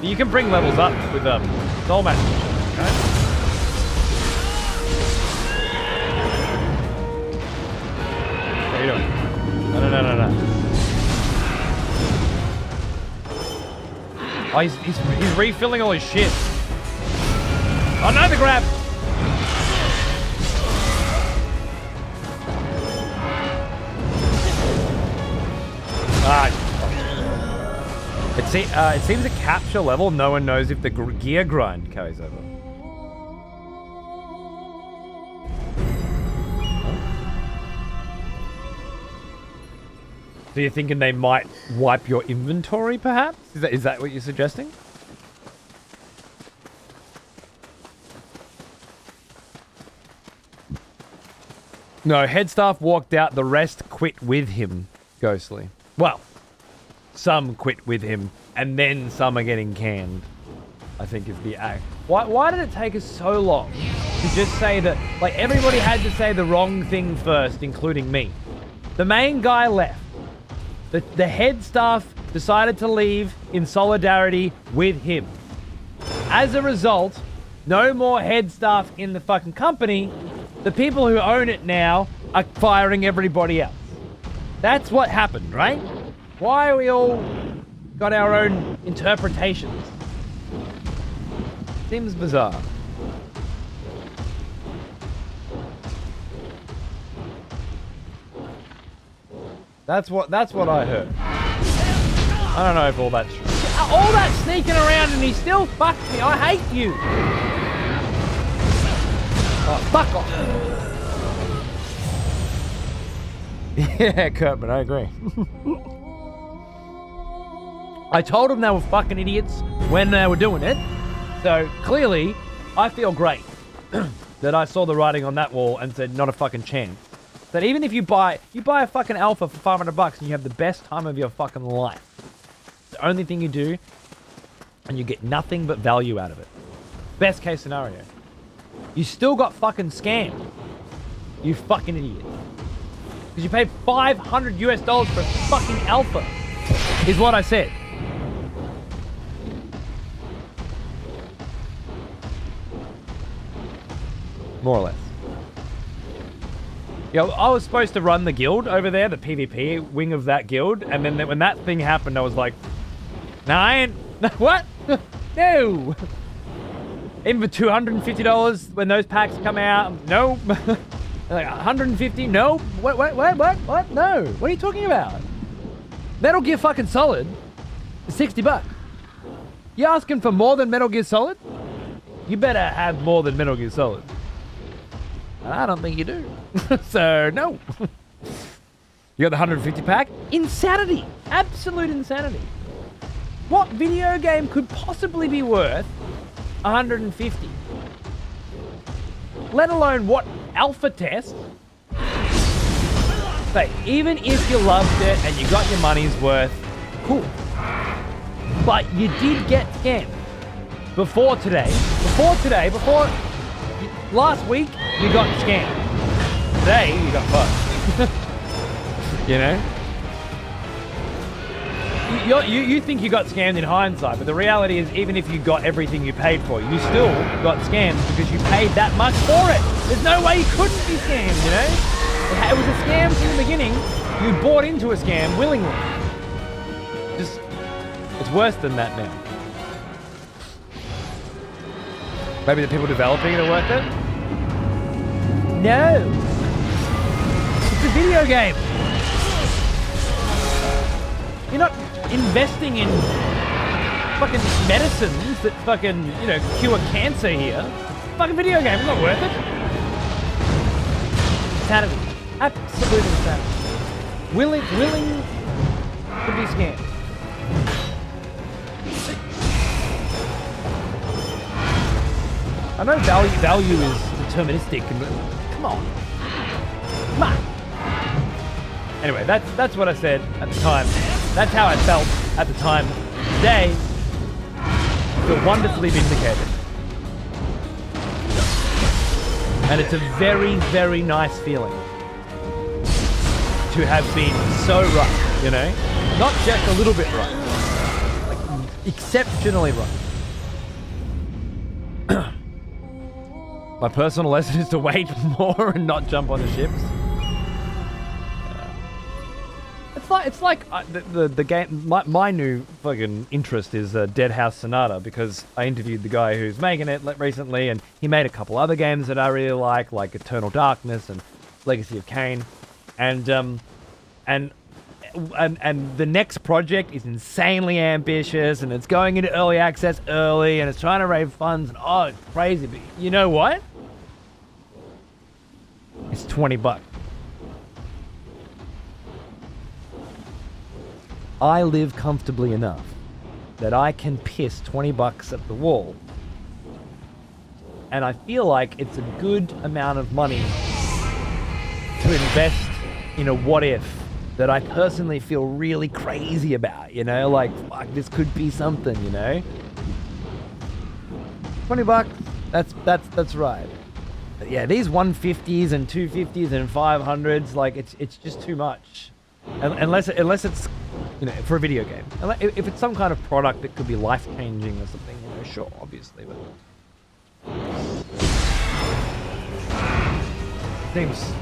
You can bring levels up with soul match and shit, right? What are you doing? No. Oh, he's refilling all his shit. Oh no, the grab! It seems a capture level. No one knows if the gear grind carries over. So you're thinking they might wipe your inventory, perhaps? Is that what you're suggesting? No, head staff walked out. The rest quit with him, Ghostly. Well, some quit with him, and then some are getting canned, I think is the act. Why did it take us so long to just say that, like, everybody had to say the wrong thing first, including me? The main guy left. The head staff decided to leave in solidarity with him. As a result, no more head staff in the fucking company. The people who own it now are firing everybody else. That's what happened, right? Why are we all got our own interpretations? Seems bizarre. That's what I heard. I don't know if all that's true. All that sneaking around and he still fucked me. I hate you. Oh, fuck off. Yeah, Kurtman, I agree. I told them they were fucking idiots when they were doing it. So clearly, I feel great that I saw the writing on that wall and said, not a fucking chance. That even if you buy a fucking alpha for $500 and you have the best time of your fucking life. The only thing you do, and you get nothing but value out of it. Best case scenario. You still got fucking scammed. You fucking idiot. Because you paid $500 US for a fucking alpha. Is what I said. more or less. Yeah, I was supposed to run the guild over there, the PvP wing of that guild, and then when that thing happened, I was like, nah, I ain't, what? No! Even for $250 when those packs come out, no. Like 150, no. What? No. What are you talking about? Metal Gear fucking Solid is $60. You asking for more than Metal Gear Solid? You better have more than Metal Gear Solid. I don't think you do. So, no. You got the 150 pack? Insanity. Absolute insanity. What video game could possibly be worth 150? Let alone what alpha test? So, even if you loved it and you got your money's worth, cool. But you did get scammed. Before last week, you got scammed. Today, you got fucked. You know? You think you got scammed in hindsight, but the reality is even if you got everything you paid for, you still got scammed because you paid that much for it. There's no way you couldn't be scammed, you know? It was a scam from the beginning. You bought into a scam willingly. It's worse than that now. Maybe the people developing it are worth it? No. It's a video game. You're not investing in fucking medicines that fucking, you know, cure cancer here. Fucking video game, it's not worth it. Insanity. Absolute insanity. Willing to be scammed. I know value is deterministic, and come on. Anyway, that's what I said at the time. That's how I felt at the time. Today, I feel wonderfully vindicated. And it's a very, very nice feeling to have been so right, you know? Not just a little bit right. Like, exceptionally right. My personal lesson is to wait more and not jump on the ships. It's like the game. My new fucking interest is Dead House Sonata because I interviewed the guy who's making it recently, and he made a couple other games that I really like Eternal Darkness and Legacy of Kain, and the next project is insanely ambitious, and it's going into early access early, and it's trying to raise funds, and oh, it's crazy. But you know what? It's $20. I live comfortably enough that I can piss $20 at the wall, and I feel like it's a good amount of money to invest in a what if that I personally feel really crazy about, you know, like, fuck, this could be something, you know? $20, that's right. But yeah, these 150s and 250s and 500s, like, it's just too much. Unless it's, you know, for a video game. If it's some kind of product that could be life-changing or something, you know, sure, obviously, but... Seems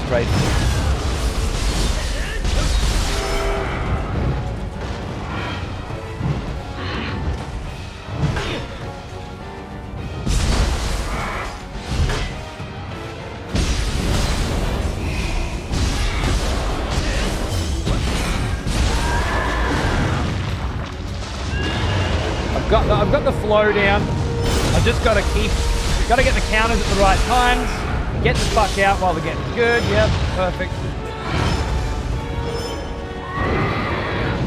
crazy. I've got the flow down. I've just got to get the counters at the right times. Get the fuck out while the getting's good. Yep, perfect.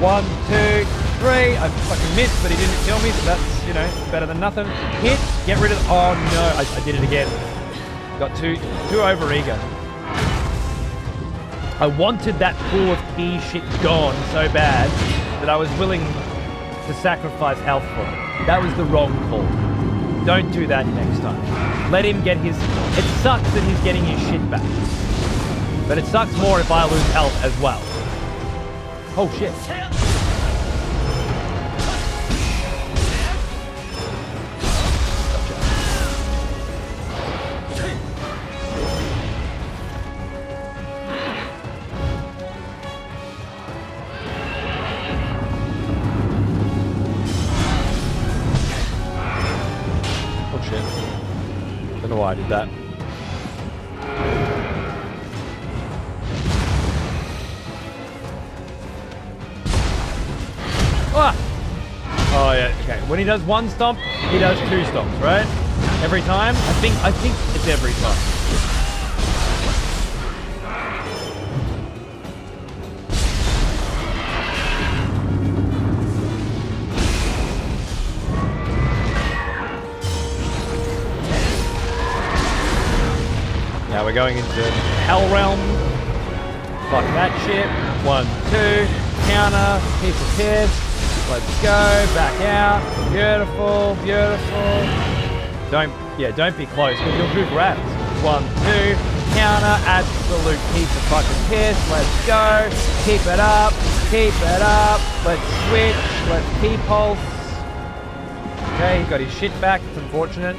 1, 2, 3. I fucking missed, but he didn't kill me, so that's, you know, better than nothing. Hit, get rid of the... Oh no, I did it again. Got too over-eager. I wanted that pool of key shit gone so bad that I was willing to sacrifice health for it. That was the wrong call. Don't do that next time. Let him get his... It sucks that he's getting his shit back. But it sucks more if I lose health as well. Oh shit. Gotcha. know why I did that. Ah! Oh yeah, okay. When he does one stomp, he does two stomps, right? Every time? I think it's every time. Now we're going into Hell Realm. Fuck that shit. 1, 2, counter, piece of piss. Let's go, back out. Beautiful, beautiful. Don't be close, because you'll do grabs. 1, 2, counter, absolute piece of fucking piss. Let's go. Keep it up, keep it up. Let's switch, let's keep pulse. Okay, he got his shit back, it's unfortunate.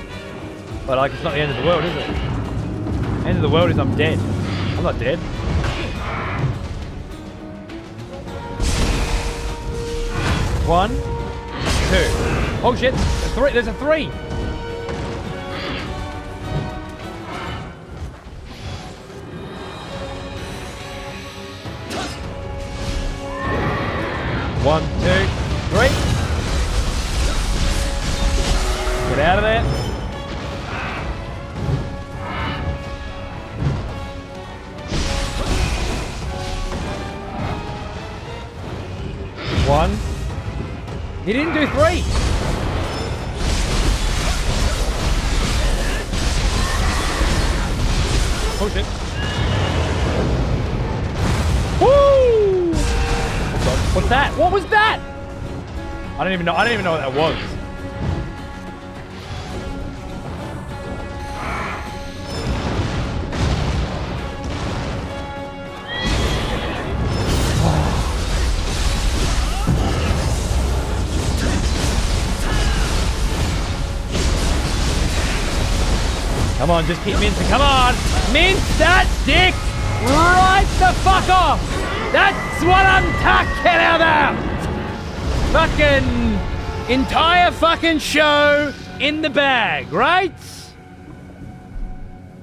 But like, it's not the end of the world, is it? End of the world is I'm dead. I'm not dead. One, two. Oh shit! There's a three. One, two, three. Get out of there. One. He didn't do three. Oh shit. Woo! What's that? What was that? I don't even know what that was. Come on, just keep mincing. Come on! Mince that dick right the fuck off! That's what I'm talking about! Fucking entire fucking show in the bag, right?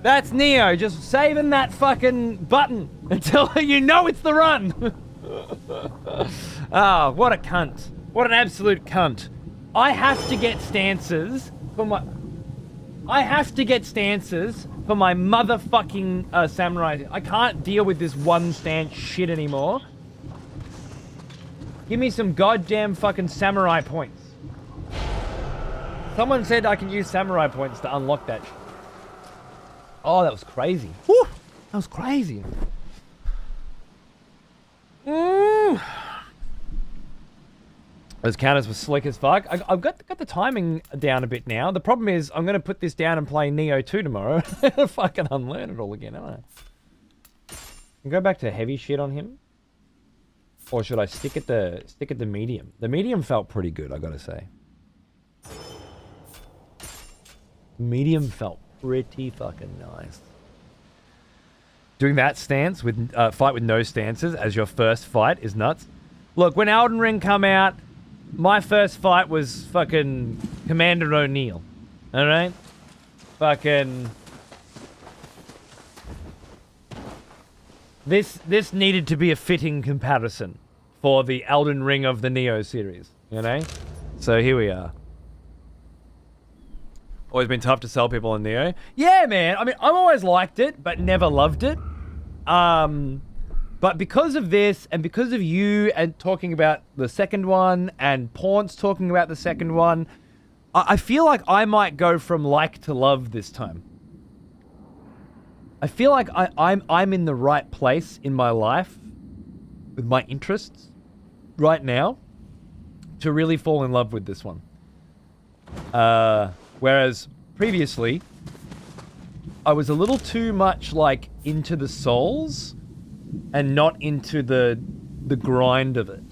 That's Nioh, just saving that fucking button until you know it's the run. Oh, what a cunt. What an absolute cunt. I have to get stances for my motherfucking samurai. I can't deal with this one stance shit anymore. Give me some goddamn fucking samurai points. Someone said I can use samurai points to unlock that shit. Oh, that was crazy. Whew, that was crazy. Those counters were slick as fuck. I've got the timing down a bit now. The problem is I'm going to put this down and play Nioh 2 tomorrow. Fucking unlearn it all again, aren't I? Go back to heavy shit on him, or should I stick at the medium? The medium felt pretty good, I gotta say. Medium felt pretty fucking nice. Doing that stance with fight with no stances as your first fight is nuts. Look, when Elden Ring come out, my first fight was fucking Commander O'Neill. Alright? Fucking... This needed to be a fitting comparison for the Elden Ring of the Nioh series. You know? So here we are. Always been tough to sell people on Nioh. Yeah, man. I mean, I've always liked it, but never loved it. But because of this, and because of you and talking about the second one, and Paunc's talking about the second one, I feel like I might go from like to love this time. I feel like I'm in the right place in my life with my interests right now to really fall in love with this one. Whereas previously, I was a little too much like into the souls and not into the grind of it.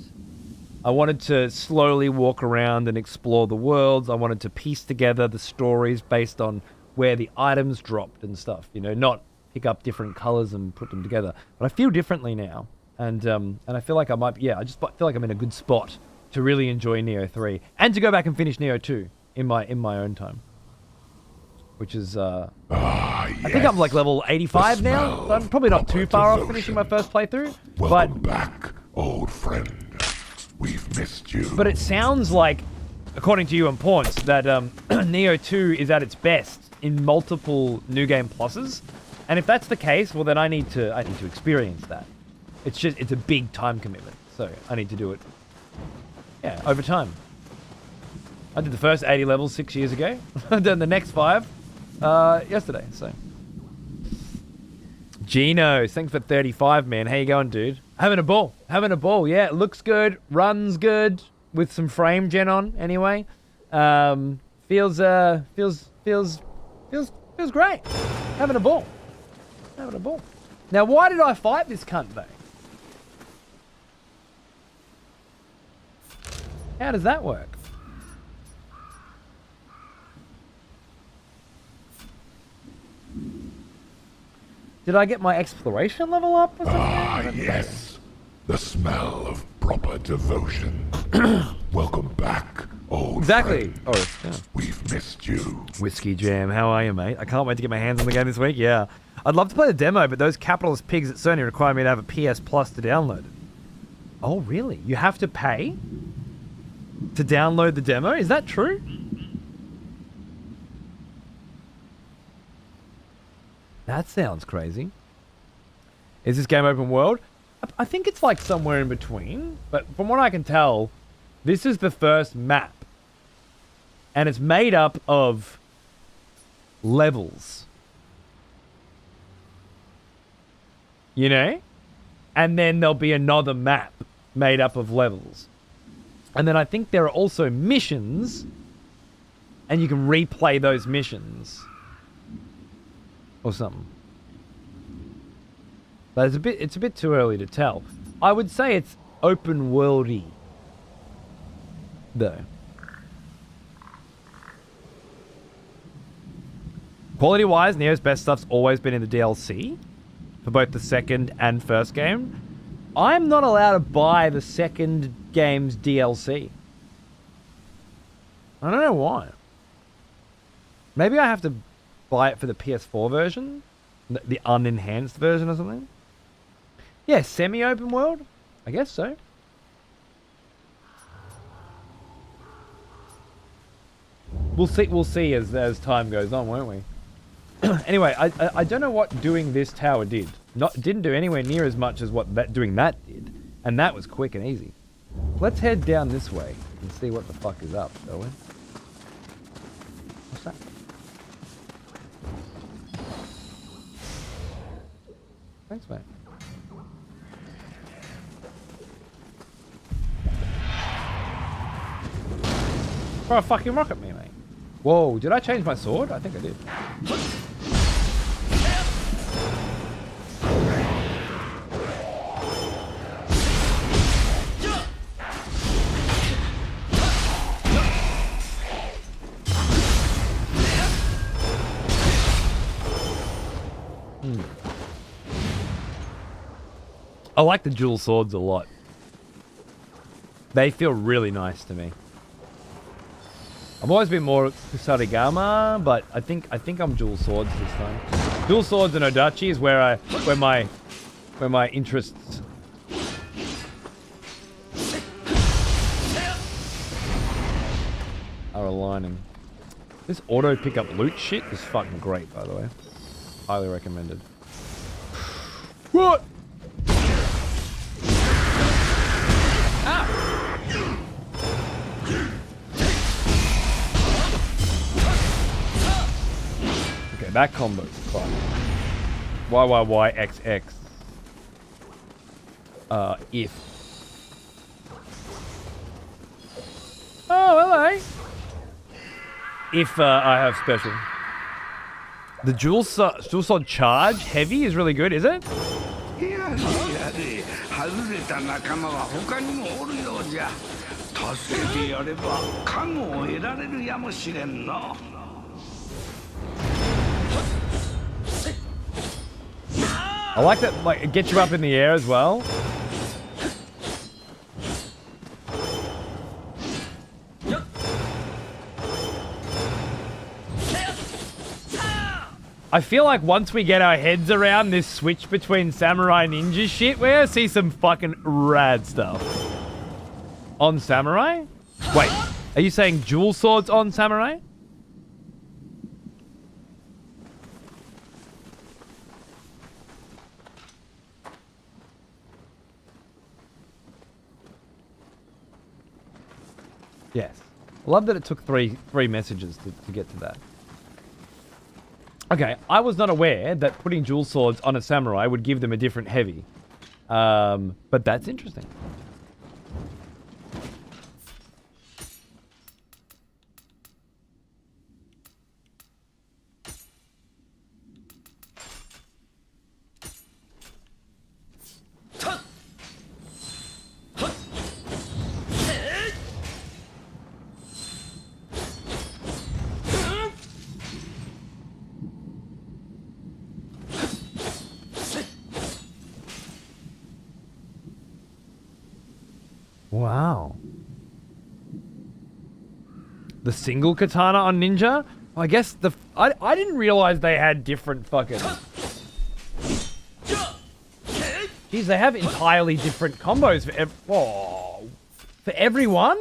I wanted to slowly walk around and explore the worlds. I wanted to piece together the stories based on where the items dropped and stuff. You know, not pick up different colors and put them together. But I feel differently now, and I feel like I might. Yeah, I just feel like I'm in a good spot to really enjoy Nioh 3 and to go back and finish Nioh 2 in my own time. which is Yes. I think I'm like level 85 now. So I'm probably not too far off finishing my first playthrough. Welcome back, old friend. We've missed you. But it sounds like, according to you and Paunce, that Nioh 2 is at its best in multiple new game pluses. And if that's the case, well then I need to experience that. It's a big time commitment. So I need to do it, yeah, over time. I did the first 80 levels 6 years ago. I've done the next 5 yesterday, so. Gino, thanks for 35, man. How you going, dude? Having a ball. Yeah, it looks good, runs good, with some frame gen on, anyway. Feels great. Having a ball. Now, why did I fight this cunt, though? How does that work? Did I get my exploration level up or something? Yes. The smell of proper devotion. Welcome back, old Exactly. friend. Oh, yeah. We've missed you. Whiskey Jam, how are you, mate? I can't wait to get my hands on the game this week. Yeah. I'd love to play the demo, but those capitalist pigs at Sony require me to have a PS Plus to download it. Oh, really? You have to pay to download the demo? Is that true? That sounds crazy. Is this game open world? I think it's like somewhere in between, but from what I can tell, this is the first map. And it's made up of levels. You know? And then there'll be another map made up of levels. And then I think there are also missions, and you can replay those missions. Or something. But it's a bit too early to tell. I would say it's open worldy, though. Quality wise, Nioh's best stuff's always been in the DLC for both the second and first game. I'm not allowed to buy the second game's DLC. I don't know why. Maybe I have to buy it for the PS4 version? The unenhanced version or something? Yeah, semi-open world? I guess so. We'll see as time goes on, won't we? Anyway, I don't know what doing this tower did. Didn't do anywhere near as much as what doing that did. And that was quick and easy. Let's head down this way and see what the fuck is up, shall we? What's that? Thanks, mate. Throw a fucking rock at me, mate. Whoa, did I change my sword? I think I did. I like the dual swords a lot. They feel really nice to me. I've always been more Kusarigama, but I think I'm dual swords this time. Dual swords and Odachi is where my interests are aligning. This auto pickup loot shit is fucking great, by the way. Highly recommended. What? Okay, that combo's fun. YYYXX. If. Oh, hello. If I have special. The dual sword charge heavy is really good, is it? I like that, like, it gets you up in the air as well. I feel like once we get our heads around this switch between samurai ninja shit, we're gonna see some fucking rad stuff. On samurai? Wait, are you saying dual swords on samurai? Yes. I love that it took three messages to get to that. Okay, I was not aware that putting dual swords on a samurai would give them a different heavy. But that's interesting. Wow. The single katana on ninja? I guess I didn't realize they had different fucking... Jeez, they have entirely different combos for everyone?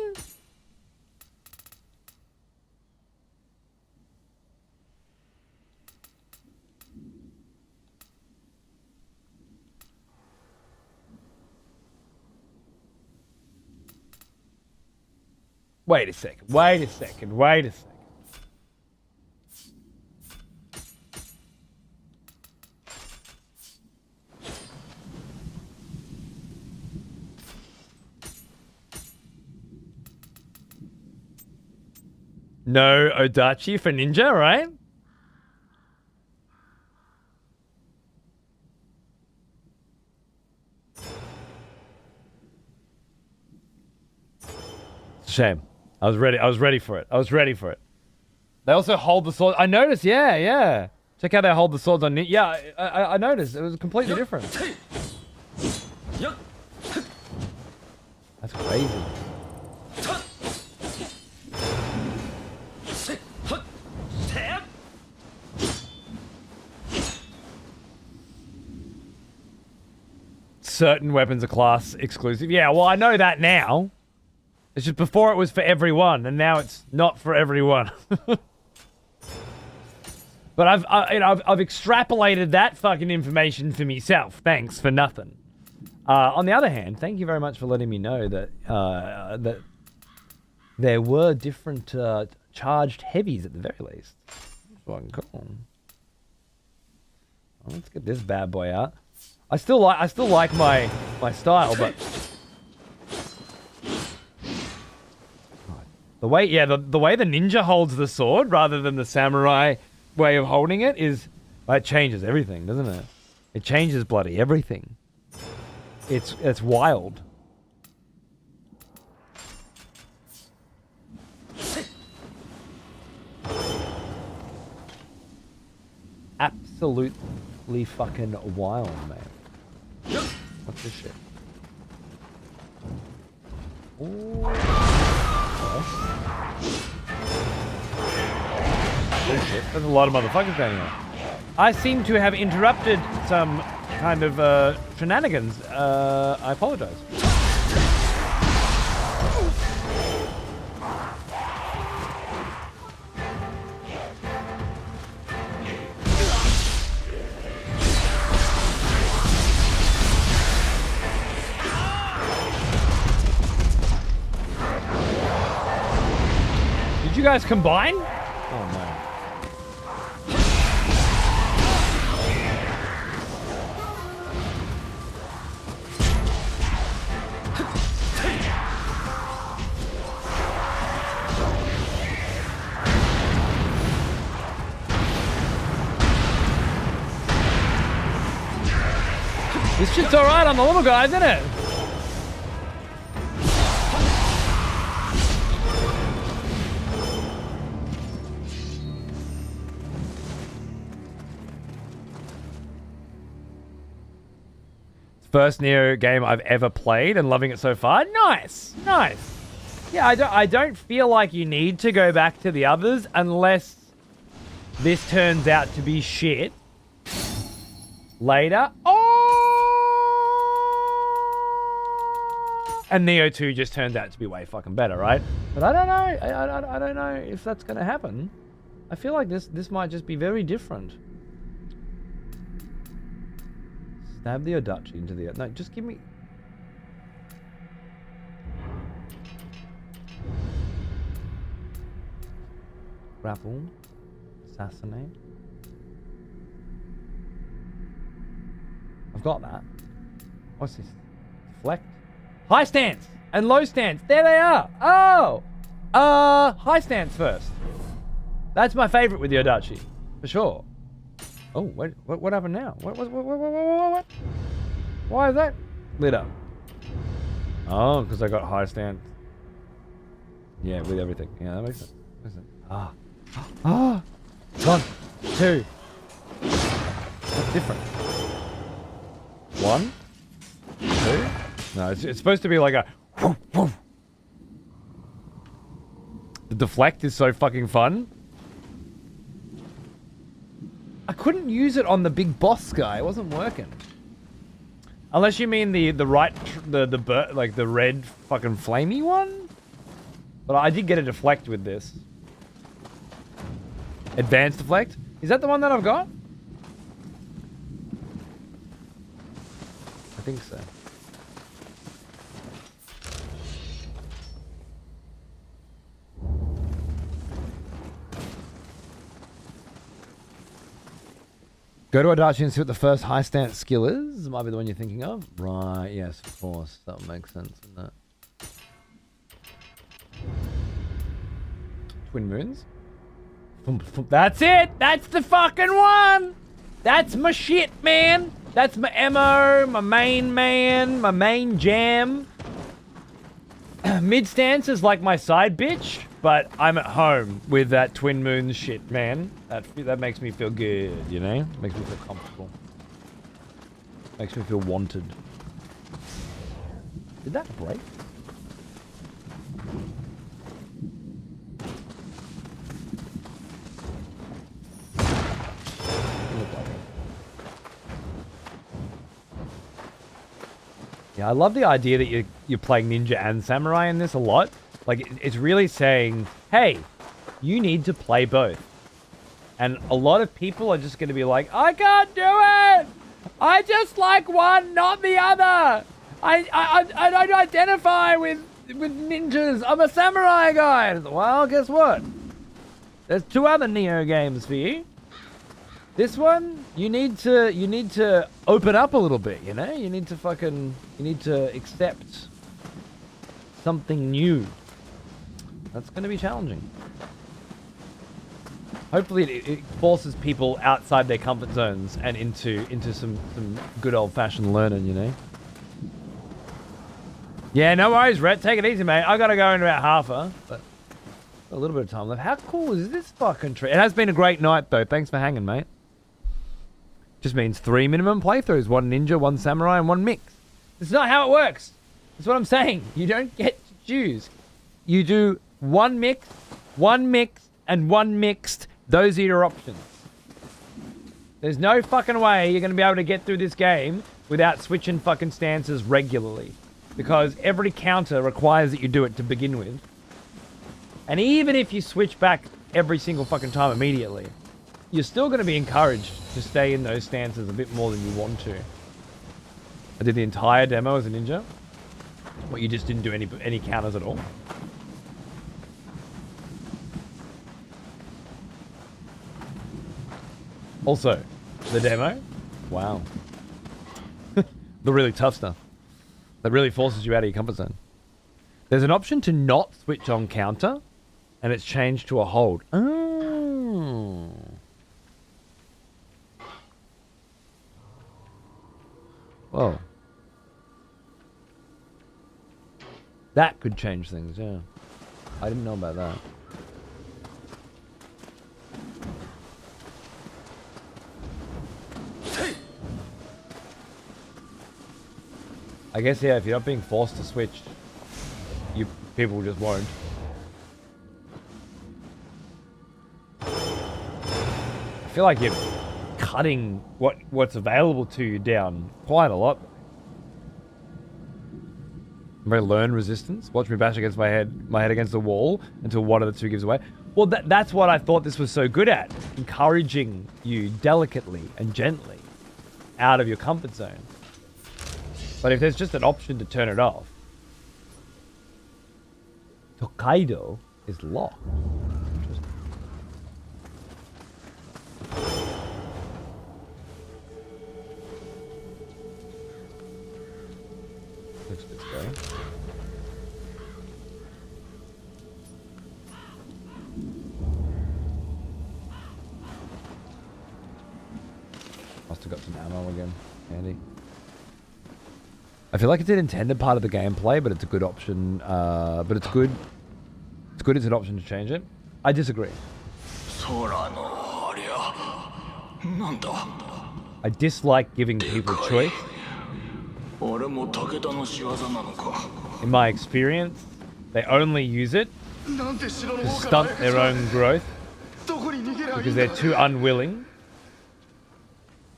Wait a second. No Odachi for ninja, right? Shame. I was ready for it. They also hold the sword. I noticed, yeah. Check how they hold the swords on ninja. Yeah, I noticed. It was completely different. That's crazy. Certain weapons are class exclusive. Yeah, well, I know that now. It's just before it was for everyone, and now it's not for everyone. But I've extrapolated that fucking information for myself. Thanks for nothing. On the other hand, thank you very much for letting me know that that there were different charged heavies at the very least. Fucking cool. Well, let's get this bad boy out. I still like my style, but the way the ninja holds the sword rather than the samurai way of holding it it changes everything, doesn't it? It changes bloody everything. It's wild. Absolutely fucking wild, man. What's this shit? Ooh. Bullshit. There's a lot of motherfuckers down here. I seem to have interrupted some kind of shenanigans. I apologize. Did you guys combine? Oh no. This shit's alright on the little guys, isn't it? First Nioh game I've ever played and loving it so far. Nice. Yeah, I don't feel like you need to go back to the others unless this turns out to be shit later. Oh! And Nioh 2 just turns out to be way fucking better, right? But I don't know. I don't know if that's going to happen. I feel like this might just be very different. Stab the Odachi into the... No, just give me... Grapple. Assassinate. I've got that. What's this? Deflect. High stance and low stance. There they are. Oh! High stance first. That's my favorite with the Odachi. For sure. Oh, wait, what happened now? What? Why is that lit up? Oh, because I got high stance. Yeah, with everything. Yeah, that makes sense. Ah. 1, 2. That's different. 1, 2. No, it's supposed to be like a... The deflect is so fucking fun. I couldn't use it on the big boss guy. It wasn't working. Unless you mean the right... like the red fucking flamey one? But I did get a deflect with this. Advanced deflect? Is that the one that I've got? I think so. Go to Odachi and see what the first high stance skill is. Might be the one you're thinking of. Right, yes, of course. That makes sense, doesn't it? Twin Moons? That's it! That's the fucking one! That's my shit, man! That's my MO, my main man, my main jam. Mid stance is like my side bitch, but I'm at home with that Twin Moons shit, man. That makes me feel good, you know? Makes me feel comfortable. Makes me feel wanted. Did that break? Yeah, I love the idea that you're playing ninja and samurai in this a lot. Like, it's really saying, hey, you need to play both. And a lot of people are just going to be like, I can't do it! I just like one, not the other! I don't identify with ninjas. I'm a samurai guy. Well, guess what? There's 2 other Nioh games for you. This one, you need to open up a little bit, you know? You need to accept something new. That's going to be challenging. Hopefully it forces people outside their comfort zones and into some good old-fashioned learning, you know? Yeah, no worries, Rhett. Take it easy, mate. I got to go in about half a little bit of time left. How cool is this fucking tree? It has been a great night, though. Thanks for hanging, mate. Just means 3 minimum playthroughs. 1 ninja, 1 samurai, and 1 mix. It's not how it works. That's what I'm saying. You don't get to choose. You do 1 mix, and 1 mixed. Those are your options. There's no fucking way you're going to be able to get through this game without switching fucking stances regularly. Because every counter requires that you do it to begin with. And even if you switch back every single fucking time immediately, you're still going to be encouraged to stay in those stances a bit more than you want to. I did the entire demo as a ninja. What, you just didn't do any counters at all? Also, the demo? Wow. The really tough stuff. That really forces you out of your comfort zone. There's an option to not switch on counter, and it's changed to a hold. Oh. Whoa. That could change things, yeah. I didn't know about that. I guess, yeah, if you're not being forced to switch, people just won't. feel like you're cutting what's available to you down quite a lot. I'm very learn resistance. Watch me bash against my head against the wall until one of the two gives away. Well, that's what I thought this was so good at. Encouraging you delicately and gently out of your comfort zone. But if there's just an option to turn it off, Tokaido is locked. Interesting. Looks a bit scary. Must have got some ammo again. Handy. I feel like it's an intended part of the gameplay, but it's a good option. But it's good. It's good. It's an option to change it. I disagree. I dislike giving people choice. In my experience, they only use it to stunt their own growth because they're too unwilling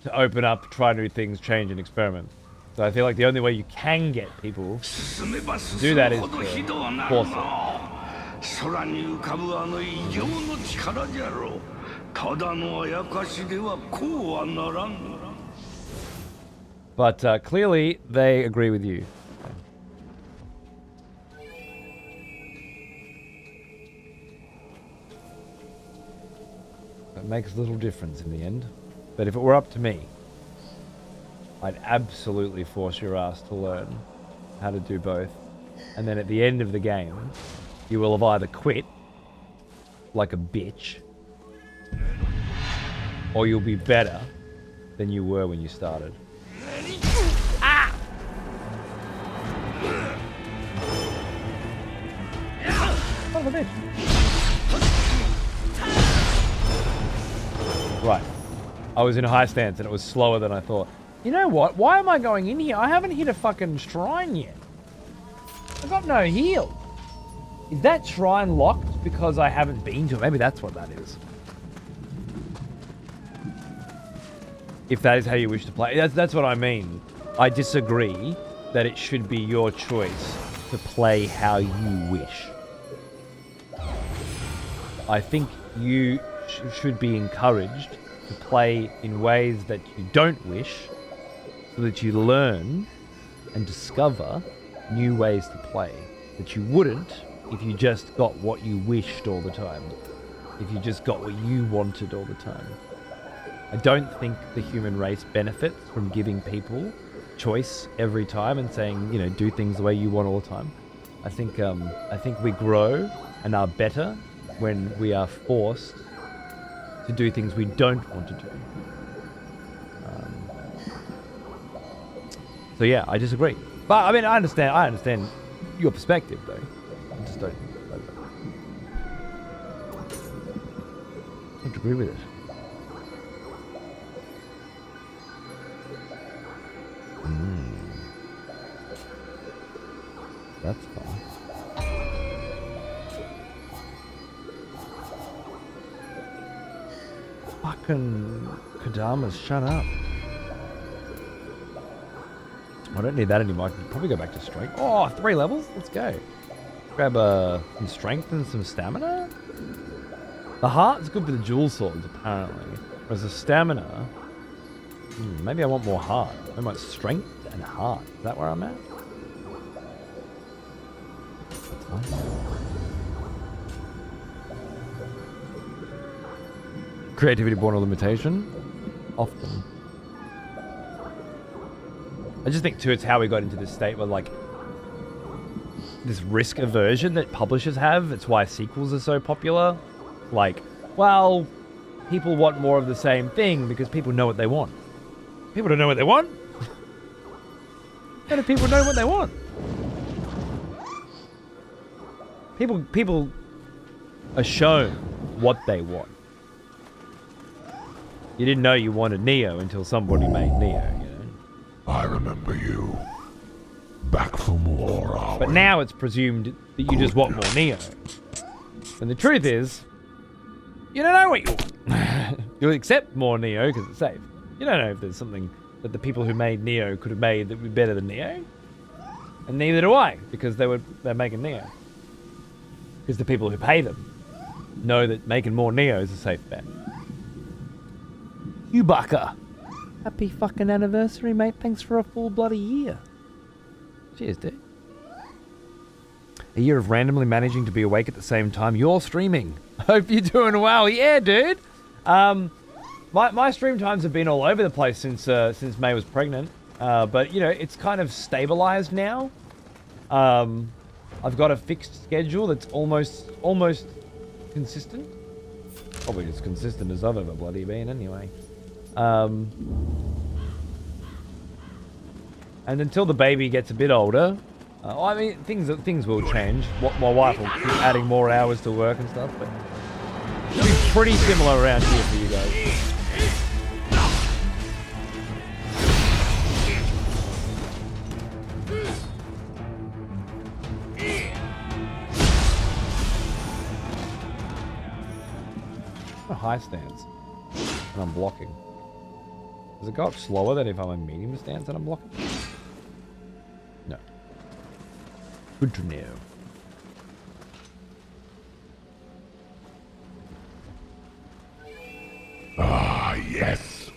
to open up, try new things, change, and experiment. So I feel like the only way you can get people to do that is to force it. But clearly, they agree with you. That makes little difference in the end. But if it were up to me, I'd absolutely force your ass to learn how to do both. And then at the end of the game, you will have either quit like a bitch, or you'll be better than you were when you started. Ah! Son of a bitch. Right. I was in a high stance and it was slower than I thought. You know what? Why am I going in here? I haven't hit a fucking shrine yet. I've got no heal. Is that shrine locked because I haven't been to it? Maybe that's what that is. If that is how you wish to play. That's what I mean. I disagree that it should be your choice to play how you wish. I think you should be encouraged to play in ways that you don't wish, so that you learn and discover new ways to play that you wouldn't if you just got what you wished all the time. If you just got what you wanted all the time. I don't think the human race benefits from giving people choice every time and saying, you know, do things the way you want all the time. I think we grow and are better when we are forced to do things we don't want to do. So yeah, I disagree. But I mean, I understand your perspective though. I just don't agree with it. That's fine. Fucking Kadamas, shut up. I don't need that anymore. I can probably go back to strength. Oh, 3 levels? Let's go. Grab some strength and some stamina. The heart's good for the dual swords, apparently. Whereas the stamina... maybe I want more heart. I want strength and heart. Is that where I'm at? That's fine. Creativity born of limitation? Often. I just think too, it's how we got into this state where like this risk aversion that publishers have. It's why sequels are so popular. Like, well, people want more of the same thing because people know what they want. People don't know what they want. How do people know what they want? People are shown what they want. You didn't know you wanted Nioh until somebody made Nioh, you know? I remember you. Back from war, are But we? now it's presumed that you just want more Nioh. And the truth is, you don't know what you want. You'll accept more Nioh because it's safe. You don't know if there's something that the people who made Nioh could have made that would be better than Nioh. And neither do I, because they're making Nioh. Because the people who pay them know that making more Nioh is a safe bet. Chewbacca. Happy fucking anniversary, mate. Thanks for a full bloody year. Cheers, dude. A year of randomly managing to be awake at the same time. You're streaming. Hope you're doing well. Yeah, dude. My stream times have been all over the place since May was pregnant. But, you know, it's kind of stabilized now. I've got a fixed schedule that's almost consistent. Probably as consistent as I've ever bloody been anyway. And until the baby gets a bit older, I mean, things will change. My wife will keep adding more hours to work and stuff, but it'll be pretty similar around here for you guys. A high stance, and I'm blocking. Does it go up slower than if I'm in medium stance and I'm blocking? No. Good to know. Ah, yes.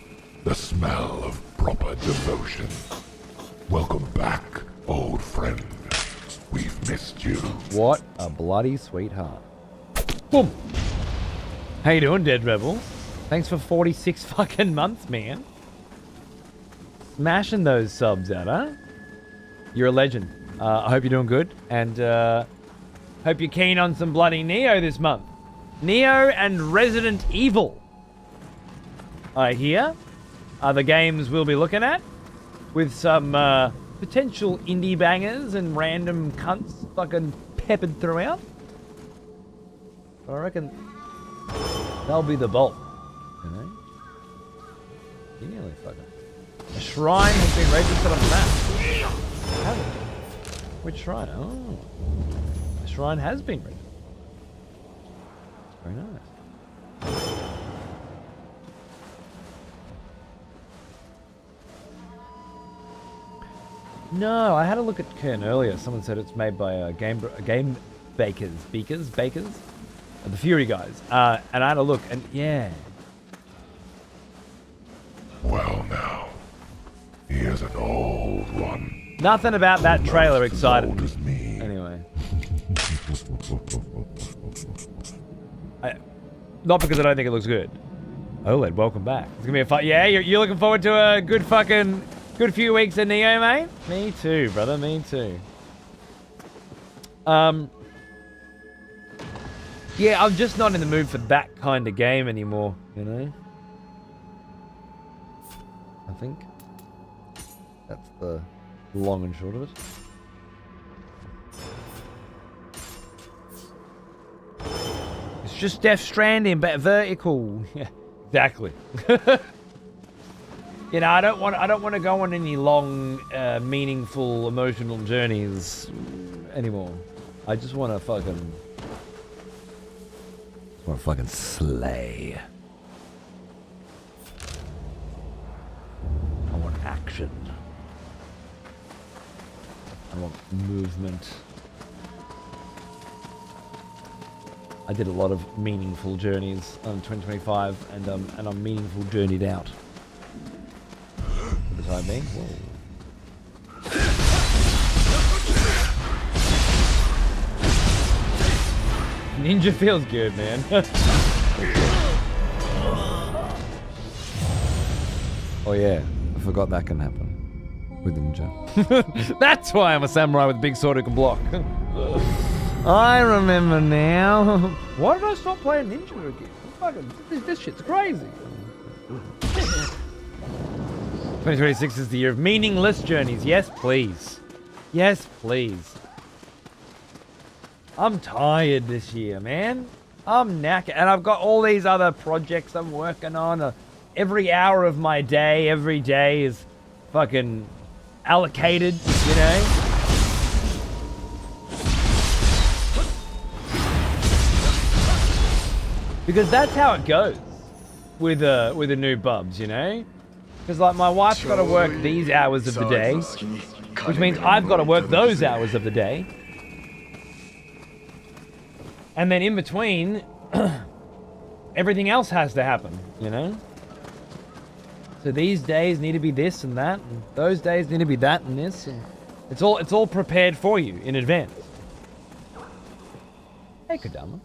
The smell of proper devotion. Welcome back, old friend. We've missed you. What a bloody sweetheart. Boom! How you doing, Dead Rebel? Thanks for 46 fucking months, man. Smashing those subs out, huh? You're a legend. I hope you're doing good, and hope you're keen on some bloody Nioh this month. Nioh and Resident Evil, I hear, are the games we'll be looking at, with some potential indie bangers and random cunts fucking peppered throughout. I reckon they'll be the bulk, you know? You nearly fucking... A shrine has been registered on the map. Has it? Which shrine? Oh. The shrine has been registered. Very nice. No, I had a look at Kern earlier. Someone said it's made by game bakers, the Fury guys. And I had a look, and yeah. Well now, here's an old one. Nothing about that trailer excited Old as me. Anyway. Not because I don't think it looks good. OLED, welcome back. It's gonna be a fun... Yeah, you're looking forward to a good few weeks of Nioh, mate? Me too, brother, me too. Yeah, I'm just not in the mood for that kind of game anymore, you know? I think. That's the long and short of it. It's just Death Stranding, but vertical. Yeah, exactly. You know, I don't want to go on any long, meaningful, emotional journeys anymore. I just want to fucking slay. I want action. I want movement. I did a lot of meaningful journeys on 2025, and I'm meaningful journeyed out. For the time being. Whoa. Ninja feels good, man. Oh yeah, I forgot that can happen with Ninja. That's why I'm a samurai with a big sword who can block. I remember now. Why did I stop playing Ninja again? Fucking, this shit's crazy. 2026 is the year of meaningless journeys. Yes, please. Yes, please. I'm tired this year, man. I'm knackered. And I've got all these other projects I'm working on. Every hour of my day, every day is fucking allocated, you know? Because that's how it goes. with a new bubs, you know? Because like my wife's got to work these hours of the day, which means I've got to work those hours of the day. And then in between, everything else has to happen, you know? So these days need to be this and that, and those days need to be that and this, and it's all prepared for you in advance. Hey, Kodama.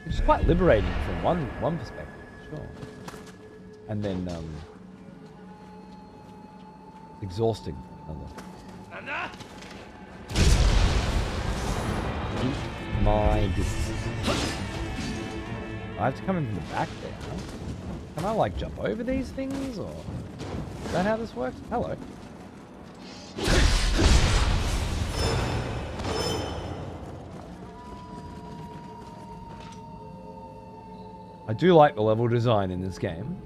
Which is quite liberating from one perspective, sure. And then exhausting from another. My goodness. I have to come in from the back there, huh? Can I like jump over these things, or is that how this works? Hello. I do like the level design in this game.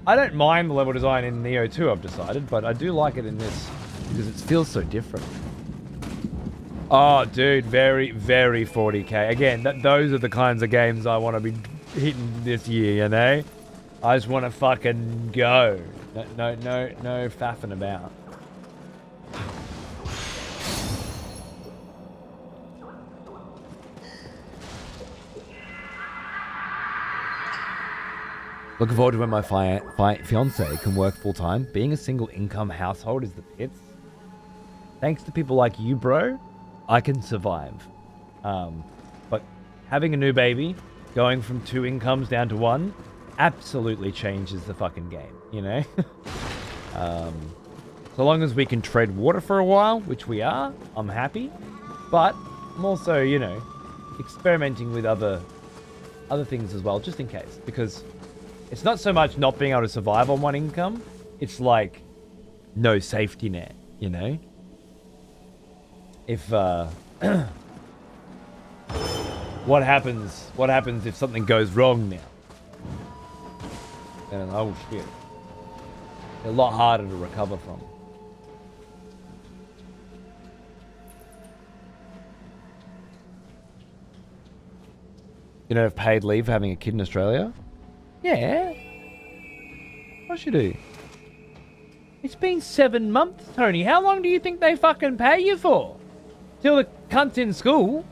I don't mind the level design in Nioh 2, I've decided, but I do like it in this because it feels so different. Oh, dude, very, very 40k. Again, those are the kinds of games I want to be hitting this year, you know? I just want to fucking go. No faffing about. Looking forward to when my fiance can work full-time. Being a single income household is the pits. Thanks to people like you, bro, I can survive. But having a new baby, going from 2 incomes down to 1, absolutely changes the fucking game, you know? So long as we can tread water for a while, which we are, I'm happy. But I'm also, you know, experimenting with other things as well, just in case. Because it's not so much not being able to survive on 1 income, it's like no safety net, you know? If, what happens if something goes wrong now? And oh shit. They're a lot harder to recover from. You don't have paid leave for having a kid in Australia? Yeah. What should you do? It's been 7 months, Tony. How long do you think they fucking pay you for? Till the cunt's in school?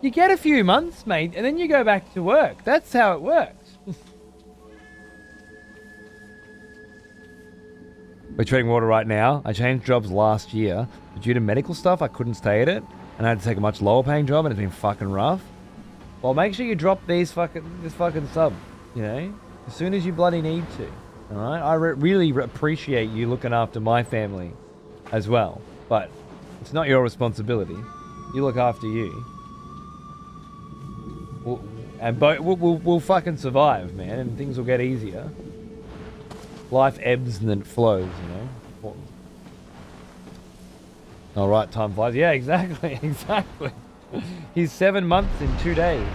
You get a few months, mate, and then you go back to work. That's how it works. We're treading water right now. I changed jobs last year, but due to medical stuff, I couldn't stay at it, and I had to take a much lower paying job, and it's been fucking rough. Well, make sure you drop this fucking sub, you know, as soon as you bloody need to. All right, I really appreciate you looking after my family, as well. But it's not your responsibility. You look after you. We'll fucking survive, man, and things will get easier. Life ebbs and then it flows, you know. Important. All right, time flies. Yeah, exactly, exactly. He's 7 months in 2 days.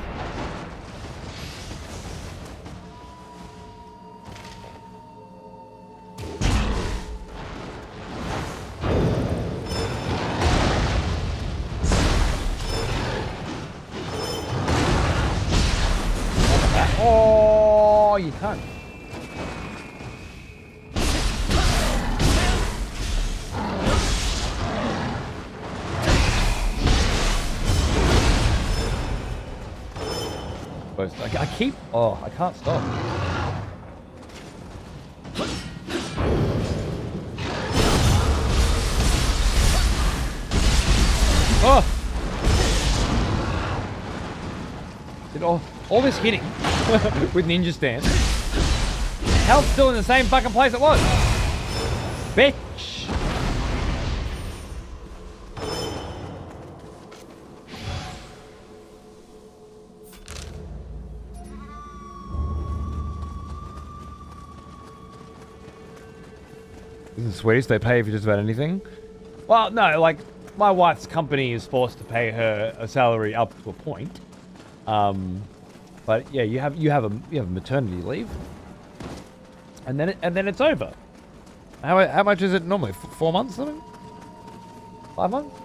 Oh, you can't. I keep... Oh, I can't stop. Oh! Did all this hitting with ninja stance. Health's still in the same fucking place it was. Bitch! Isn't it Swedish? They pay for just about anything? Well, no, like, my wife's company is forced to pay her a salary up to a point. But yeah, you have a maternity leave, and then it's over. How much is it normally? 4 months, something? 5 months?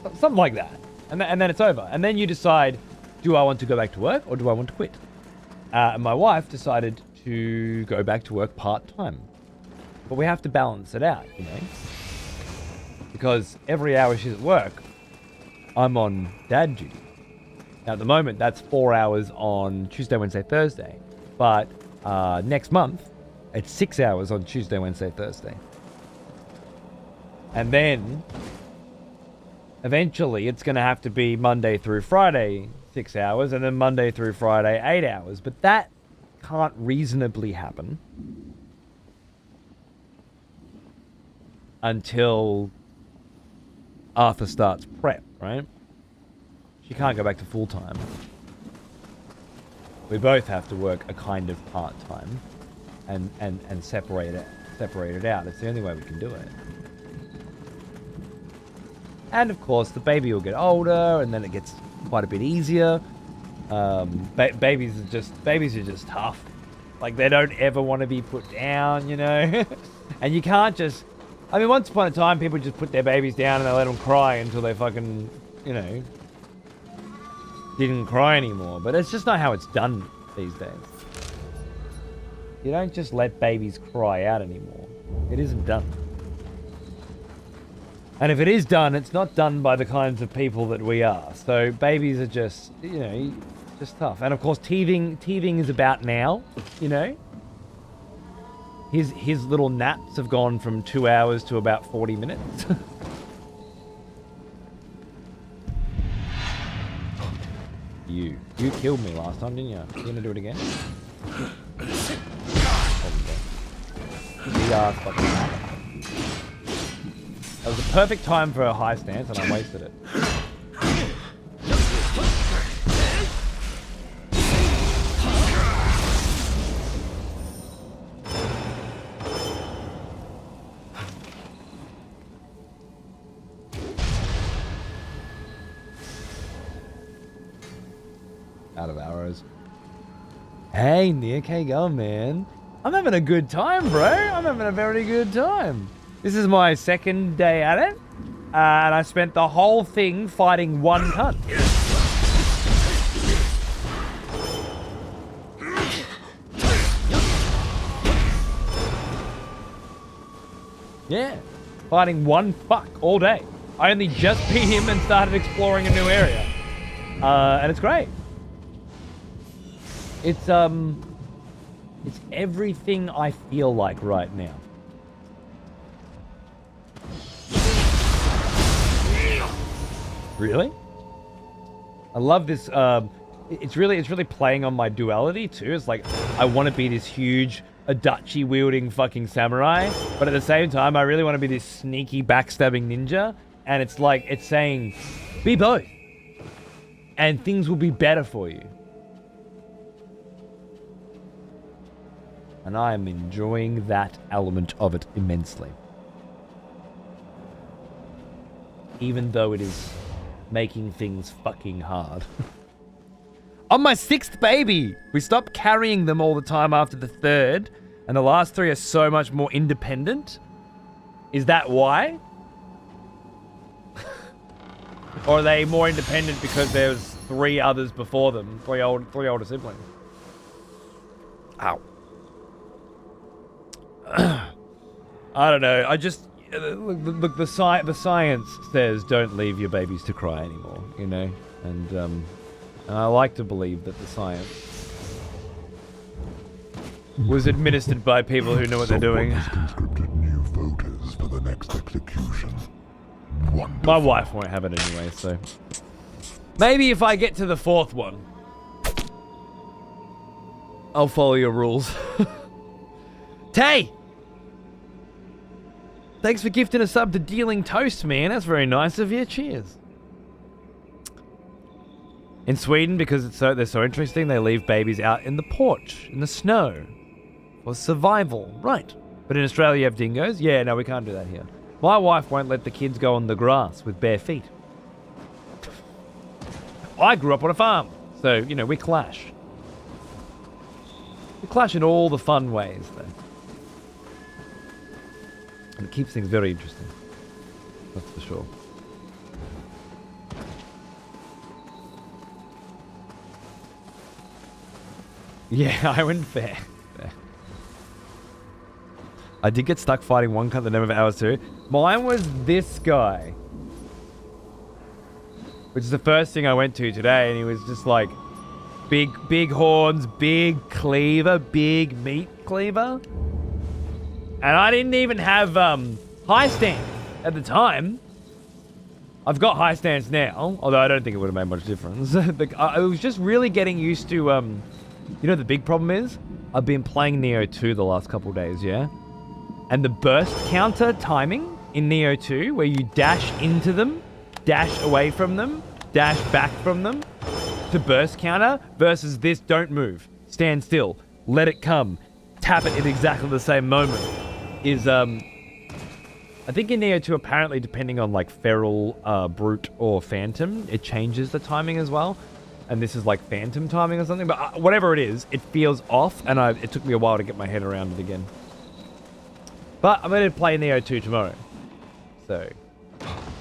Something like that. And then it's over. And then you decide, do I want to go back to work or do I want to quit? And my wife decided to go back to work part-time. But we have to balance it out, you know? Because every hour she's at work, I'm on dad duty. Now, at the moment, that's 4 hours on Tuesday, Wednesday, Thursday. But next month, it's 6 hours on Tuesday, Wednesday, Thursday. And then, eventually, it's going to have to be Monday through Friday, 6 hours, and then Monday through Friday, 8 hours. But that can't reasonably happen until Arthur starts prep, right? She can't go back to full-time. We both have to work a kind of part-time and separate it out. It's the only way we can do it. And of course, the baby will get older, and then it gets quite a bit easier. Babies are just tough. Like, they don't ever want to be put down, you know? And you can't just... I mean, once upon a time, people just put their babies down and they let them cry until they fucking, you know, didn't cry anymore. But it's just not how it's done these days. You don't just let babies cry out anymore. It isn't done. And if it is done, it's not done by the kinds of people that we are. So babies are just, you know, just tough. And of course, teething is about now, you know. His little naps have gone from 2 hours to about 40 minutes. You killed me last time, didn't you? You gonna do it again? That was the perfect time for a high stance, and I wasted it. Out of arrows. Hey, Nioh, how you going, man? I'm having a good time, bro. I'm having a very good time. This is my second day at it, and I spent the whole thing fighting one cunt. Yeah, fighting one fuck all day. I only just beat him and started exploring a new area, and it's great. It's everything I feel like right now. Really? I love this. It's really playing on my duality too. It's like I want to be this huge Adachi wielding fucking samurai, but at the same time, I really want to be this sneaky backstabbing ninja. And it's like it's saying, be both, and things will be better for you. And I am enjoying that element of it immensely. Even though it is making things fucking hard. On my 6th baby! We stopped carrying them all the time after the 3rd, and the last 3 are so much more independent. Is that why? Or are they more independent because there's 3 others before them? 3 older siblings. Ow. I don't know. I just look. The science says don't leave your babies to cry anymore. You know, and I like to believe that the science was administered by people who know what they're doing. Someone has conscripted new voters for the next execution. Wonderful. My wife won't have it anyway, so maybe if I get to the 4th one, I'll follow your rules. Tay! Thanks for gifting a sub to Dealing Toast, man. That's very nice of you. Cheers. In Sweden, because they're so interesting, they leave babies out in the porch, in the snow, for survival. Right. But in Australia, you have dingoes? Yeah, no, we can't do that here. My wife won't let the kids go on the grass with bare feet. I grew up on a farm, so, you know, we clash. We clash in all the fun ways, though. And it keeps things very interesting. That's for sure. Yeah, I went fair. I did get stuck fighting one cut the name of hours too. Mine was this guy. Which is the first thing I went to today, and he was just like big horns, big cleaver, big meat cleaver. And I didn't even have high stance at the time. I've got high stance now, although I don't think it would have made much difference. I was just really getting used to, you know, the big problem is I've been playing Nioh 2 the last couple of days, yeah? And the burst counter timing in Nioh 2, where you dash into them, dash away from them, dash back from them to burst counter, versus this don't move, stand still, let it come, tap it at exactly the same moment, is, I think in Nioh 2, apparently, depending on like Feral, Brute, or Phantom, it changes the timing as well. And this is like Phantom timing or something, but whatever it is, it feels off, and it took me a while to get my head around it again. But I'm going to play Nioh 2 tomorrow. So,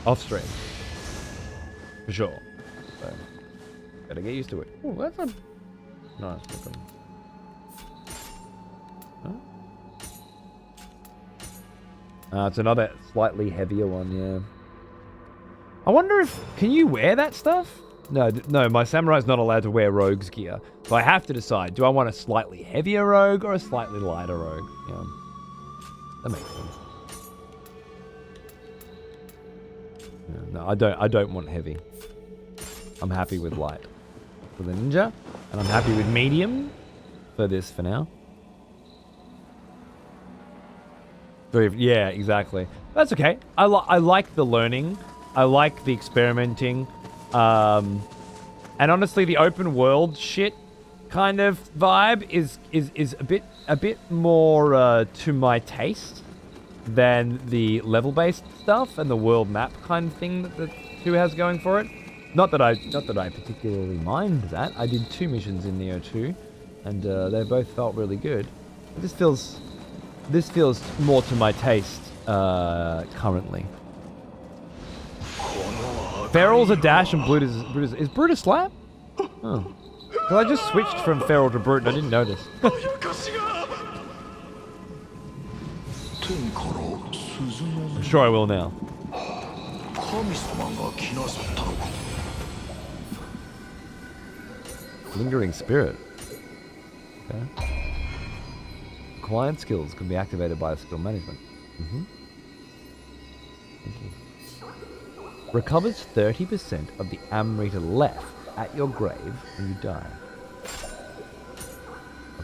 off stream. For sure. So, gotta get used to it. Oh, that's a nice looking. It's another slightly heavier one, yeah. I wonder if... Can you wear that stuff? No, my samurai's not allowed to wear rogue's gear. So I have to decide, do I want a slightly heavier rogue or a slightly lighter rogue? Yeah. That makes sense. Yeah, no, I don't want heavy. I'm happy with light for the ninja, and I'm happy with medium for this for now. Yeah, exactly. That's okay. I like the learning. I like the experimenting. And honestly, the open world shit kind of vibe is a bit more to my taste than the level-based stuff and the world map kind of thing that the 2 has going for it. Not that I particularly mind that. I did 2 missions in Nioh 2, and they both felt really good. This feels more to my taste currently. Feral's a dash and Brutus is Brutus slap? Oh. Well, I just switched from Feral to Brute and I didn't notice. I'm sure I will now. Lingering Spirit. Okay. Client skills can be activated by skill management. Thank you. Recovers 30% of the Amrita left at your grave when you die.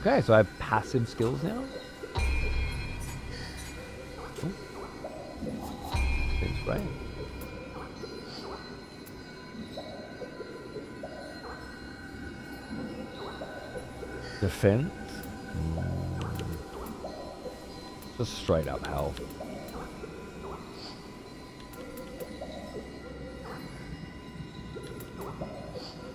Okay, so I have passive skills now. Ooh. Seems great. Defense. Just straight up health.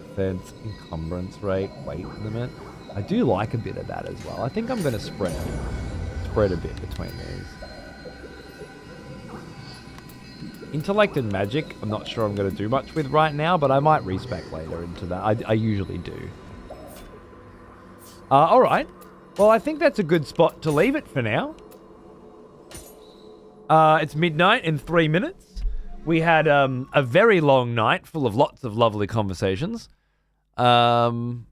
Defense, encumbrance rate, weight limit. I do like a bit of that as well. I think I'm going to spread a bit between these. Intellect and magic, I'm not sure I'm going to do much with right now, but I might respec later into that. I usually do. Alright. Well, I think that's a good spot to leave it for now. It's midnight in 3 minutes. We had a very long night full of lots of lovely conversations. The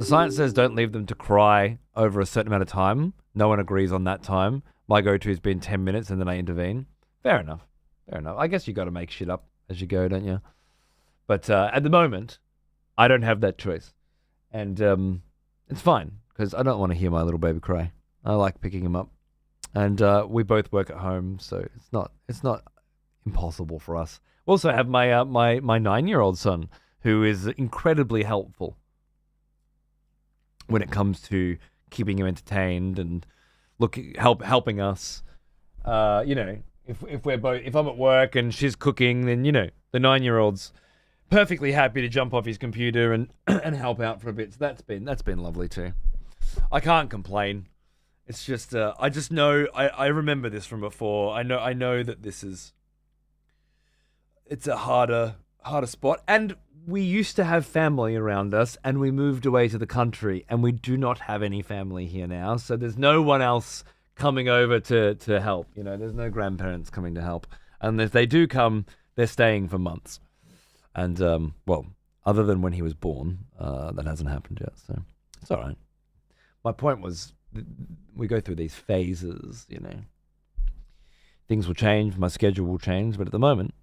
science says don't leave them to cry over a certain amount of time. No one agrees on that time. My go-to has been 10 minutes and then I intervene. Fair enough. Fair enough. I guess you got to make shit up as you go, don't you? But at the moment, I don't have that choice. And it's fine, because I don't want to hear my little baby cry. I like picking him up. And we both work at home, so it's not impossible for us. We also have my my 9-year-old son, who is incredibly helpful when it comes to keeping him entertained and helping us. You know, if I'm at work and she's cooking, then you know the 9-year-old's perfectly happy to jump off his computer and and help out for a bit. So that's been lovely too. I can't complain. It's just I just know I remember this from before. I know that this is it's a harder spot. And we used to have family around us, and we moved away to the country, and we do not have any family here now. So there's no one else coming over to help. You know, there's no grandparents coming to help. And if they do come, they're staying for months. And, well, other than when he was born, that hasn't happened yet. So it's all right. My point was, we go through these phases, you know. Things will change, my schedule will change, but at the moment,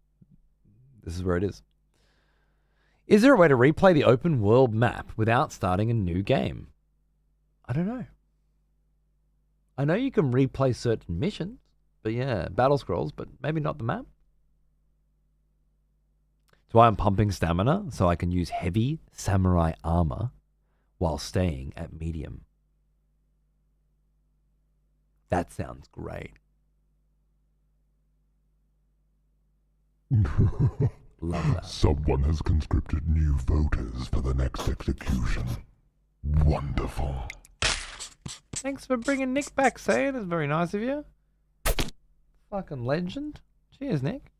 this is where it is. Is there a way to replay the open world map without starting a new game? I don't know. I know you can replay certain missions, but yeah, battle scrolls, but maybe not the map. That's why I'm pumping stamina, so I can use heavy samurai armor while staying at medium. That sounds great. Love that. Someone has conscripted new voters for the next execution. Wonderful. Thanks for bringing Nick back, Sayed. It's very nice of you. Fucking legend. Cheers, Nick.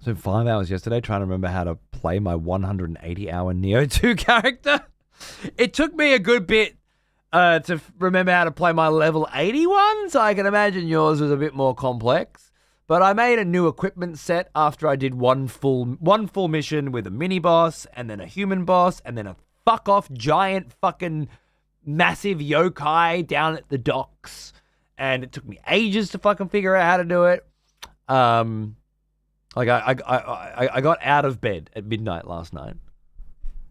So 5 hours yesterday trying to remember how to play my 180-hour Nioh 2 character. It took me a good bit to remember how to play my level 81, so I can imagine yours was a bit more complex. But I made a new equipment set after I did one full mission with a mini boss, and then a human boss, and then a fuck off giant fucking massive yokai down at the docks. And it took me ages to fucking figure out how to do it. Like I got out of bed at midnight last night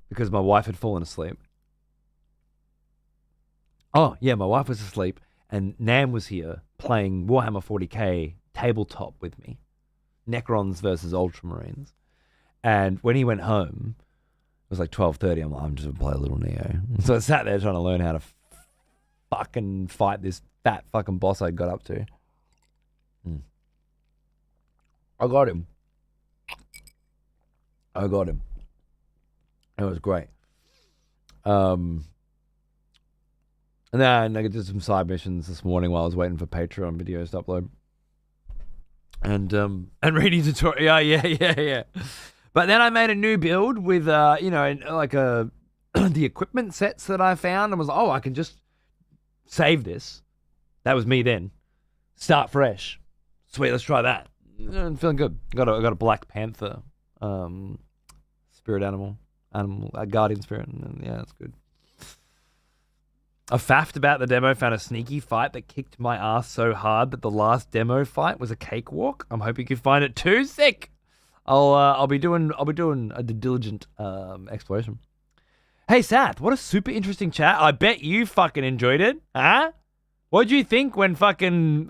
because my wife had fallen asleep. Oh yeah, my wife was asleep, and Nam was here playing Warhammer 40k tabletop with me, Necrons versus Ultramarines. And when he went home, it was like 12:30. I'm like, I'm just gonna play a little Nioh. So I sat there trying to learn how to fucking fight this fat fucking boss I got up to. I got him. It was great. And then I did some side missions this morning while I was waiting for Patreon videos to upload. And reading tutorial. Yeah. But then I made a new build with the equipment sets that I found, and was like, oh, I can just save this. That was me then. Start fresh. Sweet, let's try that. I'm feeling good. I got a Black Panther spirit animal, a guardian spirit, and yeah, it's good. I faffed about the demo, found a sneaky fight that kicked my ass so hard that the last demo fight was a cakewalk. I'm hoping you can find it too. Sick. I'll be doing a diligent exploration. Hey Sat, what a super interesting chat. I bet you fucking enjoyed it. Huh? What'd you think when fucking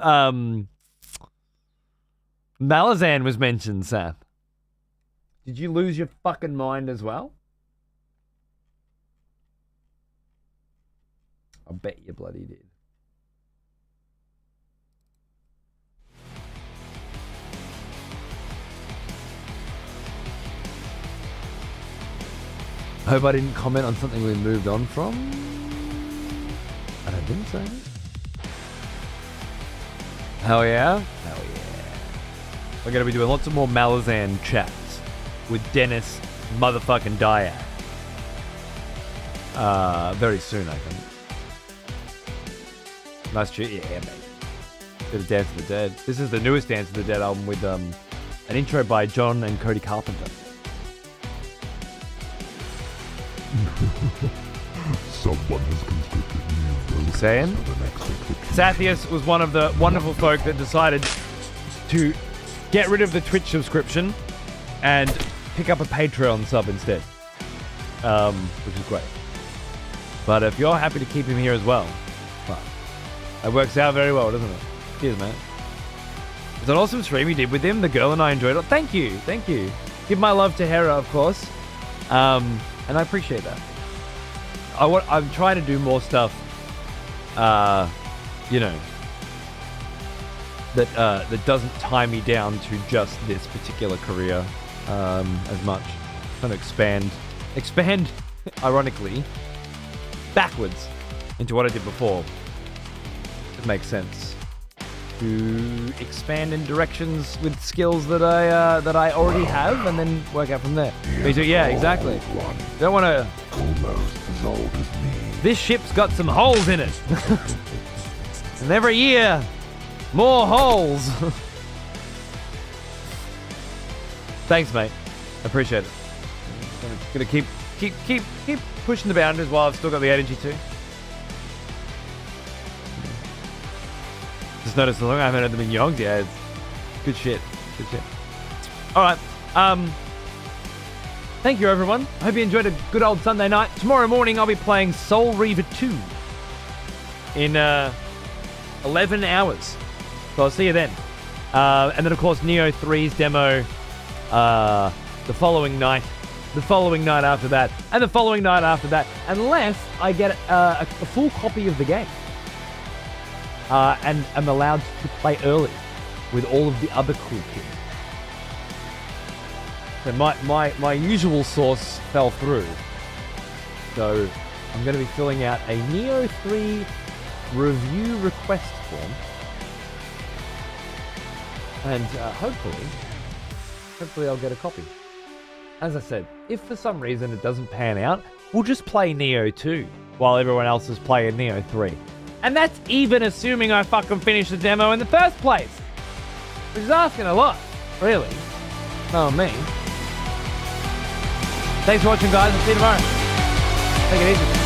Malazan was mentioned, Sat? Did you lose your fucking mind as well? I bet you bloody did. I hope I didn't comment on something we moved on from. I don't think so. Hell yeah? Hell yeah. We're going to be doing lots of more Malazan chats with Dennis motherfucking Dyak. Very soon, I think. Nice shoot, yeah, mate. Bit of Dance of the Dead. This is the newest Dance of the Dead album with an intro by John and Cody Carpenter. Someone has conscripted new voters Saying? for the next execution. Sathius was one of the wonderful folk that decided to get rid of the Twitch subscription and pick up a Patreon sub instead, which is great. But if you're happy to keep him here as well, well, that works out very well, doesn't it? Cheers, man. It's an awesome stream you did with him. The girl and I enjoyed it. Thank you. Give my love to Hera, of course. And I appreciate that. I'm trying to do more stuff, that doesn't tie me down to just this particular career as much. Trying to expand, ironically, backwards into what I did before. It makes sense. to expand in directions with skills that I already have, and then work out from there. Me too. Yeah, exactly. Don't want to. Almost as old as me. This ship's got some holes in it, and every year, more holes. Thanks, mate. Appreciate it. Gonna keep pushing the boundaries while I've still got the energy to. Just noticed I haven't had them in Yongs yet. It's good shit. Good shit. All right. Thank you, everyone. I hope you enjoyed a good old Sunday night. Tomorrow morning, I'll be playing Soul Reaver 2 in 11 hours. So I'll see you then. And then, of course, Nioh 3's demo the following night after that, and the following night after that, unless I get a full copy of the game. And am allowed to play early with all of the other cool kids. So my usual source fell through. So I'm going to be filling out a Nioh 3 review request form. And hopefully I'll get a copy. As I said, if for some reason it doesn't pan out, we'll just play Nioh 2 while everyone else is playing Nioh 3. And that's even assuming I fucking finish the demo in the first place. Which is asking a lot, really. Oh, me. Thanks for watching, guys. I'll see you tomorrow. Take it easy.